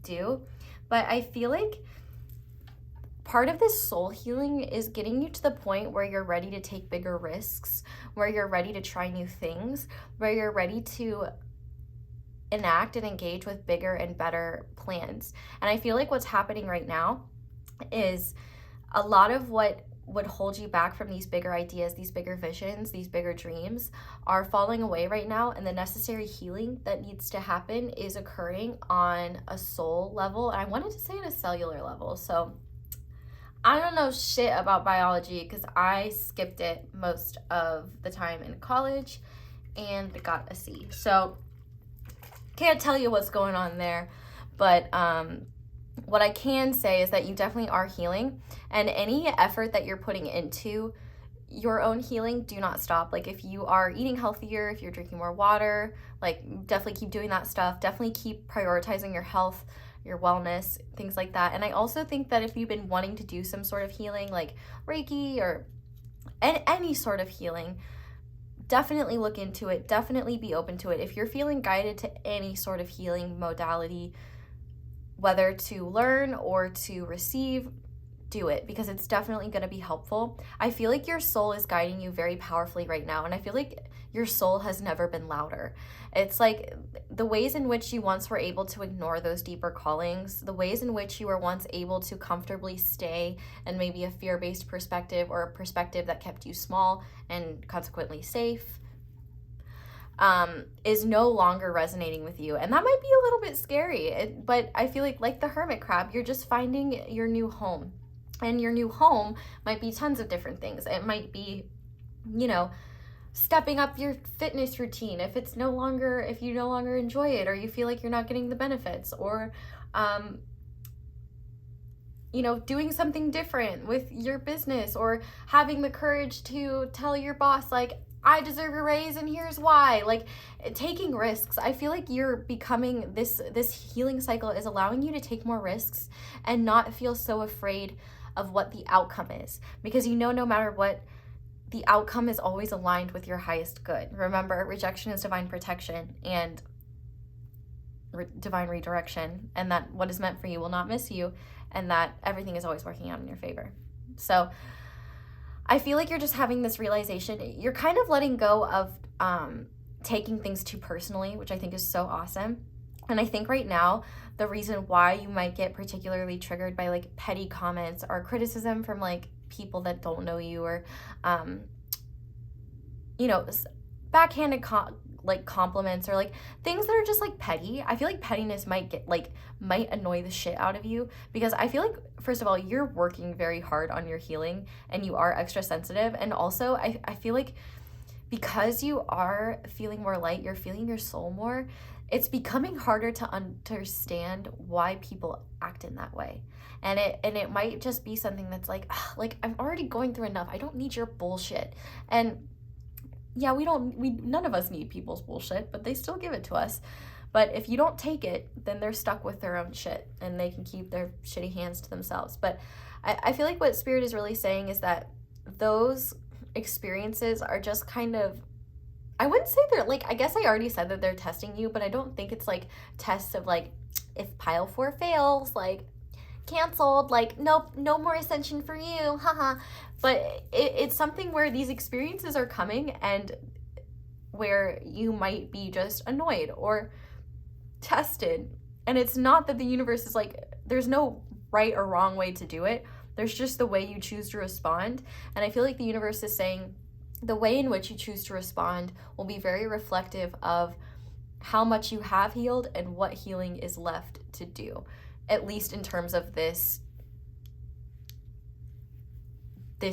do. But I feel like part of this soul healing is getting you to the point where you're ready to take bigger risks, where you're ready to try new things, where you're ready to enact and engage with bigger and better plans. And I feel like what's happening right now is a lot of what would hold you back from these bigger ideas, these bigger visions, these bigger dreams are falling away right now, and the necessary healing that needs to happen is occurring on a soul level. And I wanted to say on a cellular level. So I don't know shit about biology because I skipped it most of the time in college and got a C. So can't tell you what's going on there, but what I can say is that you definitely are healing, and any effort that you're putting into your own healing, do not stop. Like, if you are eating healthier, if you're drinking more water, like, definitely keep doing that stuff. Definitely keep prioritizing your health, your wellness, things like that. And I also think that if you've been wanting to do some sort of healing, like Reiki or any sort of healing, definitely look into it. Definitely be open to it. If you're feeling guided to any sort of healing modality, whether to learn or to receive, do it, because it's definitely going to be helpful. I feel like your soul is guiding you very powerfully right now, and I feel like your soul has never been louder. It's like the ways in which you once were able to ignore those deeper callings, the ways in which you were once able to comfortably stay in maybe a fear-based perspective, or a perspective that kept you small and consequently safe, is no longer resonating with you. And that might be a little bit scary, but I feel like the hermit crab, you're just finding your new home. And your new home might be tons of different things. It might be, you know, stepping up your fitness routine if you no longer enjoy it, or you feel like you're not getting the benefits, or doing something different with your business, or having the courage to tell your boss, like, I deserve a raise and here's why. Like, taking risks. I feel like you're becoming this healing cycle is allowing you to take more risks and not feel so afraid of what the outcome is, because no matter what, the outcome is always aligned with your highest good. Remember, rejection is divine protection and divine redirection, and that what is meant for you will not miss you, and that everything is always working out in your favor. So I feel like you're just having this realization. You're kind of letting go of taking things too personally, which I think is so awesome. And I think right now, the reason why you might get particularly triggered by like petty comments or criticism from like people that don't know you, or backhanded compliments, or like things that are just like petty. I feel like pettiness might annoy the shit out of you, because I feel like, first of all, you're working very hard on your healing and you are extra sensitive. And also I feel like because you are feeling more light, you're feeling your soul more, it's becoming harder to understand why people act in that way. And it might just be something that's like I'm already going through enough. I don't need your bullshit. And yeah, none of us need people's bullshit, but they still give it to us. But if you don't take it, then they're stuck with their own shit and they can keep their shitty hands to themselves. But I feel like what Spirit is really saying is that those experiences are just kind of, I wouldn't say they're like, I guess I already said that they're testing you, but I don't think it's like tests of like, if pile 4 fails, like canceled, like nope, no more ascension for you, haha. But it's something where these experiences are coming and where you might be just annoyed or tested. And it's not that the universe is like, there's no right or wrong way to do it. There's just the way you choose to respond. And I feel like the universe is saying the way in which you choose to respond will be very reflective of how much you have healed and what healing is left to do, at least in terms of this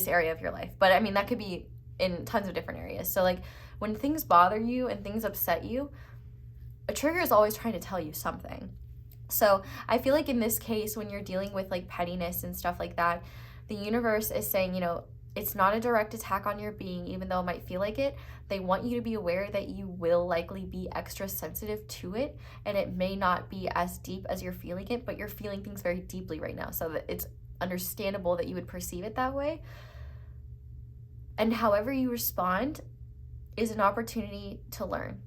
area of your life. But I mean, that could be in tons of different areas. So like when things bother you and things upset you, a trigger is always trying to tell you something. So I feel like in this case, when you're dealing with like pettiness and stuff like that, the universe is saying, it's not a direct attack on your being, even though it might feel like it. They want you to be aware that you will likely be extra sensitive to it, and it may not be as deep as you're feeling it, but you're feeling things very deeply right now, so that it's understandable that you would perceive it that way. And however you respond is an opportunity to learn.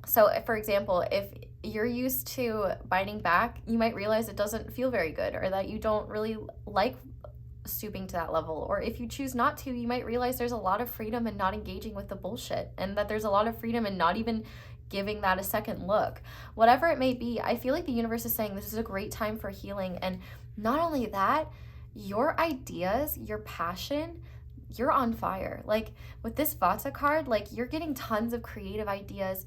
So for example, if you're used to biting back, you might realize it doesn't feel very good, or that you don't really like stooping to that level. Or if you choose not to, you might realize there's a lot of freedom in not engaging with the bullshit, and that there's a lot of freedom in not even giving that a second look. Whatever it may be, I feel like the universe is saying this is a great time for healing. And not only that, your ideas, your passion, you're on fire. Like with this Vata card, like you're getting tons of creative ideas.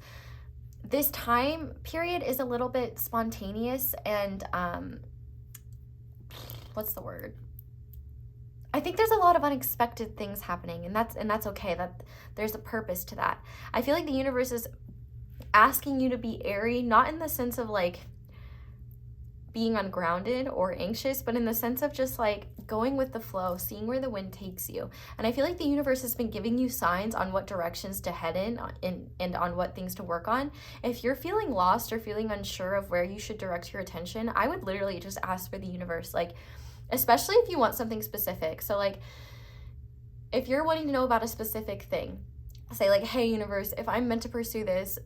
This time period is a little bit spontaneous and what's the word? I think there's a lot of unexpected things happening, and that's okay. That there's a purpose to that. I feel like the universe is asking you to be airy, not in the sense of like being ungrounded or anxious, but in the sense of just like going with the flow, seeing where the wind takes you. And I feel like the universe has been giving you signs on what directions to head in and on what things to work on. If you're feeling lost or feeling unsure of where you should direct your attention, I would literally just ask for the universe, like, especially if you want something specific. So like if you're wanting to know about a specific thing, say like, hey universe, if I'm meant to pursue this,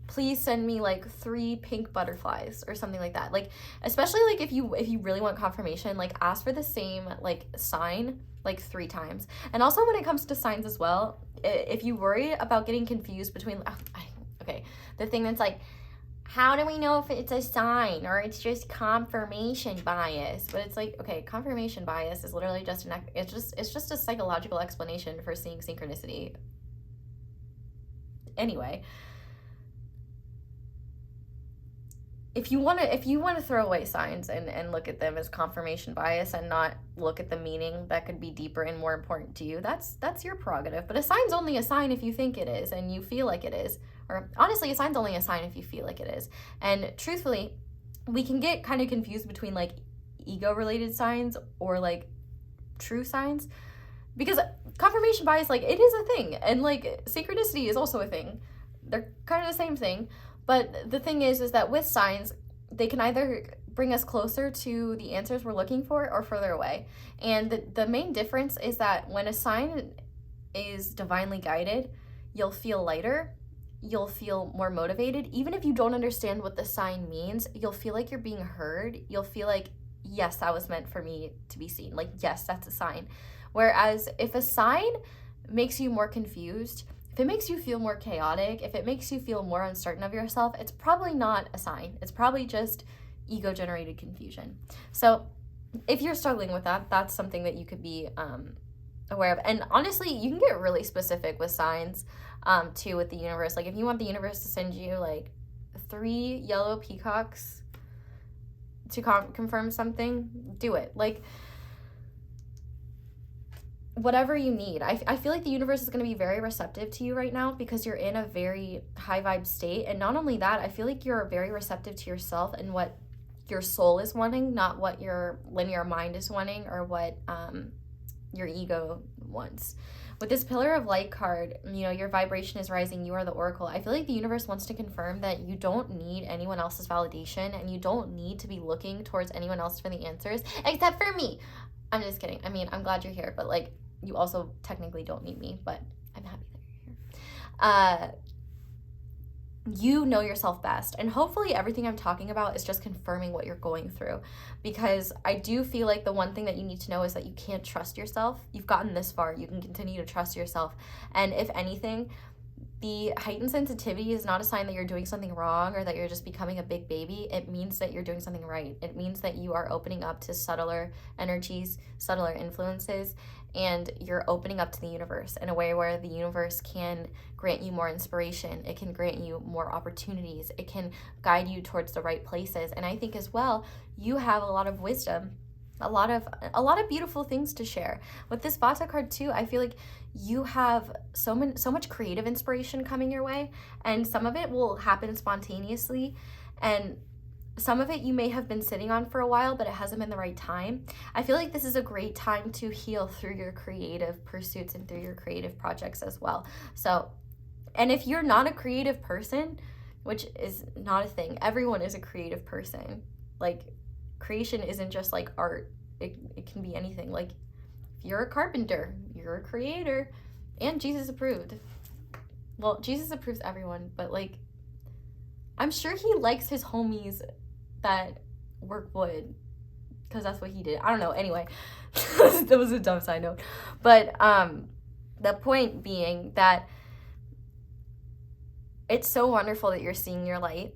please send me like 3 pink butterflies or something like that. Like especially like if you really want confirmation, like ask for the same like sign like 3 times. And also when it comes to signs as well, if you worry about getting confused between the thing that's like, how do we know if it's a sign or it's just confirmation bias? But it's like, okay, confirmation bias is literally just it's just a psychological explanation for seeing synchronicity. Anyway, if you want to throw away signs and look at them as confirmation bias and not look at the meaning that could be deeper and more important to you, that's your prerogative. But a sign's only a sign if you think it is and you feel like it is. Or honestly, a sign's only a sign if you feel like it is. And truthfully, we can get kind of confused between like ego-related signs or like true signs, because confirmation bias, like, it is a thing, and like synchronicity is also a thing. They're kind of the same thing. But the thing is that with signs, they can either bring us closer to the answers we're looking for or further away. And the main difference is that when a sign is divinely guided, you'll feel lighter, you'll feel more motivated. Even if you don't understand what the sign means, you'll feel like you're being heard. You'll feel like, yes, that was meant for me to be seen. Like, yes, that's a sign. Whereas if a sign makes you more confused, if it makes you feel more chaotic, if it makes you feel more uncertain of yourself, it's probably not a sign. It's probably just ego-generated confusion. So if you're struggling with that, that's something that you could be aware of. And honestly, you can get really specific with signs too with the universe. Like, if you want the universe to send you like 3 yellow peacocks to confirm something, do it. Like, whatever you need. I feel like the universe is going to be very receptive to you right now because you're in a very high vibe state. And not only that, I feel like you're very receptive to yourself and what your soul is wanting, not what your linear mind is wanting or what your ego wants. With this Pillar of Light card, you know, your vibration is rising, you are the oracle. I feel like the universe wants to confirm that you don't need anyone else's validation and you don't need to be looking towards anyone else for the answers, except for me. I'm just kidding. I mean, I'm glad you're here, but like, you also technically don't need me, but I'm happy that you're here. You know yourself best, and hopefully everything I'm talking about is just confirming what you're going through, because I do feel like the one thing that you need to know is that you can't trust yourself. You've gotten this far, you can continue to trust yourself, and if anything, the heightened sensitivity is not a sign that you're doing something wrong or that you're just becoming a big baby. It means that you're doing something right. It means that you are opening up to subtler energies, subtler influences, and you're opening up to the universe in a way where the universe can grant you more inspiration. It can grant you more opportunities. It can guide you towards the right places. And I think as well, you have a lot of wisdom, a lot of beautiful things to share. With this Vata card too, I feel like you have so much creative inspiration coming your way, and some of it will happen spontaneously, and some of it you may have been sitting on for a while, but it hasn't been the right time. I feel like this is a great time to heal through your creative pursuits and through your creative projects as well. So, and if you're not a creative person, which is not a thing, everyone is a creative person. Like, creation isn't just like art. It can be anything. Like, if you're a carpenter, you're a creator, and Jesus approved. Well, Jesus approves everyone, but like, I'm sure he likes his homies that work wood, because that's what he did. I don't know. Anyway, that was a dumb side note. But the point being that it's so wonderful that you're seeing your light.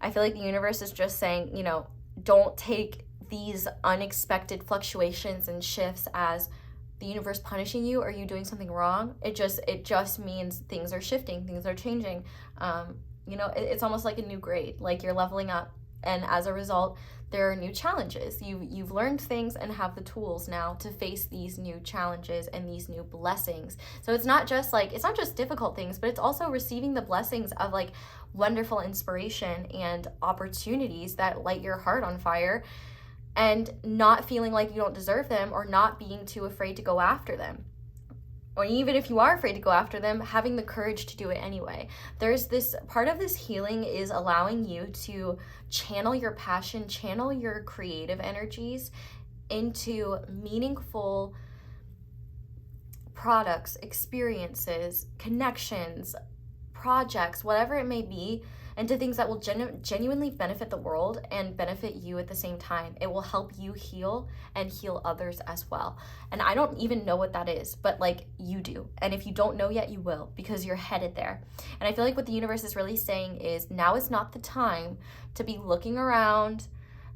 I feel like the universe is just saying, you know, don't take these unexpected fluctuations and shifts as the universe punishing you or you doing something wrong. It just means things are shifting, things are changing. You know, it's almost like a new grade, like you're leveling up, and as a result, there are new challenges. You've learned things and have the tools now to face these new challenges and these new blessings. So it's not just difficult things, but it's also receiving the blessings of like wonderful inspiration and opportunities that light your heart on fire, and not feeling like you don't deserve them or not being too afraid to go after them. Or even if you are afraid to go after them, having the courage to do it anyway. There's this part of this healing is allowing you to channel your passion, channel your creative energies into meaningful products, experiences, connections, projects, whatever it may be, and to things that will genuinely benefit the world and benefit you at the same time. It will help you heal and heal others as well. And I don't even know what that is, but like, you do. And if you don't know yet, you will, because you're headed there. And I feel like what the universe is really saying is now is not the time to be looking around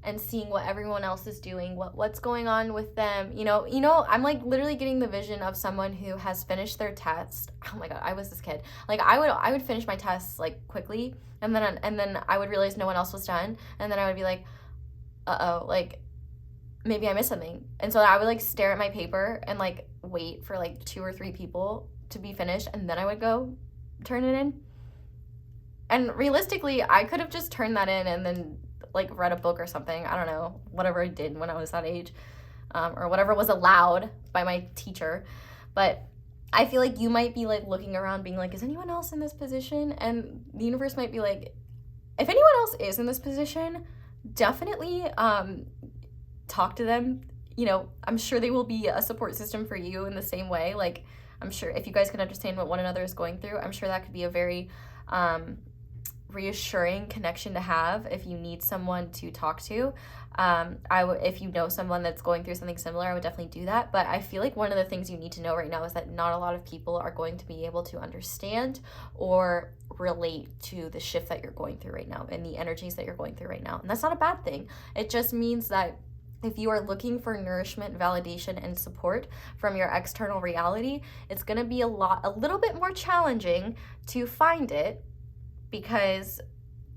and seeing what everyone else is doing, what's going on with them. I'm like literally getting the vision of someone who has finished their test. Oh my god, I was this kid. Like I would finish my tests like quickly, and then I would realize no one else was done, and then I would be like, uh-oh, like maybe I missed something. And so I would like stare at my paper and like wait for like 2 or 3 people to be finished, and then I would go turn it in. And realistically, I could have just turned that in and then like read a book or something. I don't know, whatever I did when I was that age, or whatever was allowed by my teacher. But I feel like you might be like looking around being like, is anyone else in this position? And the universe might be like, if anyone else is in this position, definitely talk to them. I'm sure they will be a support system for you in the same way. Like, I'm sure if you guys can understand what one another is going through, I'm sure that could be a very reassuring connection to have if you need someone to talk to. If you know someone that's going through something similar, I would definitely do that. But I feel like one of the things you need to know right now is that not a lot of people are going to be able to understand or relate to the shift that you're going through right now and the energies that you're going through right now. And that's not a bad thing. It just means that if you are looking for nourishment, validation, and support from your external reality, it's going to be a little bit more challenging to find it, because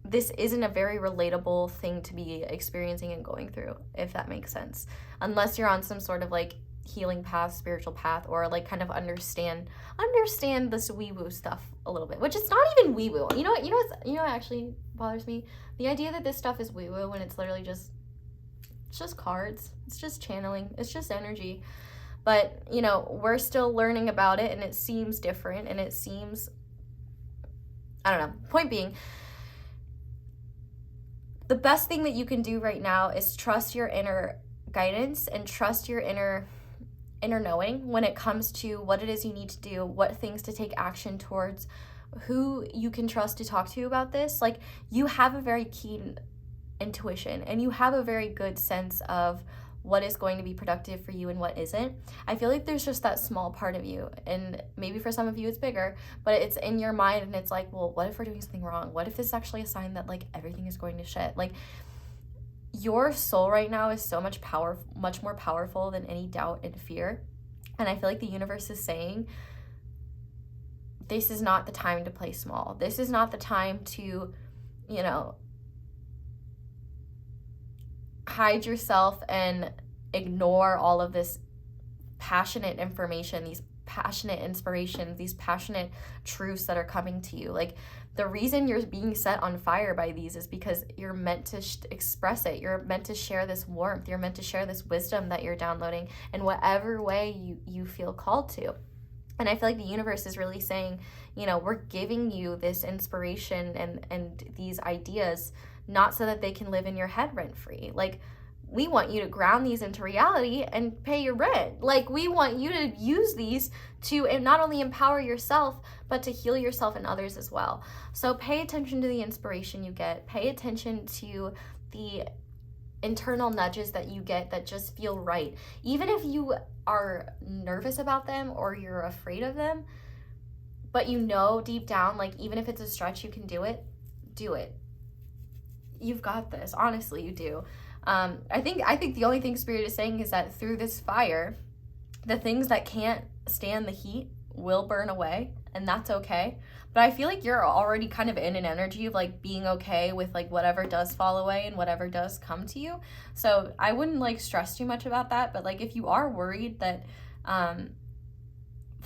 this isn't a very relatable thing to be experiencing and going through, if that makes sense. Unless you're on some sort of like healing path, spiritual path, or like kind of understand this wee-woo stuff a little bit, which it's not even wee-woo. You know what actually bothers me? The idea that this stuff is wee-woo when it's literally it's just cards. It's just channeling. It's just energy. But, we're still learning about it, and it seems different, and it seems, I don't know. Point being, the best thing that you can do right now is trust your inner guidance and trust your inner knowing when it comes to what it is you need to do, what things to take action towards, who you can trust to talk to about this. Like, you have a very keen intuition, and you have a very good sense of what is going to be productive for you and what isn't. I feel like there's just that small part of you, and maybe for some of you it's bigger, but it's in your mind, and it's like, well, what if we're doing something wrong? What if this is actually a sign that like everything is going to shit? Like, your soul right now is so much more powerful than any doubt and fear. And I feel like the universe is saying, this is not the time to play small. This is not the time to, hide yourself and ignore all of this passionate information, these passionate inspirations, these passionate truths that are coming to you. Like, the reason you're being set on fire by these is because you're meant to express it. You're meant to share this warmth. You're meant to share this wisdom that you're downloading in whatever way you feel called to. And I feel like the universe is really saying, we're giving you this inspiration and these ideas not so that they can live in your head rent-free. Like, we want you to ground these into reality and pay your rent. Like, we want you to use these to not only empower yourself, but to heal yourself and others as well. So pay attention to the inspiration you get. Pay attention to the internal nudges that you get that just feel right. Even if you are nervous about them or you're afraid of them, but deep down, like, even if it's a stretch, you can do it. You've got this. Honestly, you do. I think the only thing Spirit is saying is that through this fire, the things that can't stand the heat will burn away, and that's okay. But I feel like you're already kind of in an energy of like being okay with like whatever does fall away and whatever does come to you. So I wouldn't like stress too much about that. But like, if you are worried that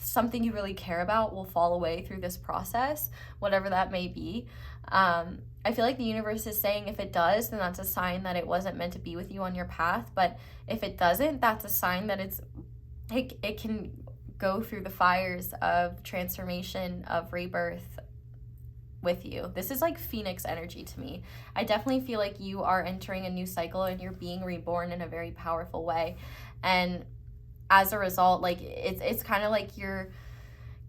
something you really care about will fall away through this process, whatever that may be, I feel like the universe is saying if it does, then that's a sign that it wasn't meant to be with you on your path. But if it doesn't, that's a sign that it can go through the fires of transformation, of rebirth with you. This is like Phoenix energy to me. I definitely feel like you are entering a new cycle and you're being reborn in a very powerful way. And as a result, like, it's kind of like you're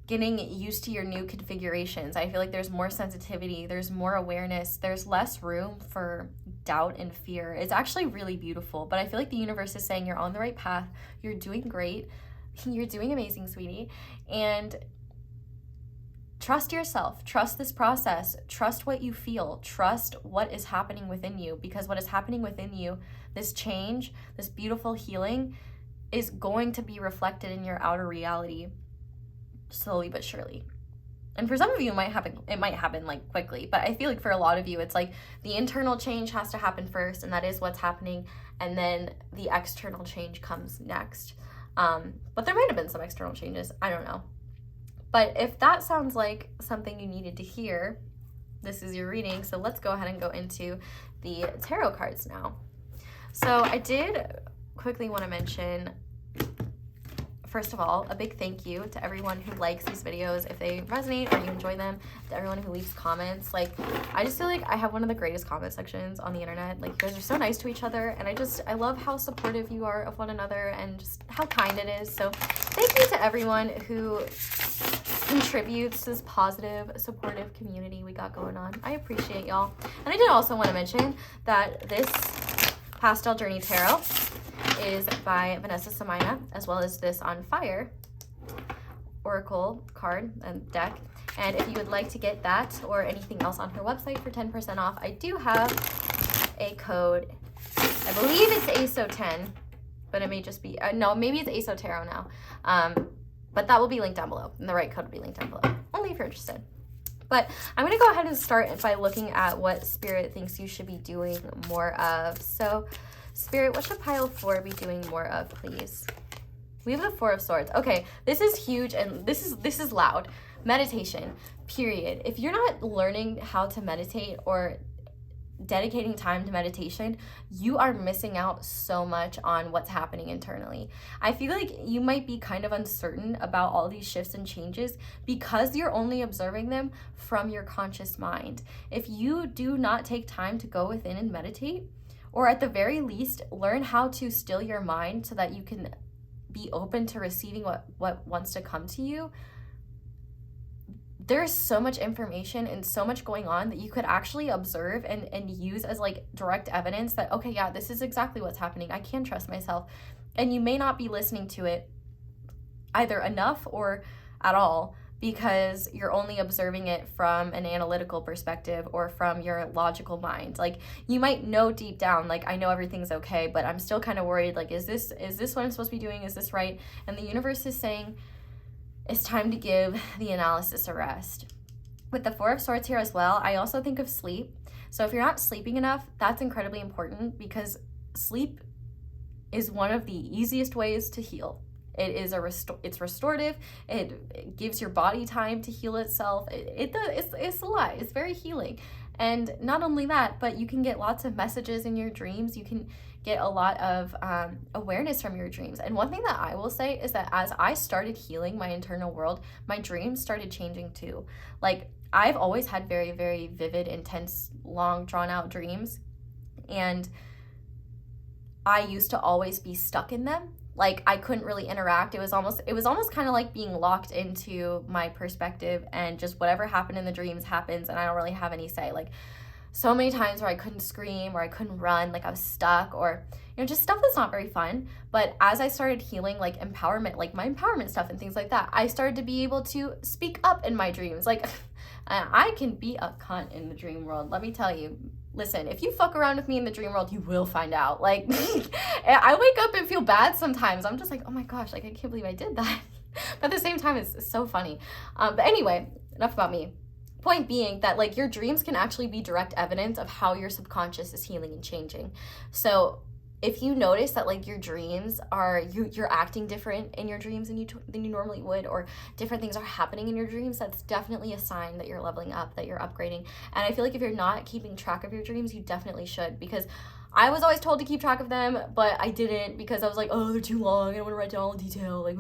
getting used to your new configurations. I feel like there's more sensitivity, there's more awareness, there's less room for doubt and fear. It's actually really beautiful. But I feel like the universe is saying you're on the right path, you're doing great, you're doing amazing, sweetie, and trust yourself, trust this process, trust what you feel, trust what is happening within you, because what is happening within you, this change, this beautiful healing, is going to be reflected in your outer reality slowly but surely. And for some of you, it might happen like quickly, but I feel like for a lot of you, it's like the internal change has to happen first, and that is what's happening, and then the external change comes next. But there might have been some external changes, I don't know. But if that sounds like something you needed to hear, this is your reading. So let's go ahead and go into the tarot cards now. So I did quickly want to mention, first of all, a big thank you to everyone who likes these videos if they resonate or you enjoy them, to everyone who leaves comments. Like, I just feel like I have one of the greatest comment sections on the internet. Like, you guys are so nice to each other, and I love how supportive you are of one another and just how kind it is. So thank you to everyone who contributes to this positive, supportive community we got going on. I appreciate y'all. And I did also want to mention that this Pastel Journey Tarot is by Vanessa Samina, as well as this On Fire Oracle card and deck. And if you would like to get that or anything else on her website for 10% off, I do have a code. I believe it's ASO10, but it may just be, no, maybe it's ASO Tarot now. But that will be linked down below, and the right code will be linked down below, only if you're interested. But I'm going to go ahead and start by looking at what Spirit thinks you should be doing more of. So, Spirit, what should pile 4 be doing more of, please? We have the 4 of Swords. Okay, this is huge, and this is loud. Meditation, period. If you're not learning how to meditate or dedicating time to meditation, you are missing out so much on what's happening internally. I feel like you might be kind of uncertain about all these shifts and changes because you're only observing them from your conscious mind. If you do not take time to go within and meditate, or at the very least, learn how to still your mind so that you can be open to receiving what wants to come to you, there's so much information and so much going on that you could actually observe and use as like direct evidence that, okay, yeah, this is exactly what's happening. I can trust myself. And you may not be listening to it either enough or at all because you're only observing it from an analytical perspective or from your logical mind. Like, you might know deep down, like, I know everything's okay, but I'm still kind of worried. Like, is this what I'm supposed to be doing? Is this right? And the universe is saying, it's time to give the analysis a rest. With the 4 of Swords here as well, I also think of sleep. So if you're not sleeping enough, that's incredibly important because sleep is one of the easiest ways to heal. It is it's restorative. It gives your body time to heal itself. It's a lot. It's very healing. And not only that, but you can get lots of messages in your dreams. You can get a lot of awareness from your dreams. And one thing that I will say is that as I started healing my internal world, my dreams started changing too. Like, I've always had very, very vivid, intense, long, drawn out dreams. And I used to always be stuck in them. Like, I couldn't really interact. It was almost kind of like being locked into my perspective, and just whatever happened in the dreams happens, and I don't really have any say. Like, so many times where I couldn't scream or I couldn't run, like I was stuck, or, you know, just stuff that's not very fun. But as I started healing, like empowerment, like my empowerment stuff and things like that, I started to be able to speak up in my dreams. Like, I can be a cunt in the dream world, let me tell you. Listen, if you fuck around with me in the dream world, you will find out. Like, I wake up and feel bad sometimes. I'm just like, oh my gosh, like, I can't believe I did that. But at the same time, it's so funny. But anyway, enough about me. Point being that, like, your dreams can actually be direct evidence of how your subconscious is healing and changing. So if you notice that, like, your dreams are, you're acting different in your dreams than you normally would, or different things are happening in your dreams, that's definitely a sign that you're leveling up, that you're upgrading. And I feel like if you're not keeping track of your dreams, you definitely should, because I was always told to keep track of them, but I didn't, because I was like, oh, they're too long, I don't want to write down all the detail, like,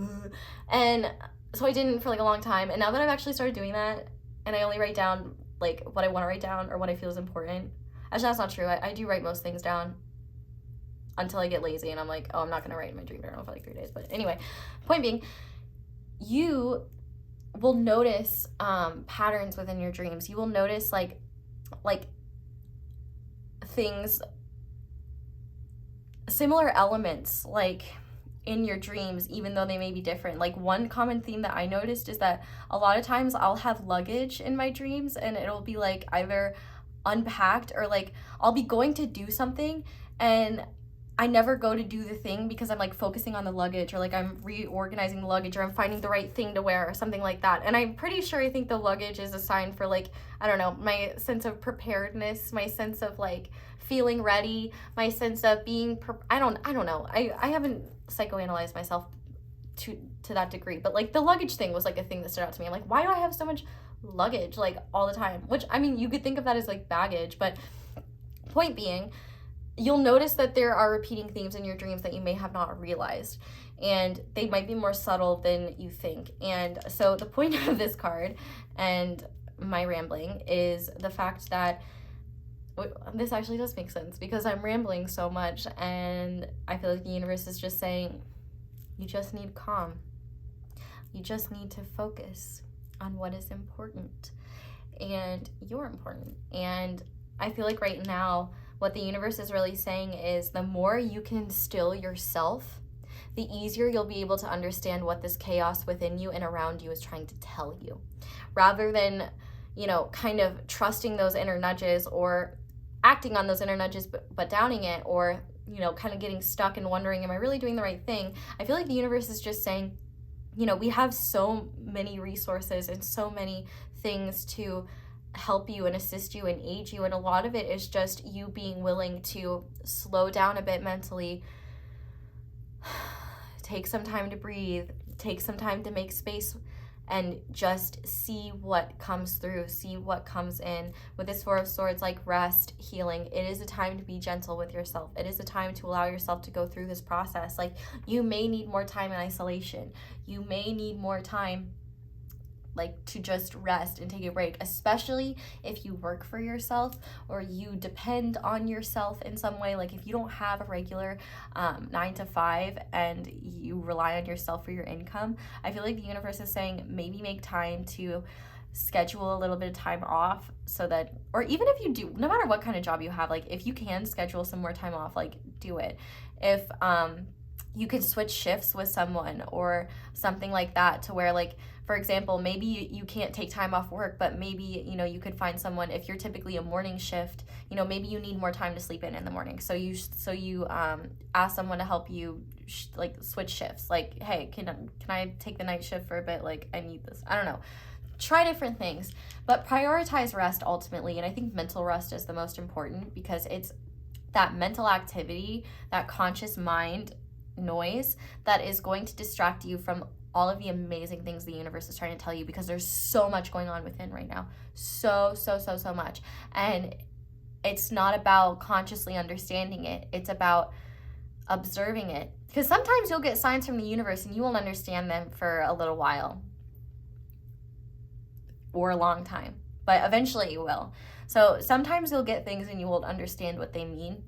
and so I didn't for like a long time. And now that I've actually started doing that, and I only write down like what I want to write down or what I feel is important. Actually, that's not true. I do write most things down until I get lazy and I'm like, oh, I'm not going to write in my dream journal for like 3 days. But anyway, point being, you will notice patterns within your dreams. You will notice like things, similar elements, like in your dreams, even though they may be different. Like, one common theme that I noticed is that a lot of times I'll have luggage in my dreams, and it'll be like either unpacked, or like I'll be going to do something and I never go to do the thing because I'm like focusing on the luggage, or like I'm reorganizing the luggage, or I'm finding the right thing to wear, or something like that. And I'm pretty sure I think the luggage is a sign for, like, I don't know, my sense of preparedness, my sense of like feeling ready, my sense of being I don't know. I haven't psychoanalyzed myself to that degree, but like the luggage thing was like a thing that stood out to me. I'm like, why do I have so much luggage like all the time? Which, I mean, you could think of that as like baggage, but point being, you'll notice that there are repeating themes in your dreams that you may have not realized, and they might be more subtle than you think. And so the point of this card and my rambling is the fact that this actually does make sense, because I'm rambling so much, and I feel like the universe is just saying, you just need calm. You just need to focus on what is important, and you're important. And I feel like right now, what the universe is really saying is, the more you can still yourself, the easier you'll be able to understand what this chaos within you and around you is trying to tell you. Rather than, you know, kind of trusting those inner nudges, or acting on those inner nudges but downing it, or, you know, kind of getting stuck and wondering, am I really doing the right thing? I feel like the universe is just saying, you know, we have so many resources and so many things to help you and assist you and aid you, and a lot of it is just you being willing to slow down a bit mentally, take some time to breathe, take some time to make space, and just see what comes through, see what comes in. With this Four of Swords, like rest, healing, it is a time to be gentle with yourself. It is a time to allow yourself to go through this process. Like, you may need more time in isolation. You may need more time, like, to just rest and take a break, especially if you work for yourself or you depend on yourself in some way. Like, if you don't have a regular 9 to 5 and you rely on yourself for your income, I feel like the universe is saying, maybe make time to schedule a little bit of time off, so that, or even if you do, no matter what kind of job you have, like, if you can schedule some more time off, like, do it. If you could switch shifts with someone or something like that, to where, like, for example, maybe you can't take time off work, but maybe, you know, you could find someone, if you're typically a morning shift, you know, maybe you need more time to sleep in the morning. So you ask someone to help you like switch shifts. Like, hey, can I take the night shift for a bit? Like, I need this. I don't know. Try different things, but prioritize rest ultimately. And I think mental rest is the most important, because it's that mental activity, that conscious mind noise that is going to distract you from all of the amazing things the universe is trying to tell you, because there's so much going on within right now. So much. And it's not about consciously understanding it. It's about observing it. Because sometimes you'll get signs from the universe and you won't understand them for a little while or a long time, but eventually you will. So sometimes you'll get things and you won't understand what they mean,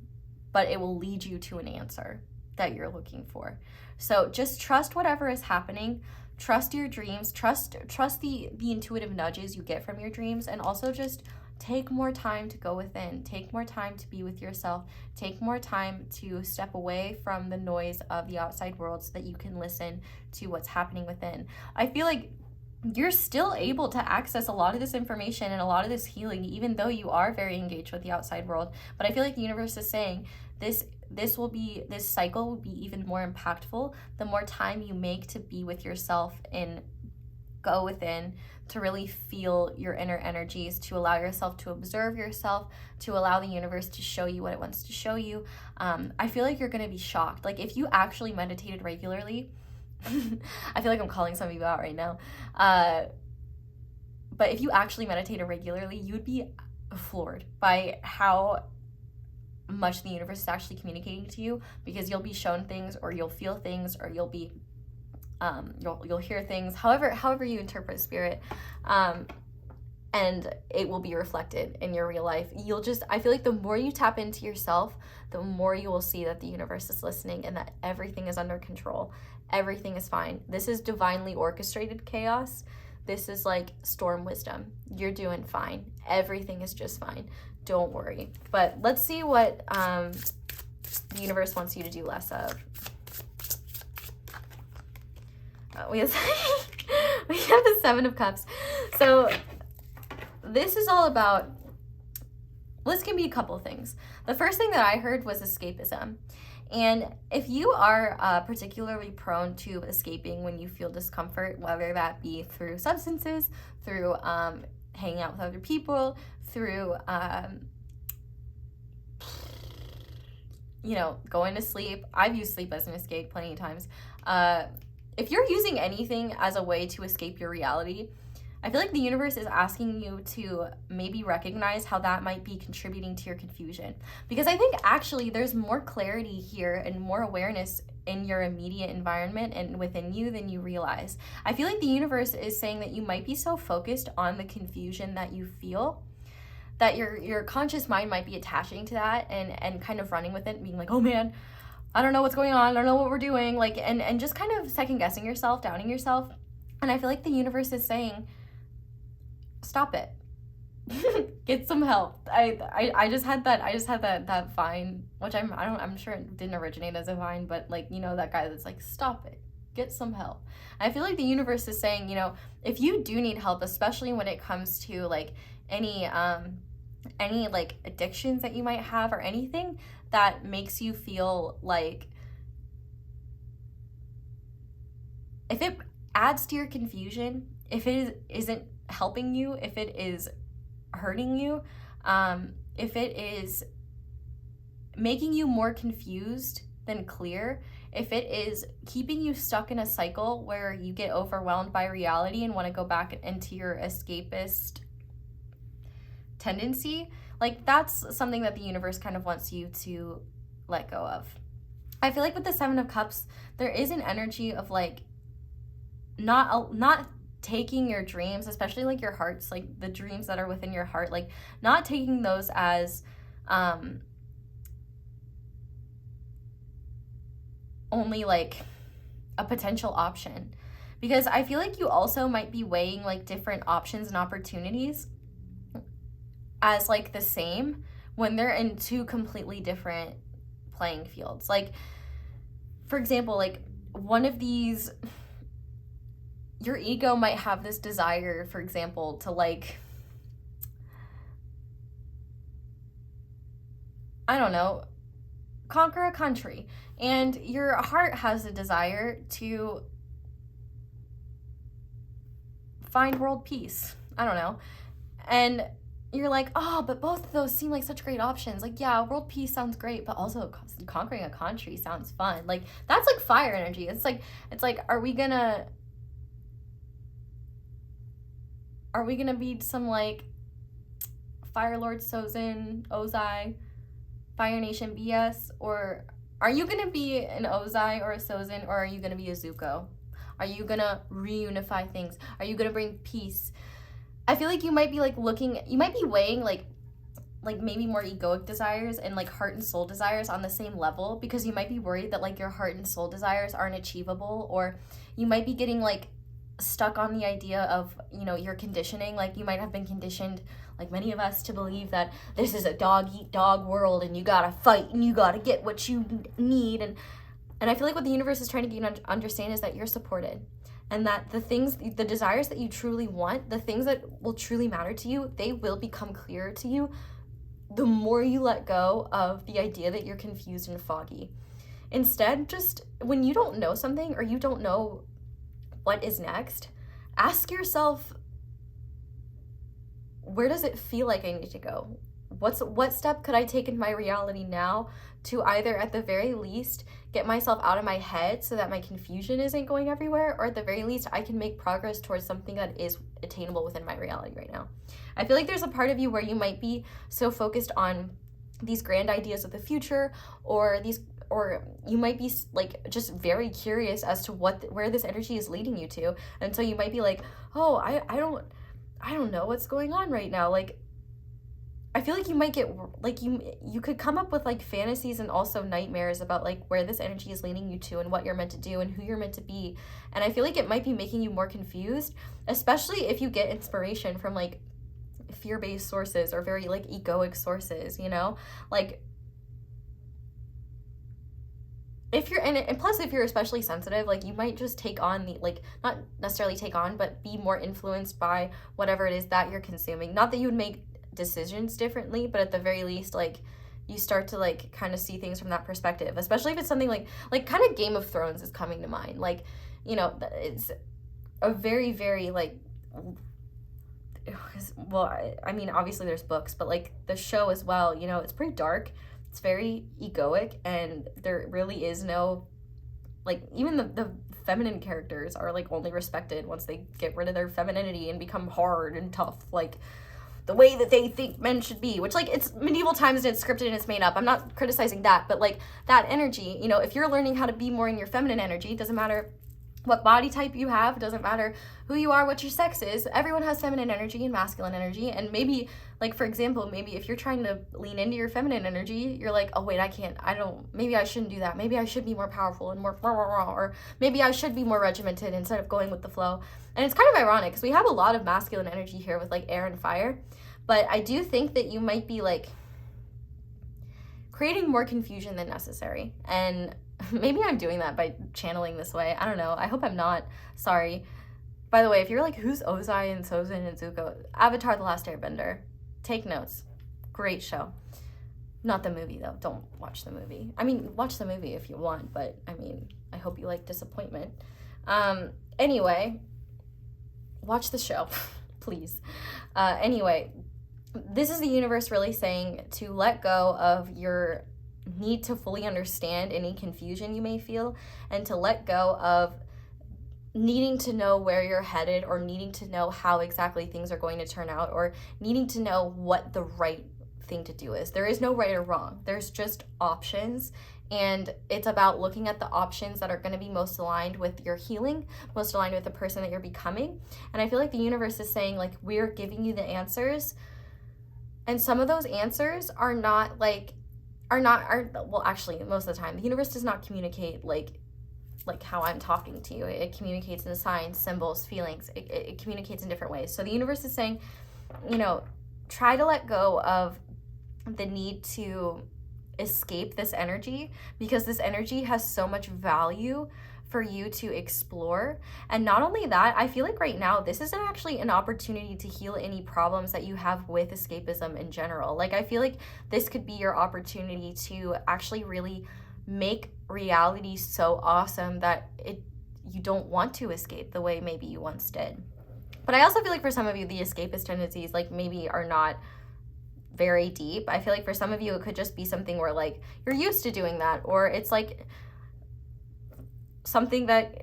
but it will lead you to an answer that you're looking for. So just trust whatever is happening. Trust your dreams. Trust the intuitive nudges you get from your dreams, and also just take more time to go within. Take more time to be with yourself. Take more time to step away from the noise of the outside world, so that you can listen to what's happening within. I feel like you're still able to access a lot of this information and a lot of this healing, even though you are very engaged with the outside world. But I feel like the universe is saying this cycle will be even more impactful the more time you make to be with yourself and go within, to really feel your inner energies, to allow yourself to observe yourself, to allow the universe to show you what it wants to show you. I feel like you're going to be shocked. Like, if you actually meditated regularly, I feel like I'm calling some of you out right now. But if you actually meditated regularly, you would be floored by how much the universe is actually communicating to you, because you'll be shown things, or you'll feel things, or you'll be you'll hear things, however you interpret spirit, and it will be reflected in your real life. I feel like the more you tap into yourself, the more you will see that the universe is listening and that everything is under control. Everything is fine. This is divinely orchestrated chaos. This is like storm wisdom. You're doing fine. Everything is just fine. Don't worry. But let's see what the universe wants you to do less of. we have we have the Seven of Cups. So this is all about, this can be a couple of things. The first thing that I heard was escapism. And if you are particularly prone to escaping when you feel discomfort, whether that be through substances, through hanging out with other people, through, you know, going to sleep. I've used sleep as an escape plenty of times. If you're using anything as a way to escape your reality, I feel like the universe is asking you to maybe recognize how that might be contributing to your confusion. Because I think actually there's more clarity here and more awareness in your immediate environment and within you than you realize. I feel like the universe is saying that you might be so focused on the confusion that you feel that your conscious mind might be attaching to that and kind of running with it and being like, oh man, I don't know what's going on, I don't know what we're doing, like, and just kind of second guessing yourself, doubting yourself. And I feel like the universe is saying, stop it. Get some help. I just had that vine, which I'm sure it didn't originate as a vine, but like, you know, that guy that's like, stop it, get some help. I feel like the universe is saying, you know, if you do need help, especially when it comes to like any like addictions that you might have or anything that makes you feel like, if it adds to your confusion, if it isn't helping you, if it is hurting you, if it is making you more confused than clear, if it is keeping you stuck in a cycle where you get overwhelmed by reality and want to go back into your escapist tendency, like that's something that the universe kind of wants you to let go of. I feel like with the Seven of Cups, there is an energy of like not taking your dreams, especially like your hearts, like the dreams that are within your heart, like not taking those as only like a potential option. Because I feel like you also might be weighing like different options and opportunities as like the same when they're in two completely different playing fields. Like, for example, like one of these, your ego might have this desire, for example, to like, I don't know, conquer a country. And your heart has a desire to find world peace. I don't know. And you're like, oh, but both of those seem like such great options. Like, yeah, world peace sounds great, but also conquering a country sounds fun. Like, that's like fire energy. It's like, are we gonna be some like Fire Lord Sozin, Ozai, Fire Nation BS? Or are you gonna be an Ozai or a Sozin, or are you gonna be a Zuko? Are you gonna reunify things? Are you gonna bring peace? I feel like you might be like you might be weighing like maybe more egoic desires and like heart and soul desires on the same level, because you might be worried that like your heart and soul desires aren't achievable, or you might be getting like stuck on the idea of, you know, your conditioning. Like you might have been conditioned, like many of us, to believe that this is a dog eat dog world and you gotta fight and you gotta get what you need. And I feel like what the universe is trying to get you to understand is that you're supported. And that the desires that you truly want, the things that will truly matter to you, they will become clearer to you the more you let go of the idea that you're confused and foggy. Instead, just when you don't know something or you don't know what is next, ask yourself, where does it feel like I need to go? What step could I take in my reality now to either at the very least get myself out of my head so that my confusion isn't going everywhere, or at the very least I can make progress towards something that is attainable within my reality right now. I feel like there's a part of you where you might be so focused on these grand ideas of the future, or you might be like just very curious as to where this energy is leading you to, and so you might be like, oh, I don't know what's going on right now. Like, I feel like you might get like you could come up with like fantasies and also nightmares about like where this energy is leading you to and what you're meant to do and who you're meant to be. And I feel like it might be making you more confused, especially if you get inspiration from like fear-based sources or very like egoic sources, you know? Like, if you're in it, and plus if you're especially sensitive, like you might just take on the, like, not necessarily take on, but be more influenced by whatever it is that you're consuming. Not that you would make decisions differently, but at the very least, like, you start to like kind of see things from that perspective, especially if it's something like kind of Game of Thrones is coming to mind. Like, you know, it's a very, very like, well, I mean, obviously there's books, but like the show as well, you know, it's pretty dark. It's very egoic, and there really is no, like, even the feminine characters are like only respected once they get rid of their femininity and become hard and tough, like the way that they think men should be, which, like, it's medieval times and it's scripted and it's made up. I'm not criticizing that, but like that energy, you know, if you're learning how to be more in your feminine energy, it doesn't matter what body type you have, it doesn't matter who you are, what your sex is, everyone has feminine energy and masculine energy. And maybe, like, for example, maybe if you're trying to lean into your feminine energy, you're like, oh wait, maybe I shouldn't do that, maybe I should be more powerful and more or maybe I should be more regimented instead of going with the flow. And it's kind of ironic because we have a lot of masculine energy here with like air and fire, but I do think that you might be like creating more confusion than necessary. And maybe I'm doing that by channeling this way. I don't know. I hope I'm not. Sorry. By the way, if you're like, who's Ozai and Sozin and Zuko? Avatar: The Last Airbender. Take notes. Great show. Not the movie, though. Don't watch the movie. I mean, watch the movie if you want, but I mean, I hope you like disappointment. Anyway, watch the show, please. Anyway, this is the universe really saying to let go of your need to fully understand any confusion you may feel, and to let go of needing to know where you're headed, or needing to know how exactly things are going to turn out, or needing to know what the right thing to do is. There is no right or wrong. There's just options, and it's about looking at the options that are going to be most aligned with your healing, most aligned with the person that you're becoming. And I feel like the universe is saying, like, we're giving you the answers, and some of those answers are well, actually, most of the time the universe does not communicate like how I'm talking to you. It communicates in signs, symbols, feelings. It communicates in different ways. So the universe is saying, you know, try to let go of the need to escape this energy, because this energy has so much value for you to explore. And not only that, I feel like right now this isn't actually an opportunity to heal any problems that you have with escapism in general. Like, I feel like this could be your opportunity to actually really make reality so awesome that you don't want to escape the way maybe you once did. But I also feel like for some of you, the escapist tendencies like maybe are not very deep. I feel like for some of you, it could just be something where like you're used to doing that, or it's like something that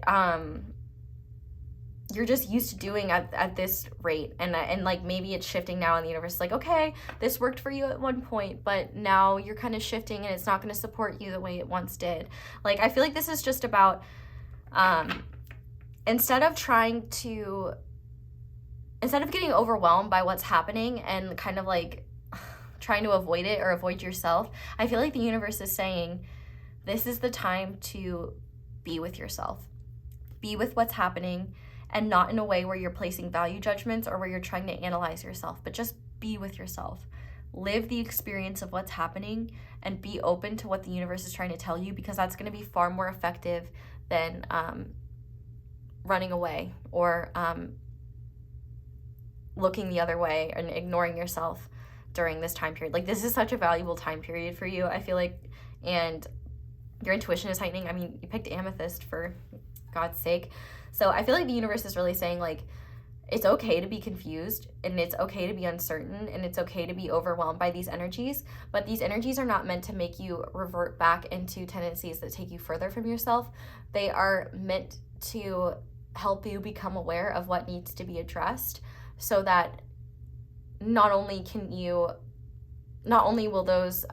you're just used to doing at this rate, and like maybe it's shifting now, and the universe is like, okay, this worked for you at one point, but now you're kind of shifting and it's not going to support you the way it once did. Like, I feel like this is just about instead of getting overwhelmed by what's happening and kind of like trying to avoid it or avoid yourself, I feel like the universe is saying this is the time to be with yourself, be with what's happening, and not in a way where you're placing value judgments or where you're trying to analyze yourself, but just be with yourself. Live the experience of what's happening and be open to what the universe is trying to tell you, because that's going to be far more effective than running away or looking the other way and ignoring yourself during this time period. Like, this is such a valuable time period for you, I feel like, and your intuition is heightening. I mean, you picked Amethyst, for God's sake. So I feel like the universe is really saying, like, it's okay to be confused, and it's okay to be uncertain, and it's okay to be overwhelmed by these energies, but these energies are not meant to make you revert back into tendencies that take you further from yourself. They are meant to help you become aware of what needs to be addressed, so that not only will those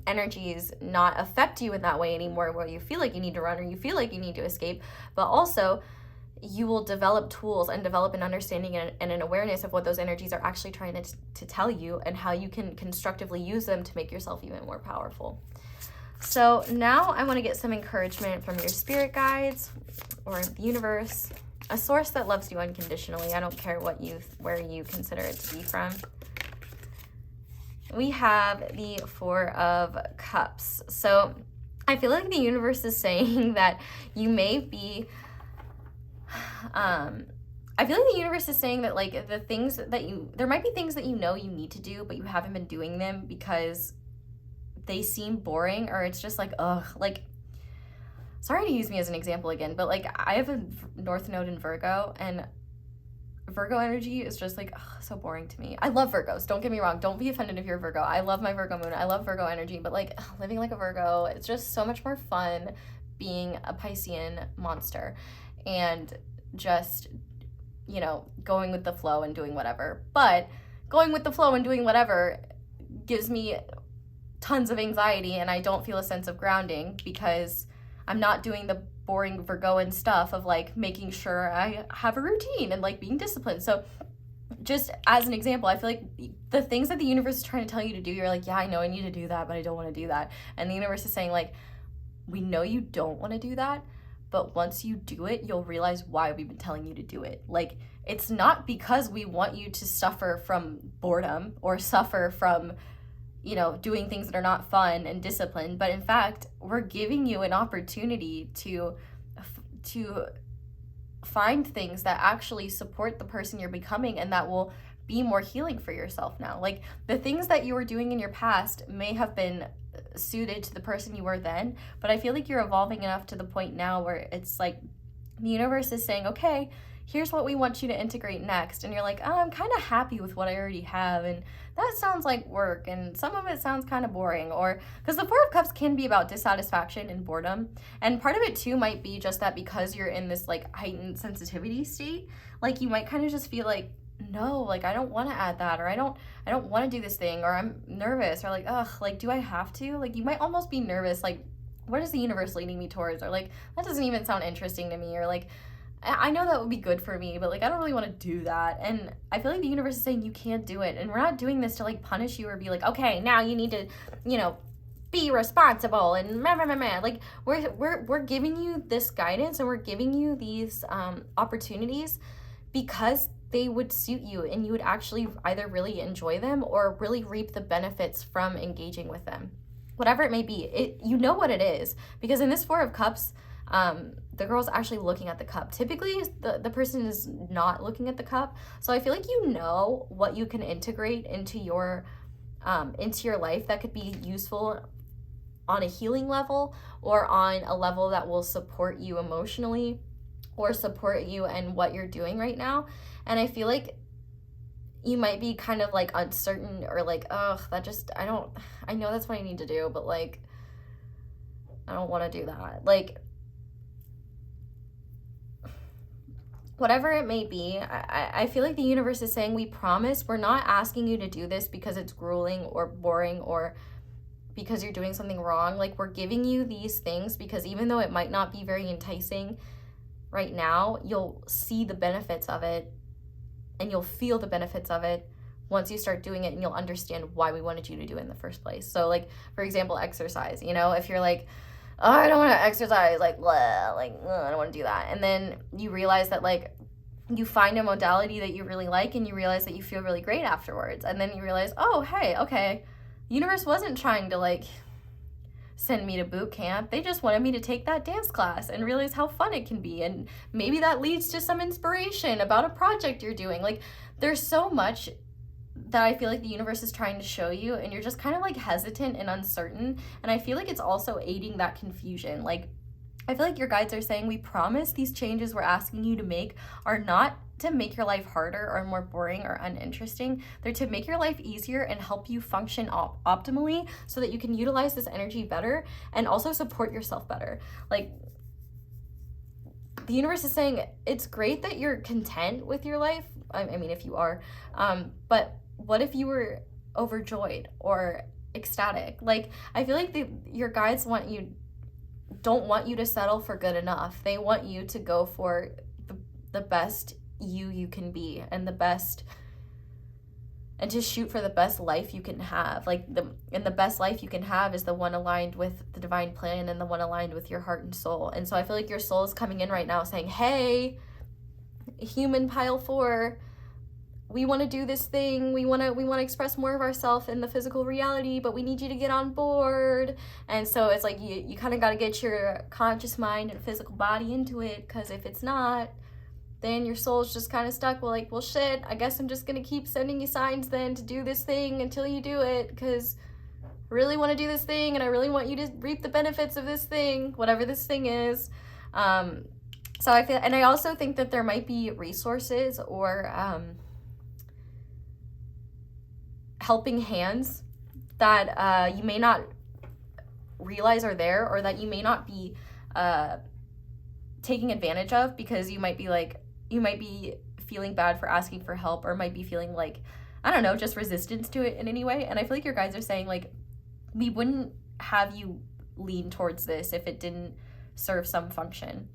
energies not affect you in that way anymore, where you feel like you need to run or you feel like you need to escape, but also you will develop tools and develop an understanding and an awareness of what those energies are actually trying to tell you, and how you can constructively use them to make yourself even more powerful. So now I want to get some encouragement from your spirit guides or the universe, a source that loves you unconditionally. I don't care where you consider it to be from. We have the Four of Cups. So I feel like the universe is saying that you may be, I feel like the universe is saying that, like, the things that there might be things that you know you need to do, but you haven't been doing them because they seem boring, or it's just like, ugh, like, sorry to use me as an example again, but like, I have a North Node in Virgo, and Virgo energy is just like, ugh, so boring to me. I love Virgos, don't get me wrong, don't be offended if you're a Virgo. I love my Virgo moon, I love Virgo energy, but like, ugh, living like a Virgo, it's just so much more fun being a Piscean monster and just, you know, going with the flow and doing whatever. But going with the flow and doing whatever gives me tons of anxiety, and I don't feel a sense of grounding because I'm not doing the boring Virgoan stuff of like making sure I have a routine and like being disciplined. So just as an example, I feel like the things that the universe is trying to tell you to do, you're like, yeah, I know I need to do that, but I don't want to do that. And the universe is saying, like, we know you don't want to do that, but once you do it, you'll realize why we've been telling you to do it. Like, it's not because we want you to suffer from boredom or suffer from, you know, doing things that are not fun and disciplined, but in fact, we're giving you an opportunity to find things that actually support the person you're becoming and that will be more healing for yourself now. Like, the things that you were doing in your past may have been suited to the person you were then, but I feel like you're evolving enough to the point now where it's like the universe is saying, okay, here's what we want you to integrate next. And you're like, oh, I'm kind of happy with what I already have, and that sounds like work, and some of it sounds kind of boring. Or because the Four of Cups can be about dissatisfaction and boredom, and part of it too might be just that because you're in this like heightened sensitivity state, like you might kind of just feel like, no, like I don't want to add that, or I don't want to do this thing, or I'm nervous, or like, ugh, like, do I have to? Like, you might almost be nervous, like, what is the universe leading me towards? Or like, that doesn't even sound interesting to me, or like, I know that would be good for me, but like, I don't really want to do that. And I feel like the universe is saying you can't do it, and we're not doing this to like punish you or be like, okay, now you need to, you know, be responsible and like we're giving you this guidance, and we're giving you these opportunities because they would suit you, and you would actually either really enjoy them or really reap the benefits from engaging with them. Whatever it may be, you know what it is, because in this Four of Cups, the girl's actually looking at the cup. Typically, the person is not looking at the cup. So I feel like you know what you can integrate into your life that could be useful on a healing level, or on a level that will support you emotionally or support you in what you're doing right now. And I feel like you might be kind of like uncertain, or like, ugh, I know that's what I need to do, but like, I don't want to do that. Like, whatever it may be, I feel like the universe is saying, we promise we're not asking you to do this because it's grueling or boring or because you're doing something wrong. Like, we're giving you these things because even though it might not be very enticing right now, you'll see the benefits of it, and you'll feel the benefits of it once you start doing it, and you'll understand why we wanted you to do it in the first place. So like, for example, exercise, you know, if you're like, oh, I don't want to exercise, like, blah, like, I don't want to do that. And then you realize that, like, you find a modality that you really like, and you realize that you feel really great afterwards. And then you realize, oh, hey, okay, the universe wasn't trying to, like, send me to boot camp. They just wanted me to take that dance class and realize how fun it can be. And maybe that leads to some inspiration about a project you're doing. Like, there's so much that I feel like the universe is trying to show you, and you're just kind of like hesitant and uncertain. And I feel like it's also aiding that confusion. Like, I feel like your guides are saying, we promise these changes we're asking you to make are not to make your life harder or more boring or uninteresting. They're to make your life easier and help you function optimally so that you can utilize this energy better and also support yourself better. Like, the universe is saying, it's great that you're content with your life. I mean, if you are, but what if you were overjoyed or ecstatic? Like, I feel like your guides don't want you to settle for good enough. They want you to go for the best you can be, and to shoot for the best life you can have. Like, the best life you can have is the one aligned with the divine plan and the one aligned with your heart and soul. And so I feel like your soul is coming in right now saying, hey, human pile 4, we want to do this thing, we want to express more of ourselves in the physical reality, but we need you to get on board. And so it's like you kind of got to get your conscious mind and physical body into it, because if it's not, then your soul's just kind of stuck. Well, like, well, shit, I guess I'm just gonna keep sending you signs then to do this thing until you do it, because I really want to do this thing and I really want you to reap the benefits of this thing, whatever this thing is. So I feel, and I also think that there might be resources or helping hands that you may not realize are there, or that you may not be taking advantage of, because you might be feeling bad for asking for help, or might be feeling like, I don't know, just resistance to it in any way. And I feel like your guides are saying, like, we wouldn't have you lean towards this if it didn't serve some function.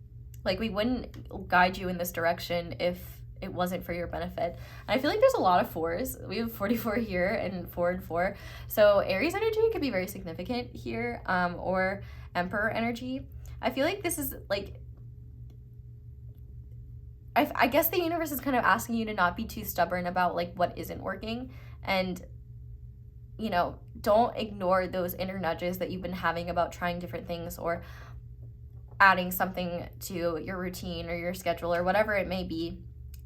Like, we wouldn't guide you in this direction if it wasn't for your benefit. And I feel like there's a lot of 4s. We have 44 here and 4 and 4. So Aries energy could be very significant here, or Emperor energy. I feel like this is like, I guess the universe is kind of asking you to not be too stubborn about like what isn't working, and you know, don't ignore those inner nudges that you've been having about trying different things, or adding something to your routine or your schedule or whatever it may be.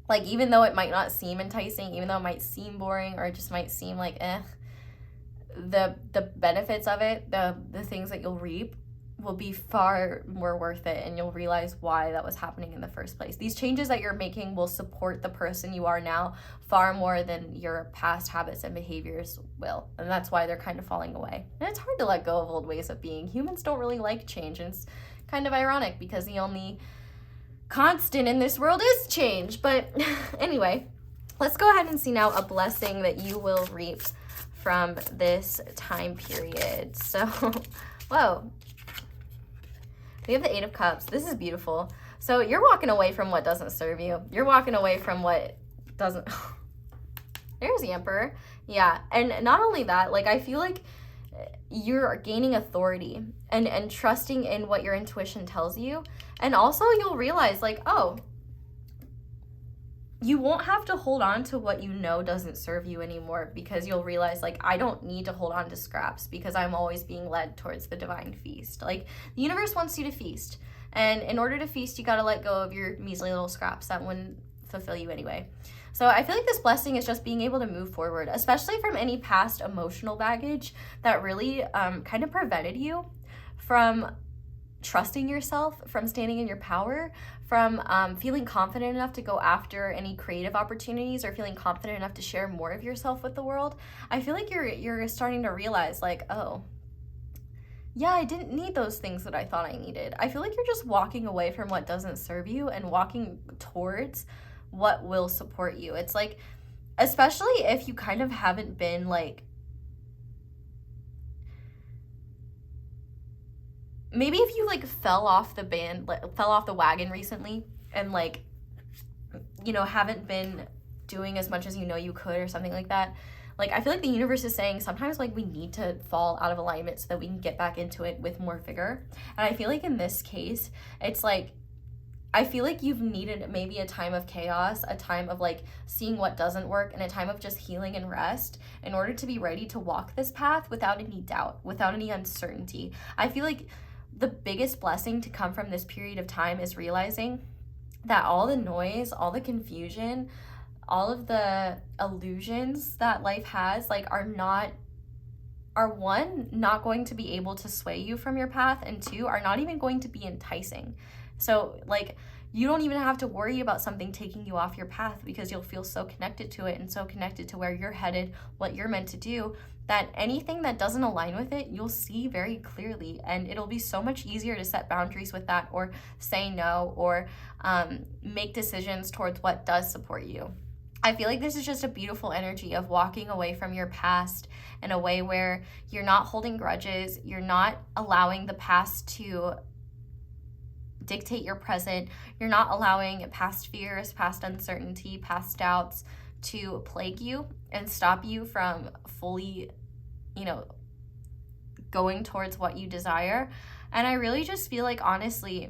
Like, even though it might not seem enticing, even though it might seem boring, or it just might seem like the benefits of it, the things that you'll reap will be far more worth it, and you'll realize why that was happening in the first place. These changes that you're making will support the person you are now far more than your past habits and behaviors will, and that's why they're kind of falling away. And it's hard to let go of old ways of being. Humans don't really like change, and it's kind of ironic because the only constant in this world is change. But anyway, let's go ahead and see now a blessing that you will reap from this time period. So, whoa. We have the 8 of Cups. This is beautiful. So you're walking away from what doesn't serve you. You're walking away from what doesn't... There's the Emperor. Yeah, and not only that, like, I feel like you're gaining authority and trusting in what your intuition tells you. And also you'll realize, like, oh, you won't have to hold on to what you know doesn't serve you anymore, because you'll realize, like, I don't need to hold on to scraps because I'm always being led towards the divine feast. Like, the universe wants you to feast. And in order to feast, you got to let go of your measly little scraps that wouldn't fulfill you anyway. So I feel like this blessing is just being able to move forward, especially from any past emotional baggage that really kind of prevented you from trusting yourself, from standing in your power, from feeling confident enough to go after any creative opportunities, or feeling confident enough to share more of yourself with the world. I feel like you're starting to realize, like, oh, yeah, I didn't need those things that I thought I needed. I feel like you're just walking away from what doesn't serve you and walking towards what will support you. It's like, especially if you kind of haven't been like, maybe if you like fell off the wagon recently, and like, you know, haven't been doing as much as you know you could, or something like that. Like, I feel like the universe is saying sometimes, like, we need to fall out of alignment so that we can get back into it with more vigor. And I feel like in this case, it's like, I feel like you've needed maybe a time of chaos, a time of like seeing what doesn't work, and a time of just healing and rest in order to be ready to walk this path without any doubt, without any uncertainty. I feel like the biggest blessing to come from this period of time is realizing that all the noise, all the confusion, all of the illusions that life has, like, are one, not going to be able to sway you from your path, and 2, are not even going to be enticing. So, like, you don't even have to worry about something taking you off your path, because you'll feel so connected to it and so connected to where you're headed, what you're meant to do, that anything that doesn't align with it, you'll see very clearly. And it'll be so much easier to set boundaries with that, or say no, or make decisions towards what does support you. I feel like this is just a beautiful energy of walking away from your past in a way where you're not holding grudges, you're not allowing the past to dictate your present, you're not allowing past fears, past uncertainty, past doubts to plague you and stop you from fully, you know, going towards what you desire. And I really just feel like, honestly,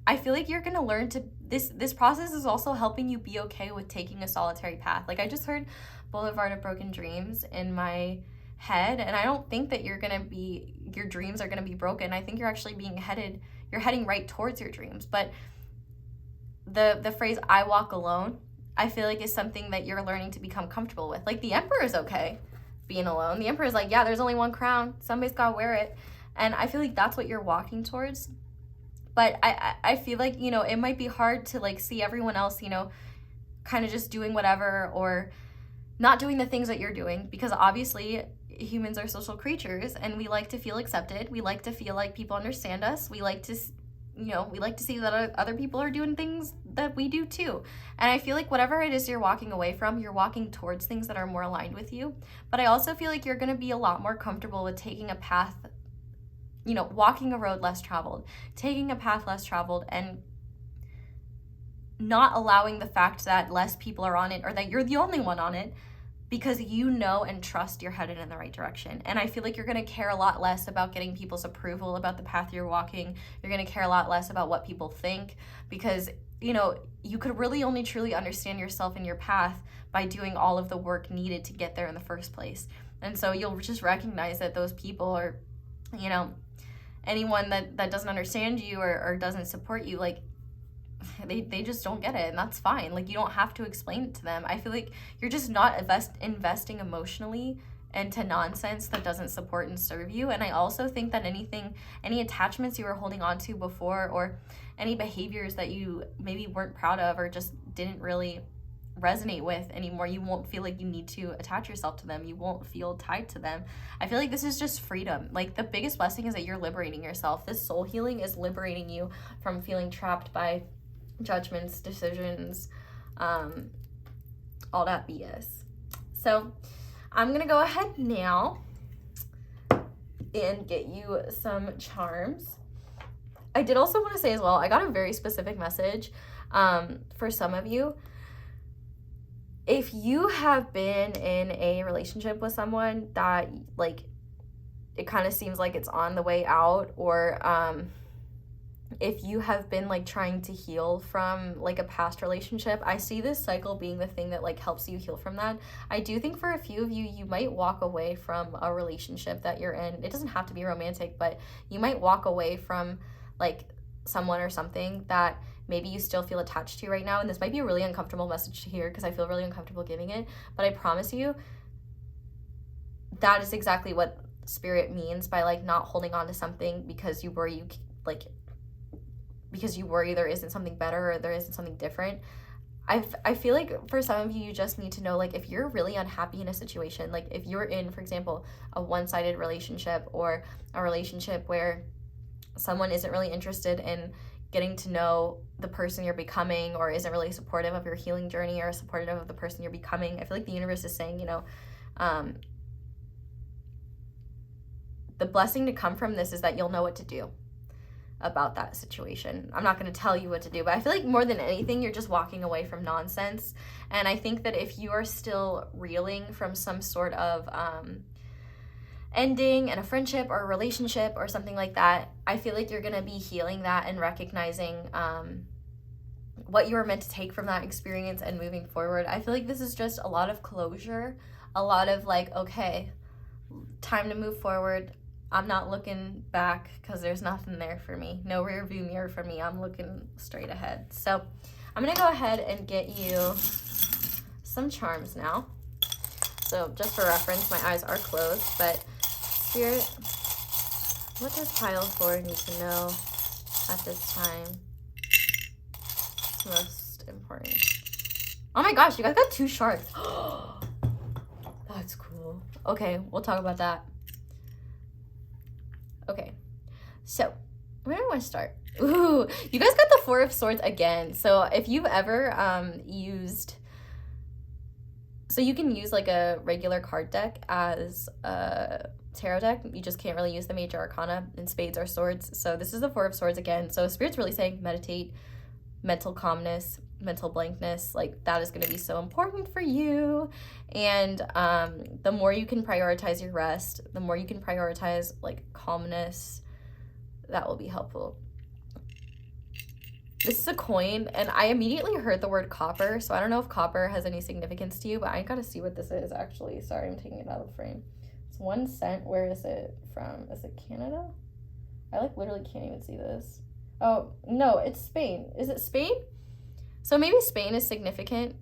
I feel like you're gonna learn to, this process is also helping you be okay with taking a solitary path. Like I just heard Boulevard of Broken Dreams in my head, and I don't think that your dreams are gonna be broken. I think you're actually you're heading right towards your dreams. But the phrase "I walk alone," I feel like is something that you're learning to become comfortable with. Like the Emperor is okay being alone. The Emperor is like, yeah, there's only one crown. Somebody's gotta wear it. And I feel like that's what you're walking towards. But I feel like, you know, it might be hard to like see everyone else, you know, kind of just doing whatever or not doing the things that you're doing, because obviously humans are social creatures and we like to feel accepted. We like to feel like people understand us. We like to, you know, we like to see that other people are doing things that we do too. And I feel like whatever it is you're walking away from, you're walking towards things that are more aligned with you. But I also feel like you're going to be a lot more comfortable with taking a path, you know, walking a road less traveled, taking a path less traveled, and not allowing the fact that less people are on it or that you're the only one on it, because you know and trust you're headed in the right direction. And I feel like you're going to care a lot less about getting people's approval about the path you're walking. You're going to care a lot less about what people think, because, you know, you could really only truly understand yourself and your path by doing all of the work needed to get there in the first place. And so you'll just recognize that those people are, you know, anyone that doesn't understand you or doesn't support you, like they just don't get it, and that's fine. Like you don't have to explain it to them. I feel like you're just not investing emotionally into nonsense that doesn't support and serve you. And I also think that any attachments you were holding on to before, or any behaviors that you maybe weren't proud of or just didn't really resonate with anymore, you won't feel like you need to attach yourself to them. You won't feel tied to them. I feel like this is just freedom. Like the biggest blessing is that you're liberating yourself. This soul healing is liberating you from feeling trapped by judgments, decisions, all that BS. So I'm gonna go ahead now and get you some charms. I did also want to say as well, I got a very specific message for some of you. If you have been in a relationship with someone that, like, it kind of seems like it's on the way out, or if you have been, like, trying to heal from, like, a past relationship, I see this cycle being the thing that, like, helps you heal from that. I do think for a few of you, you might walk away from a relationship that you're in. It doesn't have to be romantic, but you might walk away from, like, someone or something that maybe you still feel attached to right now. And this might be a really uncomfortable message to hear because I feel really uncomfortable giving it, but I promise you that is exactly what Spirit means by, like, not holding on to something because you worry there isn't something better or there isn't something different. I feel like for some of you, you just need to know, like, if you're really unhappy in a situation, like if you're in, for example, a one-sided relationship, or a relationship where someone isn't really interested in getting to know the person you're becoming, or isn't really supportive of your healing journey or supportive of the person you're becoming, I feel like the universe is saying, you know, the blessing to come from this is that you'll know what to do about that situation. I'm not going to tell you what to do, but I feel like more than anything, you're just walking away from nonsense. And I think that if you are still reeling from some sort of ending in a friendship or a relationship or something like that, I feel like you're going to be healing that and recognizing what you were meant to take from that experience and moving forward. I feel like this is just a lot of closure, a lot of, like, okay, time to move forward. I'm not looking back because there's nothing there for me. No rear view mirror for me. I'm looking straight ahead. So I'm going to go ahead and get you some charms now. So just for reference, my eyes are closed, but Spirit, what does pile 4 need to know at this time? It's most important. Oh my gosh, you guys got 2 sharks. That's cool. Okay, we'll talk about that. Okay, so where do I want to start? Ooh, you guys got the 4 of Swords again. So if you've ever used, so you can use like a regular card deck as a tarot deck. You just can't really use the Major Arcana, and spades are swords. So this is the 4 of Swords again. So Spirit's really saying meditate, mental calmness, mental blankness, like that is going to be so important for you. And the more you can prioritize your rest, the more you can prioritize like calmness, that will be helpful. This is a coin, and I immediately heard the word copper, so I don't know if copper has any significance to you, but I gotta see what this is, actually. Sorry, I'm taking it out of the frame. It's 1 cent. Where is it from? Is it Canada? I, like, literally can't even see this. Oh, no, it's Spain. Is it Spain? So maybe Spain is significant.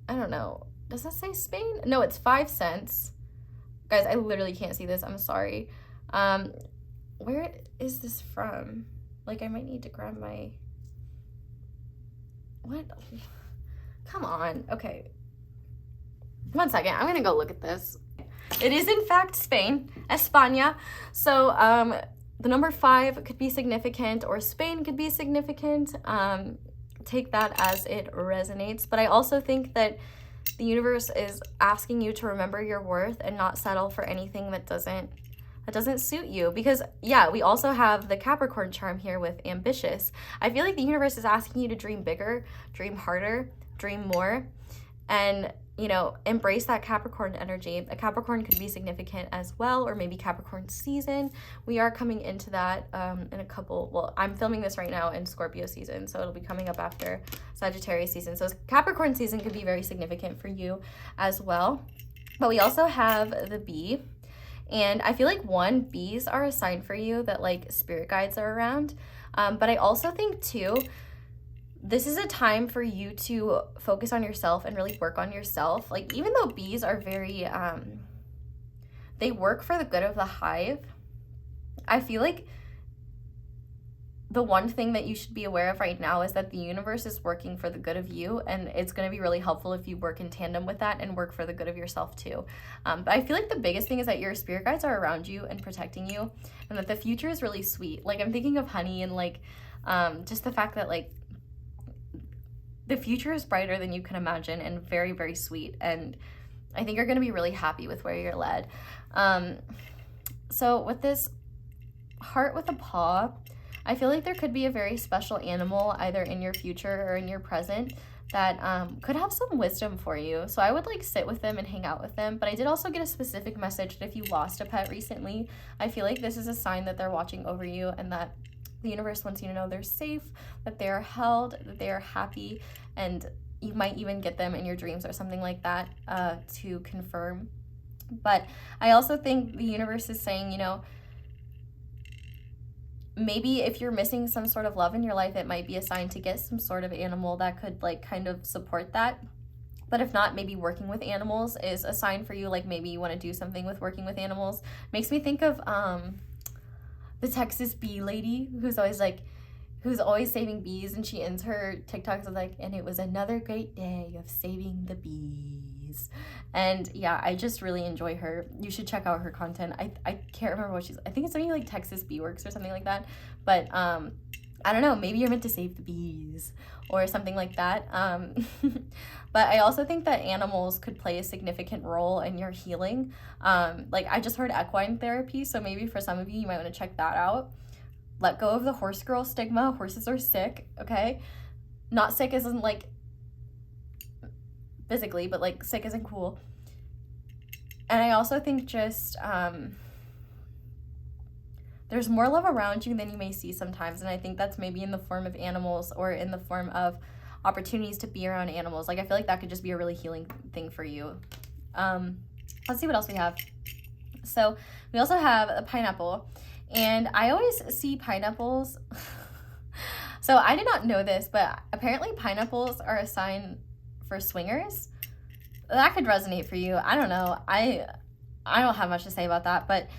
I don't know. Does that say Spain? No, it's 5 cents. Guys, I literally can't see this. I'm sorry. Where is this from? Like, I might need to grab my... What? Come on. Okay. 1 second. I'm gonna go look at this. It is in fact Spain, España. So the number 5 could be significant, or Spain could be significant. Take that as it resonates. But I also think that the universe is asking you to remember your worth and not settle for anything that doesn't suit you. Because yeah, we also have the Capricorn charm here with ambitious. I feel like the universe is asking you to dream bigger, dream harder, dream more, and, you know, embrace that Capricorn energy. A Capricorn could be significant as well, or maybe Capricorn season. We are coming into that in a couple, well, I'm filming this right now in Scorpio season, so it'll be coming up after Sagittarius season. So Capricorn season could be very significant for you as well. But we also have the bee. And I feel like, one, bees are a sign for you that, like, spirit guides are around. But I also think, too, this is a time for you to focus on yourself and really work on yourself. Like, even though bees are very, they work for the good of the hive, I feel like the one thing that you should be aware of right now is that the universe is working for the good of you, and it's going to be really helpful if you work in tandem with that and work for the good of yourself too. But I feel like the biggest thing is that your spirit guides are around you and protecting you, and that the future is really sweet. Like, I'm thinking of honey, and like just the fact that, like, the future is brighter than you can imagine and very, very sweet, and I think you're going to be really happy with where you're led. So with this heart with a paw, I feel like there could be a very special animal either in your future or in your present that could have some wisdom for you. So I would, like, sit with them and hang out with them. But I did also get a specific message that if you lost a pet recently, I feel like this is a sign that they're watching over you, and that the universe wants you to know they're safe, that they're held, that they are happy, and you might even get them in your dreams or something like that to confirm. But I also think the universe is saying, you know, maybe if you're missing some sort of love in your life, it might be a sign to get some sort of animal that could, like, kind of support that. But if not, maybe working with animals is a sign for you. Like, maybe you want to do something with working with animals. Makes me think of the Texas bee lady who's always saving bees, and she ends her TikToks with, like, and it was another great day of saving the bees. And yeah, I just really enjoy her. You should check out her content. I can't remember what I think it's something like Texas Bee Works or something like that. But I don't know, maybe you're meant to save the bees or something like that. But I also think that animals could play a significant role in your healing. Like, I just heard equine therapy, so maybe for some of you, you might want to check that out. Let go of the horse girl stigma. Horses are sick, okay? Not sick isn't, like, physically, but, like, sick isn't cool. And I also think just there's more love around you than you may see sometimes, and I think that's maybe in the form of animals or in the form of opportunities to be around animals. Like, I feel like that could just be a really healing thing for you. Let's see what else we have. So we also have a pineapple, and I always see pineapples. So I did not know this, but apparently pineapples are a sign for swingers. That could resonate for you. I don't know. I don't have much to say about that, but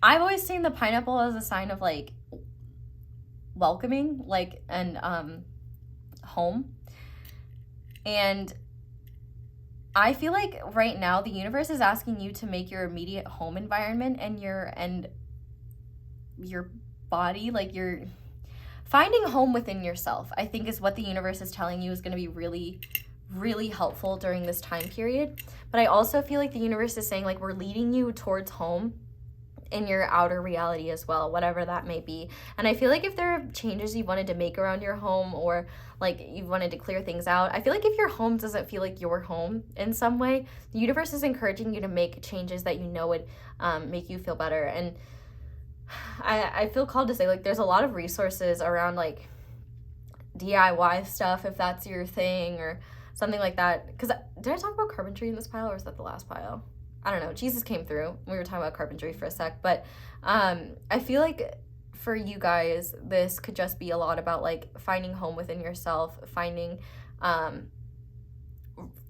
I've always seen the pineapple as a sign of, like, welcoming, like, and home. And I feel like right now the universe is asking you to make your immediate home environment and your body, like, you're finding home within yourself, I think, is what the universe is telling you is going to be really, really helpful during this time period. But I also feel like the universe is saying, like, we're leading you towards home in your outer reality as well, whatever that may be. And I feel like if there are changes you wanted to make around your home, or, like, you wanted to clear things out, I feel like if your home doesn't feel like your home in some way, the universe is encouraging you to make changes that you know would make you feel better. And I feel called to say, like, there's a lot of resources around, like, DIY stuff if that's your thing or something like that. Because did I talk about carpentry in this pile, or is that the last pile? I don't know. Jesus came through. We were talking about carpentry for a sec. But I feel like for you guys, this could just be a lot about like finding home within yourself, finding,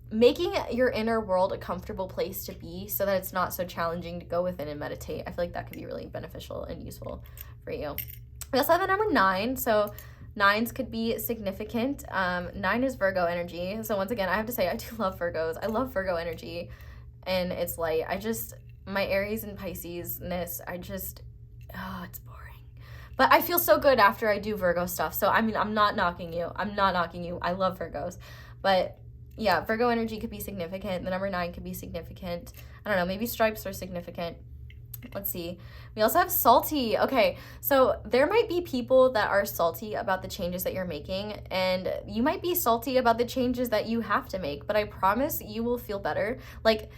making your inner world a comfortable place to be so that it's not so challenging to go within and meditate. I feel like that could be really beneficial and useful for you. We also have the number 9. So 9s could be significant. 9 is Virgo energy. So once again, I have to say I do love Virgos. I love Virgo energy and it's light. My Aries and Pisces-ness, it's boring. But I feel so good after I do Virgo stuff. So I mean, I'm not knocking you. I love Virgos. But yeah, Virgo energy could be significant. The number 9 could be significant. I don't know, maybe stripes are significant. Let's see. We also have salty. Okay, so there might be people that are salty about the changes that you're making, and you might be salty about the changes that you have to make, but I promise you will feel better. Like,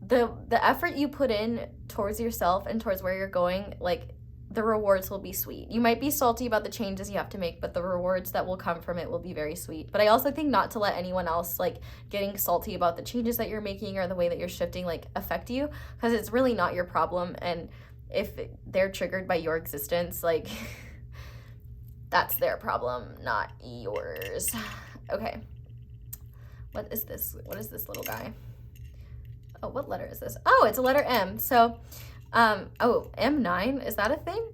the effort you put in towards yourself and towards where you're going, like, the rewards will be sweet. You might be salty about the changes you have to make, but the rewards that will come from it will be very sweet. But I also think not to let anyone else, like, getting salty about the changes that you're making or the way that you're shifting, like, affect you, because it's really not your problem. And if they're triggered by your existence, like, that's their problem, not yours. Okay. What is this? What is this little guy? Oh, what letter is this? Oh, it's a letter M. So, M9, is that a thing?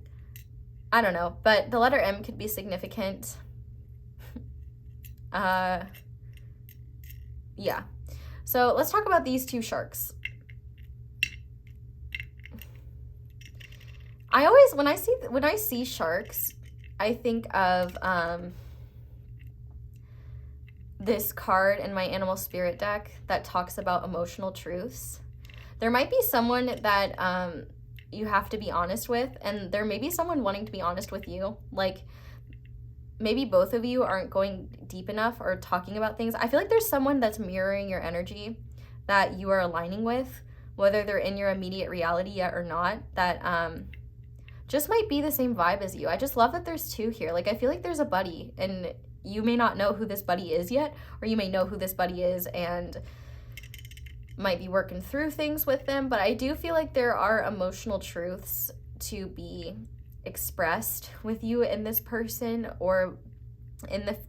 I don't know, but the letter M could be significant. Yeah. So let's talk about these 2 sharks. I always, when I see sharks, I think of this card in my animal spirit deck that talks about emotional truths. There might be someone that you have to be honest with, and there may be someone wanting to be honest with you. Like, maybe both of you aren't going deep enough or talking about things. I feel like there's someone that's mirroring your energy that you are aligning with, whether they're in your immediate reality yet or not, that just might be the same vibe as you. I just love that there's 2 here. Like, I feel like there's a buddy, and you may not know who this buddy is yet, or you may know who this buddy is and might be working through things with them, but I do feel like there are emotional truths to be expressed with you and this person, or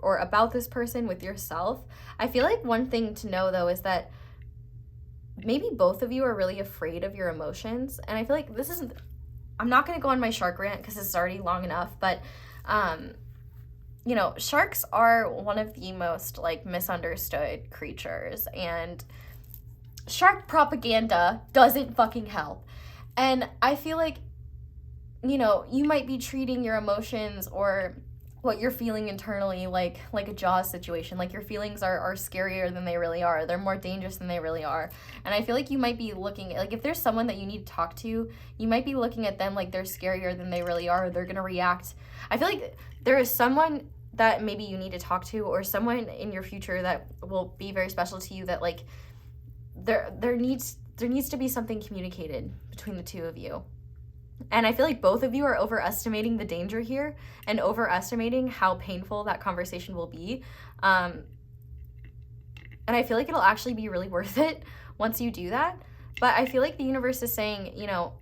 about this person with yourself. I feel like one thing to know though is that maybe both of you are really afraid of your emotions, and I feel like I'm not going to go on my shark rant because it's already long enough, but you know, sharks are one of the most like misunderstood creatures, and shark propaganda doesn't fucking help. And I feel like, you know, you might be treating your emotions or what you're feeling internally like a Jaws situation. Like, your feelings are scarier than they really are. They're more dangerous than they really are. And I feel like you might be looking, like, if there's someone that you need to talk to, you might be looking at them like they're scarier than they really are, or they're gonna react. I feel like there is someone that maybe you need to talk to, or someone in your future that will be very special to you, that like there needs to be something communicated between the 2 of you. And I feel like both of you are overestimating the danger here and overestimating how painful that conversation will be. And I feel like it'll actually be really worth it once you do that. But I feel like the universe is saying, you know,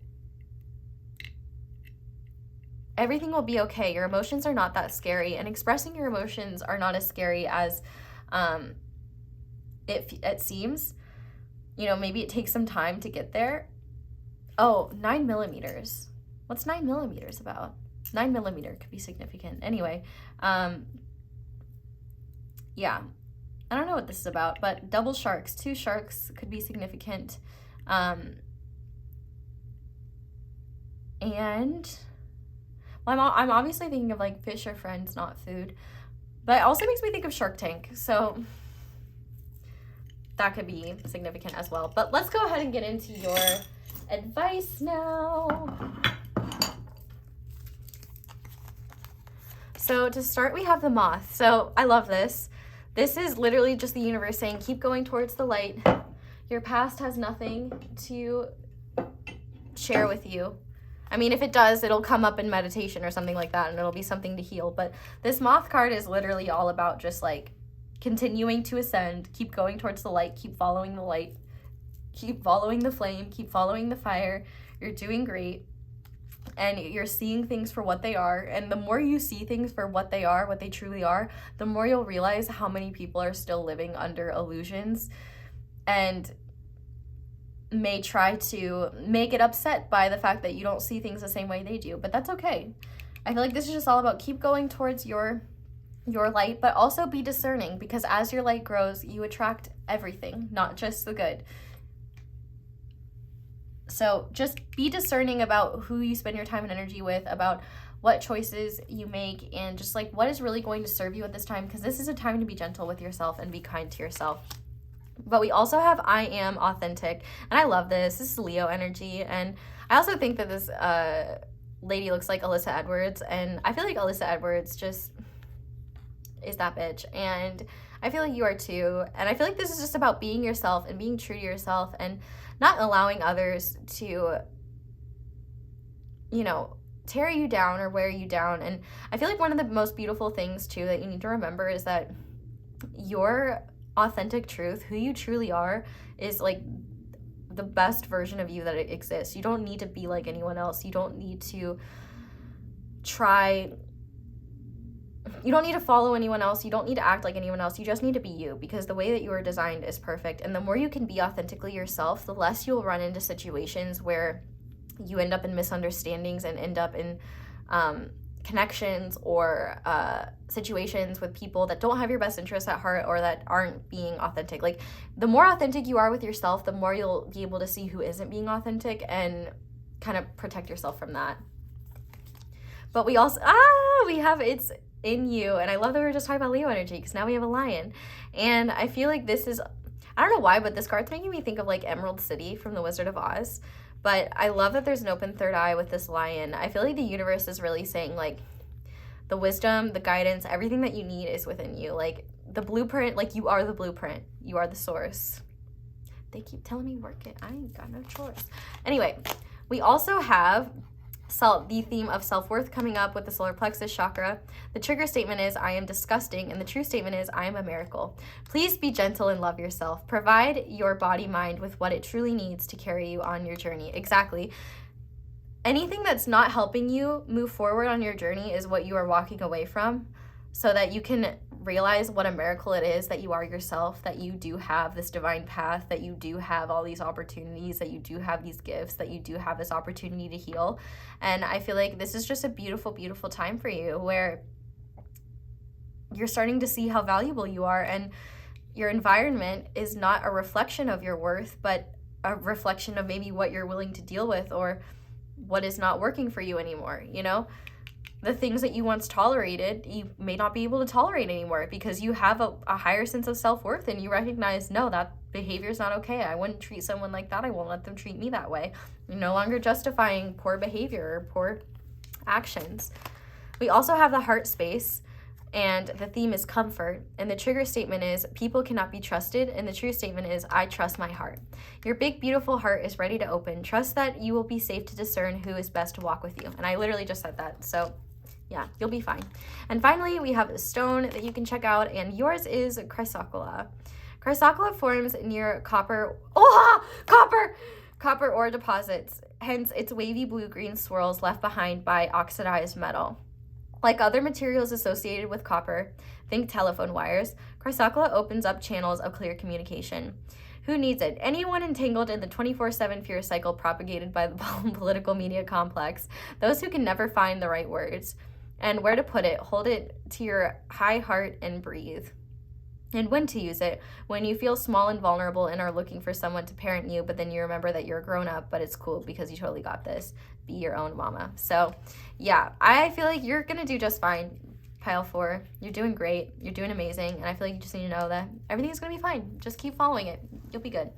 everything will be okay. Your emotions are not that scary, and expressing your emotions are not as scary as it seems. You know, maybe it takes some time to get there. Oh, 9mm. What's 9mm about? 9mm could be significant. Anyway, yeah. I don't know what this is about, but double sharks, 2 sharks could be significant. And well, I'm obviously thinking of like fish are friends, not food. But it also makes me think of Shark Tank. So that could be significant as well. But let's go ahead and get into your advice now. So to start, we have the moth. So I love this. This is literally just the universe saying, keep going towards the light. Your past has nothing to share with you. I mean, if it does, it'll come up in meditation or something like that, and it'll be something to heal. But this Moth card is literally all about just like continuing to ascend, keep going towards the light, keep following the light, keep following the flame, keep following the fire. You're doing great, and you're seeing things for what they are. And the more you see things for what they are, what they truly are, the more you'll realize how many people are still living under illusions and may try to make it upset by the fact that you don't see things the same way they do. But that's okay. I feel like this is just all about keep going towards your light, but also be discerning, because as your light grows, you attract everything, not just the good. So just be discerning about who you spend your time and energy with, about what choices you make, and just like what is really going to serve you at this time, because this is a time to be gentle with yourself and be kind to yourself. But we also have I am authentic, and I love this. This is Leo energy, and I also think that this lady looks like Alyssa Edwards, and I feel like Alyssa Edwards just is that bitch, and I feel like you are too. And I feel like this is just about being yourself and being true to yourself and not allowing others to, you know, tear you down or wear you down. And I feel like one of the most beautiful things too that you need to remember is that your authentic truth, who you truly are, is like the best version of you that exists. You don't need to be like anyone else. You don't need to you don't need to follow anyone else. You don't need to act like anyone else. You just need to be you, because the way that you are designed is perfect. And the more you can be authentically yourself, the less you'll run into situations where you end up in misunderstandings and end up in connections or situations with people that don't have your best interests at heart or that aren't being authentic. Like, the more authentic you are with yourself, the more you'll be able to see who isn't being authentic and kind of protect yourself from that. But we also, we have It's in You. And I love that we were just talking about Leo energy, because now we have a lion. And I feel like this is, I don't know why, but this card's making me think of like Emerald City from The Wizard of Oz. But I love that there's an open third eye with this lion. I feel like the universe is really saying like the wisdom, the guidance, everything that you need is within you. Like the blueprint, like you are the blueprint. You are the source. They keep telling me work it. I ain't got no choice. Anyway, we also have the theme of self-worth coming up with the solar plexus chakra. The trigger statement is I am disgusting, and the true statement is I am a miracle. Please be gentle and love yourself. Provide your body mind with what it truly needs to carry you on your journey. Exactly. Anything that's not helping you move forward on your journey is what you are walking away from, so that you can realize what a miracle it is that you are yourself, that you do have this divine path, that you do have all these opportunities, that you do have these gifts, that you do have this opportunity to heal. And I feel like this is just a beautiful, beautiful time for you, where you're starting to see how valuable you are, and your environment is not a reflection of your worth, but a reflection of maybe what you're willing to deal with or what is not working for you anymore, you know? The things that you once tolerated, you may not be able to tolerate anymore, because you have a higher sense of self-worth, and you recognize, no, that behavior is not okay. I wouldn't treat someone like that. I won't let them treat me that way. You're no longer justifying poor behavior or poor actions. We also have the heart space, and the theme is comfort. And the trigger statement is people cannot be trusted. And the true statement is I trust my heart. Your big, beautiful heart is ready to open. Trust that you will be safe to discern who is best to walk with you. And I literally just said that. So yeah, you'll be fine. And finally, we have a stone that you can check out, and yours is chrysocolla. Chrysocolla forms near copper ore deposits, hence its wavy blue-green swirls left behind by oxidized metal. Like other materials associated with copper, think telephone wires, chrysocolla opens up channels of clear communication. Who needs it? Anyone entangled in the 24/7 fear cycle propagated by the political media complex, those who can never find the right words and where to put it, hold it to your high heart and breathe. And when to use it, when you feel small and vulnerable and are looking for someone to parent you, but then you remember that you're a grown up, but it's cool because you totally got this. Be your own mama. So yeah, I feel like you're gonna do just fine, pile 4. You're doing great. You're doing amazing. And I feel like you just need to know that everything's gonna be fine. Just keep following it. You'll be good.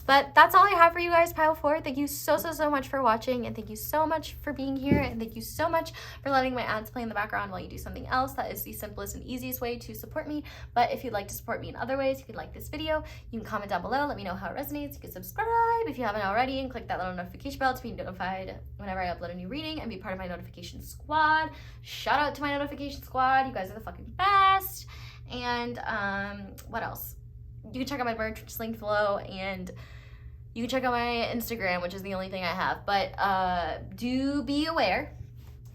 But that's all I have for you guys, pile 4. Thank you so much for watching, and thank you so much for being here, and thank you so much for letting my ads play in the background while you do something else. That is the simplest and easiest way to support me. But if you'd like to support me in other ways, if you'd like this video, you can comment down below, let me know how it resonates. You can subscribe if you haven't already, and click that little notification bell to be notified whenever I upload a new reading and be part of my notification squad. Shout out to my notification squad. You guys are the fucking best. And what else? You can check out my merch, which is linked below, and you can check out my Instagram, which is the only thing I have. But do be aware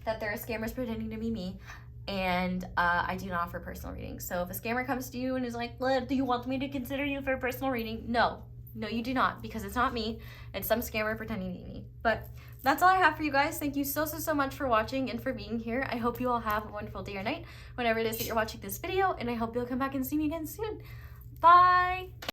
that there are scammers pretending to be me, and I do not offer personal readings. So if a scammer comes to you and is like, do you want me to consider you for a personal reading? No, you do not, because it's not me. It's some scammer pretending to be me. But that's all I have for you guys. Thank you so much for watching and for being here. I hope you all have a wonderful day or night, whenever it is that you're watching this video, and I hope you'll come back and see me again soon. Bye!